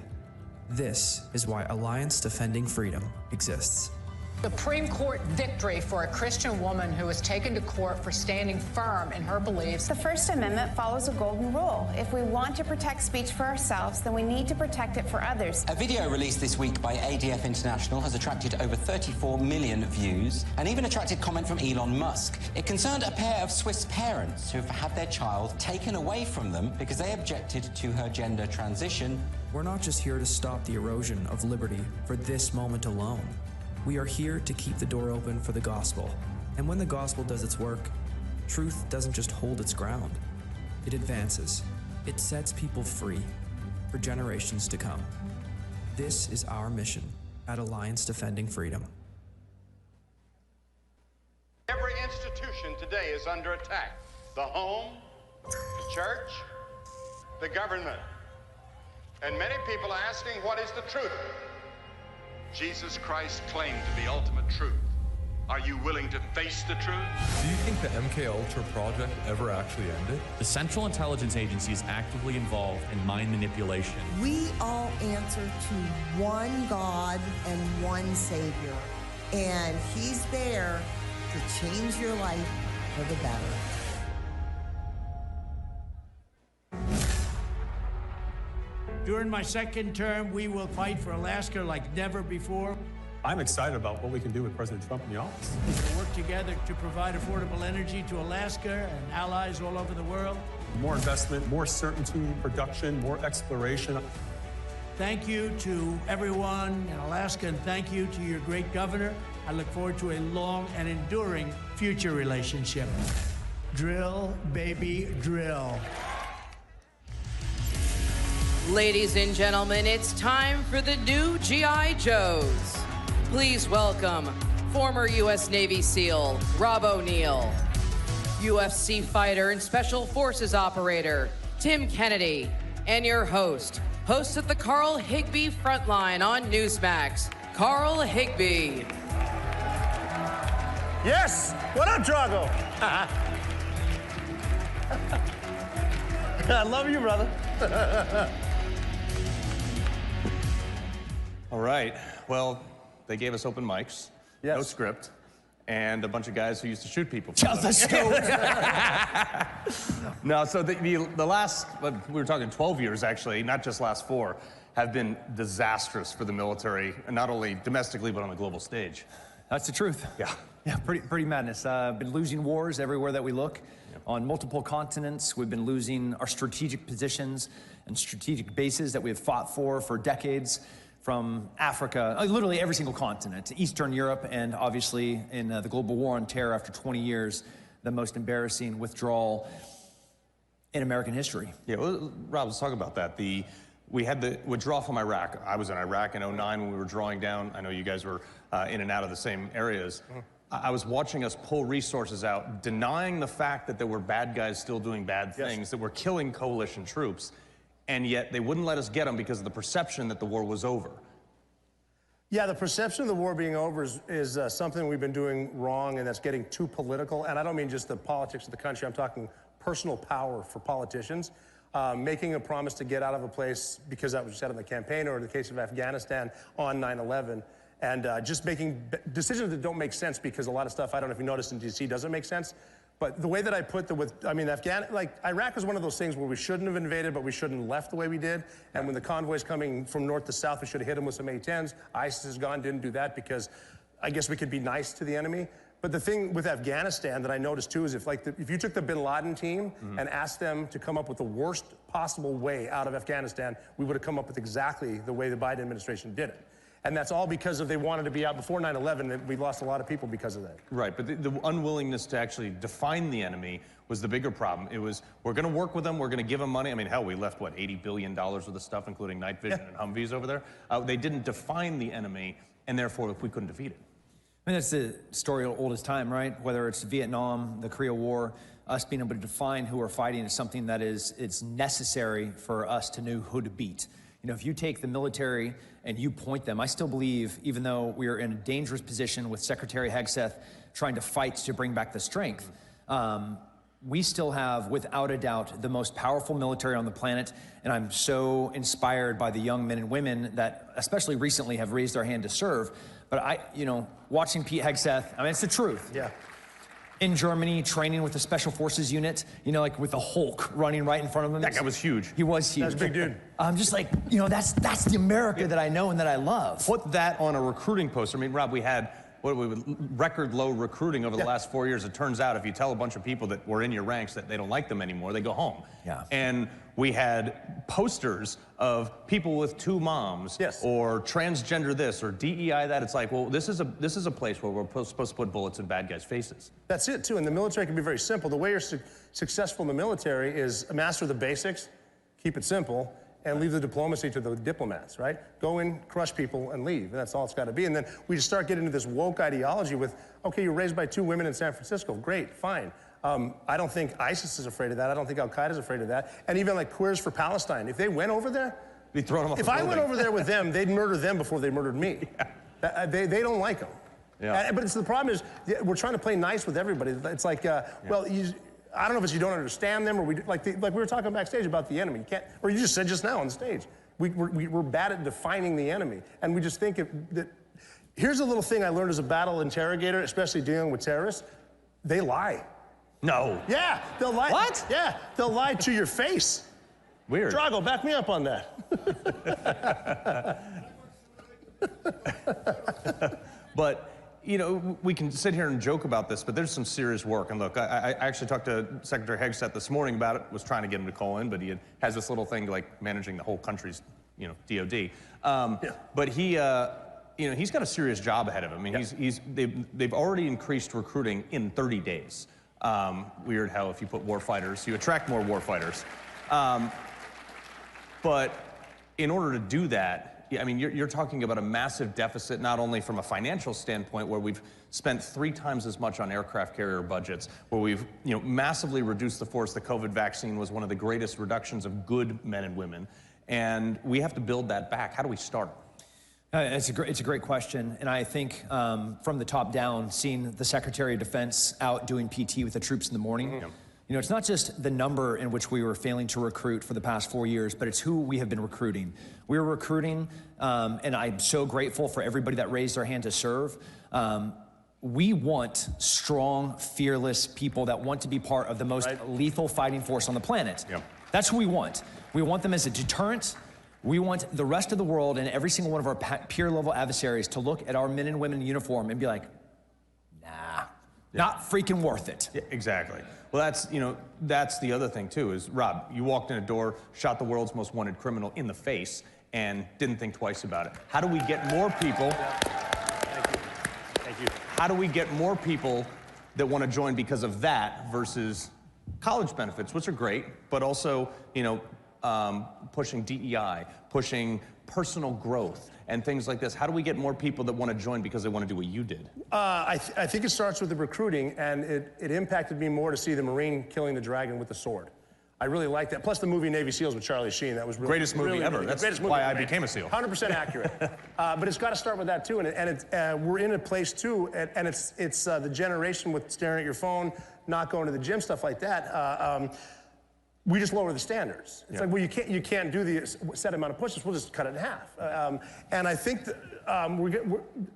This is why Alliance Defending Freedom exists. Supreme Court victory for a Christian woman who was taken to court for standing firm in her beliefs. The First Amendment follows a golden rule. If we want to protect speech for ourselves, then we need to protect it for others. A video released this week by ADF International has attracted over 34 million views and even attracted comment from Elon Musk. It concerned a pair of Swiss parents who've had their child taken away from them because they objected to her gender transition. We're not just here to stop the erosion of liberty for this moment alone. We are here to keep the door open for the gospel. And when the gospel does its work, Truth doesn't just hold its ground. It advances. It sets people free for generations to come. This is our mission at Alliance Defending Freedom. Every institution today is under attack. The home, the church, the government. And many people are asking, what is the truth? Jesus Christ claimed to be ultimate truth. Are you willing to face the truth? Do you think the MKUltra project ever actually ended? The Central Intelligence Agency is actively involved in mind manipulation. We all answer to one God and one Savior, and He's there to change your life for the better. During my second term, we will fight for Alaska like never before. I'm excited about what we can do with President Trump in the office. We'll work together to provide affordable energy to Alaska and allies all over the world. More investment, more certainty, production, more exploration. Thank you to everyone in Alaska, and thank you to your great governor. I look forward to a long and enduring future relationship. Drill, baby, drill. Ladies and gentlemen, it's time for the new G.I. Joes. Please welcome former U.S. Navy SEAL Rob O'Neill, UFC fighter and Special Forces operator Tim Kennedy, and your host of the Carl Higbie Frontline on Newsmax, Carl Higbie. Yes! What up, Drago? I love you, brother. All right. Well, they gave us open mics, no script, and a bunch of guys who used to shoot people. Just a scope. No, so the last, we were talking 12 years actually, not just last 4, have been disastrous for the military, not only domestically, but on the global stage. That's the truth. Yeah. Yeah, pretty madness. Been losing wars everywhere that we look. On multiple continents, we've been losing our strategic positions and strategic bases that we have fought for decades. From Africa, literally every single continent, Eastern Europe, and obviously in the global war on terror after 20 years, the most embarrassing withdrawal in American history. Yeah, well, Rob, let's talk about that. We had the withdrawal from Iraq. I was in Iraq in '09 when we were drawing down. I know you guys were in and out of the same areas. I was watching us pull resources out, denying the fact that there were bad guys still doing bad things, that were killing coalition troops. And yet they wouldn't let us get them because of the perception that the war was over. Yeah, the perception of the war being over is something we've been doing wrong, and that's getting too political. And I don't mean just the politics of the country. I'm talking personal power for politicians. Making a promise to get out of a place because that was said in the campaign, or in the case of Afghanistan on 9/11, and just making decisions that don't make sense because a lot of stuff, I don't know if you noticed in D.C., doesn't make sense. But the way that I put Iraq was one of those things where we shouldn't have invaded, but we shouldn't have left the way we did. And when the convoys coming from north to south, we should have hit them with some A-10s. ISIS is gone, didn't do that because I guess we could be nice to the enemy. But the thing with Afghanistan that I noticed too is if you took the bin Laden team and asked them to come up with the worst possible way out of Afghanistan, we would have come up with exactly the way the Biden administration did it. And that's all because they wanted to be out before 9/11, and we lost a lot of people because of that. Right, but the unwillingness to actually define the enemy was the bigger problem. It was, we're going to work with them, we're going to give them money. I mean, hell, we left, what, $80 billion worth of stuff, including night vision and Humvees over there. They didn't define the enemy, and therefore we couldn't defeat it. I mean, that's the story of oldest time, right? Whether it's Vietnam, the Korea War, us being able to define who we're fighting is something that it's necessary for us to know who to beat. You know, if you take the military and you point them, I still believe, even though we are in a dangerous position with Secretary Hegseth trying to fight to bring back the strength, we still have, without a doubt, the most powerful military on the planet. And I'm so inspired by the young men and women that, especially recently, have raised their hand to serve. But watching Pete Hegseth, I mean, it's the truth. Yeah. In Germany, training with the Special Forces unit, like with the Hulk running right in front of him. That guy was huge. He was huge. That's a big dude. I'm just like, that's the America that I know and that I love. Put that on a recruiting poster. I mean, Rob, we had record low recruiting over the last 4 years. It turns out if you tell a bunch of people that were in your ranks that they don't like them anymore, they go home. Yeah. And we had posters of people with 2 moms, or transgender this, or DEI that. It's like, well, this is a place where we're supposed to put bullets in bad guys' faces. That's it too, and the military can be very simple. The way you're successful in the military is master the basics, keep it simple, and leave the diplomacy to the diplomats, right? Go in, crush people, and leave. That's all it's got to be. And then we just start getting into this woke ideology with, okay, you're raised by 2 women in San Francisco. Great, fine. I don't think ISIS is afraid of that. I don't think Al-Qaeda is afraid of that. And even like Queers for Palestine, if they went over there, they'd throw them off if the I building. went over there with them, they'd murder them before they murdered me. They don't like them. Yeah. But the problem is, we're trying to play nice with everybody. It's like, well, I don't know if it's you don't understand them, or like we were talking backstage about the enemy. You can't, or you just said just now on stage. We're bad at defining the enemy, and we just think that. Here's a little thing I learned as a battle interrogator, especially dealing with terrorists. They lie. No. Yeah, they'll lie. What? Yeah, they'll lie to your face. Weird. Drago, back me up on that. But, you know, we can sit here and joke about this, but there's some serious work. And look, I actually talked to Secretary Hegseth this morning about it, was trying to get him to call in, but he has this little thing like managing the whole country's, you know, DOD. But he, you know, he's got a serious job ahead of him. I mean, they've already increased recruiting in 30 days. Weird how if you put warfighters, you attract more warfighters. But in order to do that, I mean, you're talking about a massive deficit, not only from a financial standpoint, where we've spent 3 times as much on aircraft carrier budgets, where we've, you know, massively reduced the force. The COVID vaccine was one of the greatest reductions of good men and women, and we have to build that back. How do we start? It's a great question, and I think from the top down, seeing the Secretary of Defense out doing PT with the troops in the morning, you know, it's not just the number in which we were failing to recruit for the past 4 years, but it's who we have been recruiting. We were recruiting, and I'm so grateful for everybody that raised their hand to serve. We want strong, fearless people that want to be part of the most lethal fighting force on the planet. That's who we want. We want them as a deterrent. We want the rest of the world and every single one of our peer-level adversaries to look at our men and women in uniform and be like, nah, not freaking worth it. Yeah, exactly. Well, that's, you know, that's the other thing too, is Rob, you walked in a door, shot the world's most wanted criminal in the face, and didn't think twice about it. How do we get more people? Thank you. How do we get more people that want to join because of that versus college benefits, which are great, but also, you know, pushing DEI, pushing personal growth, and things like this? How do we get more people that want to join because they want to do what you did? I think it starts with the recruiting, and it impacted me more to see the Marine killing the dragon with the sword. I really like that. Plus the movie Navy SEALs with Charlie Sheen. That was really, greatest movie really, ever. Really, That's greatest movie why I became a SEAL. 100% accurate. But it's got to start with that too. And we're in a place too, and it's the generation with staring at your phone, not going to the gym, stuff like that. We just lower the standards. It's like, well, you can't do the set amount of push-ups. We'll just cut it in half. And I think that,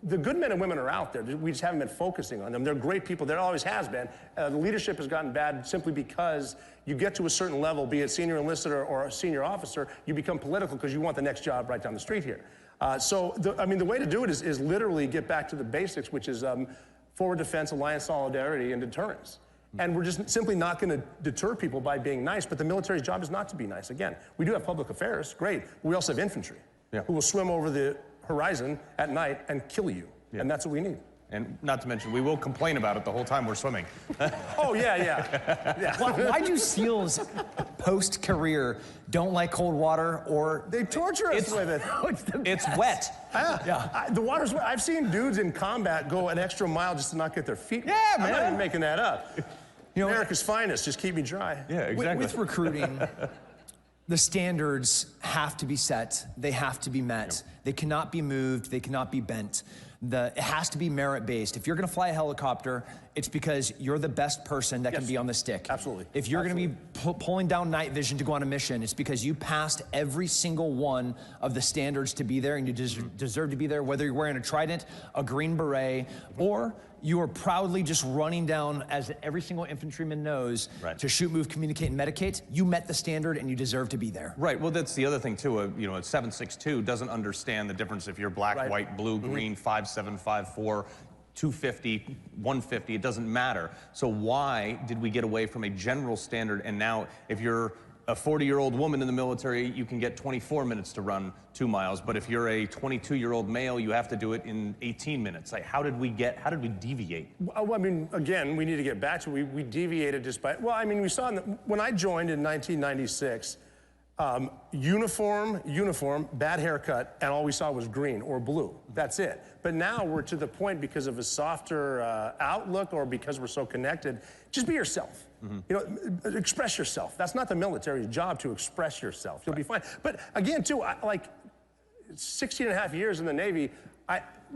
the good men and women are out there. We just haven't been focusing on them. They're great people. There always has been. The leadership has gotten bad simply because you get to a certain level, be it senior enlisted or a senior officer, you become political because you want the next job right down the street here. I mean, the way to do it is literally get back to the basics, which is forward defense, alliance solidarity, and deterrence. And we're just simply not going to deter people by being nice, but the military's job is not to be nice. Again, we do have public affairs, great. We also have infantry who will swim over the horizon at night and kill you, and that's what we need. And not to mention, we will complain about it the whole time we're swimming. Oh, yeah. Why do SEALs post-career don't like cold water, or... They torture us with it. It's wet. The water's wet. I've seen dudes in combat go an extra mile just to not get their feet wet. Yeah, man. I'm not even making that up. You know, America's finest, just keep me dry. Yeah, exactly. With recruiting, the standards have to be set. They have to be met. They cannot be moved. They cannot be bent. It has to be merit-based. If you're going to fly a helicopter, it's because you're the best person that can be on the stick. Absolutely. If you're going to be pulling down night vision to go on a mission, it's because you passed every single one of the standards to be there, and you deserve to be there, whether you're wearing a trident, a green beret, or you are proudly just running down, as every single infantryman knows, to shoot, move, communicate, and medicate. You met the standard, and you deserve to be there. Right. Well, that's the other thing too. You know, a 7.62 doesn't understand the difference if you're black, white, blue, green, 5.7, 5.4. 250, 150, it doesn't matter. So why did we get away from a general standard, and now if you're a 40-year-old woman in the military, you can get 24 minutes to run 2 miles, but if you're a 22-year-old male, you have to do it in 18 minutes. Like, how did we deviate? Well, I mean, again, we need to get back to, we deviated just by, well, I mean, we saw, when I joined in 1996, uniform, bad haircut, and all we saw was green or blue. That's it. But now we're to the point, because of a softer outlook, or because we're so connected, just be yourself. You know, express yourself. That's not the military's job, to express yourself. You'll be fine. But again, too, like 16 and a half years in the Navy,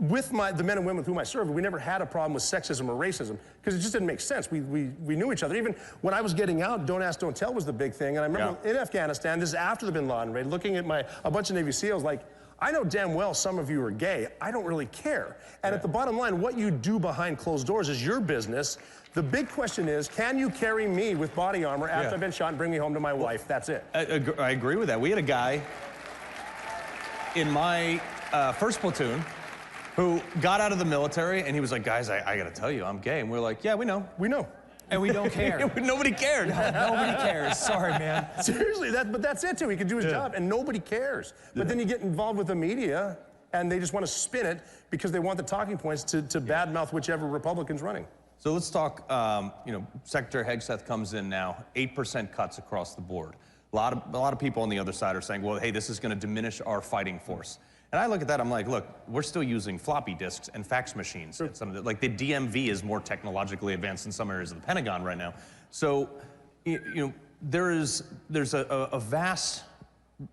with the men and women with whom I served, we never had a problem with sexism or racism, because it just didn't make sense. We knew each other. Even when I was getting out, don't ask, don't tell was the big thing. And I remember in Afghanistan, this is after the bin Laden raid, looking at a bunch of Navy SEALs, like, I know damn well some of you are gay. I don't really care. And at the bottom line, what you do behind closed doors is your business. The big question is, can you carry me with body armor after I've been shot and bring me home to my wife? That's it. I agree with that. We had a guy in my first platoon who got out of the military, and he was like, guys, I got to tell you, I'm gay. And we're like, yeah, we know. We know. And we don't care. Nobody cared. Nobody cares. Sorry, man. Seriously, but that's it, too. He can do his job, and nobody cares. But then you get involved with the media, and they just want to spin it because they want the talking points to badmouth whichever Republican's running. So let's talk, you know, Secretary Hegseth comes in now, 8% cuts across the board. A lot of people on the other side are saying, well, hey, this is going to diminish our fighting force. And I look at that, I'm like, look, we're still using floppy disks and fax machines. And some of the, like the DMV is more technologically advanced in some areas of the Pentagon right now. So, you know, there's a vast,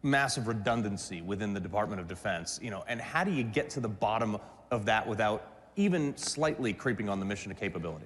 massive redundancy within the Department of Defense, you know, and how do you get to the bottom of that without even slightly creeping on the mission of capability?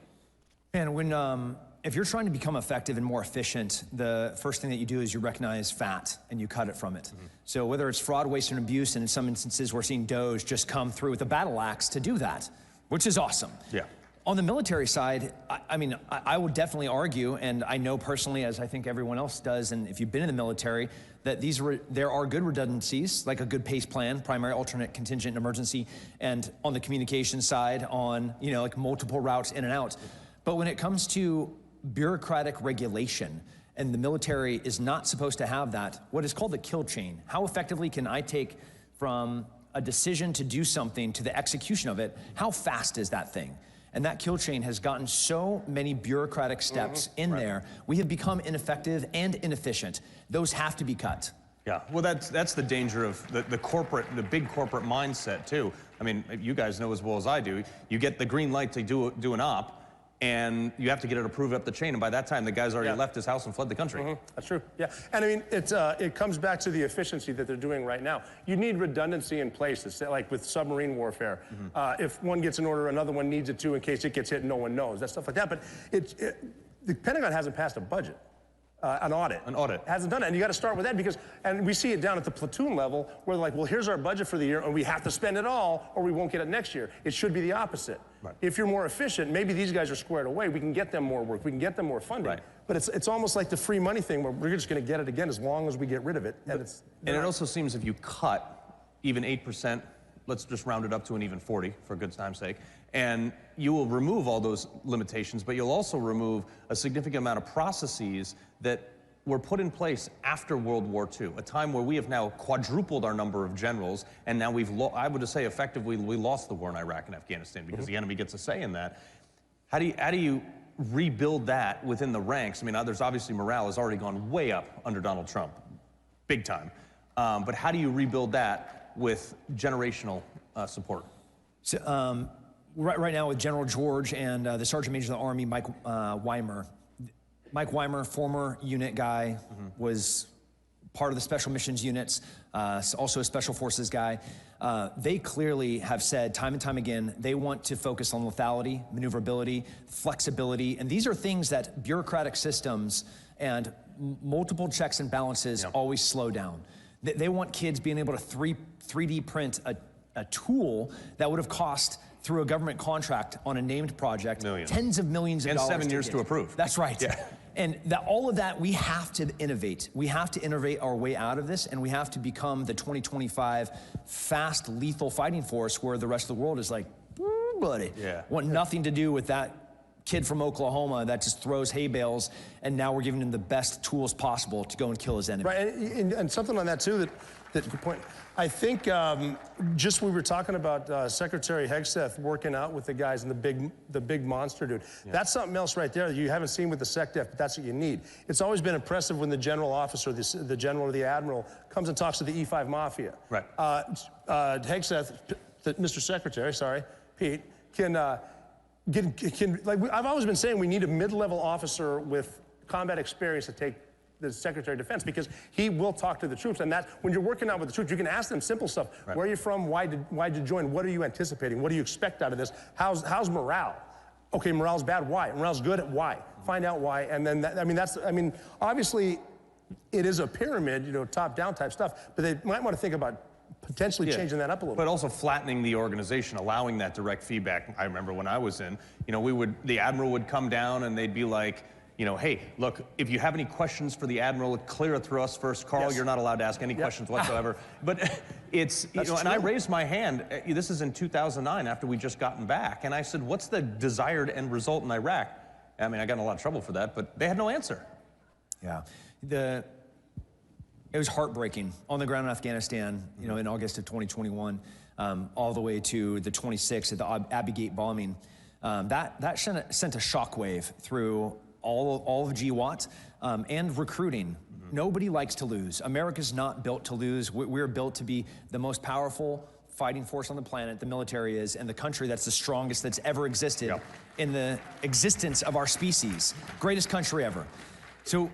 And when, if you're trying to become effective and more efficient, the first thing that you do is you recognize fat and you cut it from it. So whether it's fraud, waste, and abuse, and in some instances we're seeing DOJ just come through with a battle axe to do that, which is awesome. Yeah. On the military side, I mean, I would definitely argue, and I know personally, as I think everyone else does, and if you've been in the military, that there are good redundancies, like a good PACE plan, primary, alternate, contingent, emergency, and on the communication side, on, you know, like multiple routes in and out. But when it comes to bureaucratic regulation, and the military is not supposed to have that, what is called the kill chain. How effectively can I take from a decision to do something to the execution of it? How fast is that thing? And that kill chain has gotten so many bureaucratic steps in there. We have become ineffective and inefficient. Those have to be cut. Yeah, well, that's the danger of the big corporate mindset too. I mean, you guys know as well as I do. You get the green light to do an op, and you have to get it approved up the chain, and by that time, the guy's already left his house and fled the country. That's true, yeah. And I mean, it comes back to the efficiency that they're doing right now. You need redundancy in place, like with submarine warfare. If one gets an order, another one needs it too in case it gets hit and no one knows, that stuff like that. But the Pentagon hasn't passed a budget. An audit. Hasn't done it, and you got to start with that because, and we see it down at the platoon level where they're like, well, here's our budget for the year, and we have to spend it all, or we won't get it next year. It should be the opposite. Right. If you're more efficient, maybe these guys are squared away. We can get them more work. We can get them more funding. Right. But it's almost like the free money thing where we're just going to get it again as long as we get rid of it. And it also seems if you cut even 8%, let's just round it up to an even 40 for good time's sake, and you will remove all those limitations, but you'll also remove a significant amount of processes that were put in place after World War II, a time where we have now quadrupled our number of generals, and now I would say effectively, we lost the war in Iraq and Afghanistan because the enemy gets a say in that. How do you rebuild that within the ranks? I mean, there's obviously morale has already gone way up under Donald Trump, big time. But how do you rebuild that with generational support? So, right now with General George and the Sergeant Major of the Army, Mike Weimer. Mike Weimer, former unit guy, was part of the special missions units, also a special forces guy. They clearly have said time and time again, they want to focus on lethality, maneuverability, flexibility, and these are things that bureaucratic systems and multiple checks and balances always slow down. They want kids being able to 3D print a tool that would have cost, through a government contract on a named project, tens of millions of dollars. And 7 years to approve. That's right. Yeah. And all of that, we have to innovate. We have to innovate our way out of this, and we have to become the 2025 fast, lethal fighting force where the rest of the world is like, nobody. Want nothing to do with that kid from Oklahoma that just throws hay bales, and now we're giving him the best tools possible to go and kill his enemy. Right, and something on that too, that good point. I think just we were talking about Secretary Hegseth working out with the guys and the big monster dude. That's something else right there that you haven't seen with the SecDef, but that's what you need. It's always been impressive when the general officer, the general or the admiral, comes and talks to the E5 Mafia. Right. Hegseth, Mr. Secretary, sorry, Pete, I've always been saying we need a mid-level officer with combat experience to take the Secretary of Defense, because he will talk to the troops, and that when you're working out with the troops, you can ask them simple stuff. Right. Where are you from? Why'd you join? What are you anticipating? What do you expect out of this? How's morale? Okay, morale's bad. Why? Morale's good. Why? Find out why, and then obviously, it is a pyramid, you know, top-down type stuff, but they might want to think about potentially changing that up a little bit. But also flattening the organization, allowing that direct feedback. I remember when I was in, you know, the Admiral would come down and they'd be like, you know, hey, look, if you have any questions for the Admiral, clear it through us first. Carl, you're not allowed to ask any questions whatsoever. But it's, you know, and I raised my hand, this is in 2009 after we just gotten back, and I said, what's the desired end result in Iraq? I mean, I got in a lot of trouble for that, but they had no answer. Yeah. It was heartbreaking on the ground in Afghanistan, you know, in August of 2021, all the way to the 26th at the Abbey Gate bombing. That sent a shockwave through all of GWAT and recruiting. Nobody likes to lose. America's not built to lose. We're built to be the most powerful fighting force on the planet, the military is, and the country that's the strongest that's ever existed in the existence of our species. Greatest country ever. So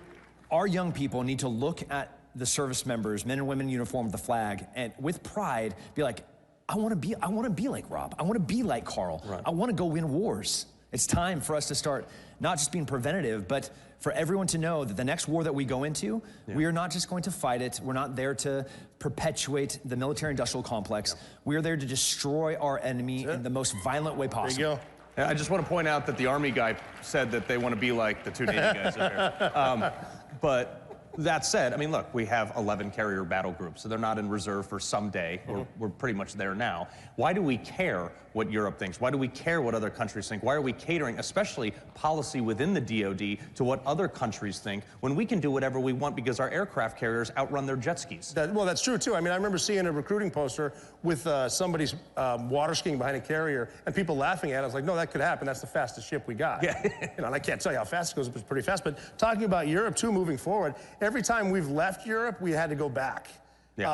our young people need to look at the service members, men and women in uniform with the flag, and with pride, be like, I want to be like Rob. I want to be like Carl. Right. I want to go win wars. It's time for us to start not just being preventative, but for everyone to know that the next war that we go into, we are not just going to fight it. We're not there to perpetuate the military-industrial complex. We are there to destroy our enemy in the most violent way possible. There you go. I just want to point out that the Army guy said that they want to be like the two Navy guys over here. But that said, I mean, look, we have 11 carrier battle groups, so they're not in reserve for someday. We're pretty much there now. Why do we care what Europe thinks? Why do we care what other countries think? Why are we catering, especially policy within the DoD, to what other countries think when we can do whatever we want because our aircraft carriers outrun their jet skis? Well, that's true, too. I mean, I remember seeing a recruiting poster with somebody's water skiing behind a carrier and people laughing at it. I was like, no, that could happen. That's the fastest ship we got. You know, and I can't tell you how fast it goes, but it's pretty fast. But talking about Europe, too, moving forward, every time we've left Europe, we had to go back.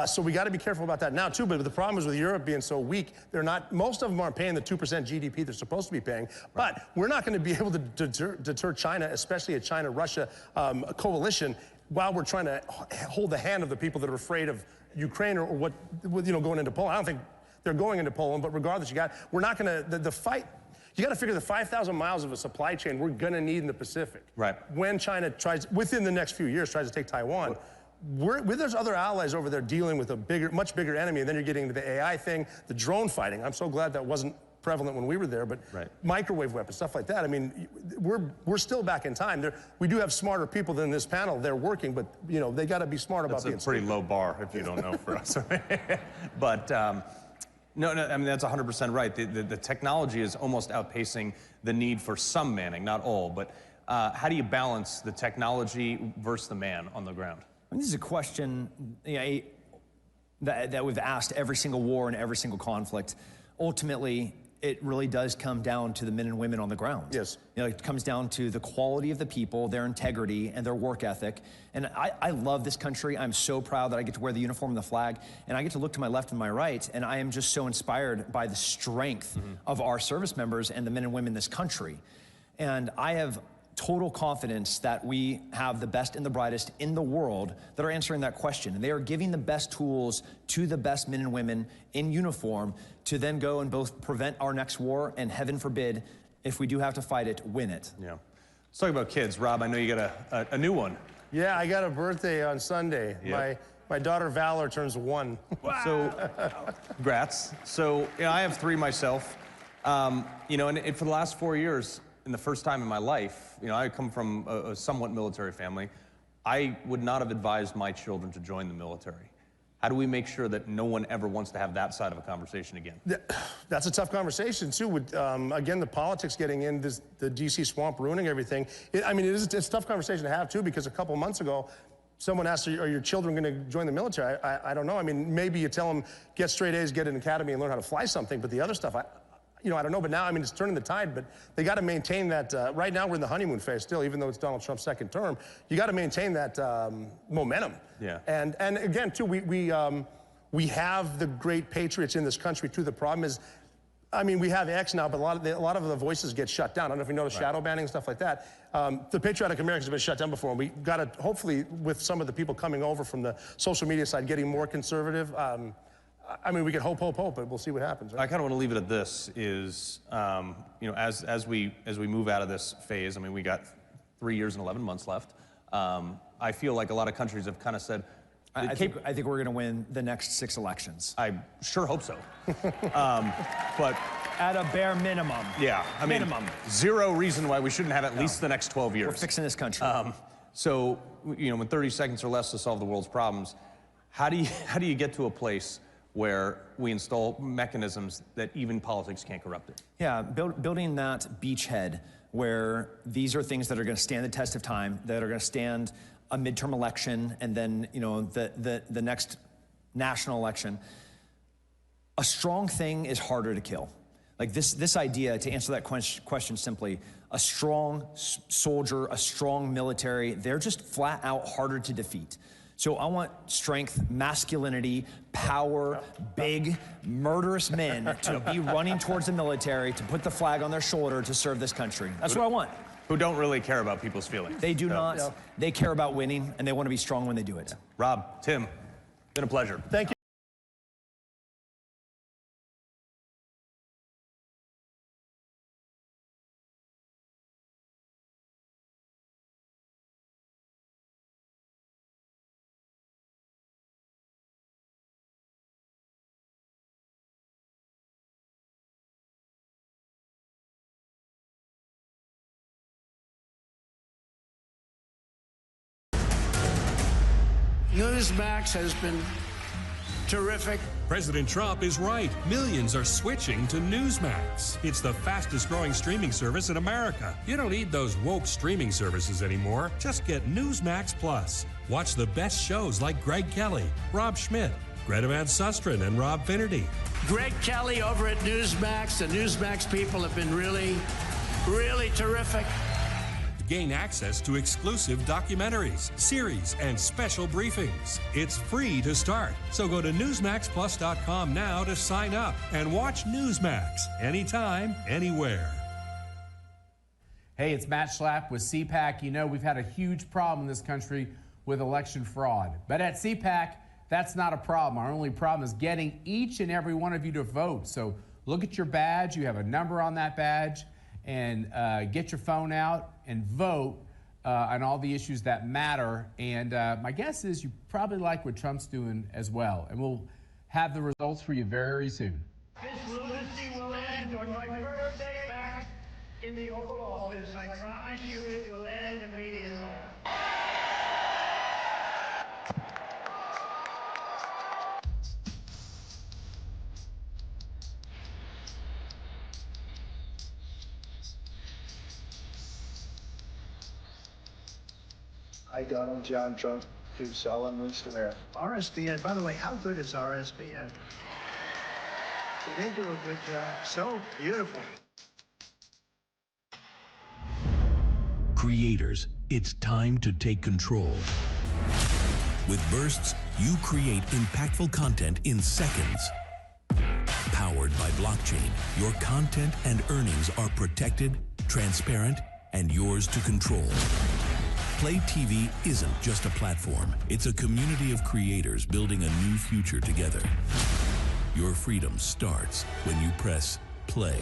So we got to be careful about that now, too. But the problem is with Europe being so weak, most of them aren't paying the 2% GDP they're supposed to be paying. But we're not going to be able to deter China, especially a China-Russia coalition, while we're trying to hold the hand of the people that are afraid of Ukraine or what, you know, going into Poland. I don't think they're going into Poland, but regardless, we're not going to, the fight, you got to figure the 5,000 miles of a supply chain we're going to need in the Pacific. Right. When China tries, within the next few years, tries to take Taiwan, there's other allies over there dealing with a much bigger enemy, and then you're getting into the AI thing, the drone fighting. I'm so glad that wasn't prevalent when we were there, but microwave weapons, stuff like that. I mean, we're still back in time. We do have smarter people than this panel. They're working, but you know they got to be smart about being. That's a pretty low bar, if you don't know, for us. But no, I mean that's 100% right. The technology is almost outpacing the need for some manning, not all. But how do you balance the technology versus the man on the ground? This is a question that we've asked every single war and every single conflict. Ultimately, it really does come down to the men and women on the ground. Yes. You know, it comes down to the quality of the people, their integrity, and their work ethic. And I love this country. I'm so proud that I get to wear the uniform and the flag, and I get to look to my left and my right, and I am just so inspired by the strength of our service members and the men and women in this country. And I have total confidence that we have the best and the brightest in the world that are answering that question. And they are giving the best tools to the best men and women in uniform to then go and both prevent our next war and, heaven forbid, if we do have to fight it, win it. Yeah. Let's talk about kids. Rob, I know you got a new one. Yeah, I got a birthday on Sunday. Yep. My daughter Valor turns 1. Wow. So, congrats. So, you know, I have 3 myself. You know, and for the last 4 years, and the first time in my life, you know, I come from a somewhat military family. I would not have advised my children to join the military. How do we make sure that no one ever wants to have that side of a conversation again? That's a tough conversation, too, with, again, the politics getting in, the D.C. swamp ruining everything. It's a tough conversation to have, too, because a couple months ago, someone asked, are your children going to join the military? I don't know. I mean, maybe you tell them, get straight A's, get an academy, and learn how to fly something, but the other stuff, I don't know. But now, it's turning the tide, but they got to maintain that. Right now, we're in the honeymoon phase still, even though it's Donald Trump's second term. You got to maintain that momentum. Yeah. And again, too, we have the great patriots in this country, too. The problem is, we have X now, but a lot of the voices get shut down. I don't know if you notice shadow banning and stuff like that. The patriotic Americans have been shut down before, and we got to, hopefully, with some of the people coming over from the social media side, getting more conservative. We can hope, but we'll see what happens. Right? I kind of want to leave it at this: is as we move out of this phase, we got 3 years and 11 months left. I feel like a lot of countries have kind of said, I think we're going to win the next 6 elections. I sure hope so. But at a bare minimum. Yeah, minimum. Zero reason why we shouldn't have at least the next 12 years. We're fixing this country. So, with 30 seconds or less to solve the world's problems, how do you get to a place where we install mechanisms that even politics can't corrupt it? Yeah, building that beachhead where these are things that are going to stand the test of time, that are going to stand a midterm election, and then the next national election. A strong thing is harder to kill. Like this idea, to answer that question simply, a strong soldier, a strong military, they're just flat out harder to defeat. So I want strength, masculinity, power, big, murderous men to be running towards the military, to put the flag on their shoulder to serve this country. That's what I want. Who don't really care about people's feelings. They do not. No. They care about winning, and they want to be strong when they do it. Rob, Tim, been a pleasure. Thank you. Newsmax has been terrific. President Trump is right. Millions are switching to Newsmax. It's the fastest growing streaming service in America. You don't need those woke streaming services anymore. Just get Newsmax Plus. Watch the best shows like Greg Kelly, Rob Schmidt, Greta Van Susteren, and Rob Finnerty. Greg Kelly over at Newsmax. The Newsmax people have been really, really terrific. Gain access to exclusive documentaries, series, and special briefings. It's free to start. So go to NewsmaxPlus.com now to sign up and watch Newsmax anytime, anywhere. Hey, it's Matt Schlapp with CPAC. We've had a huge problem in this country with election fraud. But at CPAC, that's not a problem. Our only problem is getting each and every one of you to vote. So look at your badge. You have a number on that badge. And get your phone out and vote on all the issues that matter. And my guess is you probably like what Trump's doing as well. And we'll have the results for you very soon. This lunacy will end on my birthday back in the Oval Office. I promise you it will end immediately. I, Donald John Trump, do solemnly swear. RSBN, by the way, how good is RSBN? They do a good job. So beautiful. Creators, it's time to take control. With Bursts, you create impactful content in seconds. Powered by blockchain, your content and earnings are protected, transparent, and yours to control. Play TV isn't just a platform. It's a community of creators building a new future together. Your freedom starts when you press play.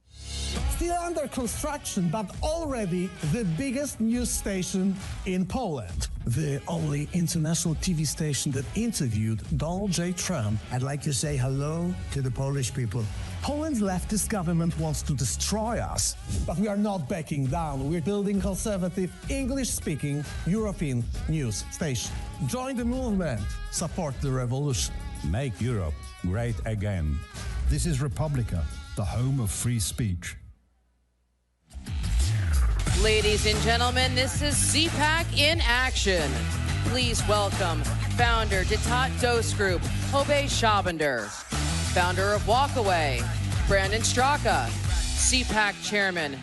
Still under construction, but already the biggest news station in Poland. the only international TV station that interviewed Donald J. Trump. I'd like to say hello to the Polish people. Poland's leftist government wants to destroy us, but we are not backing down. We're building conservative, English-speaking European news station. Join the movement. Support the revolution. Make Europe great again. This is Republica, the home of free speech. Ladies and gentlemen, this is CPAC in action. Please welcome founder Ditat Dose Group, Hobe Schabander. Founder of Walkaway, Brandon Straka. CPAC chairman,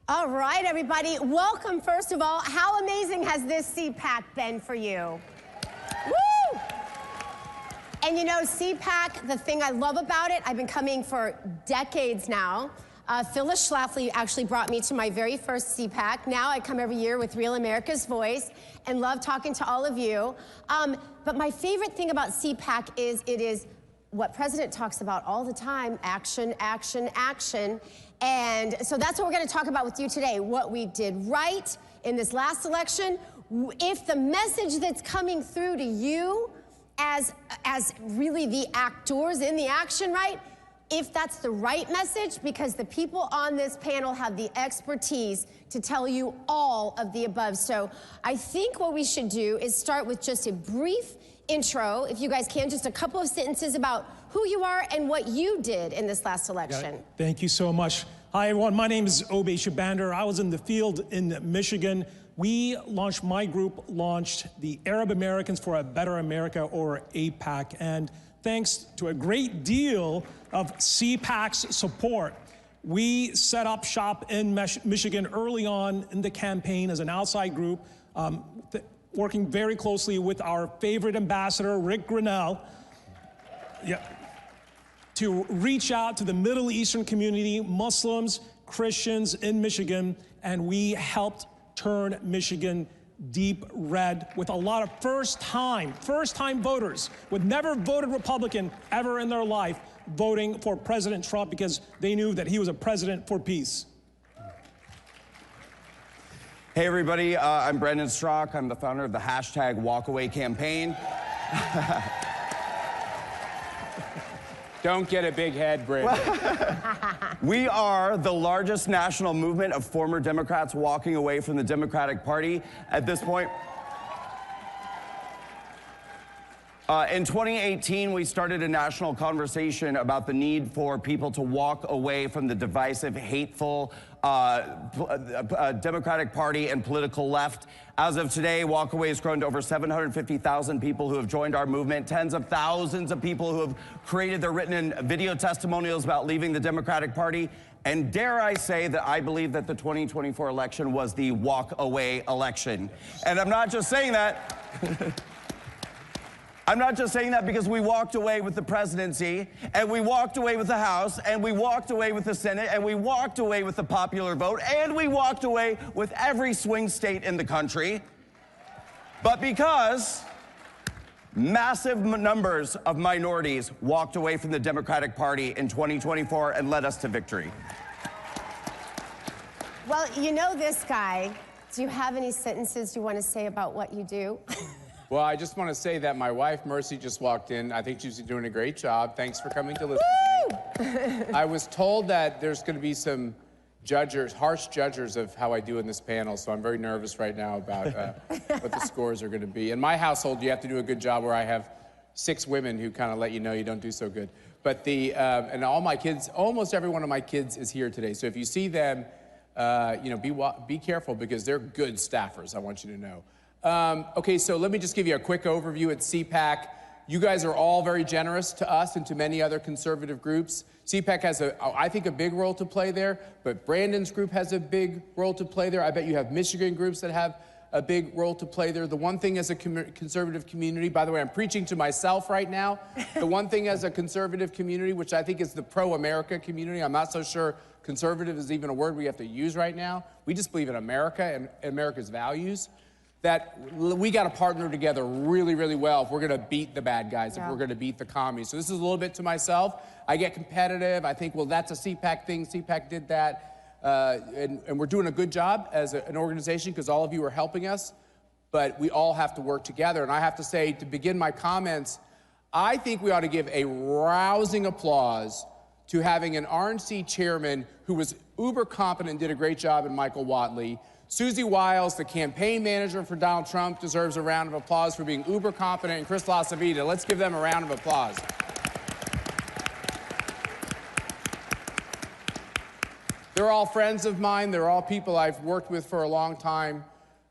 All right, everybody, welcome, first of all. How amazing has this CPAC been for you? Woo! And you know, CPAC, the thing I love about it, I've been coming for decades now. Phyllis Schlafly actually brought me to my very first CPAC. Now I come every year with Real America's Voice and love talking to all of you. But my favorite thing about CPAC is it is what President talks about all the time, action, action, action. And so that's what we're going to talk about with you today, what we did right in this last election. If the message that's coming through to you as really the actors in the action, right? If that's the right message, because the people on this panel have the expertise to tell you all of the above. So I think what we should do is start with just a brief intro, if you guys can, just a couple of sentences about who you are and what you did in this last election. Thank you so much. Hi, everyone. My name is Hobe Schabander. I was in the field in Michigan. My group launched the Arab Americans for a Better America, or APAC. And thanks to a great deal of CPAC's support, we set up shop in Michigan early on in the campaign as an outside group, working very closely with our favorite ambassador, Rick Grinnell, to reach out to the Middle Eastern community, Muslims, Christians in Michigan, and we helped turn Michigan deep red with a lot of first-time voters who had never voted Republican ever in their life, voting for President Trump because they knew that he was a president for peace. Hey everybody, I'm Brandon Straka. I'm the founder of the #Walkaway campaign. Don't get a big head, Brandon. We are the largest national movement of former Democrats walking away from the Democratic Party at this point. In 2018, we started a national conversation about the need for people to walk away from the divisive, hateful Democratic Party and political left. As of today, Walkaway has grown to over 750,000 people who have joined our movement, tens of thousands of people who have created their written and video testimonials about leaving the Democratic Party. And dare I say that I believe that the 2024 election was the walk-away election. And I'm not just saying that. I'm not just saying that because we walked away with the presidency, and we walked away with the House, and we walked away with the Senate, and we walked away with the popular vote, and we walked away with every swing state in the country, but because massive numbers of minorities walked away from the Democratic Party in 2024 and led us to victory. Well, you know this guy. Do you have any sentences you want to say about what you do? Well, I just want to say that my wife, Mercy, just walked in. I think she's doing a great job. Thanks for coming to listen to me. I was told that there's going to be some harsh judges of how I do in this panel, so I'm very nervous right now about what the scores are going to be. In my household, you have to do a good job where I have 6 women who kind of let you know you don't do so good. But and all my kids, almost every one of my kids is here today. So if you see them, be careful because they're good staffers, I want you to know. Okay, so let me just give you a quick overview at CPAC. You guys are all very generous to us and to many other conservative groups. CPAC has, I think, a big role to play there, but Brandon's group has a big role to play there. I bet you have Michigan groups that have a big role to play there. The one thing as a conservative community, by the way, I'm preaching to myself right now. The one thing as a conservative community, which I think is the pro-America community, I'm not so sure conservative is even a word we have to use right now. We just believe in America and America's values, that we got to partner together really, really well if we're going to beat the bad guys, if we're going to beat the commies. So this is a little bit to myself. I get competitive. I think, well, that's a CPAC thing. CPAC did that. And we're doing a good job as an organization because all of you are helping us, but we all have to work together. And I have to say, to begin my comments, I think we ought to give a rousing applause to having an RNC chairman who was uber competent and did a great job in Michael Whatley. Susie Wiles, the campaign manager for Donald Trump, deserves a round of applause for being uber competent, and Kristi Noem. Let's give them a round of applause. They're all friends of mine. They're all people I've worked with for a long time.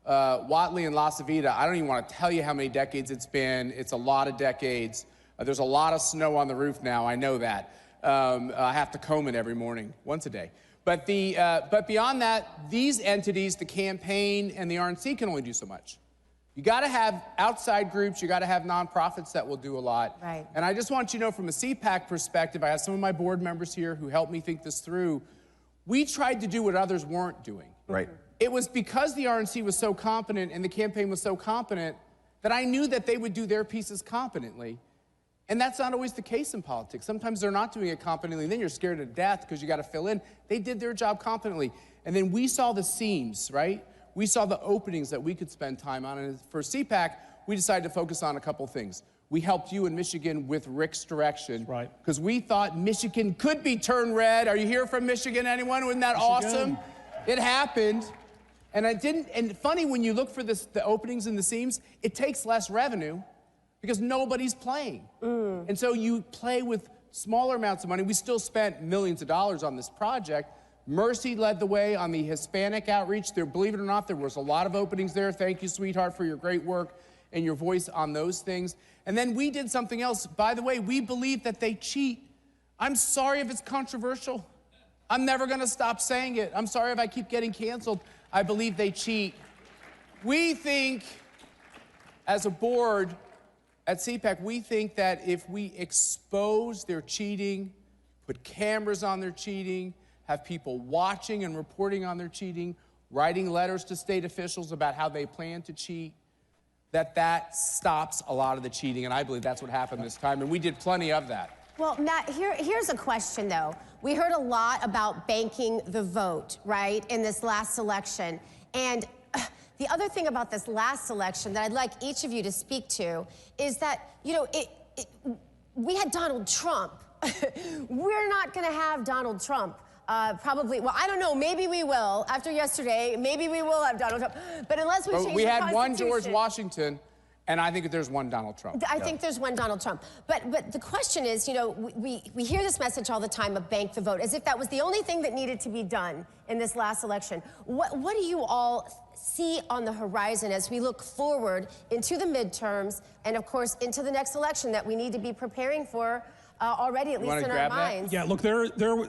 Whatley and Noem, I don't even want to tell you how many decades it's been. It's a lot of decades. There's a lot of snow on the roof now, I know that. I have to comb it every morning, once a day. But beyond that, these entities, the campaign and the RNC, can only do so much. You got to have outside groups. You got to have nonprofits that will do a lot. Right. And I just want you to know, from a CPAC perspective, I have some of my board members here who helped me think this through. We tried to do what others weren't doing. Right. It was because the RNC was so competent and the campaign was so competent that I knew that they would do their pieces competently. And that's not always the case in politics. Sometimes they're not doing it competently, and then you're scared to death because you got to fill in. They did their job competently. And then we saw the seams, right? We saw the openings that we could spend time on. And for CPAC, we decided to focus on a couple things. We helped you in Michigan with Rick's direction. Right. Because we thought Michigan could be turned red. Are you here from Michigan, anyone? Wasn't that awesome? It happened. And it didn't. And funny, when you look for the openings and the seams, it takes less revenue because nobody's playing. And so you play with smaller amounts of money. We still spent millions of dollars on this project. Mercy led the way on the Hispanic outreach. There, believe it or not, there was a lot of openings there. Thank you, sweetheart, for your great work and your voice on those things. And then we did something else. By the way, we believe that they cheat. I'm sorry if it's controversial. I'm never gonna stop saying it. I'm sorry if I keep getting canceled. I believe they cheat. We think, as a board at CPAC, we think that if we expose their cheating, put cameras on their cheating, have people watching and reporting on their cheating, writing letters to state officials about how they plan to cheat, that stops a lot of the cheating, and I believe that's what happened this time, and we did plenty of that. Well, Matt, here's a question, though. We heard a lot about banking the vote, right, in this last election. And the other thing about this last election that I'd like each of you to speak to is that, you know, we had Donald Trump. We're not going to have Donald Trump. Probably, well, I don't know, maybe we will. After yesterday, maybe we will have Donald Trump. But unless we change the Constitution. We had one George Washington, and I think there's one Donald Trump. I think there's one Donald Trump. But the question is, you know, we hear this message all the time of bank the vote, as if that was the only thing that needed to be done in this last election. What do you all see on the horizon as we look forward into the midterms and, of course, into the next election that we need to be preparing for already, at least in our minds? Yeah, look, there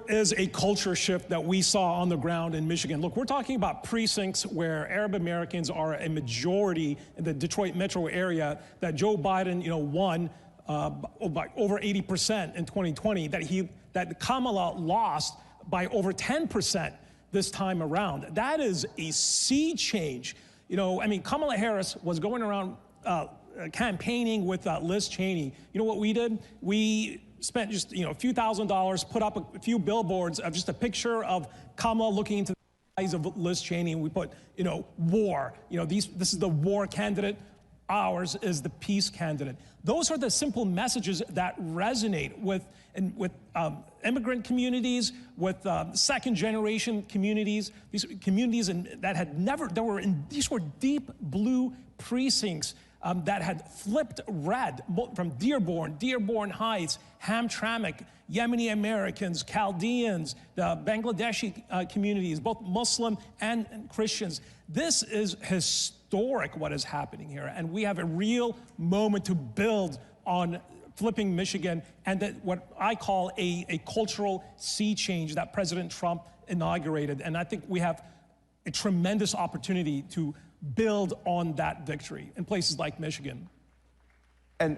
is a culture shift that we saw on the ground in Michigan. Look, we're talking about precincts where Arab Americans are a majority in the Detroit metro area, that Joe Biden, you know, won by over 80% in 2020, that Kamala lost by over 10% this time around. That is a sea change. You know, I mean, Kamala Harris was going around campaigning with Liz Cheney. You know what we did? We spent just, you know, a few $1,000s, put up a few billboards of just a picture of Kamala looking into the eyes of Liz Cheney, and we put, you know, war. You know, this is the war candidate. Ours is the peace candidate. Those are the simple messages that resonate with immigrant communities, with second-generation communities. These communities these were deep blue precincts that had flipped red from Dearborn Heights, Hamtramck, Yemeni Americans, Chaldeans, the Bangladeshi communities, both Muslim and Christians. This is historic, what is happening here, and we have a real moment to build on flipping Michigan and that what I call a cultural sea change that President Trump inaugurated. And I think we have a tremendous opportunity to build on that victory in places like Michigan. And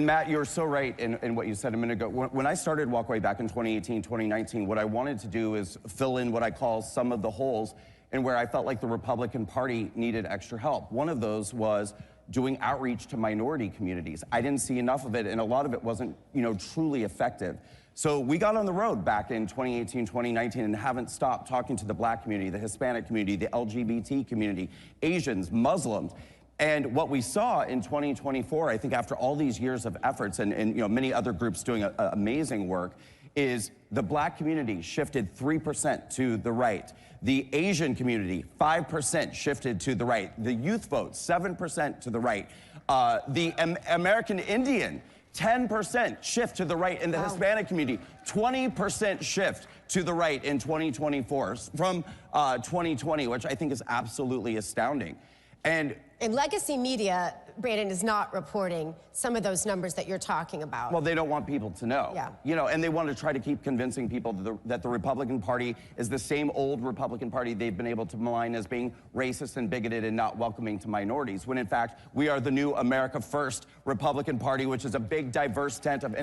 Matt, you're so right in what you said a minute ago. When I started Walkway back in 2018, 2019, what I wanted to do is fill in what I call some of the holes and where I felt like the Republican Party needed extra help. One of those was doing outreach to minority communities. I didn't see enough of it, and a lot of it wasn't, truly effective. So we got on the road back in 2018, 2019, and haven't stopped talking to the Black community, the Hispanic community, the LGBT community, Asians, Muslims. And what we saw in 2024, I think after all these years of efforts and many other groups doing amazing work, is the Black community shifted 3% to the right. The Asian community, 5% shifted to the right. The youth vote, 7% to the right. The American Indian, 10% shift to the right. In the Hispanic community, 20% shift to the right in 2024 from 2020, which I think is absolutely astounding. And legacy media, Brandon, is not reporting some of those numbers that you're talking about. Well, they don't want people to know. Yeah. And they want to try to keep convincing people that the Republican Party is the same old Republican Party they've been able to malign as being racist and bigoted and not welcoming to minorities, when in fact, we are the new America First Republican Party, which is a big, diverse tent of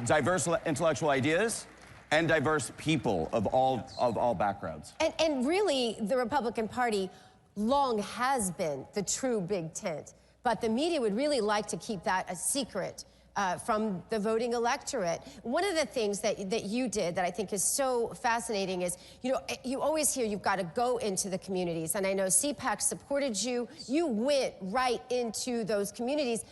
diverse intellectual ideas and diverse people of all backgrounds. And really, the Republican Party long has been the true big tent, but the media would really like to keep that a secret from the voting electorate. One of the things that you did that I think is so fascinating is, you always hear you've got to go into the communities, and I know CPAC supported you. You went right into those communities,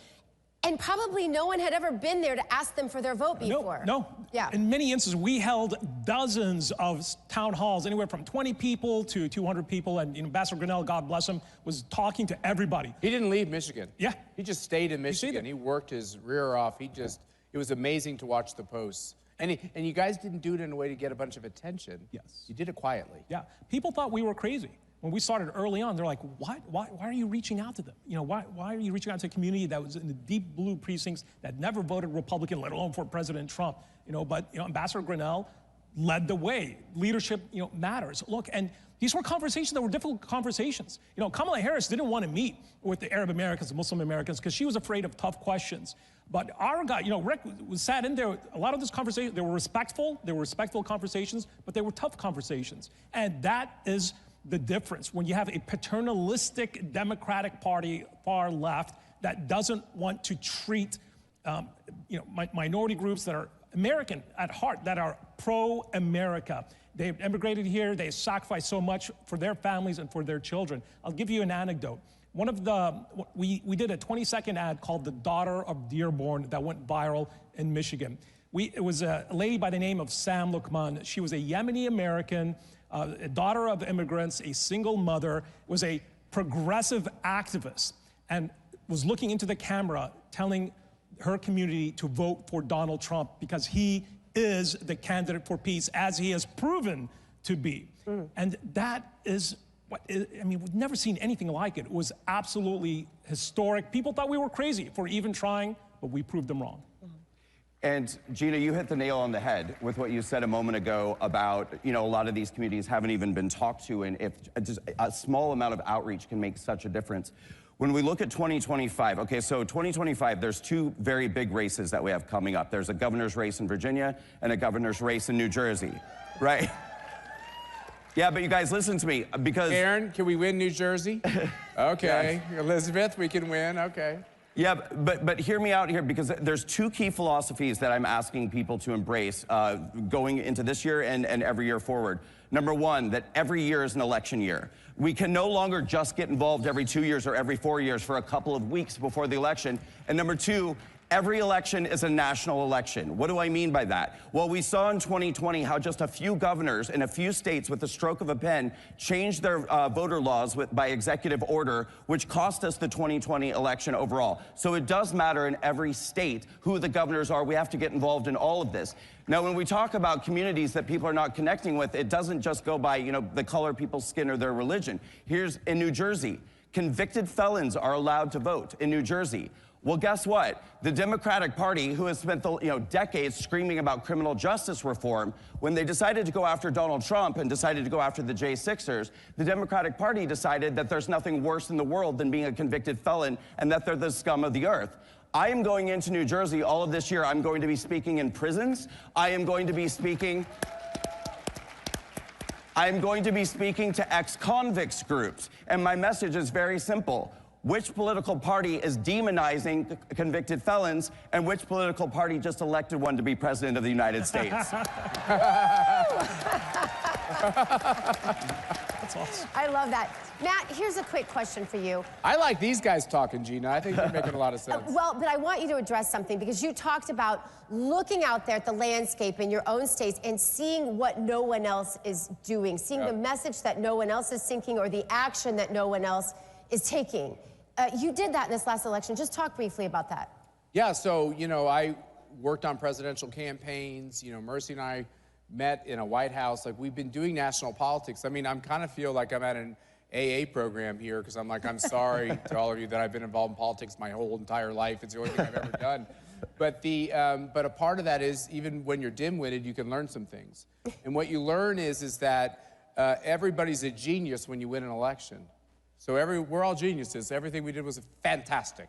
and probably no one had ever been there to ask them for their vote before. No. Yeah. In many instances, we held dozens of town halls, anywhere from 20 people to 200 people, and Ambassador Grinnell, God bless him, was talking to everybody. He didn't leave Michigan. Yeah. He just stayed in Michigan. He worked his rear off. It was amazing to watch the posts. And you guys didn't do it in a way to get a bunch of attention. Yes. You did it quietly. Yeah. People thought we were crazy. When we started early on, they're like, why are you reaching out to them? Why are you reaching out to a community that was in the deep blue precincts that never voted Republican, let alone for President Trump? But Ambassador Grinnell led the way. Leadership, matters. Look, and these were conversations that were difficult conversations. Kamala Harris didn't want to meet with the Arab Americans, the Muslim Americans, because she was afraid of tough questions. But our guy, Rick was sat in there. A lot of this conversation, they were respectful conversations, but they were tough conversations. And that is the difference when you have a paternalistic Democratic Party, far left, that doesn't want to treat minority groups that are American at heart, that are pro-America. They've immigrated here, they sacrificed so much for their families and for their children. I'll give you an anecdote. We did a 20-second ad called The Daughter of Dearborn that went viral in Michigan. It was a lady by the name of Sam Lukman. She was a Yemeni American, a daughter of immigrants, a single mother, was a progressive activist, and was looking into the camera telling her community to vote for Donald Trump because he is the candidate for peace, as he has proven to be. And that is we've never seen anything like it. It was absolutely historic. People thought we were crazy for even trying, but we proved them wrong. And Gina, you hit the nail on the head with what you said a moment ago about, a lot of these communities haven't even been talked to, and if just a small amount of outreach can make such a difference. When we look at 2025, okay, so 2025, there's two very big races that we have coming up. There's a governor's race in Virginia and a governor's race in New Jersey, right? Yeah, but you guys listen to me, because... Aaron, can we win New Jersey? Okay. Yes. Elizabeth, we can win, okay. Yeah, but hear me out here, because there's two key philosophies that I'm asking people to embrace going into this year and every year forward. Number one, that every year is an election year. We can no longer just get involved every 2 years or every 4 years for a couple of weeks before the election. And number two, every election is a national election. What do I mean by that? Well, we saw in 2020 how just a few governors in a few states with the stroke of a pen changed their voter laws by executive order, which cost us the 2020 election overall. So it does matter in every state who the governors are. We have to get involved in all of this. Now, when we talk about communities that people are not connecting with, it doesn't just go by, the color of people's skin or their religion. Here's in New Jersey. Convicted felons are allowed to vote in New Jersey. Well, guess what? The Democratic Party, who has spent decades screaming about criminal justice reform, when they decided to go after Donald Trump and decided to go after the J6ers, the Democratic Party decided that there's nothing worse in the world than being a convicted felon and that they're the scum of the earth. I am going into New Jersey all of this year. I'm going to be speaking in prisons. I am going to be speaking to ex-convicts groups. And my message is very simple. Which political party is demonizing convicted felons, and which political party just elected one to be president of the United States? That's awesome. I love that. Matt, here's a quick question for you. I like these guys talking, Gina. I think they're making a lot of sense. Well, but I want you to address something, because you talked about looking out there at the landscape in your own states and seeing what no one else is doing, seeing the message that no one else is thinking or the action that no one else is taking. You did that in this last election. Just talk briefly about that. Yeah, so, I worked on presidential campaigns. Mercy and I met in a White House. Like, we've been doing national politics. I mean, I kind of feel like I'm at an AA program here, because I'm sorry to all of you that I've been involved in politics my whole entire life. It's the only thing I've ever done. But a part of that is, even when you're dim-witted, you can learn some things. And what you learn is that everybody's a genius when you win an election. So we're all geniuses. Everything we did was fantastic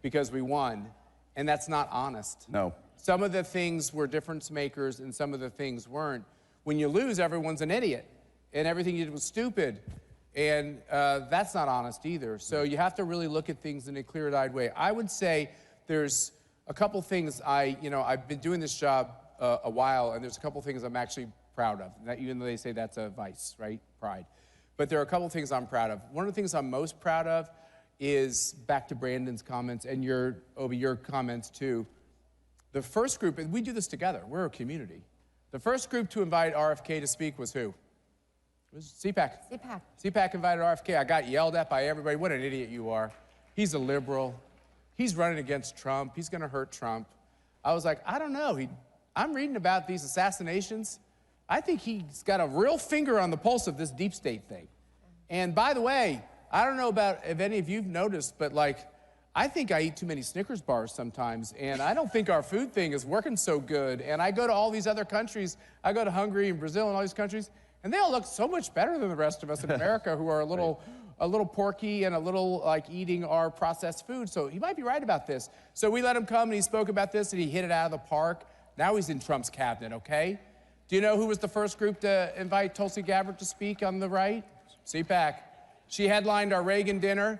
because we won, and that's not honest. No. Some of the things were difference makers, and some of the things weren't. When you lose, everyone's an idiot, and everything you did was stupid, and that's not honest either. So you have to really look at things in a clear-eyed way. I would say there's a couple things I've been doing this job a while, and there's a couple things I'm actually proud of, even though they say that's a vice, right? Pride. But there are a couple of things I'm proud of. One of the things I'm most proud of is, back to Brandon's comments and your comments too. The first group, and we do this together, we're a community. The first group to invite RFK to speak was who? It was CPAC. CPAC. CPAC invited RFK. I got yelled at by everybody. What an idiot you are. He's a liberal. He's running against Trump. He's going to hurt Trump. I was like, I don't know. I'm reading about these assassinations. I think he's got a real finger on the pulse of this deep state thing. And by the way, I don't know if any of you've noticed, but I think I eat too many Snickers bars sometimes, and I don't think our food thing is working so good. And I go to all these other countries. I go to Hungary and Brazil and all these countries, and they all look so much better than the rest of us in America, who are a little porky and a little eating our processed food. So he might be right about this. So we let him come, and he spoke about this, and he hit it out of the park. Now he's in Trump's cabinet, okay? Do you know who was the first group to invite Tulsi Gabbard to speak on the right? CPAC. She headlined our Reagan dinner.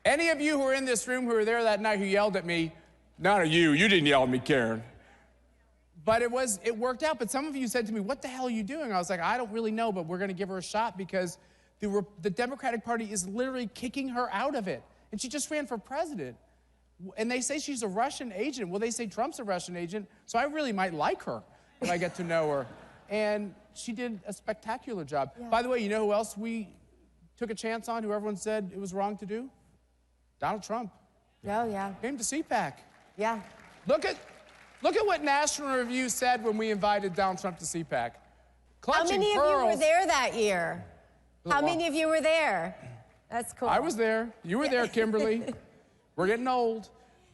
Any of you who were in this room who were there that night who yelled at me, none of you didn't yell at me, Karen. But it worked out. But some of you said to me, what the hell are you doing? I was like, I don't really know, but we're going to give her a shot, because the Democratic Party is literally kicking her out of it. And she just ran for president. And they say she's a Russian agent. Well, they say Trump's a Russian agent, so I really might like her if I get to know her. And she did a spectacular job. Yeah. By the way, you know who else we took a chance on, who everyone said it was wrong to do? Donald Trump. Oh, yeah. Came to CPAC. Yeah. Look at what National Review said when we invited Donald Trump to CPAC. How many of you were there that year? How many of you were there? That's cool. I was there. You were there, Kimberly. We're getting old.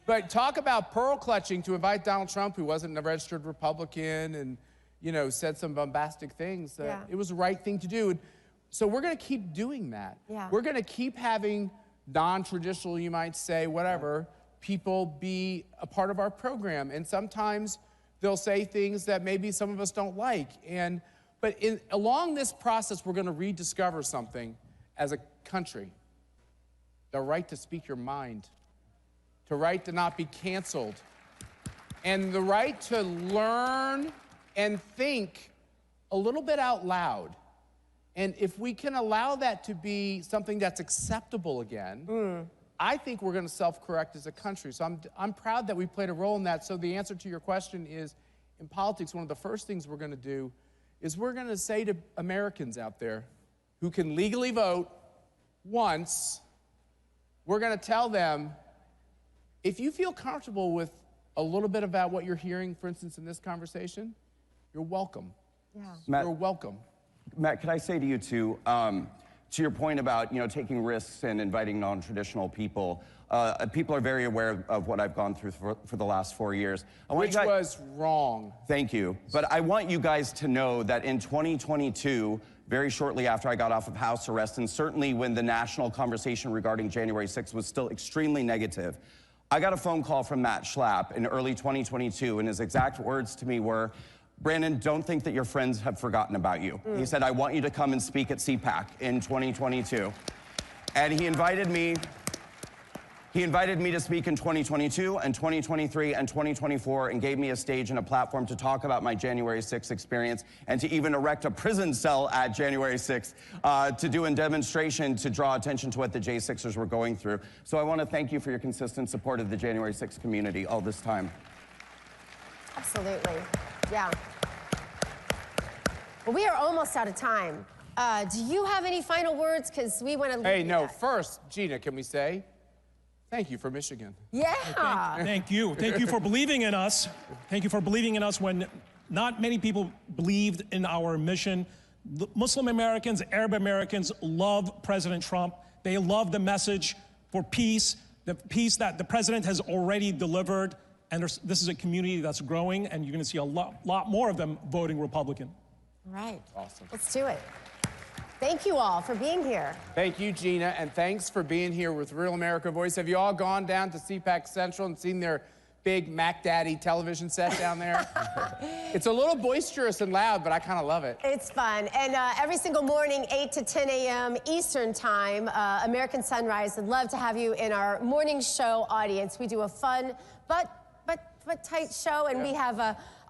But talk about pearl clutching to invite Donald Trump, who wasn't a registered Republican and, said some bombastic things. It was the right thing to do. And so we're going to keep doing that. Yeah. We're going to keep having non-traditional, you might say, whatever, people be a part of our program. And sometimes they'll say things that maybe some of us don't like. But along this process, we're going to rediscover something as a country. The right to speak your mind. The right to not be canceled. And the right to learn and think a little bit out loud. And if we can allow that to be something that's acceptable again, I think we're going to self-correct as a country. So I'm proud that we played a role in that. So the answer to your question is, in politics, one of the first things we're going to do is we're going to say to Americans out there who can legally vote once, we're going to tell them, if you feel comfortable with a little bit about what you're hearing, for instance, in this conversation, you're welcome. Yeah. Matt, you're welcome. Matt, could I say to you, too, to your point about, taking risks and inviting non-traditional people, people are very aware of what I've gone through for the last 4 years. Which was wrong. Thank you. But I want you guys to know that in 2022, very shortly after I got off of house arrest, and certainly when the national conversation regarding January 6th was still extremely negative, I got a phone call from Matt Schlapp in early 2022, and his exact words to me were, Brandon, don't think that your friends have forgotten about you. He said, I want you to come and speak at CPAC in 2022. And he invited me to speak in 2022 and 2023 and 2024 and gave me a stage and a platform to talk about my January 6th experience and to even erect a prison cell at January 6th to do a demonstration to draw attention to what the J6ers were going through. So I want to thank you for your consistent support of the January 6th community all this time. Absolutely. Yeah. Well, we are almost out of time. Do you have any final words? Because we want to leave. Hey, no, first, Gina, can we say thank you for Michigan? Yeah. Thank you. Thank you for believing in us. Thank you for believing in us when not many people believed in our mission. The Muslim Americans, Arab Americans love President Trump. They love the message for peace, the peace that the president has already delivered. And this is a community that's growing, and you're going to see a lot more of them voting Republican. All right. Awesome. Let's do it. Thank you all for being here. Thank you, Gina, and thanks for being here with Real America Voice. Have you all gone down to CPAC Central and seen their big Mac Daddy television set down there? It's a little boisterous and loud, but I kind of love it. It's fun. And every single morning, 8 to 10 a.m. Eastern Time, American Sunrise would love to have you in our morning show audience. We do a fun but tight show, and we have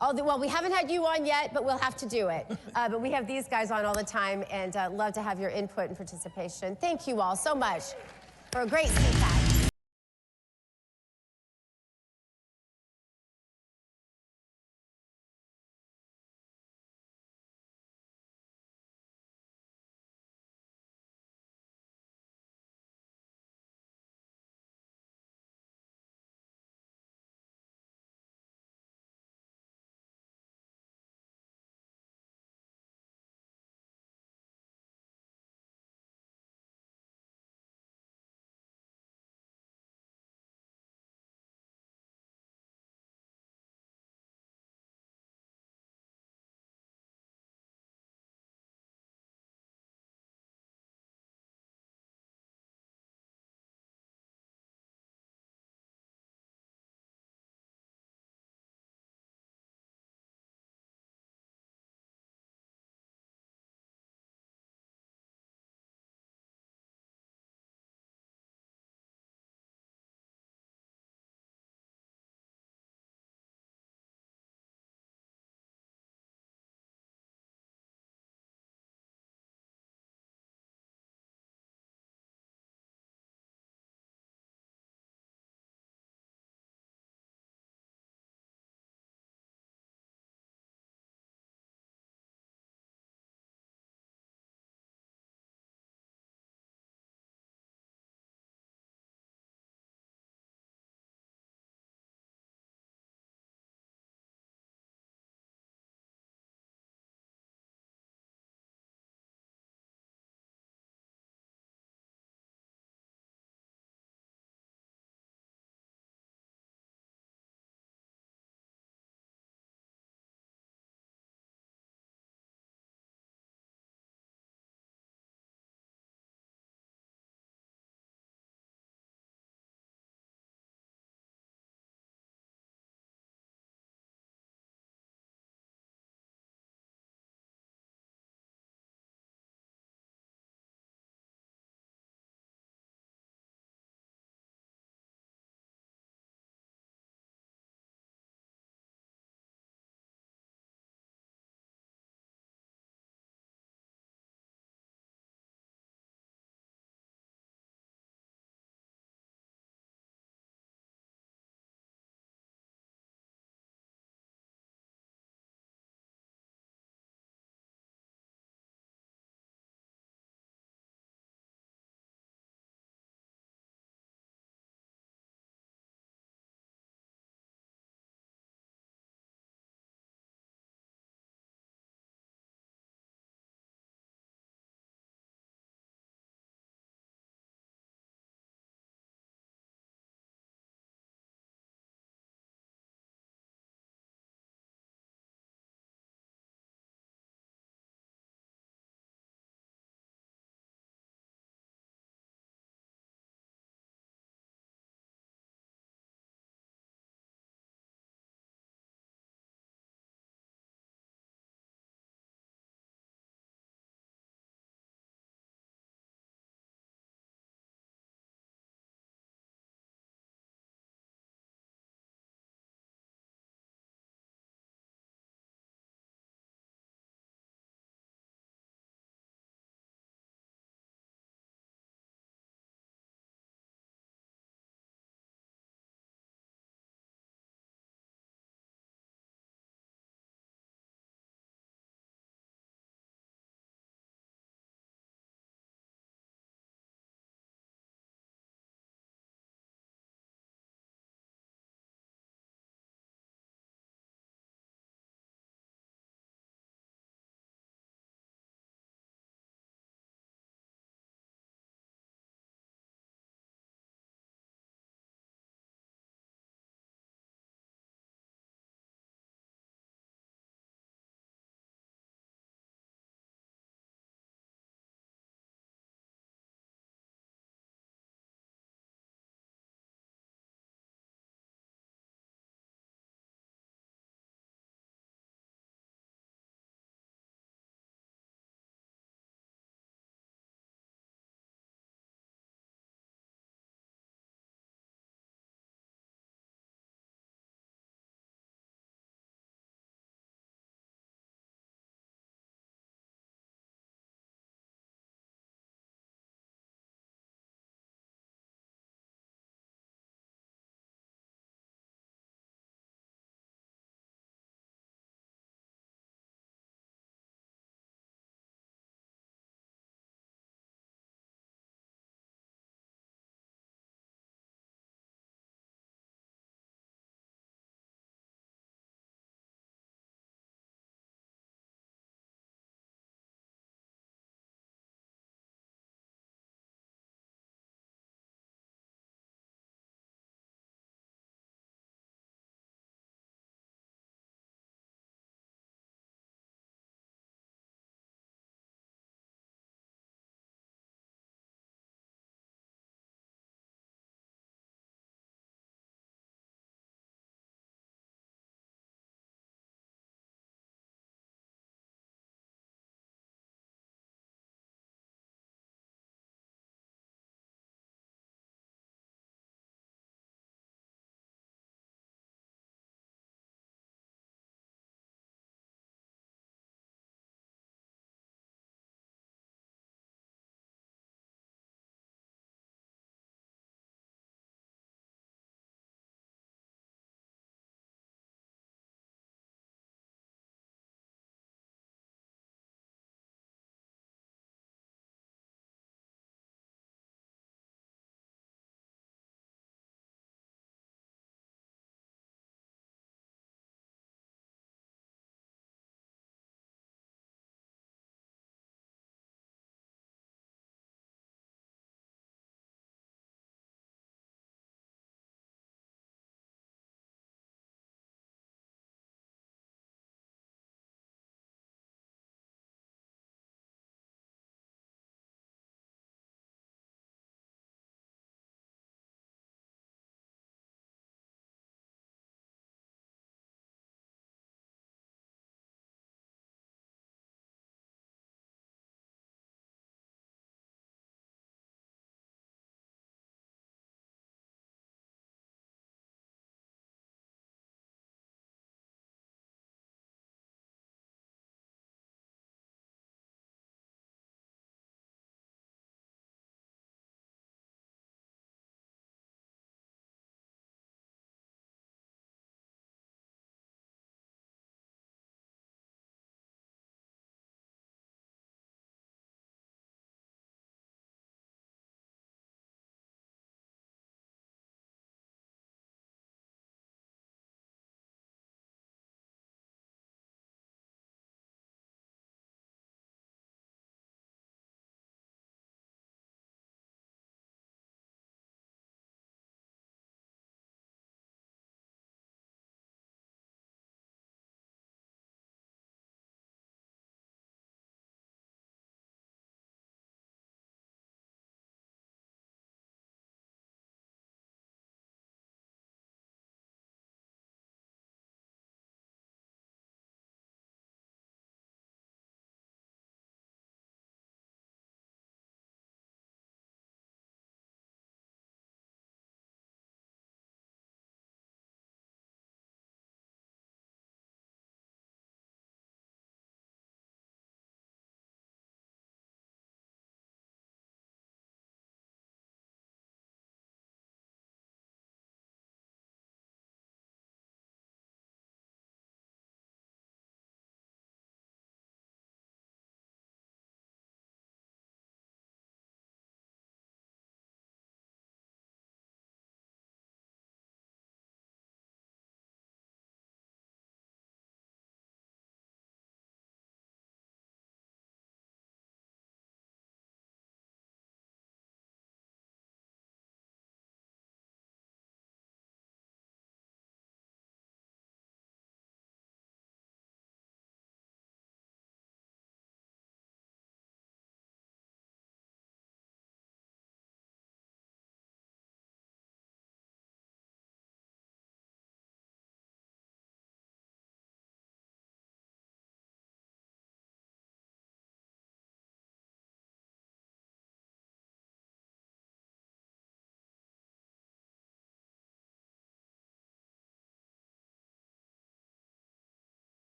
well, we haven't had you on yet, but we'll have to do it. But we have these guys on all the time, and love to have your input and participation. Thank you all so much for a great CPAC.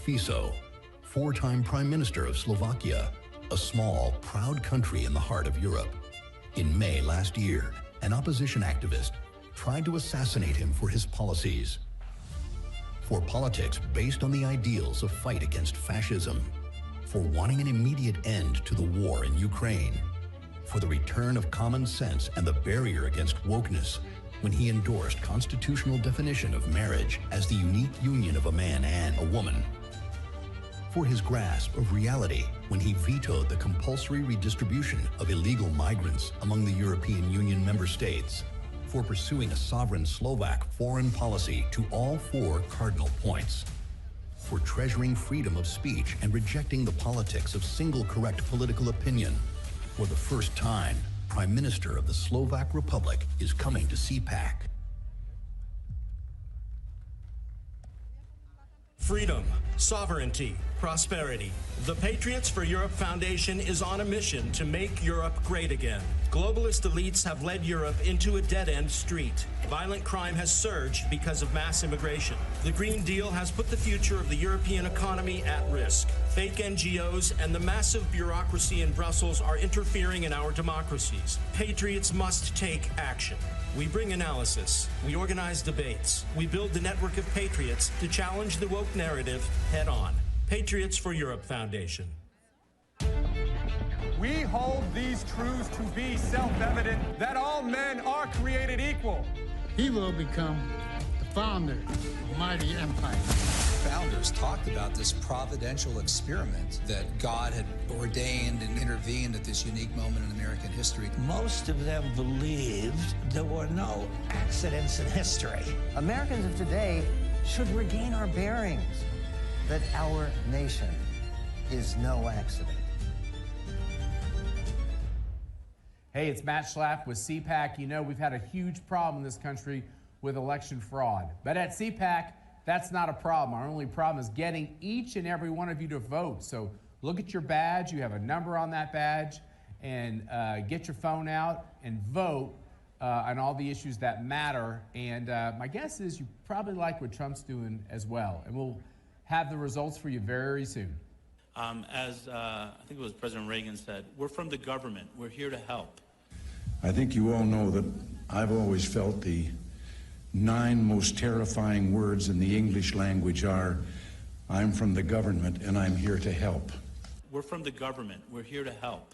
Fico, four-time Prime Minister of Slovakia, a small, proud country in the heart of Europe. In May last year, an opposition activist tried to assassinate him for his policies. For politics based on the ideals of fight against fascism, for wanting an immediate end to the war in Ukraine, for the return of common sense and the barrier against wokeness when he endorsed constitutional definition of marriage as the unique union of a man and a woman, for his grasp of reality when he vetoed the compulsory redistribution of illegal migrants among the European Union member states, for pursuing a sovereign Slovak foreign policy to all four cardinal points, for treasuring freedom of speech and rejecting the politics of single correct political opinion. For the first time, Prime Minister of the Slovak Republic is coming to CPAC. Freedom, sovereignty, prosperity. The Patriots for Europe Foundation is on a mission to make Europe great again. Globalist elites have led Europe into a dead-end street. Violent crime has surged because of mass immigration. The Green Deal has put the future of the European economy at risk. Fake NGOs and the massive bureaucracy in Brussels are interfering in our democracies. Patriots must take action. We bring analysis, we organize debates, we build the network of patriots to challenge the woke narrative head on. Patriots for Europe Foundation. We hold these truths to be self-evident, that all men are created equal. He will become the founder of a mighty empire. Founders talked about this providential experiment that God had ordained and intervened at this unique moment in American history. Most of them believed there were no accidents in history. Americans of today should regain our bearings, that our nation is no accident. Hey, it's Matt Schlapp with CPAC. You know, we've had a huge problem in this country with election fraud. But at CPAC, that's not a problem. Our only problem is getting each and every one of you to vote. So look at your badge. You have a number on that badge. And get your phone out and vote on all the issues that matter. And my guess is you probably like what Trump's doing as well. And we'll have the results for you very soon. As I think it was President Reagan said, we're from the government. We're here to help. I think you all know that I've always felt the 9 most terrifying words in the English language are, I'm from the government and I'm here to help. We're from the government. We're here to help.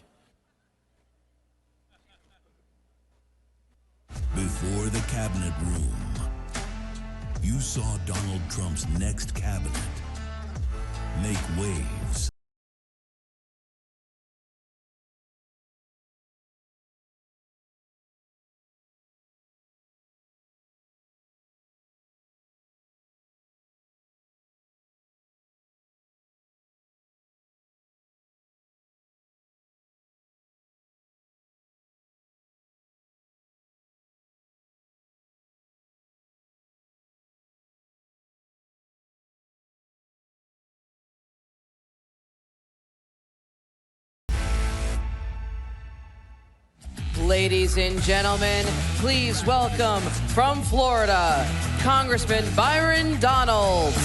Before the cabinet room, you saw Donald Trump's next cabinet make waves. Ladies and gentlemen, please welcome from Florida, Congressman Byron Donalds.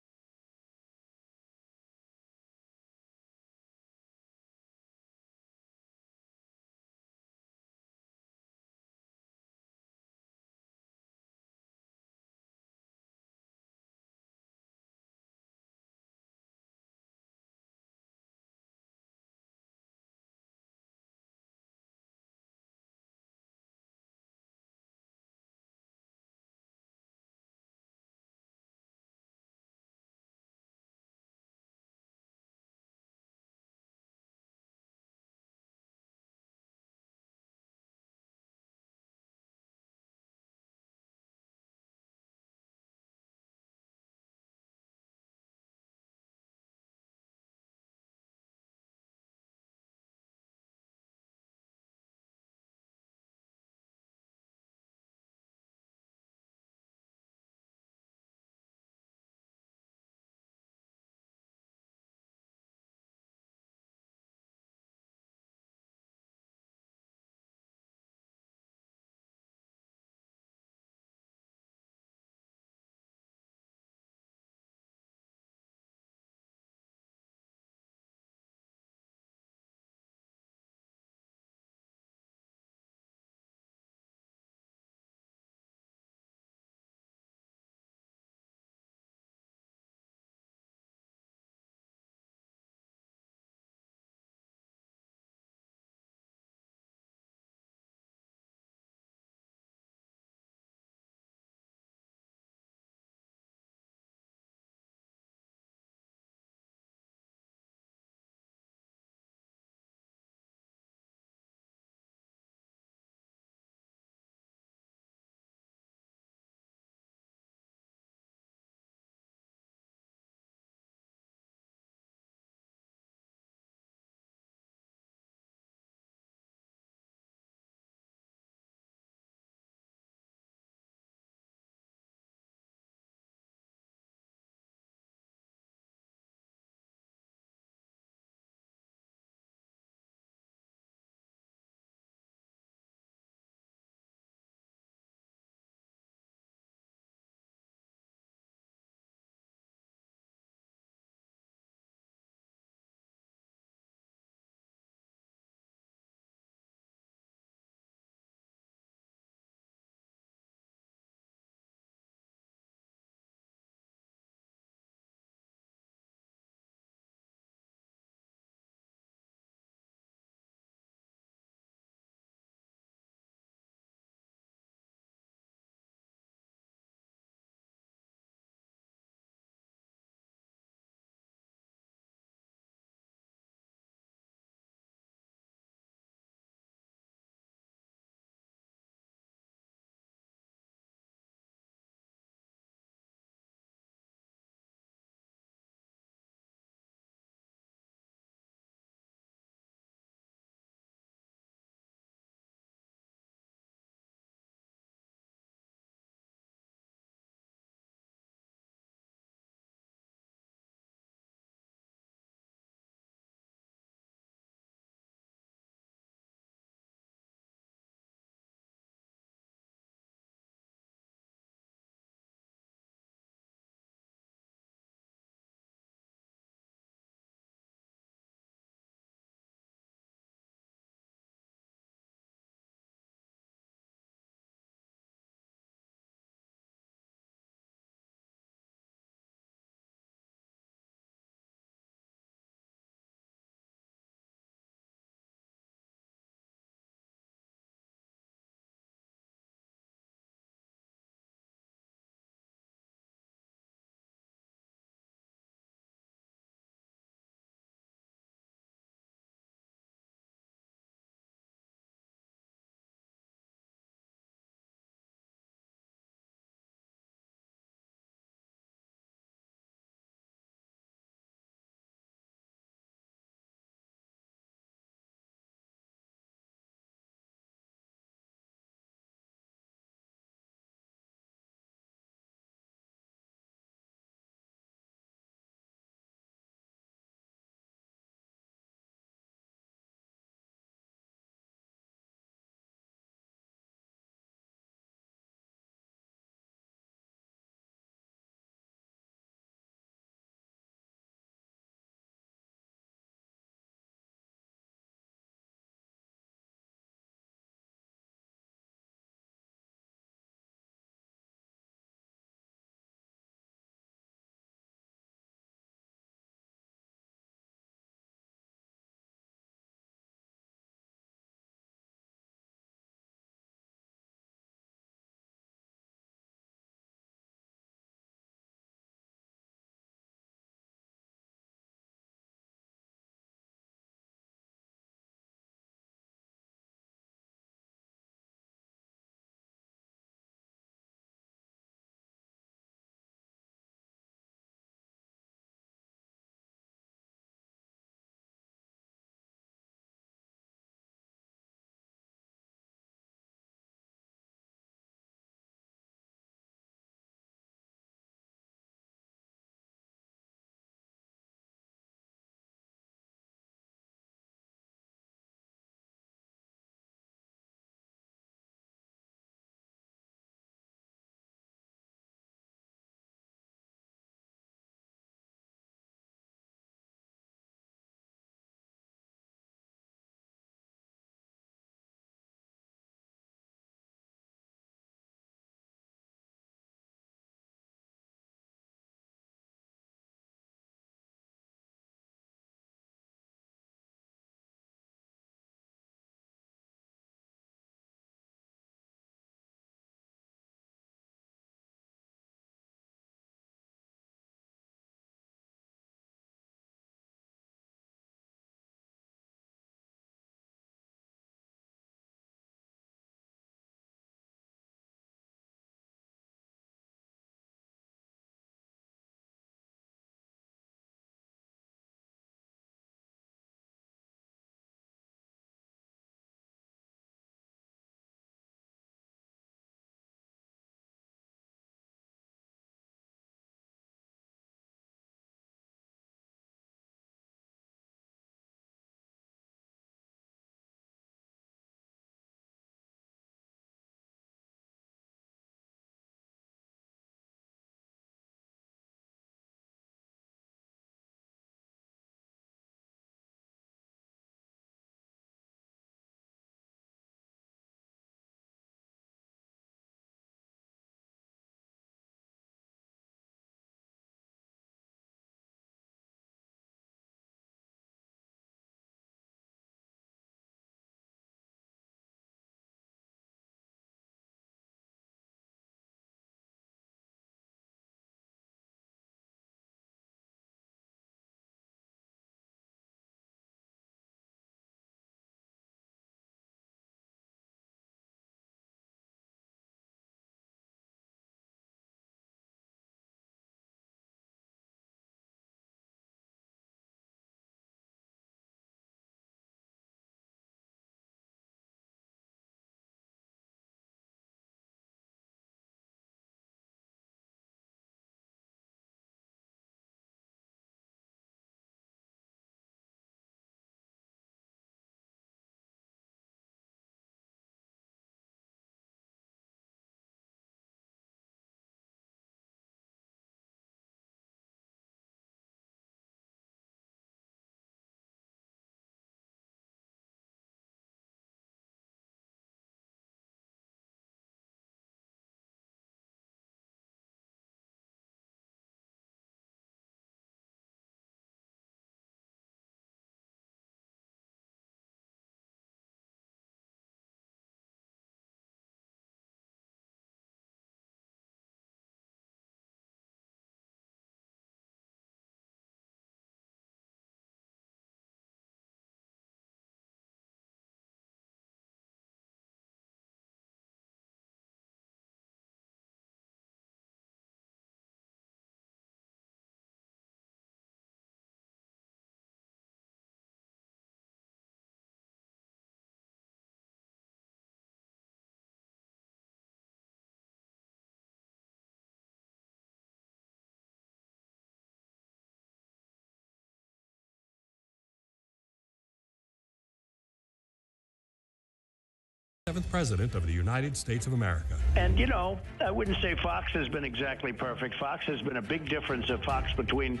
7th President of the United States of America. And, you know, I wouldn't say Fox has been exactly perfect. Fox has been a big difference of Fox between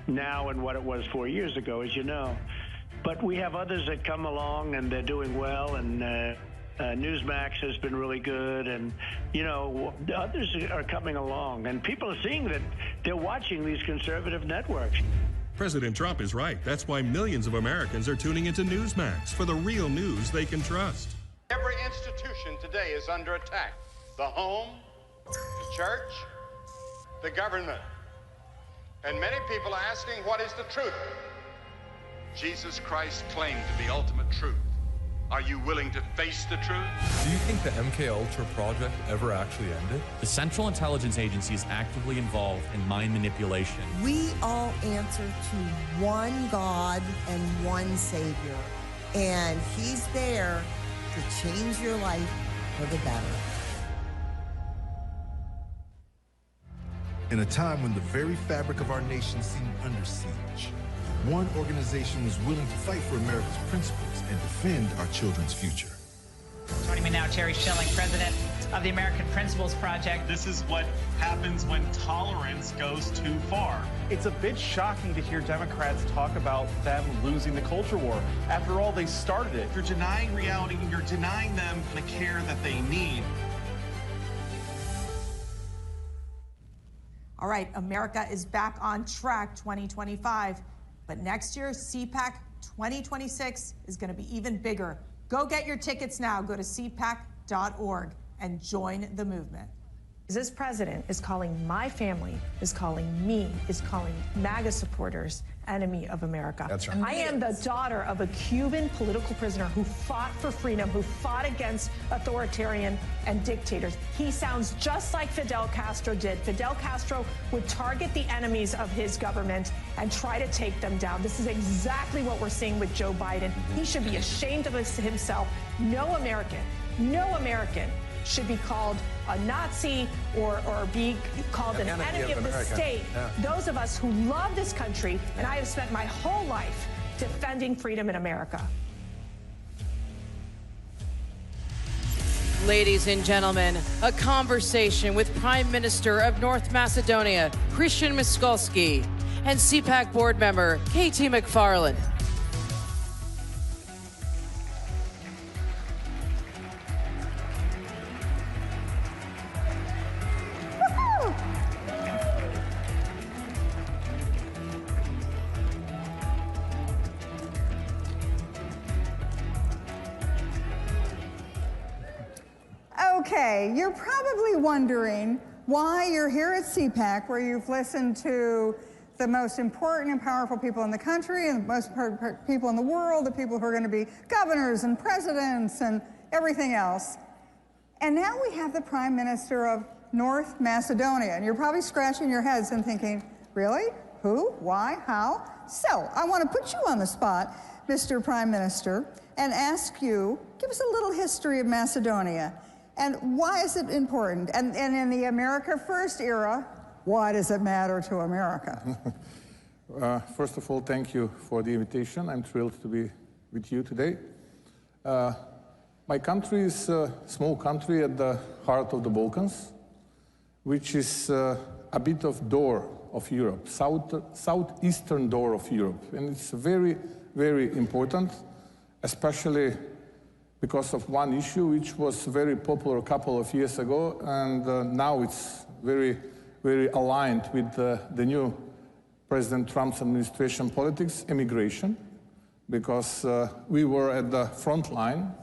now and what it was 4 years ago, as you know. But we have others that come along, and they're doing well, and Newsmax has been really good, and, you know, others are coming along, and people are seeing that they're watching these conservative networks. President Trump is right. That's why millions of Americans are tuning into Newsmax for the real news they can trust. Every institution today is under attack. The home, the church, the government. And many people are asking, what is the truth? Jesus Christ claimed to be ultimate truth. Are you willing to face the truth? Do you think the MKUltra project ever actually ended? The Central Intelligence Agency is actively involved in mind manipulation. We all answer to one God and one Savior, and He's there to change your life for the better. In a time when the very fabric of our nation seemed under siege, one organization was willing to fight for America's principles and defend our children's future. Joining me now, Terry Schilling, president of the American Principles Project. This is what happens when tolerance goes too far. It's a bit shocking to hear Democrats talk about them losing the culture war. After all, they started it. You're denying reality, you're denying them the care that they need. All right, America is back on track 2025. But next year, CPAC 2026 is going to be even bigger. Go get your tickets now. Go to cpac.org and join the movement. This president is calling my family, is calling me, is calling MAGA supporters enemy of America. That's right. I am the daughter of a Cuban political prisoner who fought for freedom, who fought against authoritarian and dictators. He sounds just like Fidel Castro did. Fidel Castro would target the enemies of his government and try to take them down. This is exactly what we're seeing with Joe Biden. He should be ashamed of himself. No American should be called a Nazi or be called an enemy of the state. Yeah. Those of us who love this country, and I have spent my whole life defending freedom in America. Ladies and gentlemen, a conversation with Prime Minister of North Macedonia, Christian Miskolski, and CPAC board member, KT McFarland. Okay, you're probably wondering why you're here at CPAC, where you've listened to the most important and powerful people in the country and the most important people in the world, the people who are going to be governors and presidents and everything else. And now we have the Prime Minister of North Macedonia. And you're probably scratching your heads and thinking, really? Who? Why? How? So I want to put you on the spot, Mr. Prime Minister, and ask you, give us a little history of Macedonia. And why is it important? And in the America First era, why does it matter to America? First of all, thank you for the invitation. I'm thrilled to be with you today. My country is a small country at the heart of the Balkans, which is a bit of door of Europe, southeastern door of Europe. And it's very, very important, especially because of one issue which was very popular a couple of years ago, and now it's very, very aligned with the new President Trump's administration politics, immigration, because we were at the front line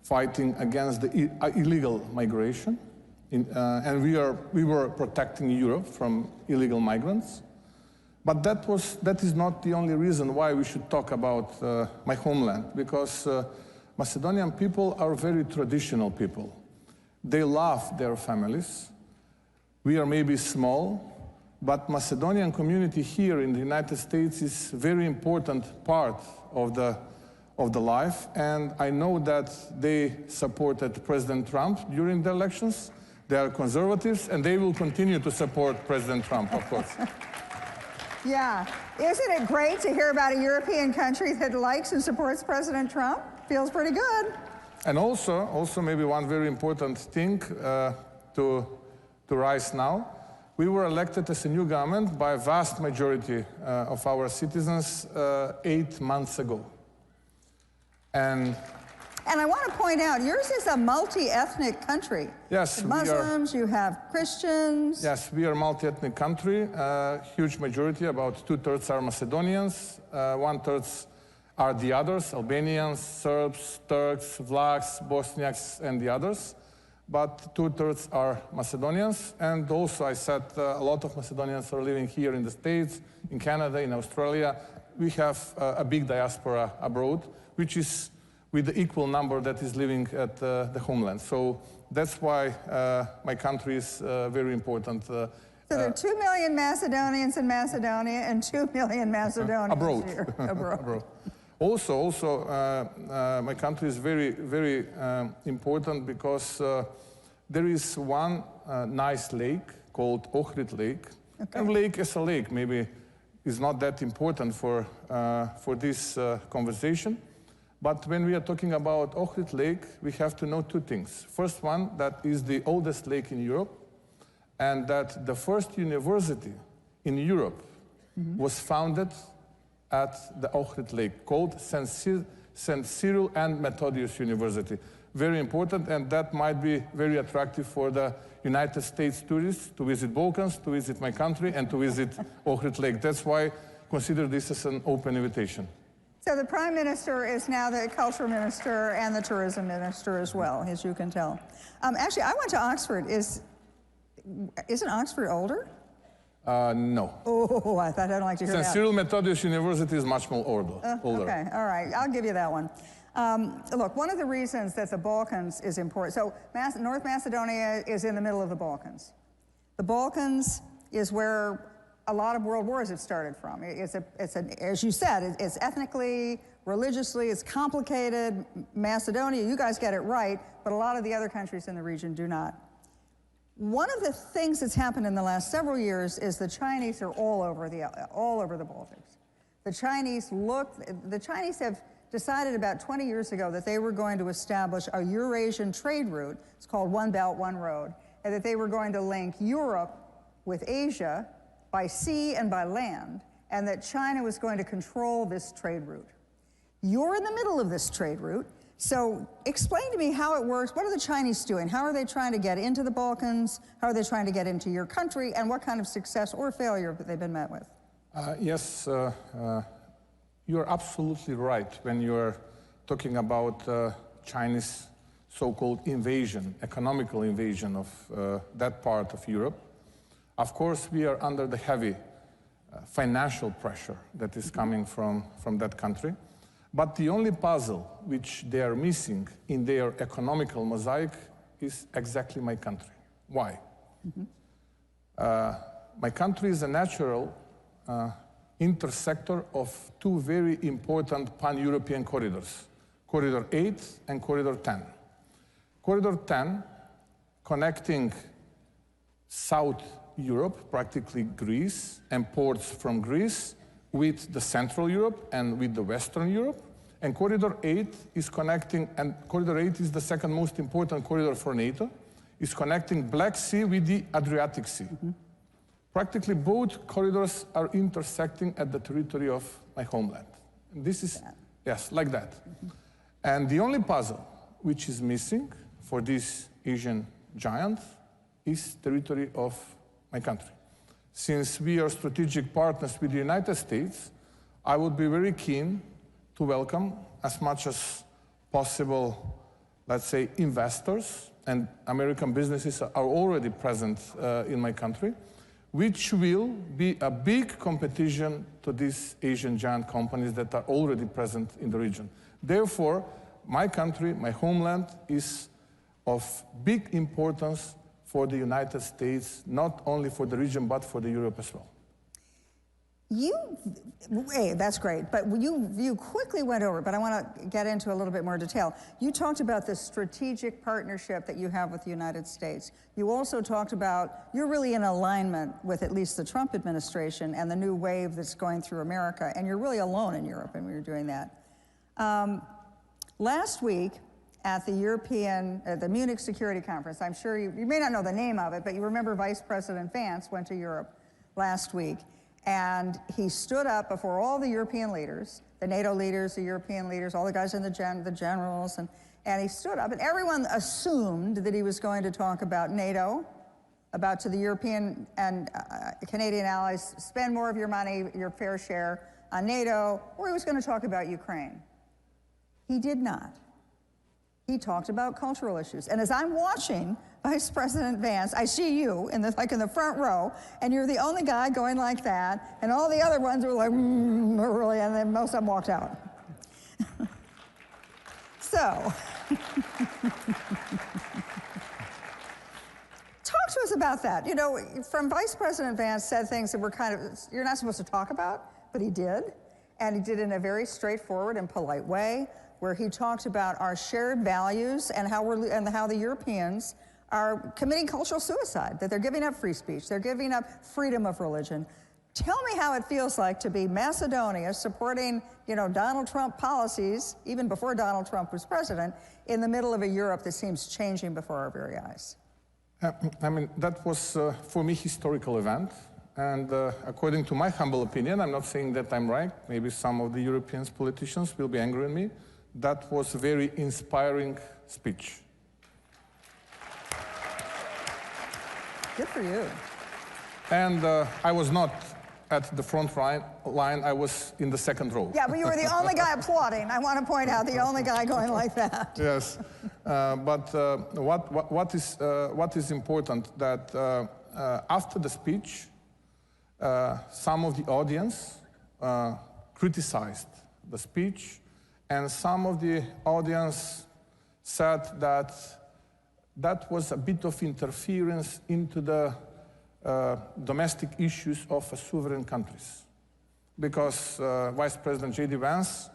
fighting against the illegal migration, and we were protecting Europe from illegal migrants. But that is not the only reason why we should talk about my homeland, because Macedonian people are very traditional people. They love their families. We are maybe small, but Macedonian community here in the United States is a very important part of the life, and I know that they supported President Trump during the elections. They are conservatives, and they will continue to support President Trump, of course. Yeah, isn't it great to hear about a European country that likes and supports President Trump? Feels pretty good. And also maybe one very important thing to rise now. We were elected as a new government by a vast majority of our citizens 8 months ago. And I want to point out, yours is a multi-ethnic country. Yes, Muslims, you have Christians. Yes, we are a multi-ethnic country. Huge majority, about 2/3 are Macedonians, 1/3 are the others, Albanians, Serbs, Turks, Vlachs, Bosniaks, and the others. But 2/3 are Macedonians. And also, I said, a lot of Macedonians are living here in the States, in Canada, in Australia. We have a big diaspora abroad, which is with the equal number that is living at the homeland. So that's why my country is very important. So there are 2 million Macedonians in Macedonia and 2 million Macedonians abroad. here. Abroad. Also, my country is very, very important because there is one nice lake called Ohrid Lake. Okay. And lake is a lake, maybe is not that important for this conversation. But when we are talking about Ohrid Lake, we have to know two things. First one, that is the oldest lake in Europe, and that the first university in Europe was founded at the Ohrid Lake, called St. Cyril and Methodius University. Very important, and that might be very attractive for the United States tourists to visit Balkans, to visit my country, and to visit Ohrid Lake. That's why I consider this as an open invitation. So the Prime Minister is now the Culture Minister and the Tourism Minister as well, as you can tell. Actually, I went to Oxford. Isn't Oxford older? No. Oh, I thought I'd like to hear that. St. Cyril Methodius University is much more older. Okay, all right, I'll give you that one. Look, one of the reasons that the Balkans is important, so North Macedonia is in the middle of the Balkans. The Balkans is where a lot of world wars have started from. As you said, it's ethnically, religiously, it's complicated. Macedonia, you guys get it right, but a lot of the other countries in the region do not. One of the things that's happened in the last several years is the Chinese are all over the Baltics. The Chinese have decided about 20 years ago that they were going to establish a Eurasian trade route. It's called One Belt, One Road, and that they were going to link Europe with Asia by sea and by land, and that China was going to control this trade route. You're in the middle of this trade route, so explain to me how it works. What are the Chinese doing? How are they trying to get into the Balkans? How are they trying to get into your country? And what kind of success or failure have they been met with? Yes, you're absolutely right when you're talking about Chinese so-called invasion, economical invasion of that part of Europe. Of course, we are under the heavy financial pressure that is coming from that country. But the only puzzle which they are missing in their economical mosaic is exactly my country. Why? My country is a natural intersector of two very important pan-European corridors, Corridor 8 and Corridor 10. Corridor 10, connecting South Europe, practically Greece, and ports from Greece with the Central Europe and with the Western Europe. And Corridor 8 is connecting, and Corridor 8 is the second most important corridor for NATO, is connecting Black Sea with the Adriatic Sea. Practically both corridors are intersecting at the territory of my homeland. And this is, yes, like that. And the only puzzle which is missing for this Asian giant is territory of my country. Since we are strategic partners with the United States, I would be very keen to welcome as much as possible, let's say, investors, and American businesses are already present in my country, which will be a big competition to these Asian giant companies that are already present in the region. Therefore, my country, my homeland, is of big importance for the United States, not only for the region, but for the Europe as well. Hey, that's great, but you quickly went over, but I want to get into a little bit more detail. You talked about the strategic partnership that you have with the United States. You also talked about, you're really in alignment with at least the Trump administration and the new wave that's going through America, and you're really alone in Europe when you're doing that. Last week, at the the Munich Security Conference. I'm sure you may not know the name of it, but you remember Vice President Vance went to Europe last week, and he stood up before all the European leaders, the NATO leaders, the European leaders, all the guys in the generals, and he stood up, and everyone assumed that he was going to talk about NATO, about to the European and Canadian allies, spend more of your money, your fair share on NATO, or he was going to talk about Ukraine. He did not. He talked about cultural issues. And as I'm watching Vice President Vance, I see you in the front row, and you're the only guy going like that, and all the other ones were like, really, and then most of them walked out. So, talk to us about that. You know, from Vice President Vance said things that were you're not supposed to talk about, but he did. And he did in a very straightforward and polite way, where he talked about our shared values and how the Europeans are committing cultural suicide, that they're giving up free speech, they're giving up freedom of religion. Tell me how it feels like to be Macedonia supporting, you know, Donald Trump policies, even before Donald Trump was president, in the middle of a Europe that seems changing before our very eyes. I mean, that was, for me, historical event. And according to my humble opinion, I'm not saying that I'm right, maybe some of the European politicians will be angry at me, that was a very inspiring speech. Good for you. And I was not at the front line, I was in the second row. Yeah, but you were the only guy applauding. I want to point out, the only guy going like that. Yes, but what is important that after the speech, some of the audience criticized the speech, and some of the audience said that that was a bit of interference into the domestic issues of sovereign countries. Because Vice President J.D. Vance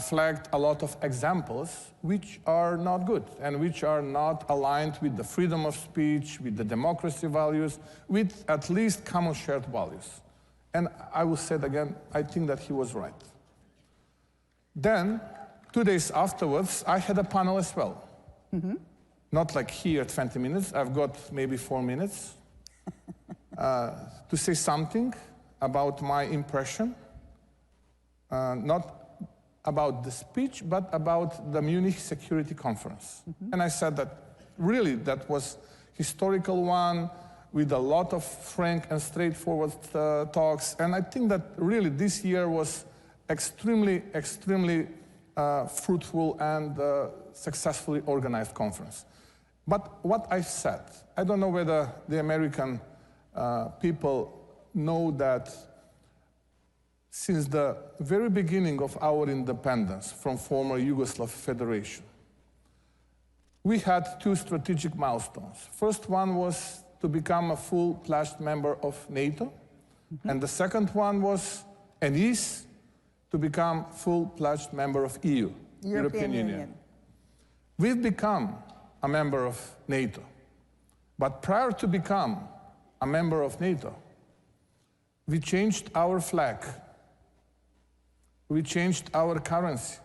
flagged a lot of examples which are not good and which are not aligned with the freedom of speech, with the democracy values, with at least common shared values. And I will say it again, I think that he was right. Then, 2 days afterwards, I had a panel as well. Mm-hmm. Not like here, 20 minutes. I've got maybe 4 minutes to say something about my impression, not about the speech, but about the Munich Security Conference. Mm-hmm. And I said that really that was historical one with a lot of frank and straightforward talks. And I think that really this year was extremely fruitful and successfully organized conference. But what I said, I don't know whether the American people know that since the very beginning of our independence from former Yugoslav Federation, we had 2 strategic milestones. First one was to become a full-fledged member of NATO, mm-hmm. and the second one was, and is, to become full-fledged member of EU, European Union. We've become a member of NATO, but prior to become a member of NATO, we changed our flag, we changed our currency,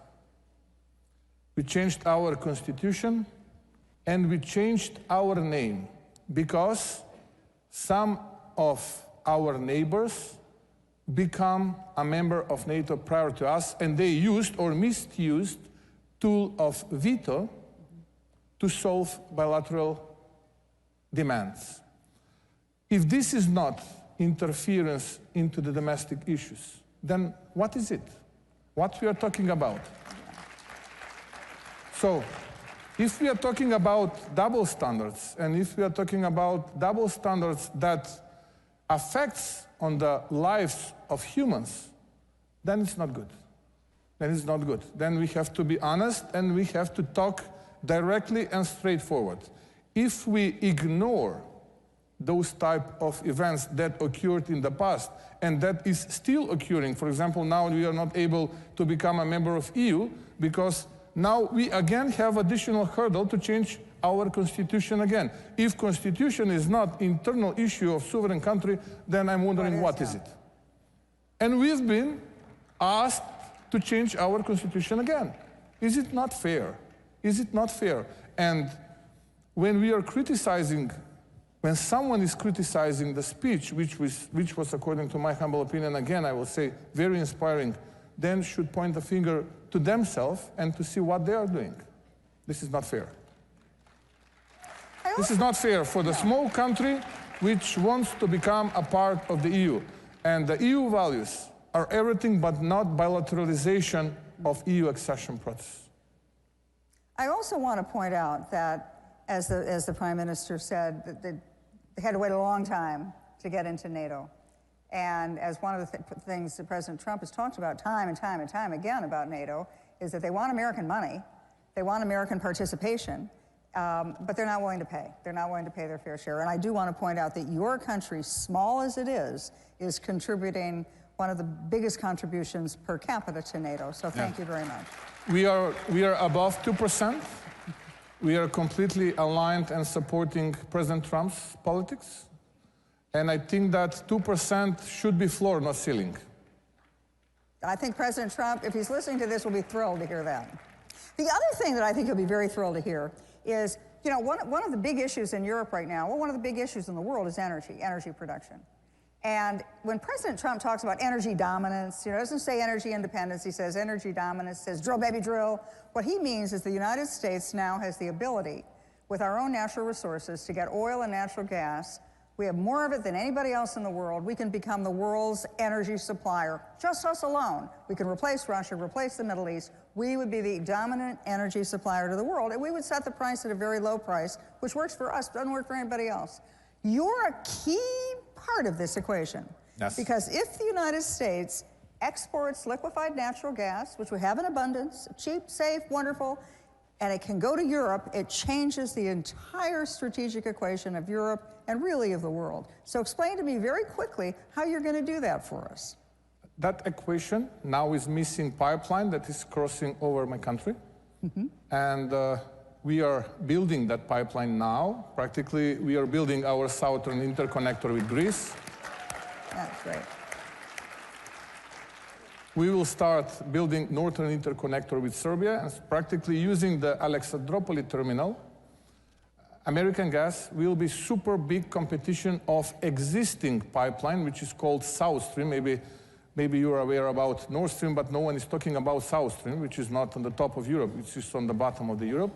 we changed our constitution, and we changed our name because some of our neighbors become a member of NATO prior to us, and they used or misused tool of veto to solve bilateral demands. If this is not interference into the domestic issues, then what is it? What we are talking about? So, if we are talking about double standards, and if we are talking about double standards that affects on the lives of humans, then it's not good. Then it's not good. Then we have to be honest and we have to talk directly and straightforward. If we ignore those type of events that occurred in the past and that is still occurring, for example, now we are not able to become a member of EU because now we again have additional hurdle to change our constitution again. If constitution is not internal issue of sovereign country, then I'm wondering what is it? And we've been asked to change our constitution again. Is it not fair? Is it not fair? And when we are criticizing, when someone is criticizing the speech, which was, according to my humble opinion, again, I will say, very inspiring, then should point the finger to themselves and to see what they are doing. This is not fair. This is not fair for the small country which wants to become a part of the EU. And the EU values are everything but not bilateralization of EU accession process. I also want to point out that, as the Prime Minister said, that they had to wait a long time to get into NATO. And as one of the things that President Trump has talked about time and time and time again about NATO is that they want American money, they want American participation, but they're not willing to pay. They're not willing to pay their fair share. And I do want to point out that your country, small as it is contributing one of the biggest contributions per capita to NATO. So thank you very much. We are above 2%. We are completely aligned and supporting President Trump's politics. And I think that 2% should be floor, not ceiling. I think President Trump, if he's listening to this, will be thrilled to hear that. The other thing that I think he'll be very thrilled to hear is, you know, one of the big issues in Europe right now, well, one of the big issues in the world is energy production. And when President Trump talks about energy dominance, you know, doesn't say energy independence, he says energy dominance, says drill, baby, drill. What he means is the United States now has the ability, with our own natural resources, to get oil and natural gas. We have more of it than anybody else in the world. We can become the world's energy supplier, just us alone. We can replace Russia, replace the Middle East. We would be the dominant energy supplier to the world, and we would set the price at a very low price, which works for us, doesn't work for anybody else. You're a key part of this equation. Yes. Because if the United States exports liquefied natural gas, which we have in abundance, cheap, safe, wonderful, and it can go to Europe, it changes the entire strategic equation of Europe and really of the world. So explain to me very quickly how you're going to do that for us. That equation now is missing pipeline that is crossing over my country. And we are building that pipeline now. Practically, we are building our southern interconnector with Greece. That's great. We will start building northern interconnector with Serbia, and practically using the Alexandropoli terminal. American gas will be super big competition of existing pipeline, which is called South Stream. Maybe you're aware about Nord Stream, but no one is talking about South Stream, which is not on the top of Europe, it's just on the bottom of the Europe.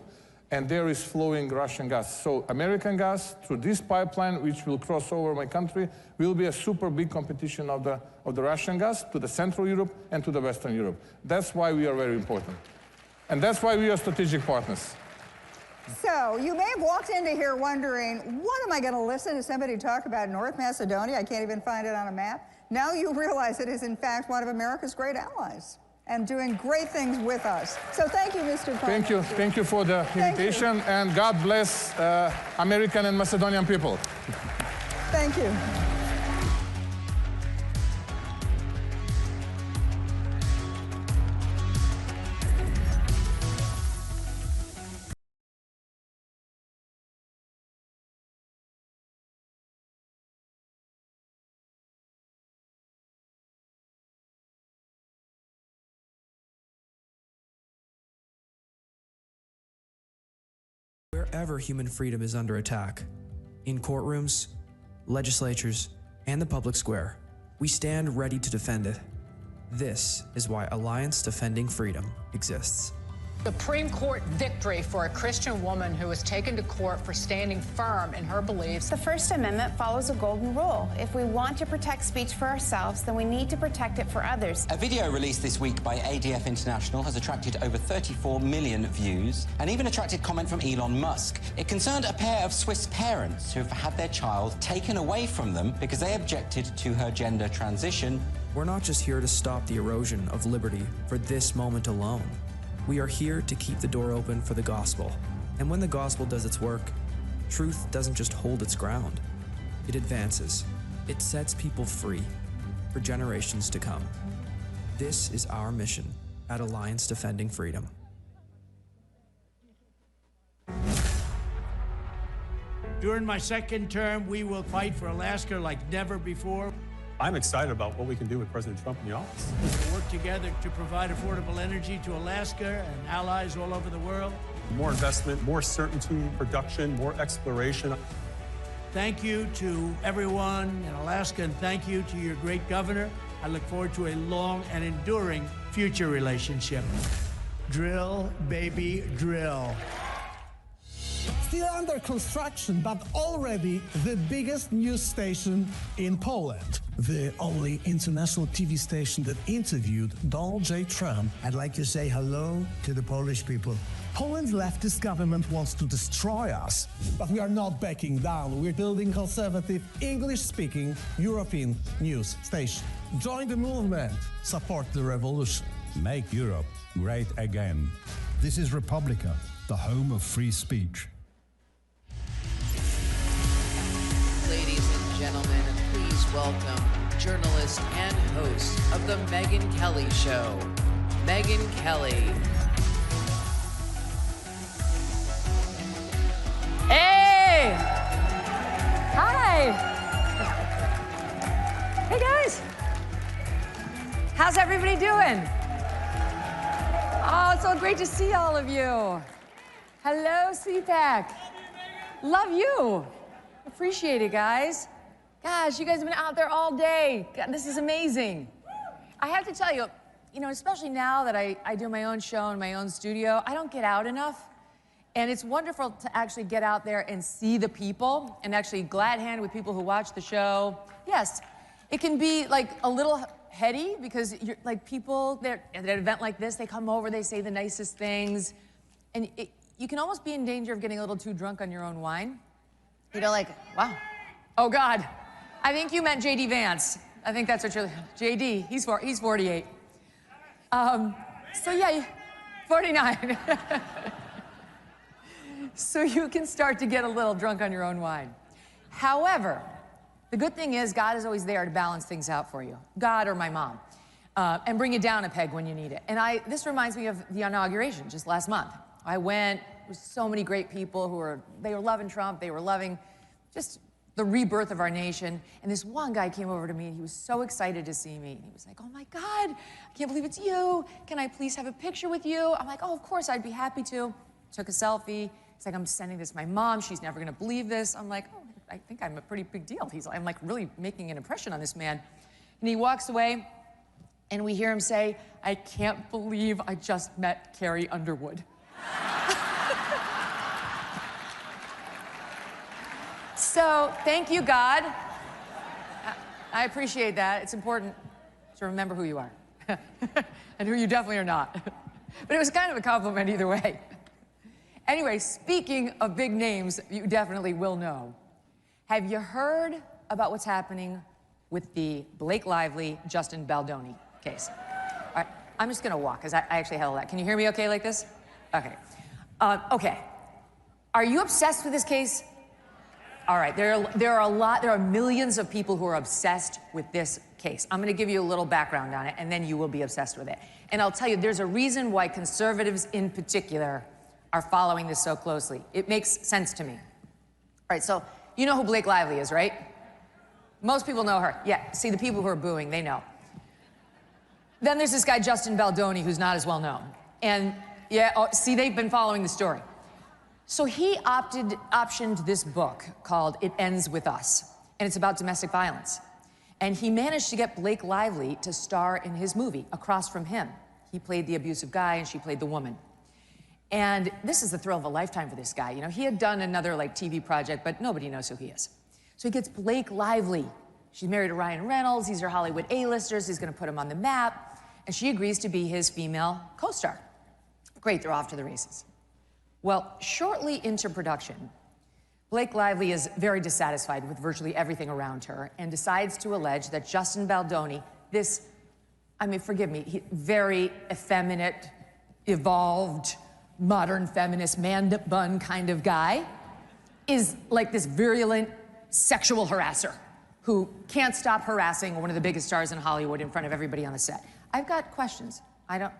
And there is flowing Russian gas. So American gas through this pipeline, which will cross over my country, will be a super big competition of the Russian gas to the Central Europe and to the Western Europe. That's why we are very important. And that's why we are strategic partners. So you may have walked into here wondering, what am I going to listen to somebody talk about North Macedonia? I can't even find it on a map. Now you realize it is in fact one of America's great allies and doing great things with us. So thank you, Mr. Prime Minister. Thank you for the invitation, and God bless American and Macedonian people. Thank you. Wherever human freedom is under attack, in courtrooms, legislatures, and the public square, we stand ready to defend it. This is why Alliance Defending Freedom exists. Supreme Court victory for a Christian woman who was taken to court for standing firm in her beliefs. The First Amendment follows a golden rule. If we want to protect speech for ourselves, then we need to protect it for others. A video released this week by ADF International has attracted over 34 million views and even attracted comment from Elon Musk. It concerned a pair of Swiss parents who have had their child taken away from them because they objected to her gender transition. We're not just here to stop the erosion of liberty for this moment alone. We are here to keep the door open for the gospel. And when the gospel does its work, truth doesn't just hold its ground. It advances. It sets people free for generations to come. This is our mission at Alliance Defending Freedom. During my second term, we will fight for Alaska like never before. I'm excited about what we can do with President Trump in the office. We'll work together to provide affordable energy to Alaska and allies all over the world. More investment, more certainty, production, more exploration. Thank you to everyone in Alaska, and thank you to your great governor. I look forward to a long and enduring future relationship. Drill, baby, drill. Still under construction, but already the biggest news station in Poland. The only international TV station that interviewed Donald J. Trump. I'd like to say hello to the Polish people. Poland's leftist government wants to destroy us, but we are not backing down. We're building conservative, English-speaking European news station. Join the movement. Support the revolution. Make Europe great again. This is Republica, the home of free speech. Ladies and gentlemen, please welcome journalist and host of the Megyn Kelly Show, Megyn Kelly. Hey! Hi! Hey guys! How's everybody doing? Oh, it's so great to see all of you. Hello, CPAC. Love you. Appreciate it, guys. Gosh, you guys have been out there all day. God, this is amazing. I have to tell you, especially now that I do my own show in my own studio, I don't get out enough. And it's wonderful to actually get out there and see the people and actually glad hand with people who watch the show. Yes, it can be like a little heady because you're like people at an event like this, they come over, they say the nicest things. And you can almost be in danger of getting a little too drunk on your own wine. Like, wow. Oh God, I think you meant JD Vance. I think that's what you're, JD, he's 48. So yeah, 49. So you can start to get a little drunk on your own wine. However, the good thing is God is always there to balance things out for you. God or my mom. And bring you down a peg when you need it. And this reminds me of the inauguration just last month. I went with so many great people they were loving Trump, they were loving just the rebirth of our nation. And this one guy came over to me and he was so excited to see me. And he was like, oh my God, I can't believe it's you. Can I please have a picture with you? I'm like, oh, of course, I'd be happy to. Took a selfie. He's like, I'm sending this to my mom. She's never gonna believe this. I'm like, oh, I think I'm a pretty big deal. I'm like really making an impression on this man. And he walks away and we hear him say, I can't believe I just met Carrie Underwood. So thank you, God. I appreciate that. It's important to remember who you are and who you definitely are not. But it was kind of a compliment either way. Anyway, speaking of big names you definitely will know, have you heard about what's happening with the Blake Lively, Justin Baldoni case? All right, I'm just gonna walk because I actually had all that. Can you hear me okay like this? Okay. Okay. Are you obsessed with this case? All right, there are millions of people who are obsessed with this case. I'm gonna give you a little background on it and then you will be obsessed with it. And I'll tell you, there's a reason why conservatives in particular are following this so closely. It makes sense to me. All right, so you know who Blake Lively is, right? Most people know her. Yeah, see, the people who are booing, they know. Then there's this guy, Justin Baldoni, who's not as well known. And yeah, see, they've been following the story. So he optioned this book called It Ends With Us, and it's about domestic violence. And he managed to get Blake Lively to star in his movie, across from him. He played the abusive guy and she played the woman. And this is the thrill of a lifetime for this guy. He had done another TV project, but nobody knows who he is. So he gets Blake Lively. She's married to Ryan Reynolds. These are Hollywood A-listers. He's gonna put him on the map. And she agrees to be his female co-star. Great, they're off to the races. Well, shortly into production, Blake Lively is very dissatisfied with virtually everything around her and decides to allege that Justin Baldoni, forgive me, very effeminate, evolved, modern feminist man bun kind of guy, is like this virulent sexual harasser who can't stop harassing one of the biggest stars in Hollywood in front of everybody on the set. I've got questions. I'm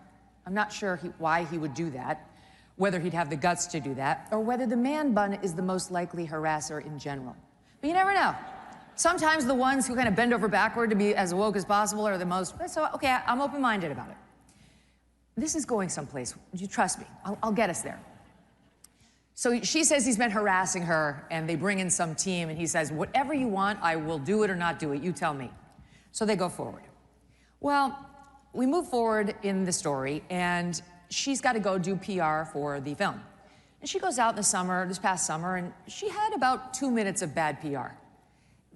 not sure why he would do that, whether he'd have the guts to do that, or whether the man bun is the most likely harasser in general. But you never know. Sometimes the ones who kind of bend over backward to be as woke as possible are the most, so okay, I'm open-minded about it. This is going someplace, you trust me, I'll get us there. So she says he's been harassing her, and they bring in some team, and he says, whatever you want, I will do it or not do it, you tell me. So they go forward. Well, we move forward in the story, and she's got to go do PR for the film. And she goes out in the summer, this past summer, and she had about 2 minutes of bad PR.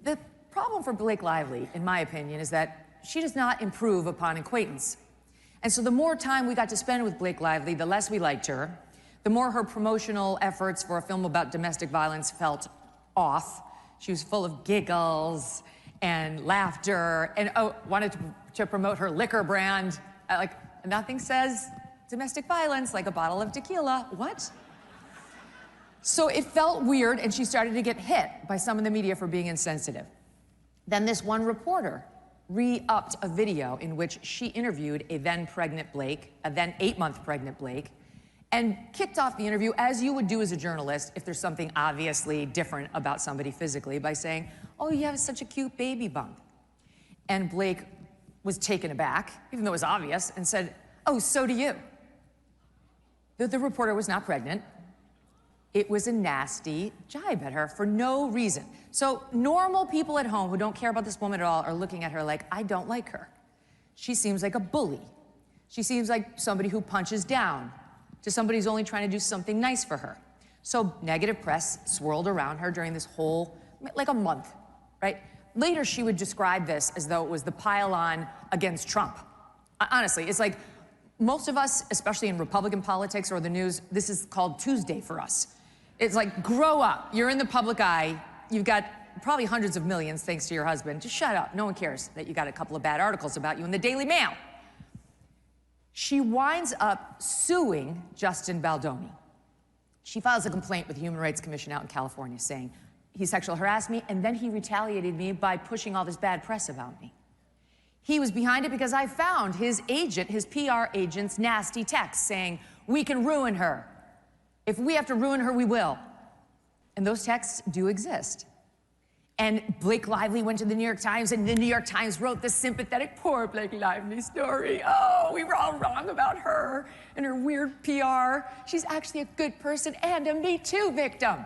The problem for Blake Lively, in my opinion, is that she does not improve upon acquaintance. And so the more time we got to spend with Blake Lively, the less we liked her, the more her promotional efforts for a film about domestic violence felt off. She was full of giggles and laughter and wanted to promote her liquor brand. Like, nothing says domestic violence like a bottle of tequila. What? So it felt weird, and she started to get hit by some of the media for being insensitive. Then this one reporter re-upped a video in which she interviewed a then pregnant Blake, a then 8-month pregnant Blake, and kicked off the interview as you would do as a journalist if there's something obviously different about somebody physically by saying, oh, you have such a cute baby bump. And Blake was taken aback, even though it was obvious, and said, oh, so do you. The reporter was not pregnant. It was a nasty jibe at her for no reason. So normal people at home who don't care about this woman at all are looking at her like, I don't like her. She seems like a bully. She seems like somebody who punches down to somebody who's only trying to do something nice for her. So negative press swirled around her during this whole, like a month, right? Later, she would describe this as though it was the pile-on against Trump. Honestly, it's like most of us, especially in Republican politics or the news, this is called Tuesday for us. It's like, grow up. You're in the public eye. You've got probably hundreds of millions thanks to your husband. Just shut up. No one cares that you got a couple of bad articles about you in the Daily Mail. She winds up suing Justin Baldoni. She files a complaint with the Human Rights Commission out in California saying, he sexually harassed me, and then he retaliated me by pushing all this bad press about me. He was behind it because I found his agent, his PR agent's nasty text saying, we can ruin her. If we have to ruin her, we will. And those texts do exist. And Blake Lively went to the New York Times, and the New York Times wrote this sympathetic, poor Blake Lively story. Oh, we were all wrong about her and her weird PR. She's actually a good person and a Me Too victim.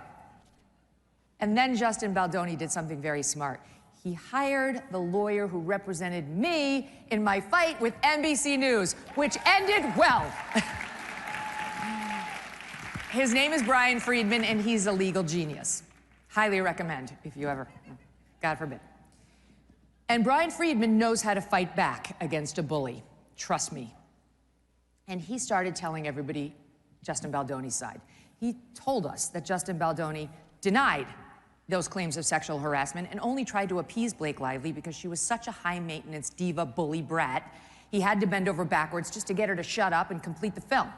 And then Justin Baldoni did something very smart. He hired the lawyer who represented me in my fight with NBC News, which ended well. His name is Brian Friedman, and he's a legal genius. Highly recommend if you ever, God forbid. And Brian Friedman knows how to fight back against a bully. Trust me. And he started telling everybody Justin Baldoni's side. He told us that Justin Baldoni denied those claims of sexual harassment and only tried to appease Blake Lively because she was such a high-maintenance diva bully brat. He had to bend over backwards just to get her to shut up and complete the film.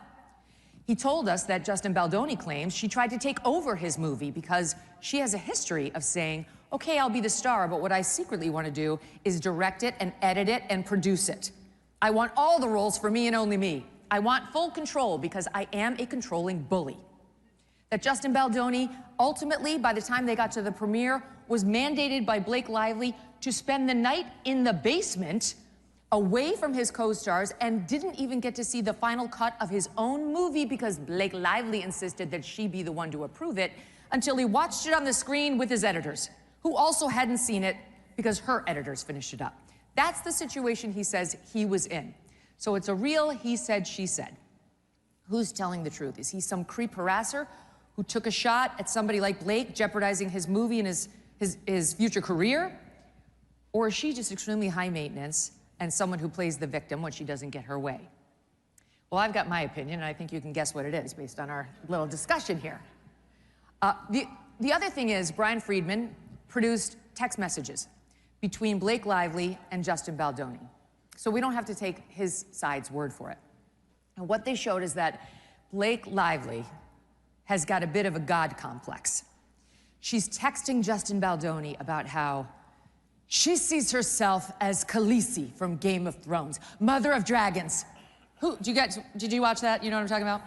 He told us that Justin Baldoni claims she tried to take over his movie because she has a history of saying, okay, I'll be the star, but what I secretly want to do is direct it and edit it and produce it. I want all the roles for me and only me. I want full control because I am a controlling bully. That Justin Baldoni, ultimately, by the time they got to the premiere, was mandated by Blake Lively to spend the night in the basement away from his co-stars and didn't even get to see the final cut of his own movie because Blake Lively insisted that she be the one to approve it until he watched it on the screen with his editors, who also hadn't seen it because her editors finished it up. That's the situation he says he was in. So it's a real he said, she said. Who's telling the truth? Is he some creep harasser who took a shot at somebody like Blake, jeopardizing his movie and his future career? Or is she just extremely high maintenance and someone who plays the victim when she doesn't get her way? Well, I've got my opinion, and I think you can guess what it is based on our little discussion here. The other thing is Brian Friedman produced text messages between Blake Lively and Justin Baldoni. So we don't have to take his side's word for it. And what they showed is that Blake Lively has got a bit of a God complex. She's texting Justin Baldoni about how she sees herself as Khaleesi from Game of Thrones, mother of dragons. Did you watch that? You know what I'm talking about?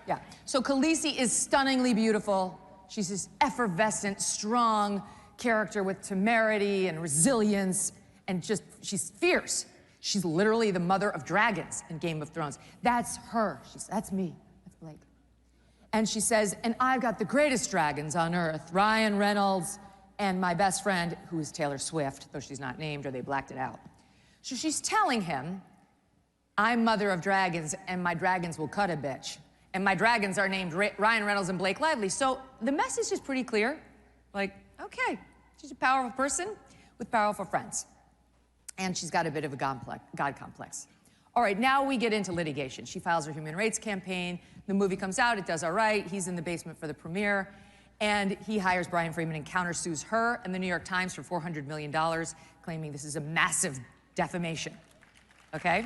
Yeah. So Khaleesi is stunningly beautiful. She's this effervescent, strong character with temerity and resilience, and she's fierce. She's literally the mother of dragons in Game of Thrones. That's her. That's me. That's Blake. And she says, and I've got the greatest dragons on earth, Ryan Reynolds and my best friend, who is Taylor Swift, though she's not named or they blacked it out. So she's telling him, I'm mother of dragons and my dragons will cut a bitch. And my dragons are named Ryan Reynolds and Blake Lively. So the message is pretty clear. Like, okay, she's a powerful person with powerful friends. And she's got a bit of a God complex. All right, now we get into litigation. She files her human rights campaign. The movie comes out, it does all right. He's in the basement for the premiere. And he hires Brian Freeman and countersues her and the New York Times for $400 million, claiming this is a massive defamation, okay?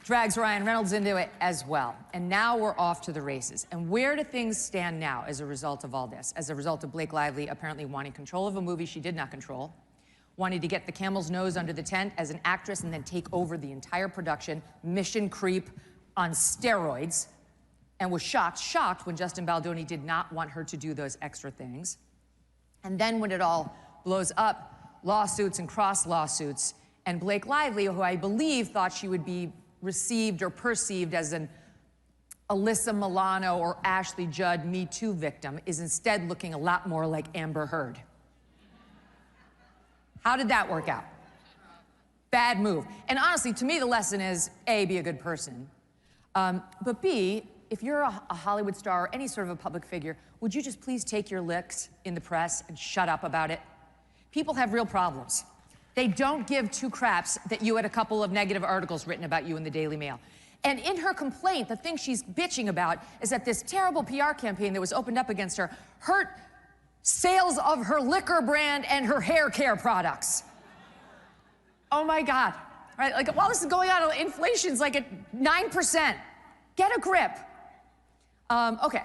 Drags Ryan Reynolds into it as well. And now we're off to the races. And where do things stand now as a result of all this? As a result of Blake Lively apparently wanting control of a movie she did not control, wanting to get the camel's nose under the tent as an actress and then take over the entire production, mission creep on steroids, and was shocked when Justin Baldoni did not want her to do those extra things. And then when it all blows up, lawsuits and cross lawsuits, and Blake Lively, who I believe thought she would be received or perceived as an Alyssa Milano or Ashley Judd Me Too victim, is instead looking a lot more like Amber Heard. How did that work out? Bad move. And honestly, to me, the lesson is, A, be a good person. But B, if you're a Hollywood star or any sort of a public figure, would you just please take your licks in the press and shut up about it? People have real problems. They don't give two craps that you had a couple of negative articles written about you in the Daily Mail. And in her complaint, the thing she's bitching about is that this terrible PR campaign that was opened up against her hurt sales of her liquor brand and her hair care products. Oh my God. Right? Like, while this is going on, inflation's like at 9%. Get a grip. Okay,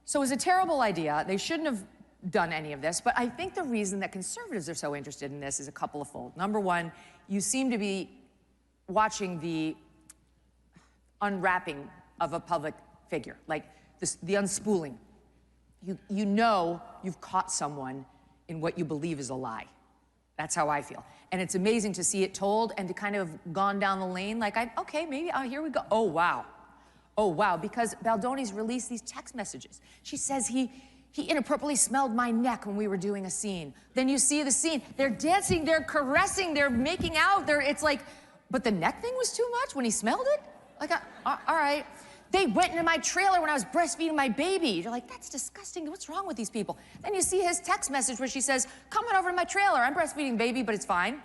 so it was a terrible idea. They shouldn't have done any of this, but I think the reason that conservatives are so interested in this is a couple of fold. Number one, you seem to be watching the unwrapping of a public figure, like the unspooling. You know you've caught someone in what you believe is a lie. That's how I feel. And it's amazing to see it told and to kind of gone down the lane like, okay, maybe, here we go. Oh, wow. Oh, wow, because Baldoni's released these text messages. She says he inappropriately smelled my neck when we were doing a scene. Then you see the scene. They're dancing, they're caressing, they're making out. It's like, but the neck thing was too much when he smelled it? Like, all right. They went into my trailer when I was breastfeeding my baby. You're like, that's disgusting. What's wrong with these people? Then you see his text message where she says, come on over to my trailer. I'm breastfeeding baby, but it's fine.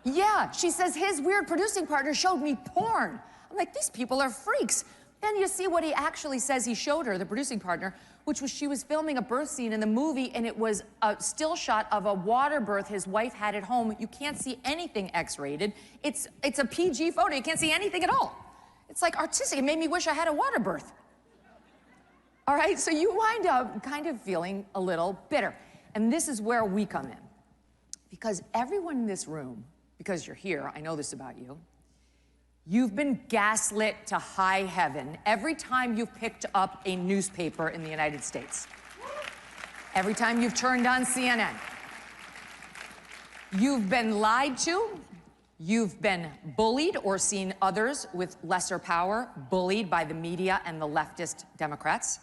Yeah, she says his weird producing partner showed me porn. I'm like, these people are freaks. Then you see what he actually says he showed her, the producing partner, which was she was filming a birth scene in the movie, and it was a still shot of a water birth his wife had at home. You can't see anything X-rated. It's a PG photo. You can't see anything at all. It's like artistic. It made me wish I had a water birth. All right, so you wind up kind of feeling a little bitter. And this is where we come in. Because everyone in this room, because you're here, I know this about you, you've been gaslit to high heaven every time you've picked up a newspaper in the United States. Every time you've turned on CNN. You've been lied to. You've been bullied or seen others with lesser power bullied by the media and the leftist Democrats.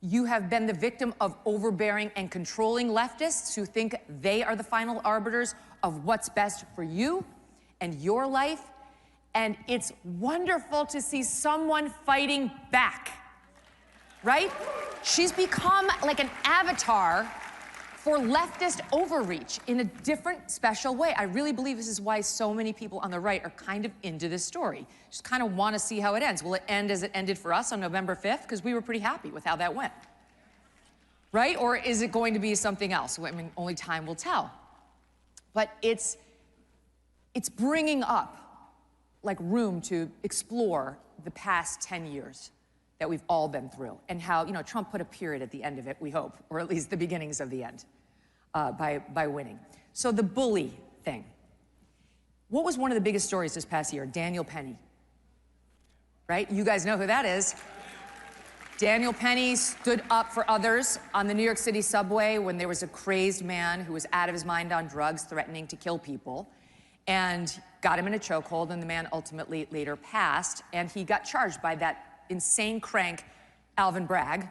You have been the victim of overbearing and controlling leftists who think they are the final arbiters of what's best for you and your life. And it's wonderful to see someone fighting back, right? She's become like an avatar for leftist overreach in a different, special way. I really believe this is why so many people on the right are kind of into this story. Just kind of want to see how it ends. Will it end as it ended for us on November 5th? Because we were pretty happy with how that went, right? Or is it going to be something else? I mean, only time will tell. But it's bringing up like room to explore the past 10 years that we've all been through and how, you know, Trump put a period at the end of it, we hope, or at least the beginnings of the end by winning. So the bully thing. What was one of the biggest stories this past year? Daniel Penny, right? You guys know who that is. Daniel Penny stood up for others on the New York City subway when there was a crazed man who was out of his mind on drugs threatening to kill people, and got him in a chokehold, and the man ultimately later passed, and he got charged by that insane crank, Alvin Bragg,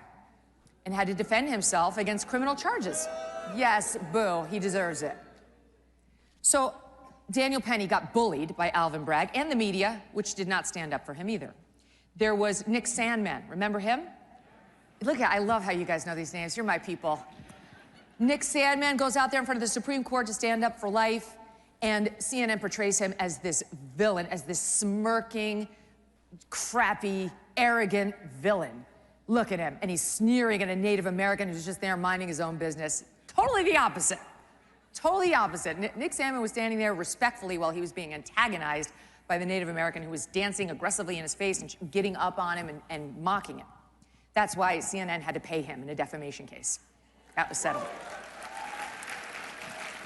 and had to defend himself against criminal charges. Yes, boo, he deserves it. So Daniel Penny got bullied by Alvin Bragg and the media, which did not stand up for him either. There was Nick Sandmann, remember him? Look, I love how you guys know these names, you're my people. Nick Sandmann goes out there in front of the Supreme Court to stand up for life, and CNN portrays him as this villain, as this smirking, crappy, arrogant villain. Look at him, and he's sneering at a Native American who's just there minding his own business. Totally the opposite. Totally opposite. Nick Sandmann was standing there respectfully while he was being antagonized by the Native American who was dancing aggressively in his face and getting up on him and mocking him. That's why CNN had to pay him in a defamation case. That was settled.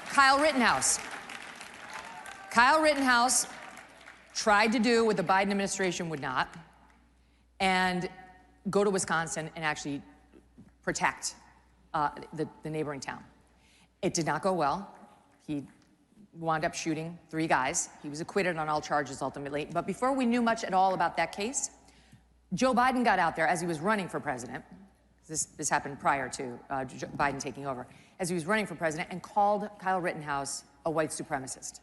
Kyle Rittenhouse. Kyle Rittenhouse tried to do what the Biden administration would not, and go to Wisconsin and actually protect the neighboring town. It did not go well. He wound up shooting 3 guys. He was acquitted on all charges ultimately. But before we knew much at all about that case, Joe Biden got out there as he was running for president. This happened prior to Biden taking over. As he was running for president, and called Kyle Rittenhouse a white supremacist.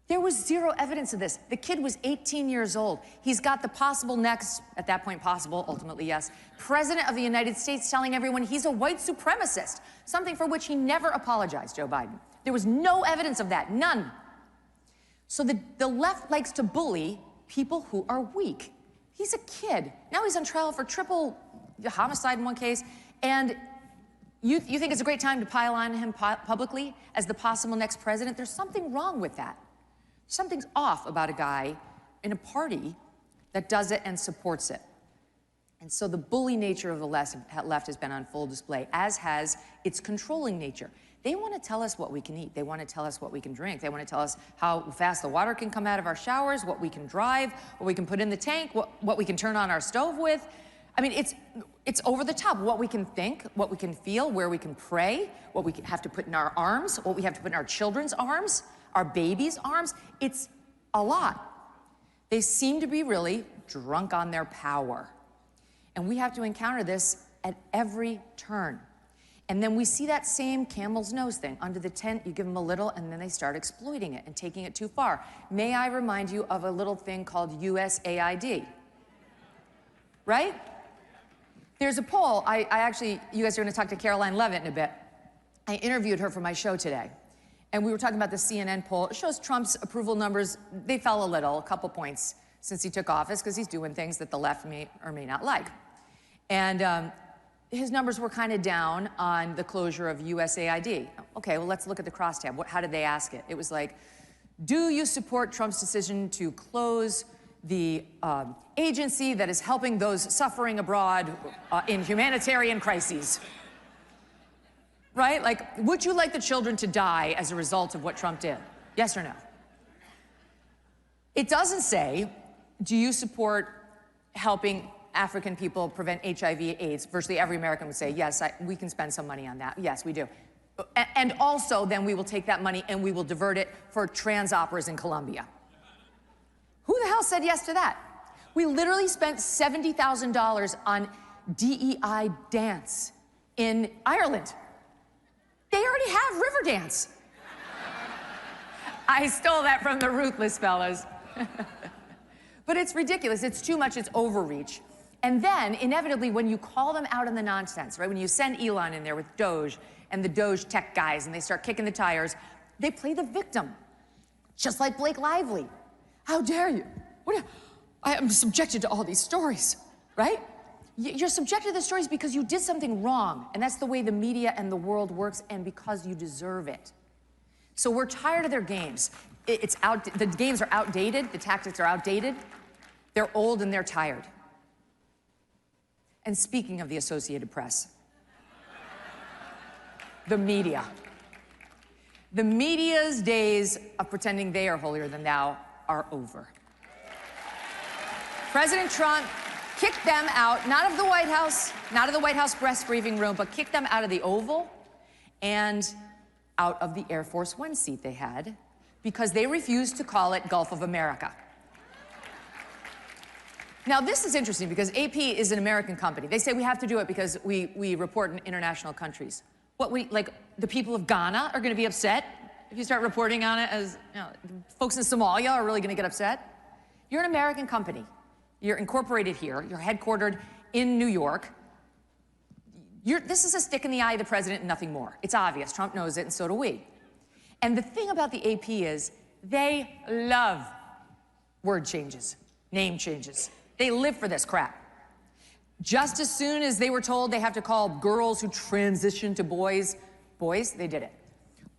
There was zero evidence of this. The kid was 18 years old. He's got the possible next, at that point possible, ultimately yes, president of the United States telling everyone he's a white supremacist, something for which he never apologized, Joe Biden. There was no evidence of that, none. So the left likes to bully people who are weak. He's a kid. Now he's on trial for triple homicide in one case, and you think it's a great time to pile on him publicly as the possible next president? There's something wrong with that. Something's off about a guy in a party that does it and supports it. And so the bully nature of the left has been on full display, as has its controlling nature. They want to tell us what we can eat. They want to tell us what we can drink. They want to tell us how fast the water can come out of our showers, what we can drive, what we can put in the tank, what we can turn on our stove with. I mean, it's over the top. What we can think, what we can feel, where we can pray, what we have to put in our arms, what we have to put in our children's arms, our babies' arms. It's a lot. They seem to be really drunk on their power. And we have to encounter this at every turn. And then we see that same camel's nose thing. Under the tent, you give them a little, and then they start exploiting it and taking it too far. May I remind you of a little thing called USAID? Right? There's a poll. I actually, you guys are going to talk to Karoline Leavitt in a bit. I interviewed her for my show today. And we were talking about the CNN poll. It shows Trump's approval numbers. They fell a couple points since he took office, because he's doing things that the left may or may not like. And his numbers were kind of down on the closure of USAID. Okay, well, let's look at the crosstab. How did they ask it? It was like, do you support Trump's decision to close the agency that is helping those suffering abroad in humanitarian crises? Right? Like, would you like the children to die as a result of what Trump did? Yes or no? It doesn't say, do you support helping African people prevent HIV/AIDS? Virtually every American would say, yes, we can spend some money on that. Yes, we do. And also, then we will take that money and we will divert it for trans operas in Colombia. Who the hell said yes to that? We literally spent $70,000 on DEI dance in Ireland. They already have Riverdance. I stole that from the Ruthless fellas. But it's ridiculous. It's too much. It's overreach. And then, inevitably, when you call them out on the nonsense, right, when you send Elon in there with Doge and the Doge tech guys and they start kicking the tires, they play the victim, just like Blake Lively. How dare you? I am subjected to all these stories, right? You're subjected to the stories because you did something wrong, and that's the way the media and the world works, and because you deserve it. So we're tired of their games. The games are outdated, the tactics are outdated, they're old and they're tired. And speaking of the Associated Press, the media. The media's days of pretending they are holier than thou are over. President Trump kicked them out, not of the White House, not of the White House press briefing room, but kicked them out of the Oval and out of the Air Force One seat they had because they refused to call it Gulf of America. Now, this is interesting because AP is an American company. They say we have to do it because we report in international countries. Like, the people of Ghana are going to be upset if you start reporting on it as, folks in Somalia are really going to get upset. You're an American company. You're incorporated here. You're headquartered in New York. This is a stick in the eye of the president and nothing more. It's obvious. Trump knows it, and so do we. And the thing about the AP is they love word changes, name changes. They live for this crap. Just as soon as they were told they have to call girls who transition to boys, boys, they did it.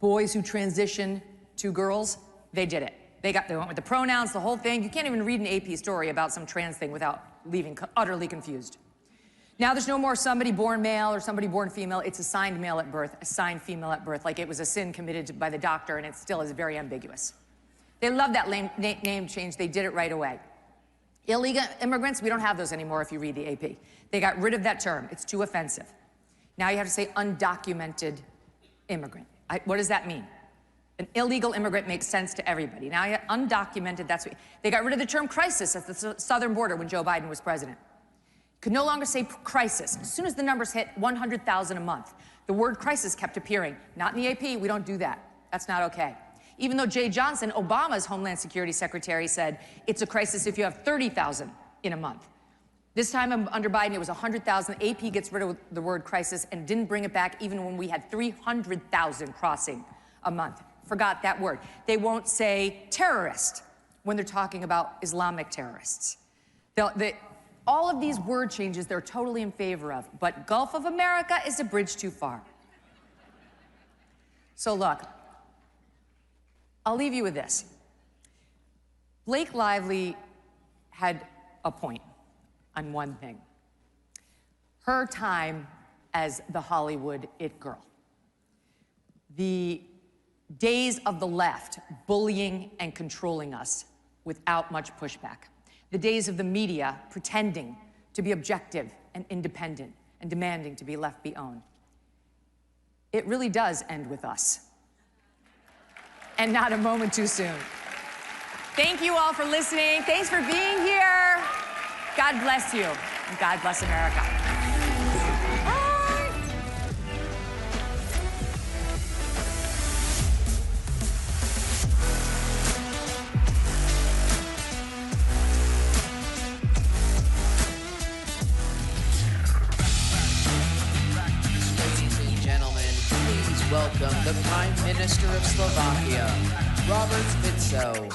Boys who transition to girls, they did it. They went with the pronouns, the whole thing. You can't even read an AP story about some trans thing without leaving utterly confused. Now there's no more somebody born male or somebody born female. It's assigned male at birth, assigned female at birth, like it was a sin committed by the doctor, and it still is very ambiguous. They love that name change. They did it right away. Illegal immigrants, we don't have those anymore if you read the AP. They got rid of that term. It's too offensive. Now you have to say undocumented immigrant. What does that mean? An illegal immigrant makes sense to everybody. Now you have undocumented, that's what, they got rid of the term crisis at the southern border when Joe Biden was president. Could no longer say crisis. As soon as the numbers hit 100,000 a month, the word crisis kept appearing. Not in the AP, we don't do that. That's not okay. Even though Jay Johnson, Obama's Homeland Security Secretary, said it's a crisis if you have 30,000 in a month. This time under Biden, it was 100,000. AP gets rid of the word crisis and didn't bring it back even when we had 300,000 crossing a month. Forgot that word. They won't say terrorist when they're talking about Islamic terrorists. All of these word changes they're totally in favor of, but Gulf of America is a bridge too far. So look, I'll leave you with this. Blake Lively had a point on one thing. Her time as the Hollywood it girl. The days of the left bullying and controlling us without much pushback. The days of the media pretending to be objective and independent and demanding to be left be owned. It really does end with us. And not a moment too soon. Thank you all for listening. Thanks for being here. God bless you, and God bless America. Bye. Ladies and gentlemen, please welcome the Prime Minister of Slovakia, Robert Fico.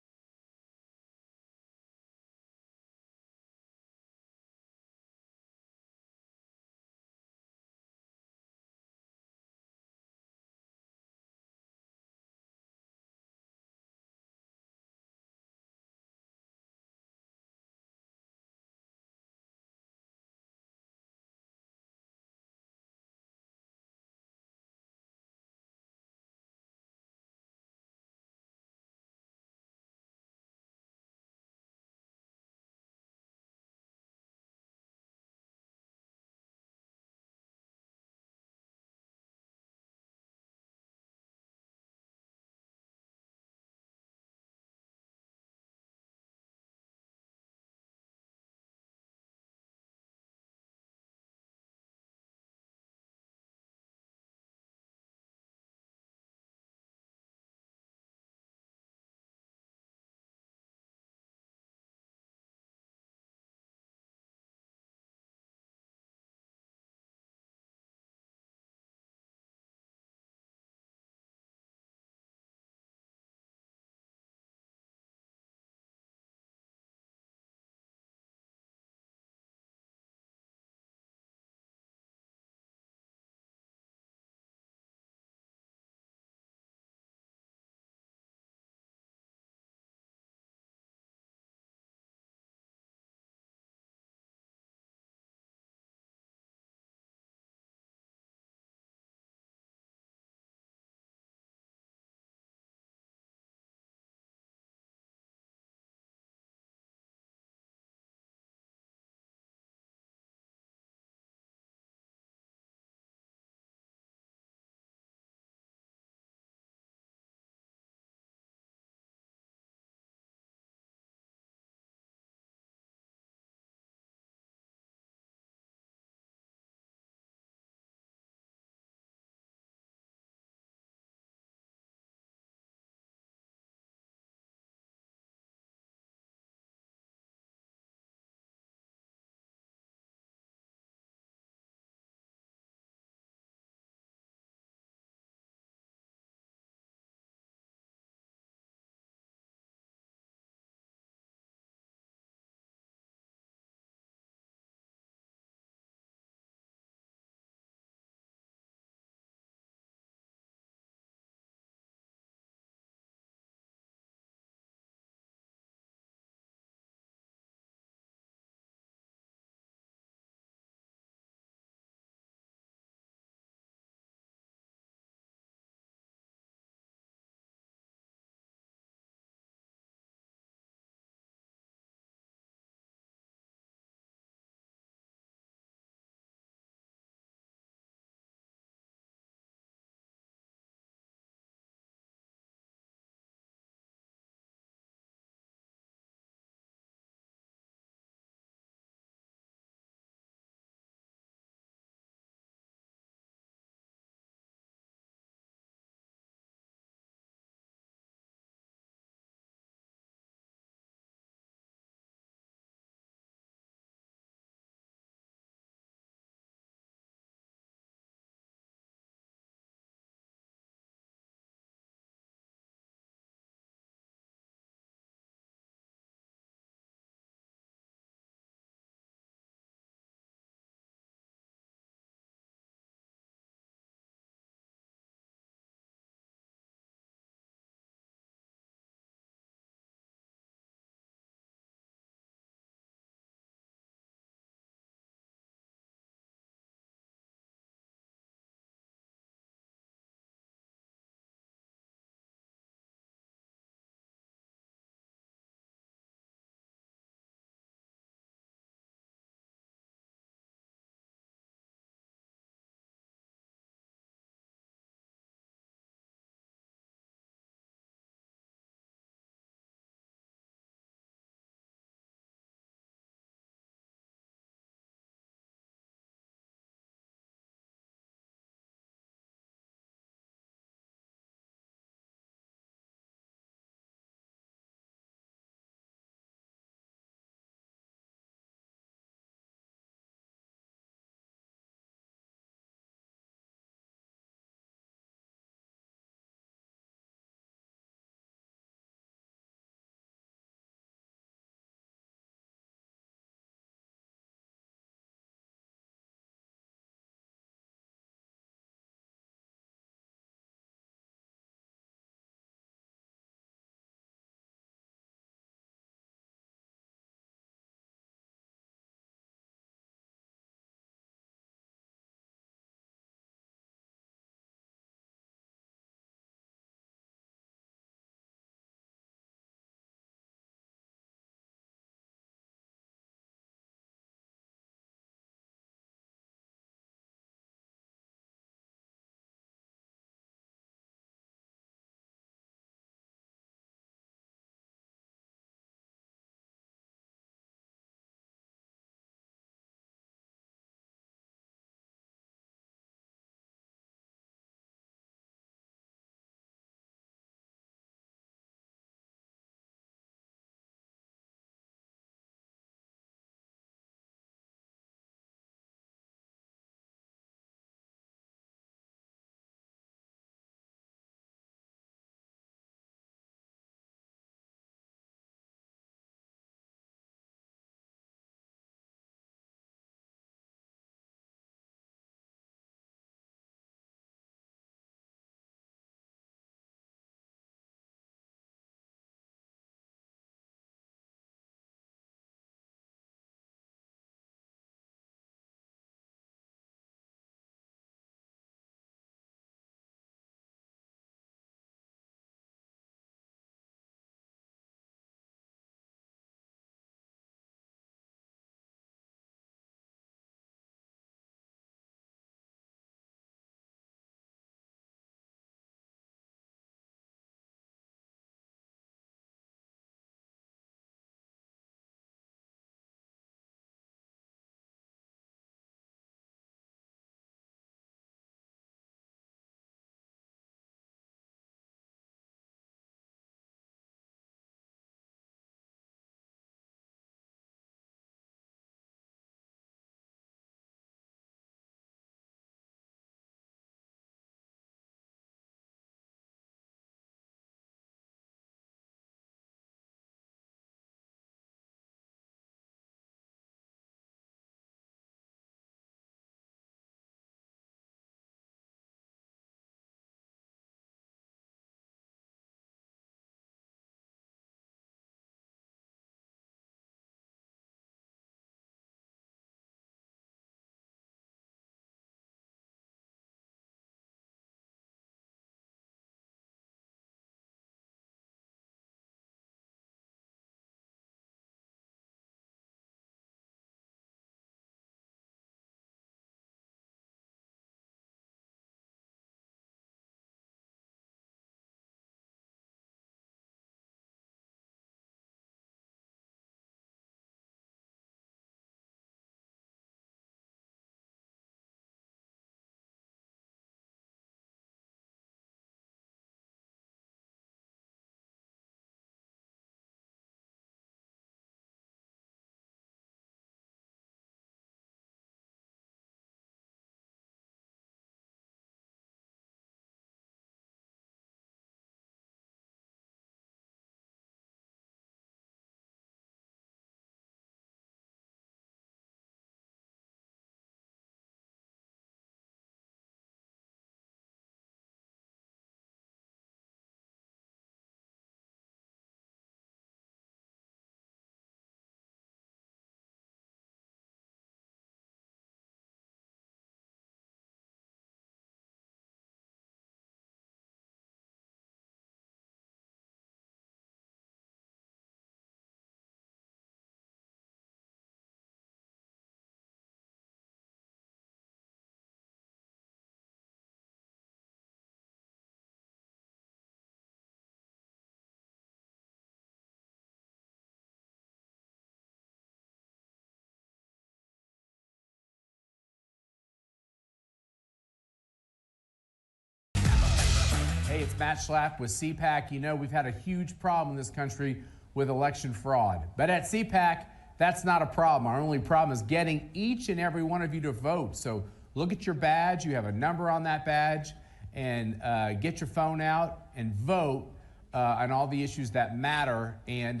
it's Matt Schlapp with CPAC. You know, we've had a huge problem in this country with election fraud. But at CPAC, that's not a problem. Our only problem is getting each and every one of you to vote. So look at your badge. You have a number on that badge. And get your phone out and vote on all the issues that matter. And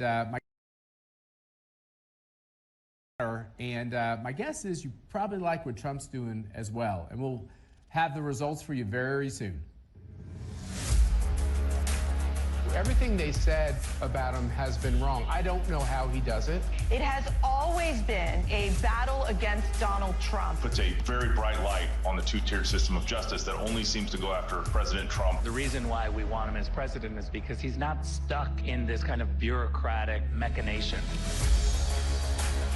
my guess is you probably like what Trump's doing as well. And we'll have the results for you very soon. Everything they said about him has been wrong. I don't know how he does it. It has always been a battle against Donald Trump. Puts a very bright light on the two-tiered system of justice that only seems to go after President Trump. The reason why we want him as president is because he's not stuck in this kind of bureaucratic machination.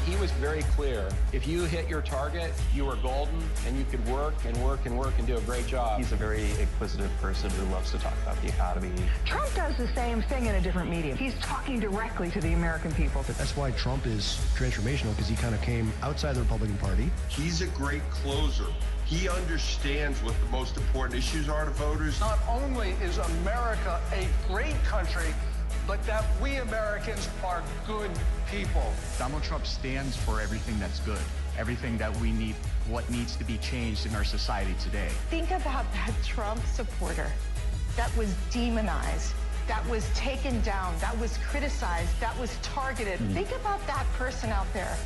He was very clear. If you hit your target, you were golden, and you could work and work and work and do a great job. He's a very inquisitive person who loves to talk about the economy. Trump does the same thing in a different medium. He's talking directly to the American people. That's why Trump is transformational, because he kind of came outside the Republican Party. He's a great closer. He understands what the most important issues are to voters. Not only is America a great country, but that we Americans are good people. Donald Trump stands for everything that's good, everything that we need, what needs to be changed in our society today. Think about that Trump supporter that was demonized, that was taken down, that was criticized, that was targeted. Think about that person out there.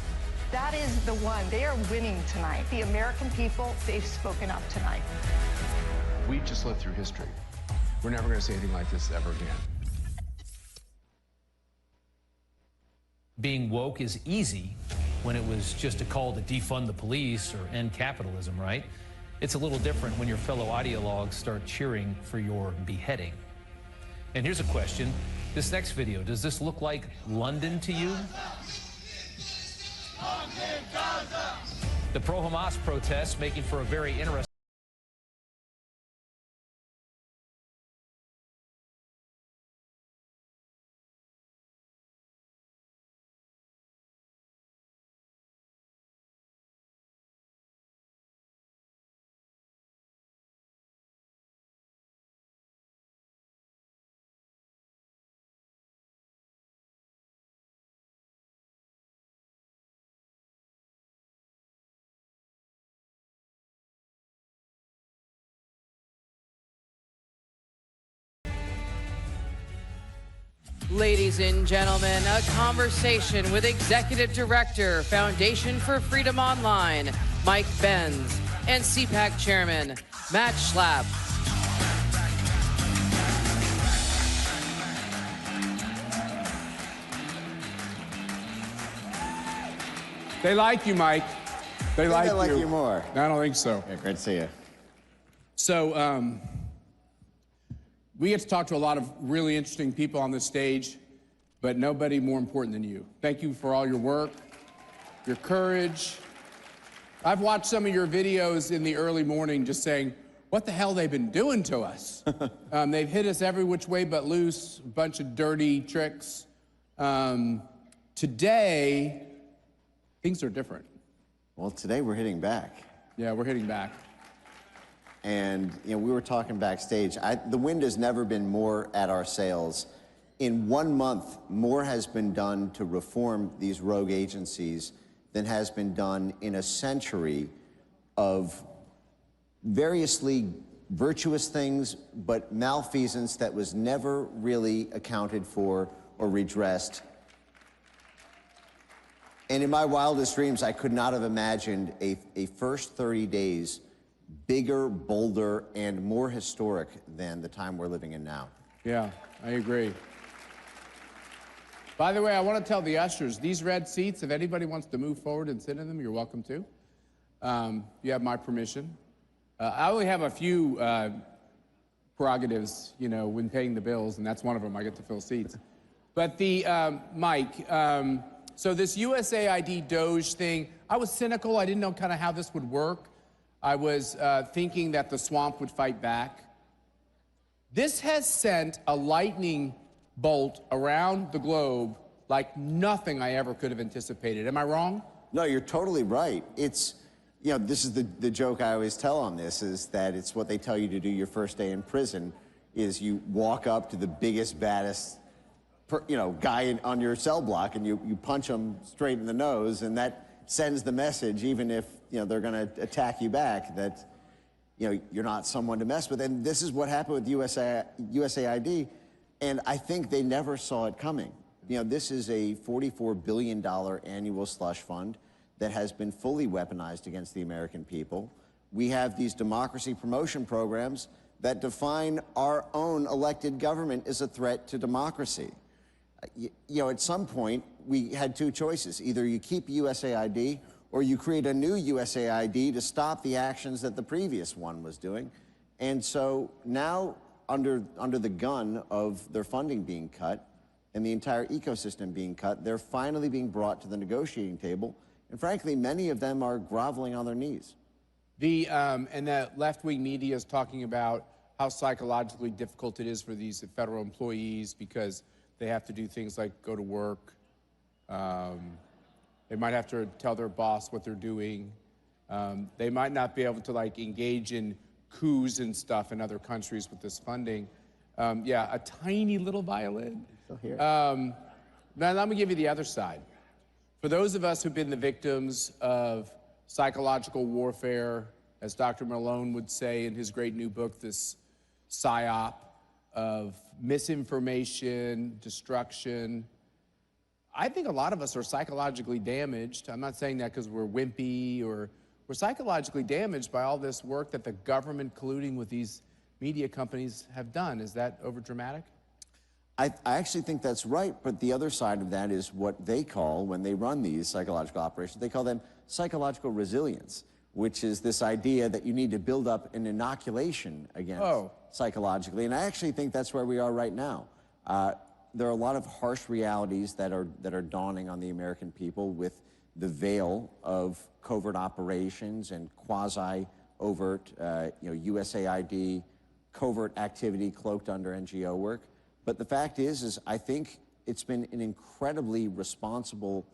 That is the one. They are winning tonight. The American people, they've spoken up tonight. We just lived through history. We're never going to see anything like this ever again. Being woke is easy when it was just a call to defund the police or end capitalism, right? It's a little different when your fellow ideologues start cheering for your beheading. And here's a question. This next video, does this look like London to you? The pro-Hamas protests making for a very interesting Ladies and gentlemen, a conversation with Executive Director, Foundation for Freedom Online, Mike Benz, and CPAC Chairman, Matt Schlapp. They like you, Mike. They like you more. I don't think so. Yeah, great to see you. So, we get to talk to a lot of really interesting people on this stage, but nobody more important than you. Thank you for all your work, your courage. I've watched some of your videos in the early morning just saying, what the hell they've been doing to us? They've hit us every which way but loose, a bunch of dirty tricks. Today, things are different. Well, today we're hitting back. Yeah, we're hitting back. And, you know, we were talking backstage. The wind has never been more at our sails. In 1 month, more has been done to reform these rogue agencies than has been done in a century of variously virtuous things, but malfeasance that was never really accounted for or redressed. And in my wildest dreams, I could not have imagined a first 30 days bigger, bolder, and more historic than the time we're living in now. Yeah, I agree. By the way, I want to tell the ushers, these red seats, if anybody wants to move forward and sit in them, you're welcome to. You have my permission. I only have a few prerogatives, you know, when paying the bills, and that's one of them. I get to fill seats. But the, Mike, so this USAID Doge thing, I was cynical. I didn't know kind of how this would work. I was thinking that the swamp would fight back. This has sent a lightning bolt around the globe like nothing I ever could have anticipated. Am I wrong? No, you're totally right. It's, you know, this is the joke I always tell on this, is that it's what they tell you to do your first day in prison. is you walk up to the biggest, baddest guy on your cell block and you punch him straight in the nose, and that sends the message, even if they're going to attack you back, that you're not someone to mess with. And this is what happened with USAID, and I think they never saw it coming. This is a $44 billion annual slush fund that has been fully weaponized against the American people. We have these democracy promotion programs that define our own elected government as a threat to democracy. At some point, we had two choices. Either you keep USAID or you create a new USAID to stop the actions that the previous one was doing. And so now, under the gun of their funding being cut and the entire ecosystem being cut, they're finally being brought to the negotiating table. And frankly, many of them are groveling on their knees. And the left-wing media is talking about how psychologically difficult it is for these federal employees because they have to do things like go to work. They might have to tell their boss what they're doing. They might not be able to engage in coups and stuff in other countries with this funding. Yeah, a tiny little violin. Now let me give you the other side. For those of us who've been the victims of psychological warfare, as Dr. Malone would say in his great new book, this PSYOP of misinformation, destruction, I think a lot of us are psychologically damaged. I'm not saying that because we're wimpy, or we're psychologically damaged by all this work that the government colluding with these media companies have done. Is that overdramatic? I actually think that's right, but the other side of that is what they call, when they run these psychological operations, they call them psychological resilience, which is this idea that you need to build up an inoculation against psychologically. And I actually think that's where we are right now. There are a lot of harsh realities that are dawning on the American people with the veil of covert operations and quasi-overt, USAID, covert activity cloaked under NGO work. But the fact is I think it's been an incredibly responsible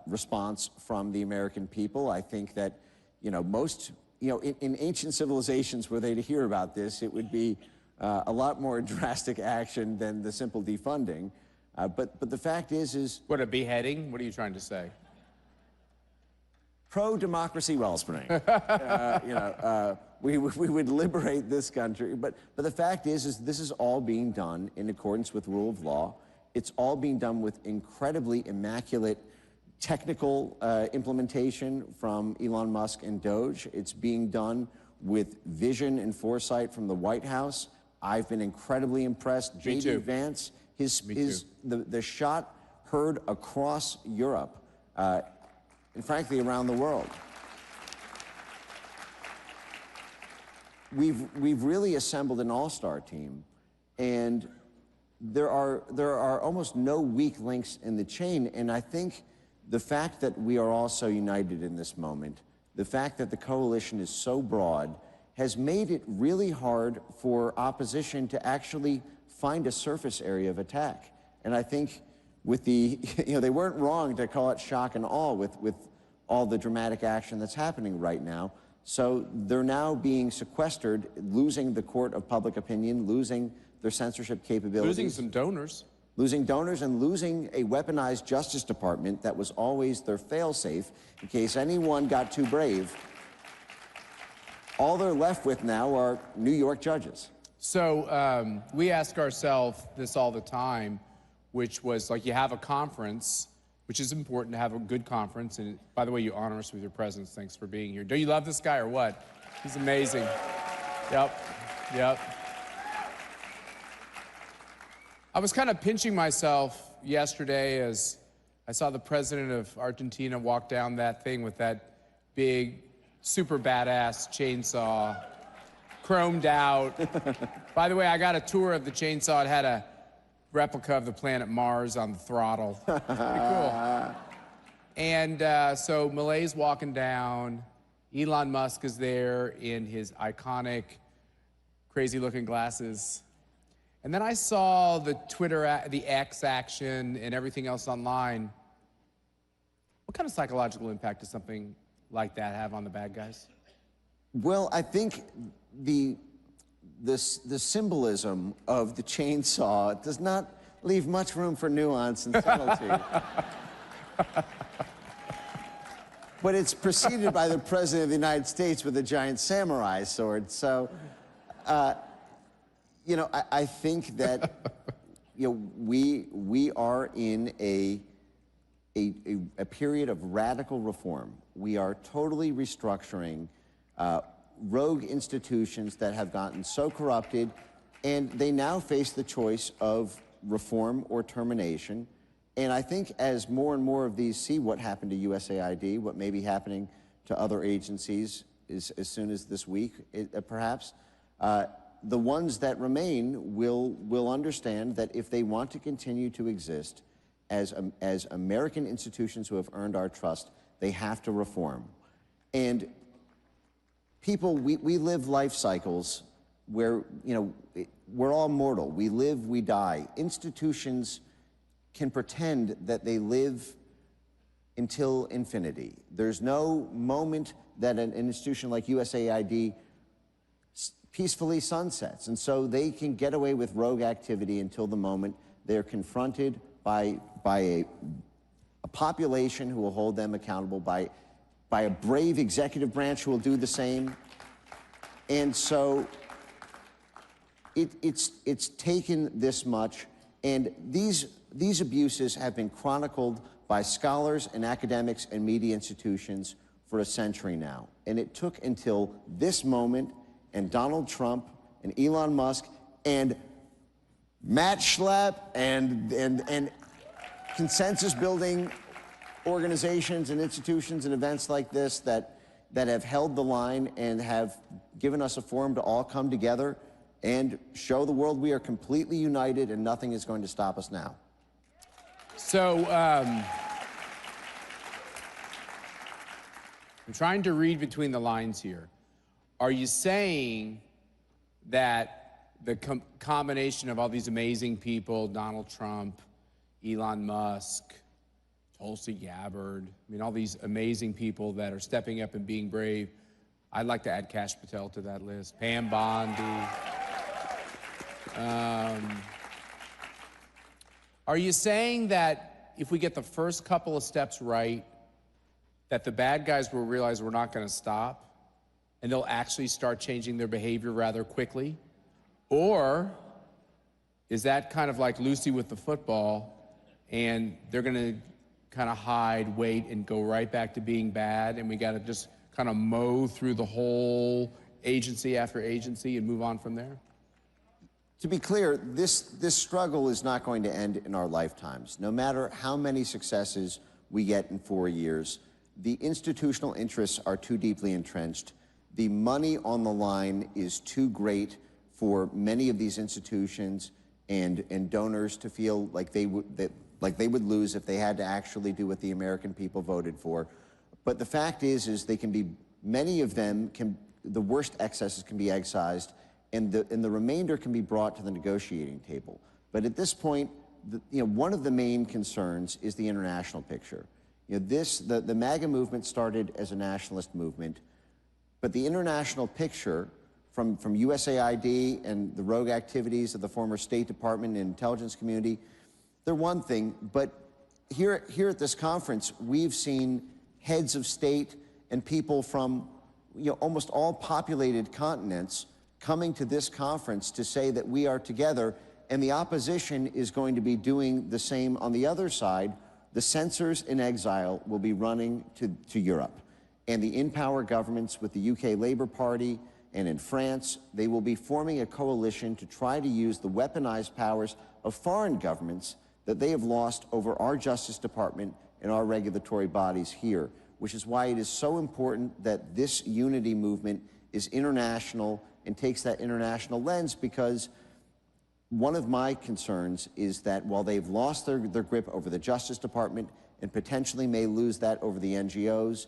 response from the American people. I think that, most, in ancient civilizations were they to hear about this, it would be a lot more drastic action than the simple defunding. But the fact is... What, a beheading? What are you trying to say? Pro-democracy wellspring. We would liberate this country. But the fact is this is all being done in accordance with rule of law. It's all being done with incredibly immaculate technical implementation from Elon Musk and Doge. It's being done with vision and foresight from the White House. I've been incredibly impressed. J.D. Vance, the shot heard across Europe and frankly around the world. We've really assembled an all-star team, and there are almost no weak links in the chain. And I think the fact that we are all so united in this moment, the fact that the coalition is so broad, has made it really hard for opposition to actually find a surface area of attack. And I think with the, they weren't wrong to call it shock and awe with all the dramatic action that's happening right now. So they're now being sequestered, losing the court of public opinion, losing their censorship capabilities. Losing some donors. Losing donors and losing a weaponized Justice Department that was always their fail-safe in case anyone got too brave. All they're left with now are New York judges. So we ask ourselves this all the time, which was like, you have a conference, which is important to have a good conference. And by the way, you honor us with your presence. Thanks for being here. Don't you love this guy or what? He's amazing. Yep. I was kind of pinching myself yesterday as I saw the president of Argentina walk down that thing with that big, super badass chainsaw, chromed out. By the way, I got a tour of the chainsaw. It had a replica of the planet Mars on the throttle. Pretty cool. And so Malay's walking down. Elon Musk is there in his iconic, crazy-looking glasses. And then I saw the Twitter, the X action, and everything else online. What kind of psychological impact does something like that have on the bad guys? Well, I think the the symbolism of the chainsaw does not leave much room for nuance and subtlety. But it's preceded by the President of the United States with a giant samurai sword. So, you know, I think that, you know, we are in a period of radical reform. We are totally restructuring rogue institutions that have gotten so corrupted, and they now face the choice of reform or termination. And I think as more and more of these see what happened to USAID, what may be happening to other agencies as soon as this week, perhaps, the ones that remain will understand that if they want to continue to exist as American institutions who have earned our trust, they have to reform. And people, we live life cycles where, you know, we're all mortal. We live, we die. Institutions can pretend that they live until infinity. There's no moment that an institution like USAID peacefully sunsets. And so they can get away with rogue activity until the moment they're confronted by a population who will hold them accountable, by a brave executive branch who will do the same. And so it's taken this much, and these abuses have been chronicled by scholars and academics and media institutions for a century now. And it took until this moment, and Donald Trump and Elon Musk and Matt Schlepp and consensus building organizations and institutions and events like this that have held the line and have given us a forum to all come together and show the world we are completely united and nothing is going to stop us now. So, I'm trying to read between the lines here. Are you saying that the combination of all these amazing people, Donald Trump, Elon Musk, Tulsi Gabbard, I mean, all these amazing people that are stepping up and being brave, I'd like to add Kash Patel to that list, Pam Bondi. Are you saying that if we get the first couple of steps right, that the bad guys will realize we're not going to stop and they'll actually start changing their behavior rather quickly? Or is that kind of like Lucy with the football and they're going to kind of hide, wait, and go right back to being bad, and we got to just kind of mow through the whole agency after agency and move on from there? To be clear, this struggle is not going to end in our lifetimes. No matter how many successes we get in 4 years, the institutional interests are too deeply entrenched. The money on the line is too great for many of these institutions and donors to feel like they would lose if they had to actually do what the American people voted for. But the fact is they can be, many of them the worst excesses can be excised, and the remainder can be brought to the negotiating table. But at this point, one of the main concerns is the international picture. You know, the MAGA movement started as a nationalist movement, but the international picture from USAID and the rogue activities of the former State Department and intelligence community, they're one thing, but here at this conference, we've seen heads of state and people from almost all populated continents coming to this conference to say that we are together, and the opposition is going to be doing the same on the other side. The censors in exile will be running to Europe, and the in-power governments with the UK Labour Party and in France, they will be forming a coalition to try to use the weaponized powers of foreign governments that they have lost over our Justice Department and our regulatory bodies here, which is why it is so important that this unity movement is international and takes that international lens, because one of my concerns is that while they've lost their grip over the Justice Department and potentially may lose that over the NGOs,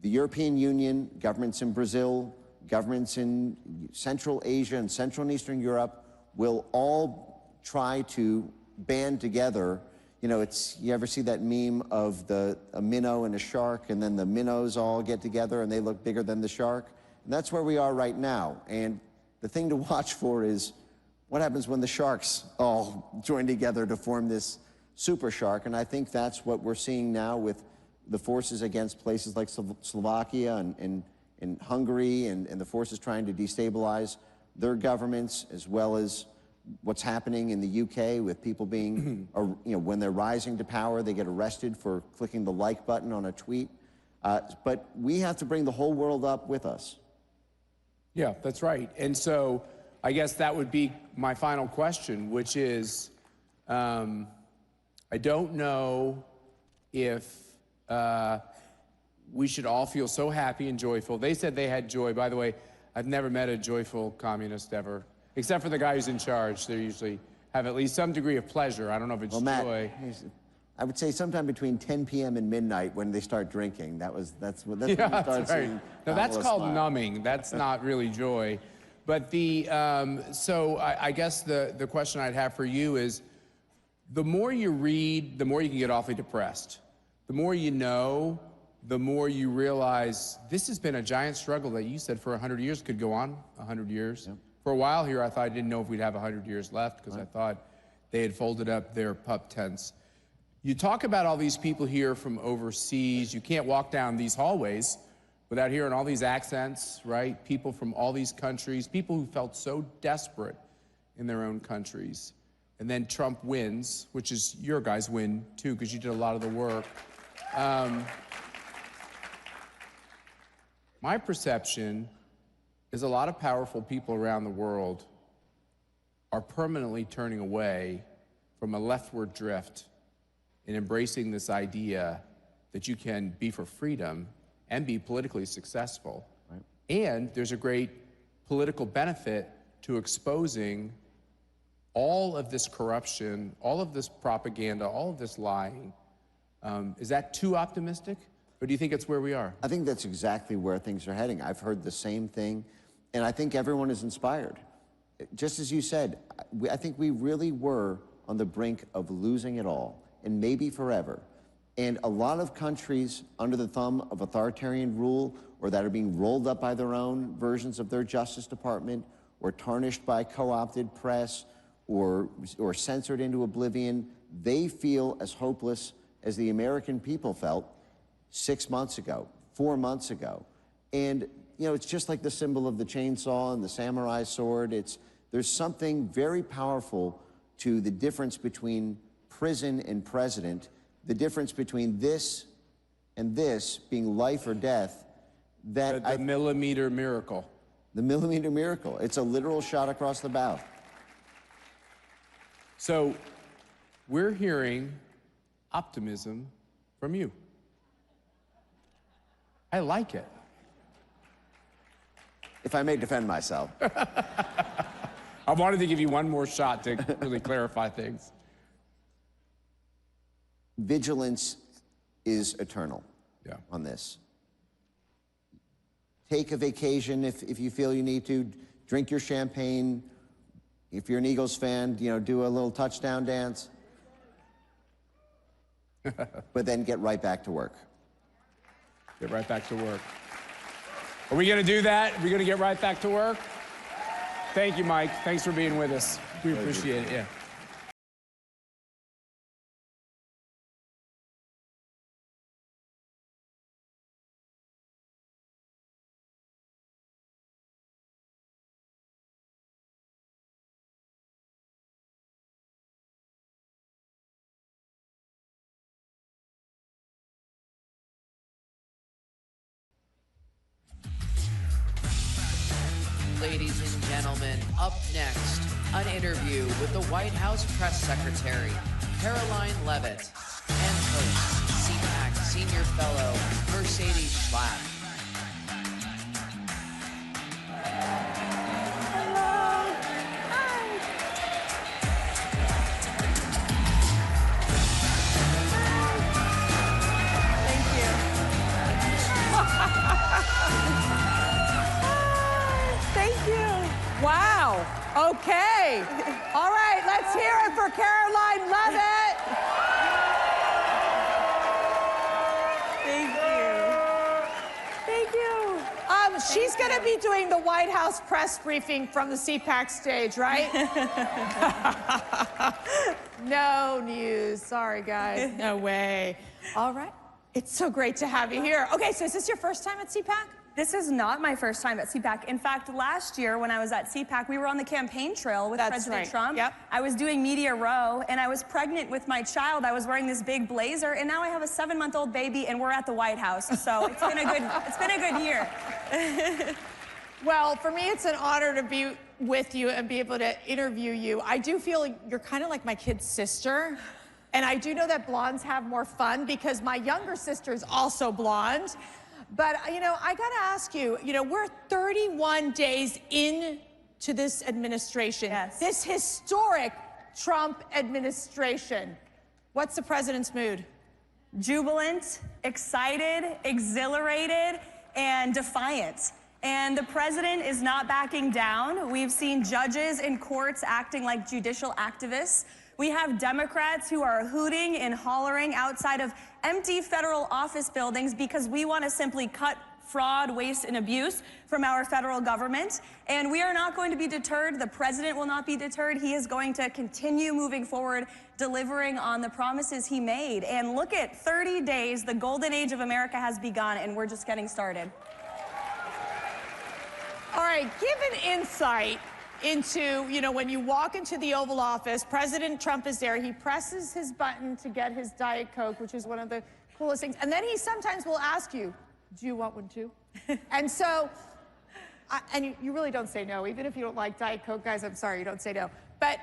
the European Union, governments in Brazil, governments in Central Asia and Central and Eastern Europe will all try to band together. You know, you ever see that meme of a minnow and a shark, and then the minnows all get together and they look bigger than the shark? And that's where we are right now. And The thing to watch for is what happens when the sharks all join together to form this super shark. And I think that's what we're seeing now with the forces against places like Slovakia and Hungary and the forces trying to destabilize their governments, as well as what's happening in the UK with people being, when they're rising to power, they get arrested for clicking the like button on a tweet. But we have to bring the whole world up with us. Yeah, that's right. And so I guess that would be my final question, which is, I don't know if we should all feel so happy and joyful. They said they had joy. By the way, I've never met a joyful communist ever, except for the guy who's in charge. They usually have at least some degree of pleasure. I don't know if it's joy. I would say sometime between 10 p.m. and midnight when they start drinking. That's when you start right. seeing. No, that's called numbing. That's not really joy. But so I guess the question I'd have for you is, the more you read, the more you can get awfully depressed. The more you know, the more you realize this has been a giant struggle that you said for 100 years could go on 100 years. Yep. For a while here, I thought I didn't know if we'd have 100 years left because I thought they had folded up their pup tents. You talk about all these people here from overseas. You can't walk down these hallways without hearing all these accents, right? People from all these countries, people who felt so desperate in their own countries. And then Trump wins, which is your guys' win too, because you did a lot of the work. My perception is a lot of powerful people around the world are permanently turning away from a leftward drift and embracing this idea that you can be for freedom and be politically successful. Right. And there's a great political benefit to exposing all of this corruption, all of this propaganda, all of this lying. Is that too optimistic? Or do you think it's where we are? I think that's exactly where things are heading. I've heard the same thing, and I think everyone is inspired. Just as you said, I think we really were on the brink of losing it all, and maybe forever. And a lot of countries under the thumb of authoritarian rule, or that are being rolled up by their own versions of their Justice Department, or tarnished by co-opted press, or censored into oblivion, they feel as hopeless as the American people felt 6 months ago, 4 months ago. And, it's just like the symbol of the chainsaw and the samurai sword. There's something very powerful to the difference between prison and president, the difference between this and this being life or death, that the millimeter miracle. The millimeter miracle. It's a literal shot across the bow. So we're hearing optimism from you. I like it. If I may defend myself. I wanted to give you one more shot to really clarify things. Vigilance is eternal on this. Take a vacation if you feel you need to. Drink your champagne. If you're an Eagles fan, do a little touchdown dance. But then get right back to work. Get right back to work. Are we going to do that? Are we going to get right back to work? Thank you, Mike. Thanks for being with us. We appreciate it. Yeah. Ladies and gentlemen, up next, an interview with the White House Press Secretary, Karoline Leavitt, and host, CPAC Senior Fellow, Mercedes Schlatt. Wow. Okay. All right, let's hear it for Karoline Leavitt. Thank you. Thank you. she's going to be doing the White House press briefing from the CPAC stage, right? No news. Sorry, guys. No way. All right. It's so great to have you here. Okay, so is this your first time at CPAC? This is not my first time at CPAC. In fact, last year when I was at CPAC, we were on the campaign trail with President Trump. Yep. I was doing media row, and I was pregnant with my child. I was wearing this big blazer, and now I have a 7-month-old baby, and we're at the White House. So it's been a good year. Well, for me, it's an honor to be with you and be able to interview you. I do feel like you're kind of like my kid's sister. And I do know that blondes have more fun because my younger sister is also blonde. But, you know, I got to ask you, you know, we're 31 days into this administration. Yes. This historic Trump administration. What's the president's mood? Jubilant, excited, exhilarated, and defiant. And the president is not backing down. We've seen judges in courts acting like judicial activists. We have Democrats who are hooting and hollering outside of empty federal office buildings because we want to simply cut fraud, waste, and abuse from our federal government. And we are not going to be deterred. The president will not be deterred. He is going to continue moving forward, delivering on the promises he made. And look at 30 days, the golden age of America has begun, and we're just getting started. All right, give an insight into, you know, when you walk into the Oval Office, President Trump is there. He presses his button to get his Diet Coke, which is one of the coolest things. And then he sometimes will ask you, do you want one too? And so, and you really don't say no. Even if you don't like Diet Coke, guys, I'm sorry, you don't say no. But,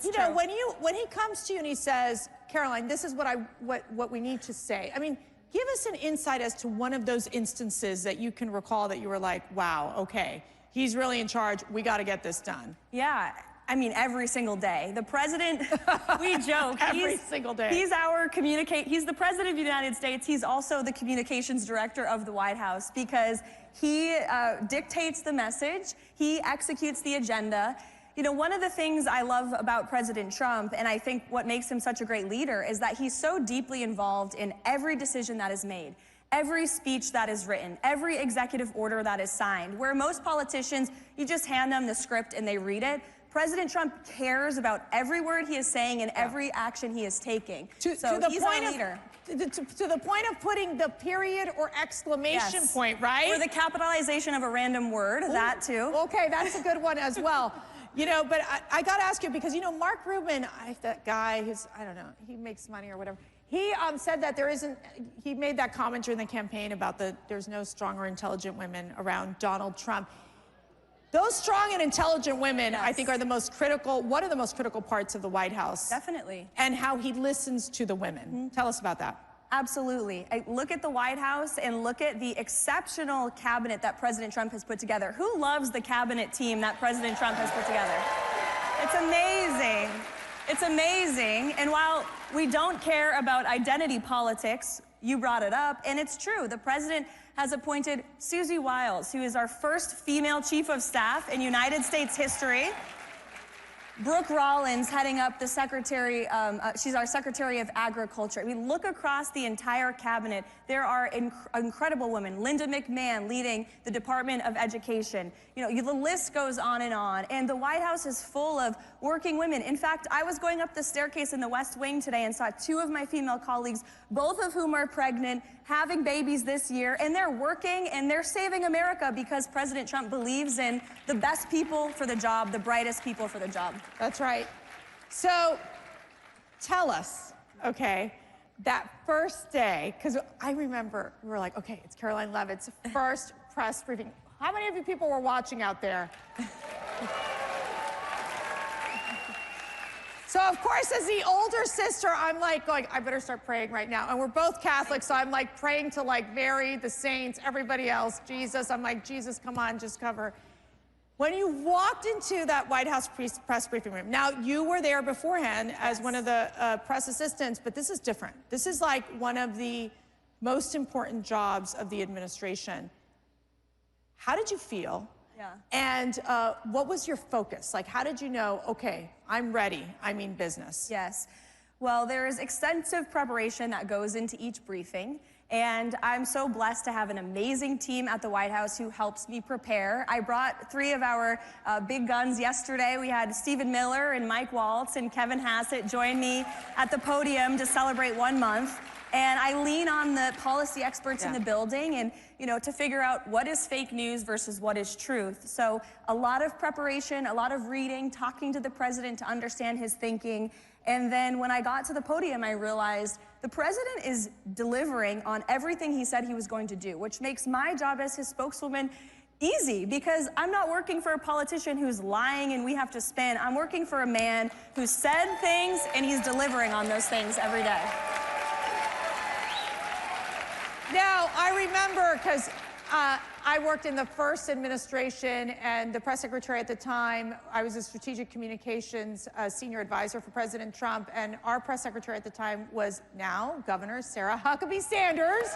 you know, when he comes to you and he says, Karoline, this is what we need to say. I mean, give us an insight as to one of those instances that you can recall that you were like, wow, okay. He's really in charge. We got to get this done. Yeah, I mean, every single day. The president, we joke. Every single day. He's the president of the United States. He's also the communications director of the White House because he dictates the message. He executes the agenda. You know, one of the things I love about President Trump, and I think what makes him such a great leader, is that he's so deeply involved in every decision that is made. Every speech that is written, every executive order that is signed, where most politicians, you just hand them the script and they read it. President Trump cares about every word he is saying and every action he is taking. He's our leader. To the point of putting the period or exclamation point, right? Or the capitalization of a random word, that too. Okay, that's a good one as well. You know, but I got to ask you because, you know, Mark Rubin, that guy who's, I don't know, he makes money or whatever. He said that he made that comment during the campaign about there's no strong or intelligent women around Donald Trump. Those strong and intelligent women, I think, are one of the most critical parts of the White House. Definitely. And how he listens to the women. Tell us about that. Absolutely. Look at the White House and look at the exceptional cabinet that President Trump has put together. Who loves the cabinet team that President Trump has put together? It's amazing. It's amazing. And while we don't care about identity politics, you brought it up, and it's true. The president has appointed Susie Wiles, who is our first female chief of staff in United States history. Brooke Rollins heading up the secretary, she's our Secretary of Agriculture. I mean, look across the entire cabinet. There are incredible women. Linda McMahon leading the Department of Education. You know, the list goes on. And the White House is full of working women. In fact, I was going up the staircase in the West Wing today and saw 2 of my female colleagues, both of whom are pregnant, having babies this year, and they're working and they're saving America because President Trump believes in the best people for the job, the brightest people for the job. That's right. So tell us, okay, that first day, because I remember we were like, okay, it's Karoline Leavitt's first press briefing. How many of you people were watching out there? So, of course, as the older sister, I'm like going, I better start praying right now. And we're both Catholic, so I'm like praying to like Mary, the saints, everybody else, Jesus. I'm like, Jesus, come on, just cover. When you walked into that White House press briefing room, now you were there beforehand as one of the press assistants, but this is different. This is like one of the most important jobs of the administration. How did you feel? Yeah. And what was your focus? Like, how did you know, okay, I'm ready, I mean business? Yes. Well, there is extensive preparation that goes into each briefing. And I'm so blessed to have an amazing team at the White House who helps me prepare. I brought 3 of our big guns yesterday. We had Stephen Miller and Mike Waltz and Kevin Hassett join me at the podium to celebrate 1 month. And I lean on the policy experts in the building and, to figure out what is fake news versus what is truth. So a lot of preparation, a lot of reading, talking to the president to understand his thinking. And then when I got to the podium, I realized the president is delivering on everything he said he was going to do, which makes my job as his spokeswoman easy, because I'm not working for a politician who's lying and we have to spin. I'm working for a man who said things and he's delivering on those things every day. Now, I remember, because I worked in the first administration, and the press secretary at the time, I was a strategic communications senior advisor for President Trump, and our press secretary at the time was now Governor Sarah Huckabee Sanders,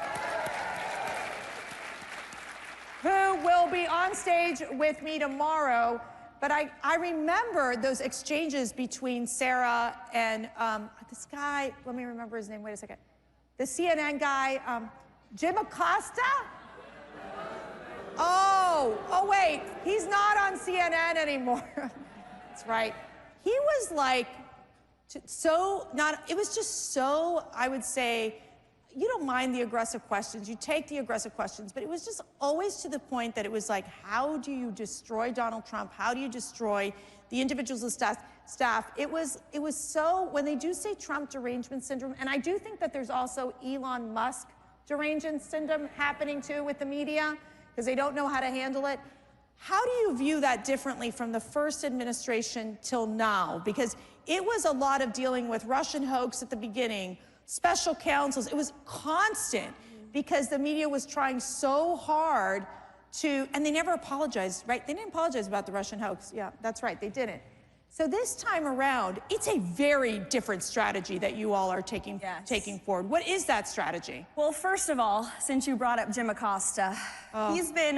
who will be on stage with me tomorrow. But I remember those exchanges between Sarah and this guy, let me remember his name, wait a second. The CNN guy, Jim Acosta? Oh wait, he's not on CNN anymore. That's right. He was like, it was just so, I would say, you don't mind the aggressive questions, you take the aggressive questions, but it was just always to the point that it was like, how do you destroy Donald Trump? How do you destroy the individuals of staff? It was so, when they do say Trump derangement syndrome, and I do think that there's also Elon Musk derangement syndrome happening too with the media, because they don't know how to handle it. How do you view that differently from the first administration till now? Because it was a lot of dealing with Russian hoax at the beginning, special counsels. It was constant because the media was trying so hard to, and they never apologized, right? They didn't apologize about the Russian hoax. Yeah, that's right, they didn't. So this time around, it's a very different strategy that you all are taking forward. What is that strategy? Well, first of all, since you brought up Jim Acosta, he's been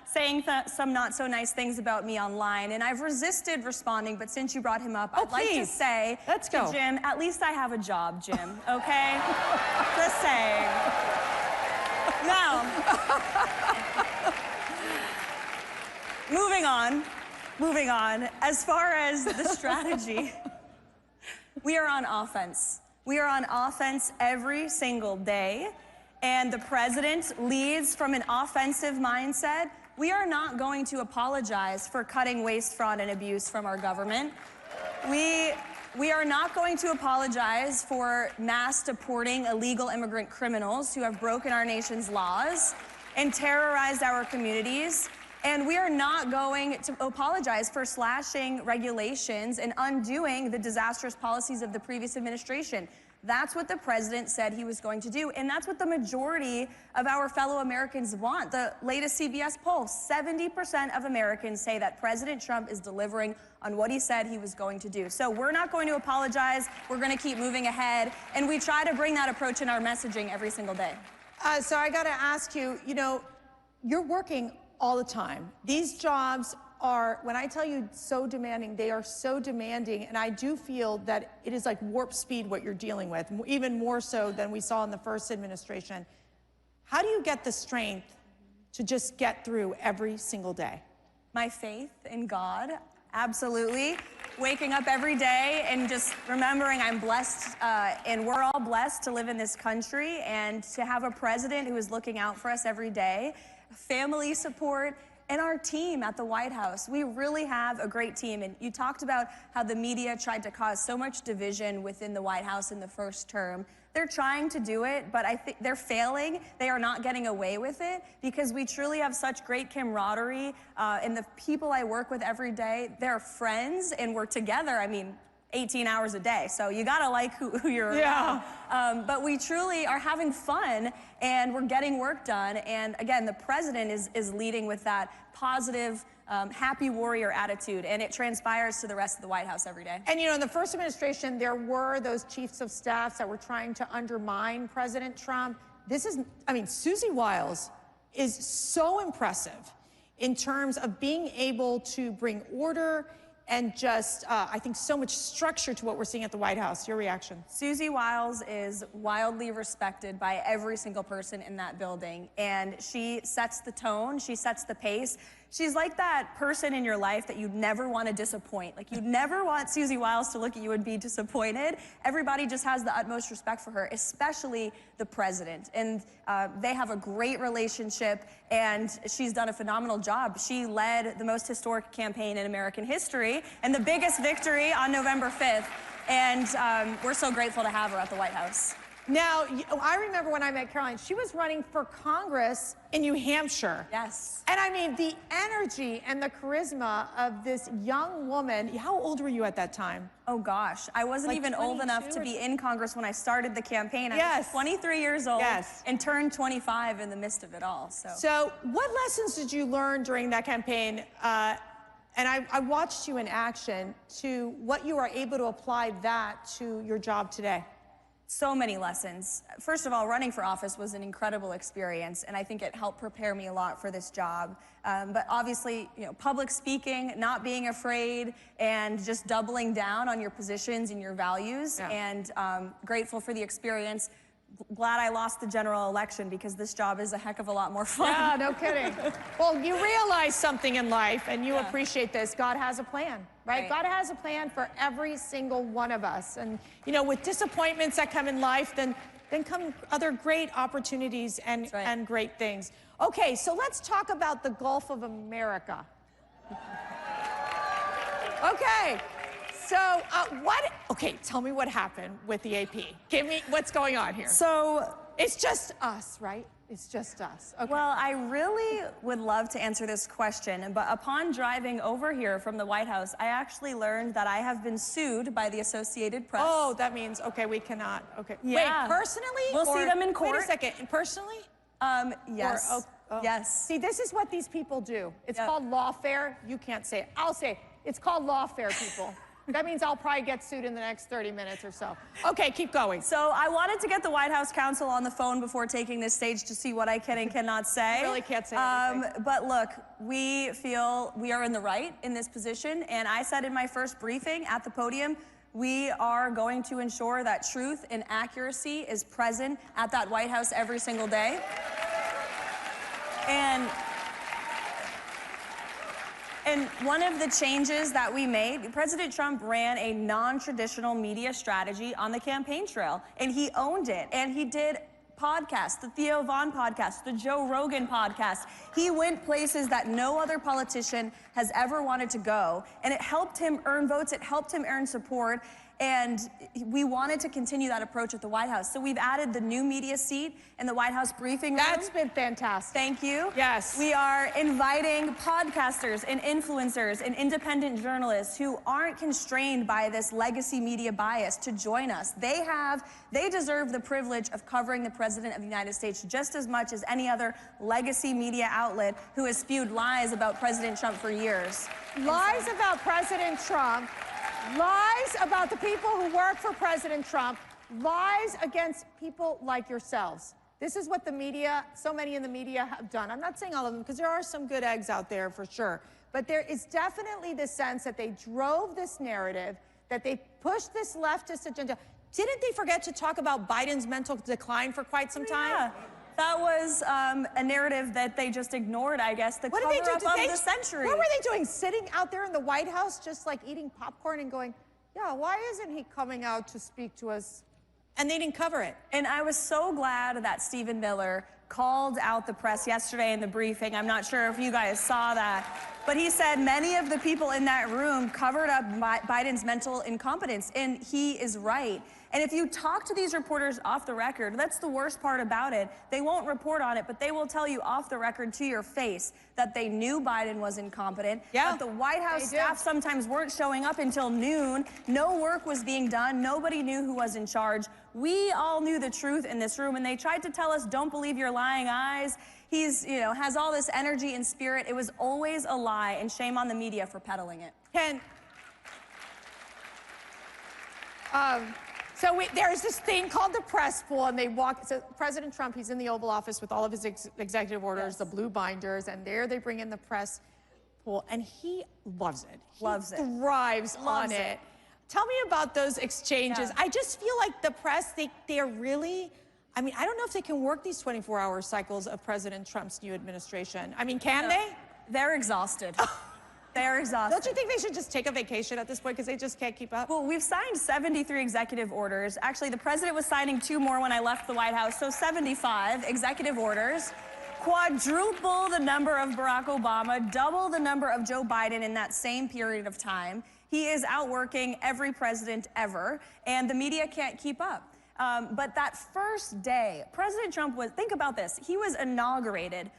saying some not so nice things about me online, and I've resisted responding, but since you brought him up, I'd like to say to Jim, at least I have a job, Jim, okay? Just saying. Now, moving on, as far as the strategy, we are on offense. We are on offense every single day, and the president leads from an offensive mindset. We are not going to apologize for cutting waste, fraud, and abuse from our government. We are not going to apologize for mass deporting illegal immigrant criminals who have broken our nation's laws and terrorized our communities. And we are not going to apologize for slashing regulations and undoing the disastrous policies of the previous administration. That's what the president said he was going to do, and that's what the majority of our fellow Americans want. The latest CBS poll, 70% of Americans say that President Trump is delivering on what he said he was going to do. So we're not going to apologize. We're going to keep moving ahead, and we try to bring that approach in our messaging every single day. So I got to ask you, you're working all the time. These jobs are, when I tell you so demanding, they are so demanding, and I do feel that it is like warp speed what you're dealing with, even more so than we saw in the first administration. How do you get the strength to just get through every single day? My faith in God, absolutely. Waking up every day and just remembering I'm blessed, and we're all blessed to live in this country and to have a president who is looking out for us every day. Family support, and our team at the White House. We really have a great team, and you talked about how the media tried to cause so much division within the White House in the first term. They're trying to do it, but I think they're failing. They are not getting away with it because we truly have such great camaraderie, and the people I work with every day, they're friends, and we're together. I mean, 18 hours a day, so you gotta like who you're around. But we truly are having fun, and we're getting work done. And again, the president is leading with that positive, happy warrior attitude, and it transpires to the rest of the White House every day. And in the first administration, there were those chiefs of staffs that were trying to undermine President Trump. Susie Wiles is so impressive in terms of being able to bring order and just, I think, so much structure to what we're seeing at the White House. Your reaction? Susie Wiles is wildly respected by every single person in that building, and she sets the tone, she sets the pace. She's like that person in your life that you'd never want to disappoint. Like, you'd never want Susie Wiles to look at you and be disappointed. Everybody just has the utmost respect for her, especially the president. And they have a great relationship, and she's done a phenomenal job. She led the most historic campaign in American history and the biggest victory on November 5th. And we're so grateful to have her at the White House. Now, I remember when I met Karoline, she was running for Congress in New Hampshire. Yes. And I mean, the energy and the charisma of this young woman. How old were you at that time? Oh gosh, I wasn't even old enough to be in Congress when I started the campaign. I was 23 years old and turned 25 in the midst of it all. So what lessons did you learn during that campaign? And I watched you in action to what you are able to apply that to your job today. So many lessons. First of all, running for office was an incredible experience, and I think it helped prepare me a lot for this job. But obviously, you know, public speaking, not being afraid, and just doubling down on your positions and your values, and grateful for the experience. Glad I lost the general election because this job is a heck of a lot more fun. Yeah, no kidding. Well, you realize something in life and you appreciate this. God has a plan, right? God has a plan for every single one of us. And, you know, with disappointments that come in life, then come other great opportunities and great things. Okay, so let's talk about the Gulf of America. Okay. So okay, tell me what happened with the AP. Give me what's going on here. So it's just us, right? It's just us. Okay. Well, I really would love to answer this question, but upon driving over here from the White House, I actually learned that I have been sued by the Associated Press. Oh, that means, okay, we cannot, okay. Yeah. Wait, personally? We'll see them in court. Wait a second, personally? Yes. Yes. See, this is what these people do. It's called lawfare. You can't say it. I'll say it. It's called lawfare, people. That means I'll probably get sued in the next 30 minutes or so. Okay, keep going. So I wanted to get the White House counsel on the phone before taking this stage to see what I can and cannot say. You really can't say anything. But look, we feel we are in the right in this position, and I said in my first briefing at the podium, we are going to ensure that truth and accuracy is present at that White House every single day. And one of the changes that we made, President Trump ran a non-traditional media strategy on the campaign trail, and he owned it. And he did podcasts, the Theo Von podcast, the Joe Rogan podcast. He went places that no other politician has ever wanted to go, and it helped him earn votes, it helped him earn support, and we wanted to continue that approach at the White House. So we've added the new media seat in the White House briefing room. That's been fantastic. Thank you. Yes. We are inviting podcasters and influencers and independent journalists who aren't constrained by this legacy media bias to join us. They deserve the privilege of covering the President of the United States just as much as any other legacy media outlet who has spewed lies about President Trump for years. Lies about President Trump. Lies about the people who work for President Trump, lies against people like yourselves. This is what the media, so many in the media have done. I'm not saying all of them, because there are some good eggs out there for sure. But there is definitely the sense that they drove this narrative, that they pushed this leftist agenda. Didn't they forget to talk about Biden's mental decline for quite some time? Yeah. That was a narrative that they just ignored, I guess, the cover-up of the century. What were they doing? Sitting out there in the White House just like eating popcorn and going, yeah, why isn't he coming out to speak to us? And they didn't cover it. And I was so glad that Stephen Miller called out the press yesterday in the briefing. I'm not sure if you guys saw that. But he said many of the people in that room covered up Biden's mental incompetence, and he is right. And if you talk to these reporters off the record, that's the worst part about it. They won't report on it, but they will tell you off the record to your face that they knew Biden was incompetent, that the White House staff sometimes weren't showing up until noon, no work was being done, nobody knew who was in charge. We all knew the truth in this room, and they tried to tell us, don't believe your lying eyes. He's, you know, has all this energy and spirit. It was always a lie, and shame on the media for peddling it. So there's this thing called the press pool, and they walk. So President Trump, he's in the Oval Office with all of his executive orders, the blue binders, and there they bring in the press pool, and he loves it. Loves it. Thrives on it. Tell me about those exchanges. I just feel like the press, they're really, I mean, I don't know if they can work these 24-hour cycles of President Trump's new administration. I mean, can they? They're exhausted. They're exhausted. Don't you think they should just take a vacation at this point because they just can't keep up? Well, we've signed 73 executive orders. Actually, the president was signing 2 more when I left the White House, so 75 executive orders. Quadruple the number of Barack Obama, double the number of Joe Biden in that same period of time. He is outworking every president ever, and the media can't keep up. But that first day, President Trump was, think about this, he was inaugurated,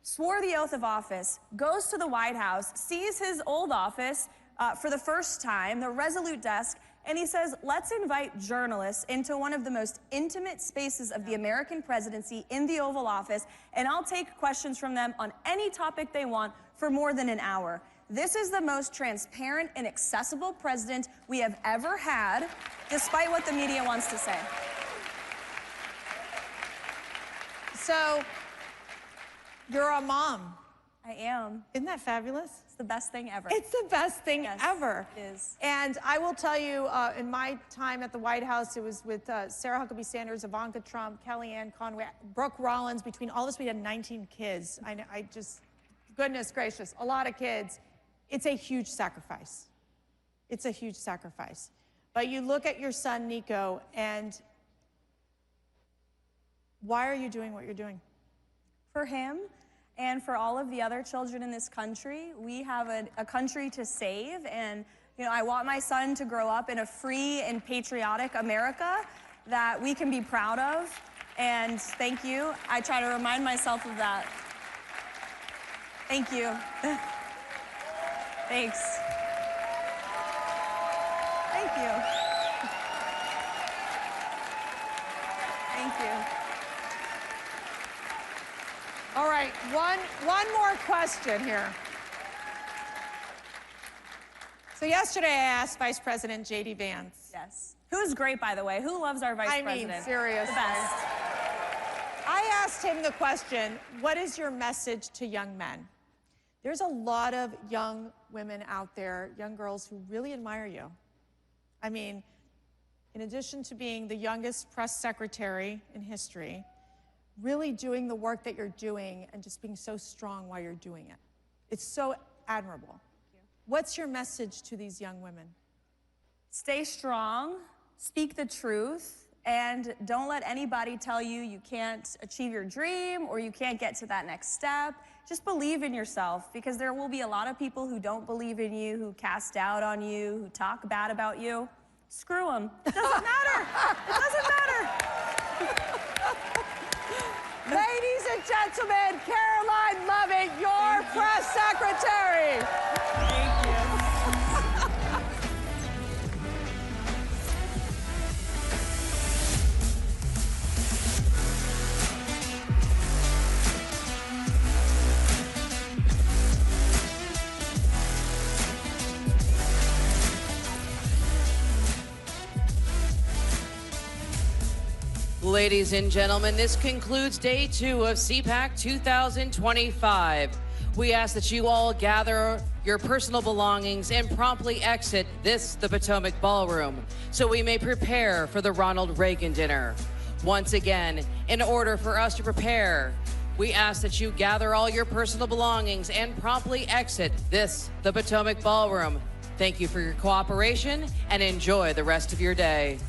swore the oath of office, goes to the White House, sees his old office for the first time, the Resolute desk, and he says, let's invite journalists into one of the most intimate spaces of the American presidency in the Oval Office, and I'll take questions from them on any topic they want for more than an hour. This is the most transparent and accessible president we have ever had, despite what the media wants to say. So, you're a mom. I am. Isn't that fabulous? It's the best thing ever. It's the best thing ever. It is. And I will tell you, in my time at the White House, it was with Sarah Huckabee Sanders, Ivanka Trump, Kellyanne Conway, Brooke Rollins. Between all of us, we had 19 kids. I just, goodness gracious, a lot of kids. It's a huge sacrifice. It's a huge sacrifice. But you look at your son, Nico, and why are you doing what you're doing? For him and for all of the other children in this country. We have a country to save, and I want my son to grow up in a free and patriotic America that we can be proud of. And thank you. I try to remind myself of that. Thank you. Thanks. Thank you. Thank you. All right, one more question here. So yesterday I asked Vice President J.D. Vance. Yes. Who's great, by the way. Who loves our Vice President? I mean, seriously. The best. I asked him the question, what is your message to young men? There's a lot of young women out there, young girls who really admire you. I mean, in addition to being the youngest press secretary in history, really doing the work that you're doing and just being so strong while you're doing it. It's so admirable. Thank you. What's your message to these young women? Stay strong, speak the truth, and don't let anybody tell you you can't achieve your dream or you can't get to that next step. Just believe in yourself, because there will be a lot of people who don't believe in you, who cast doubt on you, who talk bad about you. Screw them. It doesn't matter. It doesn't matter. Ladies and gentlemen, Karoline Leavitt, your press secretary. Thank you. Ladies and gentlemen, this concludes day 2 of CPAC 2025. We ask that you all gather your personal belongings and promptly exit the Potomac Ballroom so we may prepare for the Ronald Reagan dinner. Once again, in order for us to prepare, we ask that you gather all your personal belongings and promptly exit the Potomac Ballroom. Thank you for your cooperation and enjoy the rest of your day.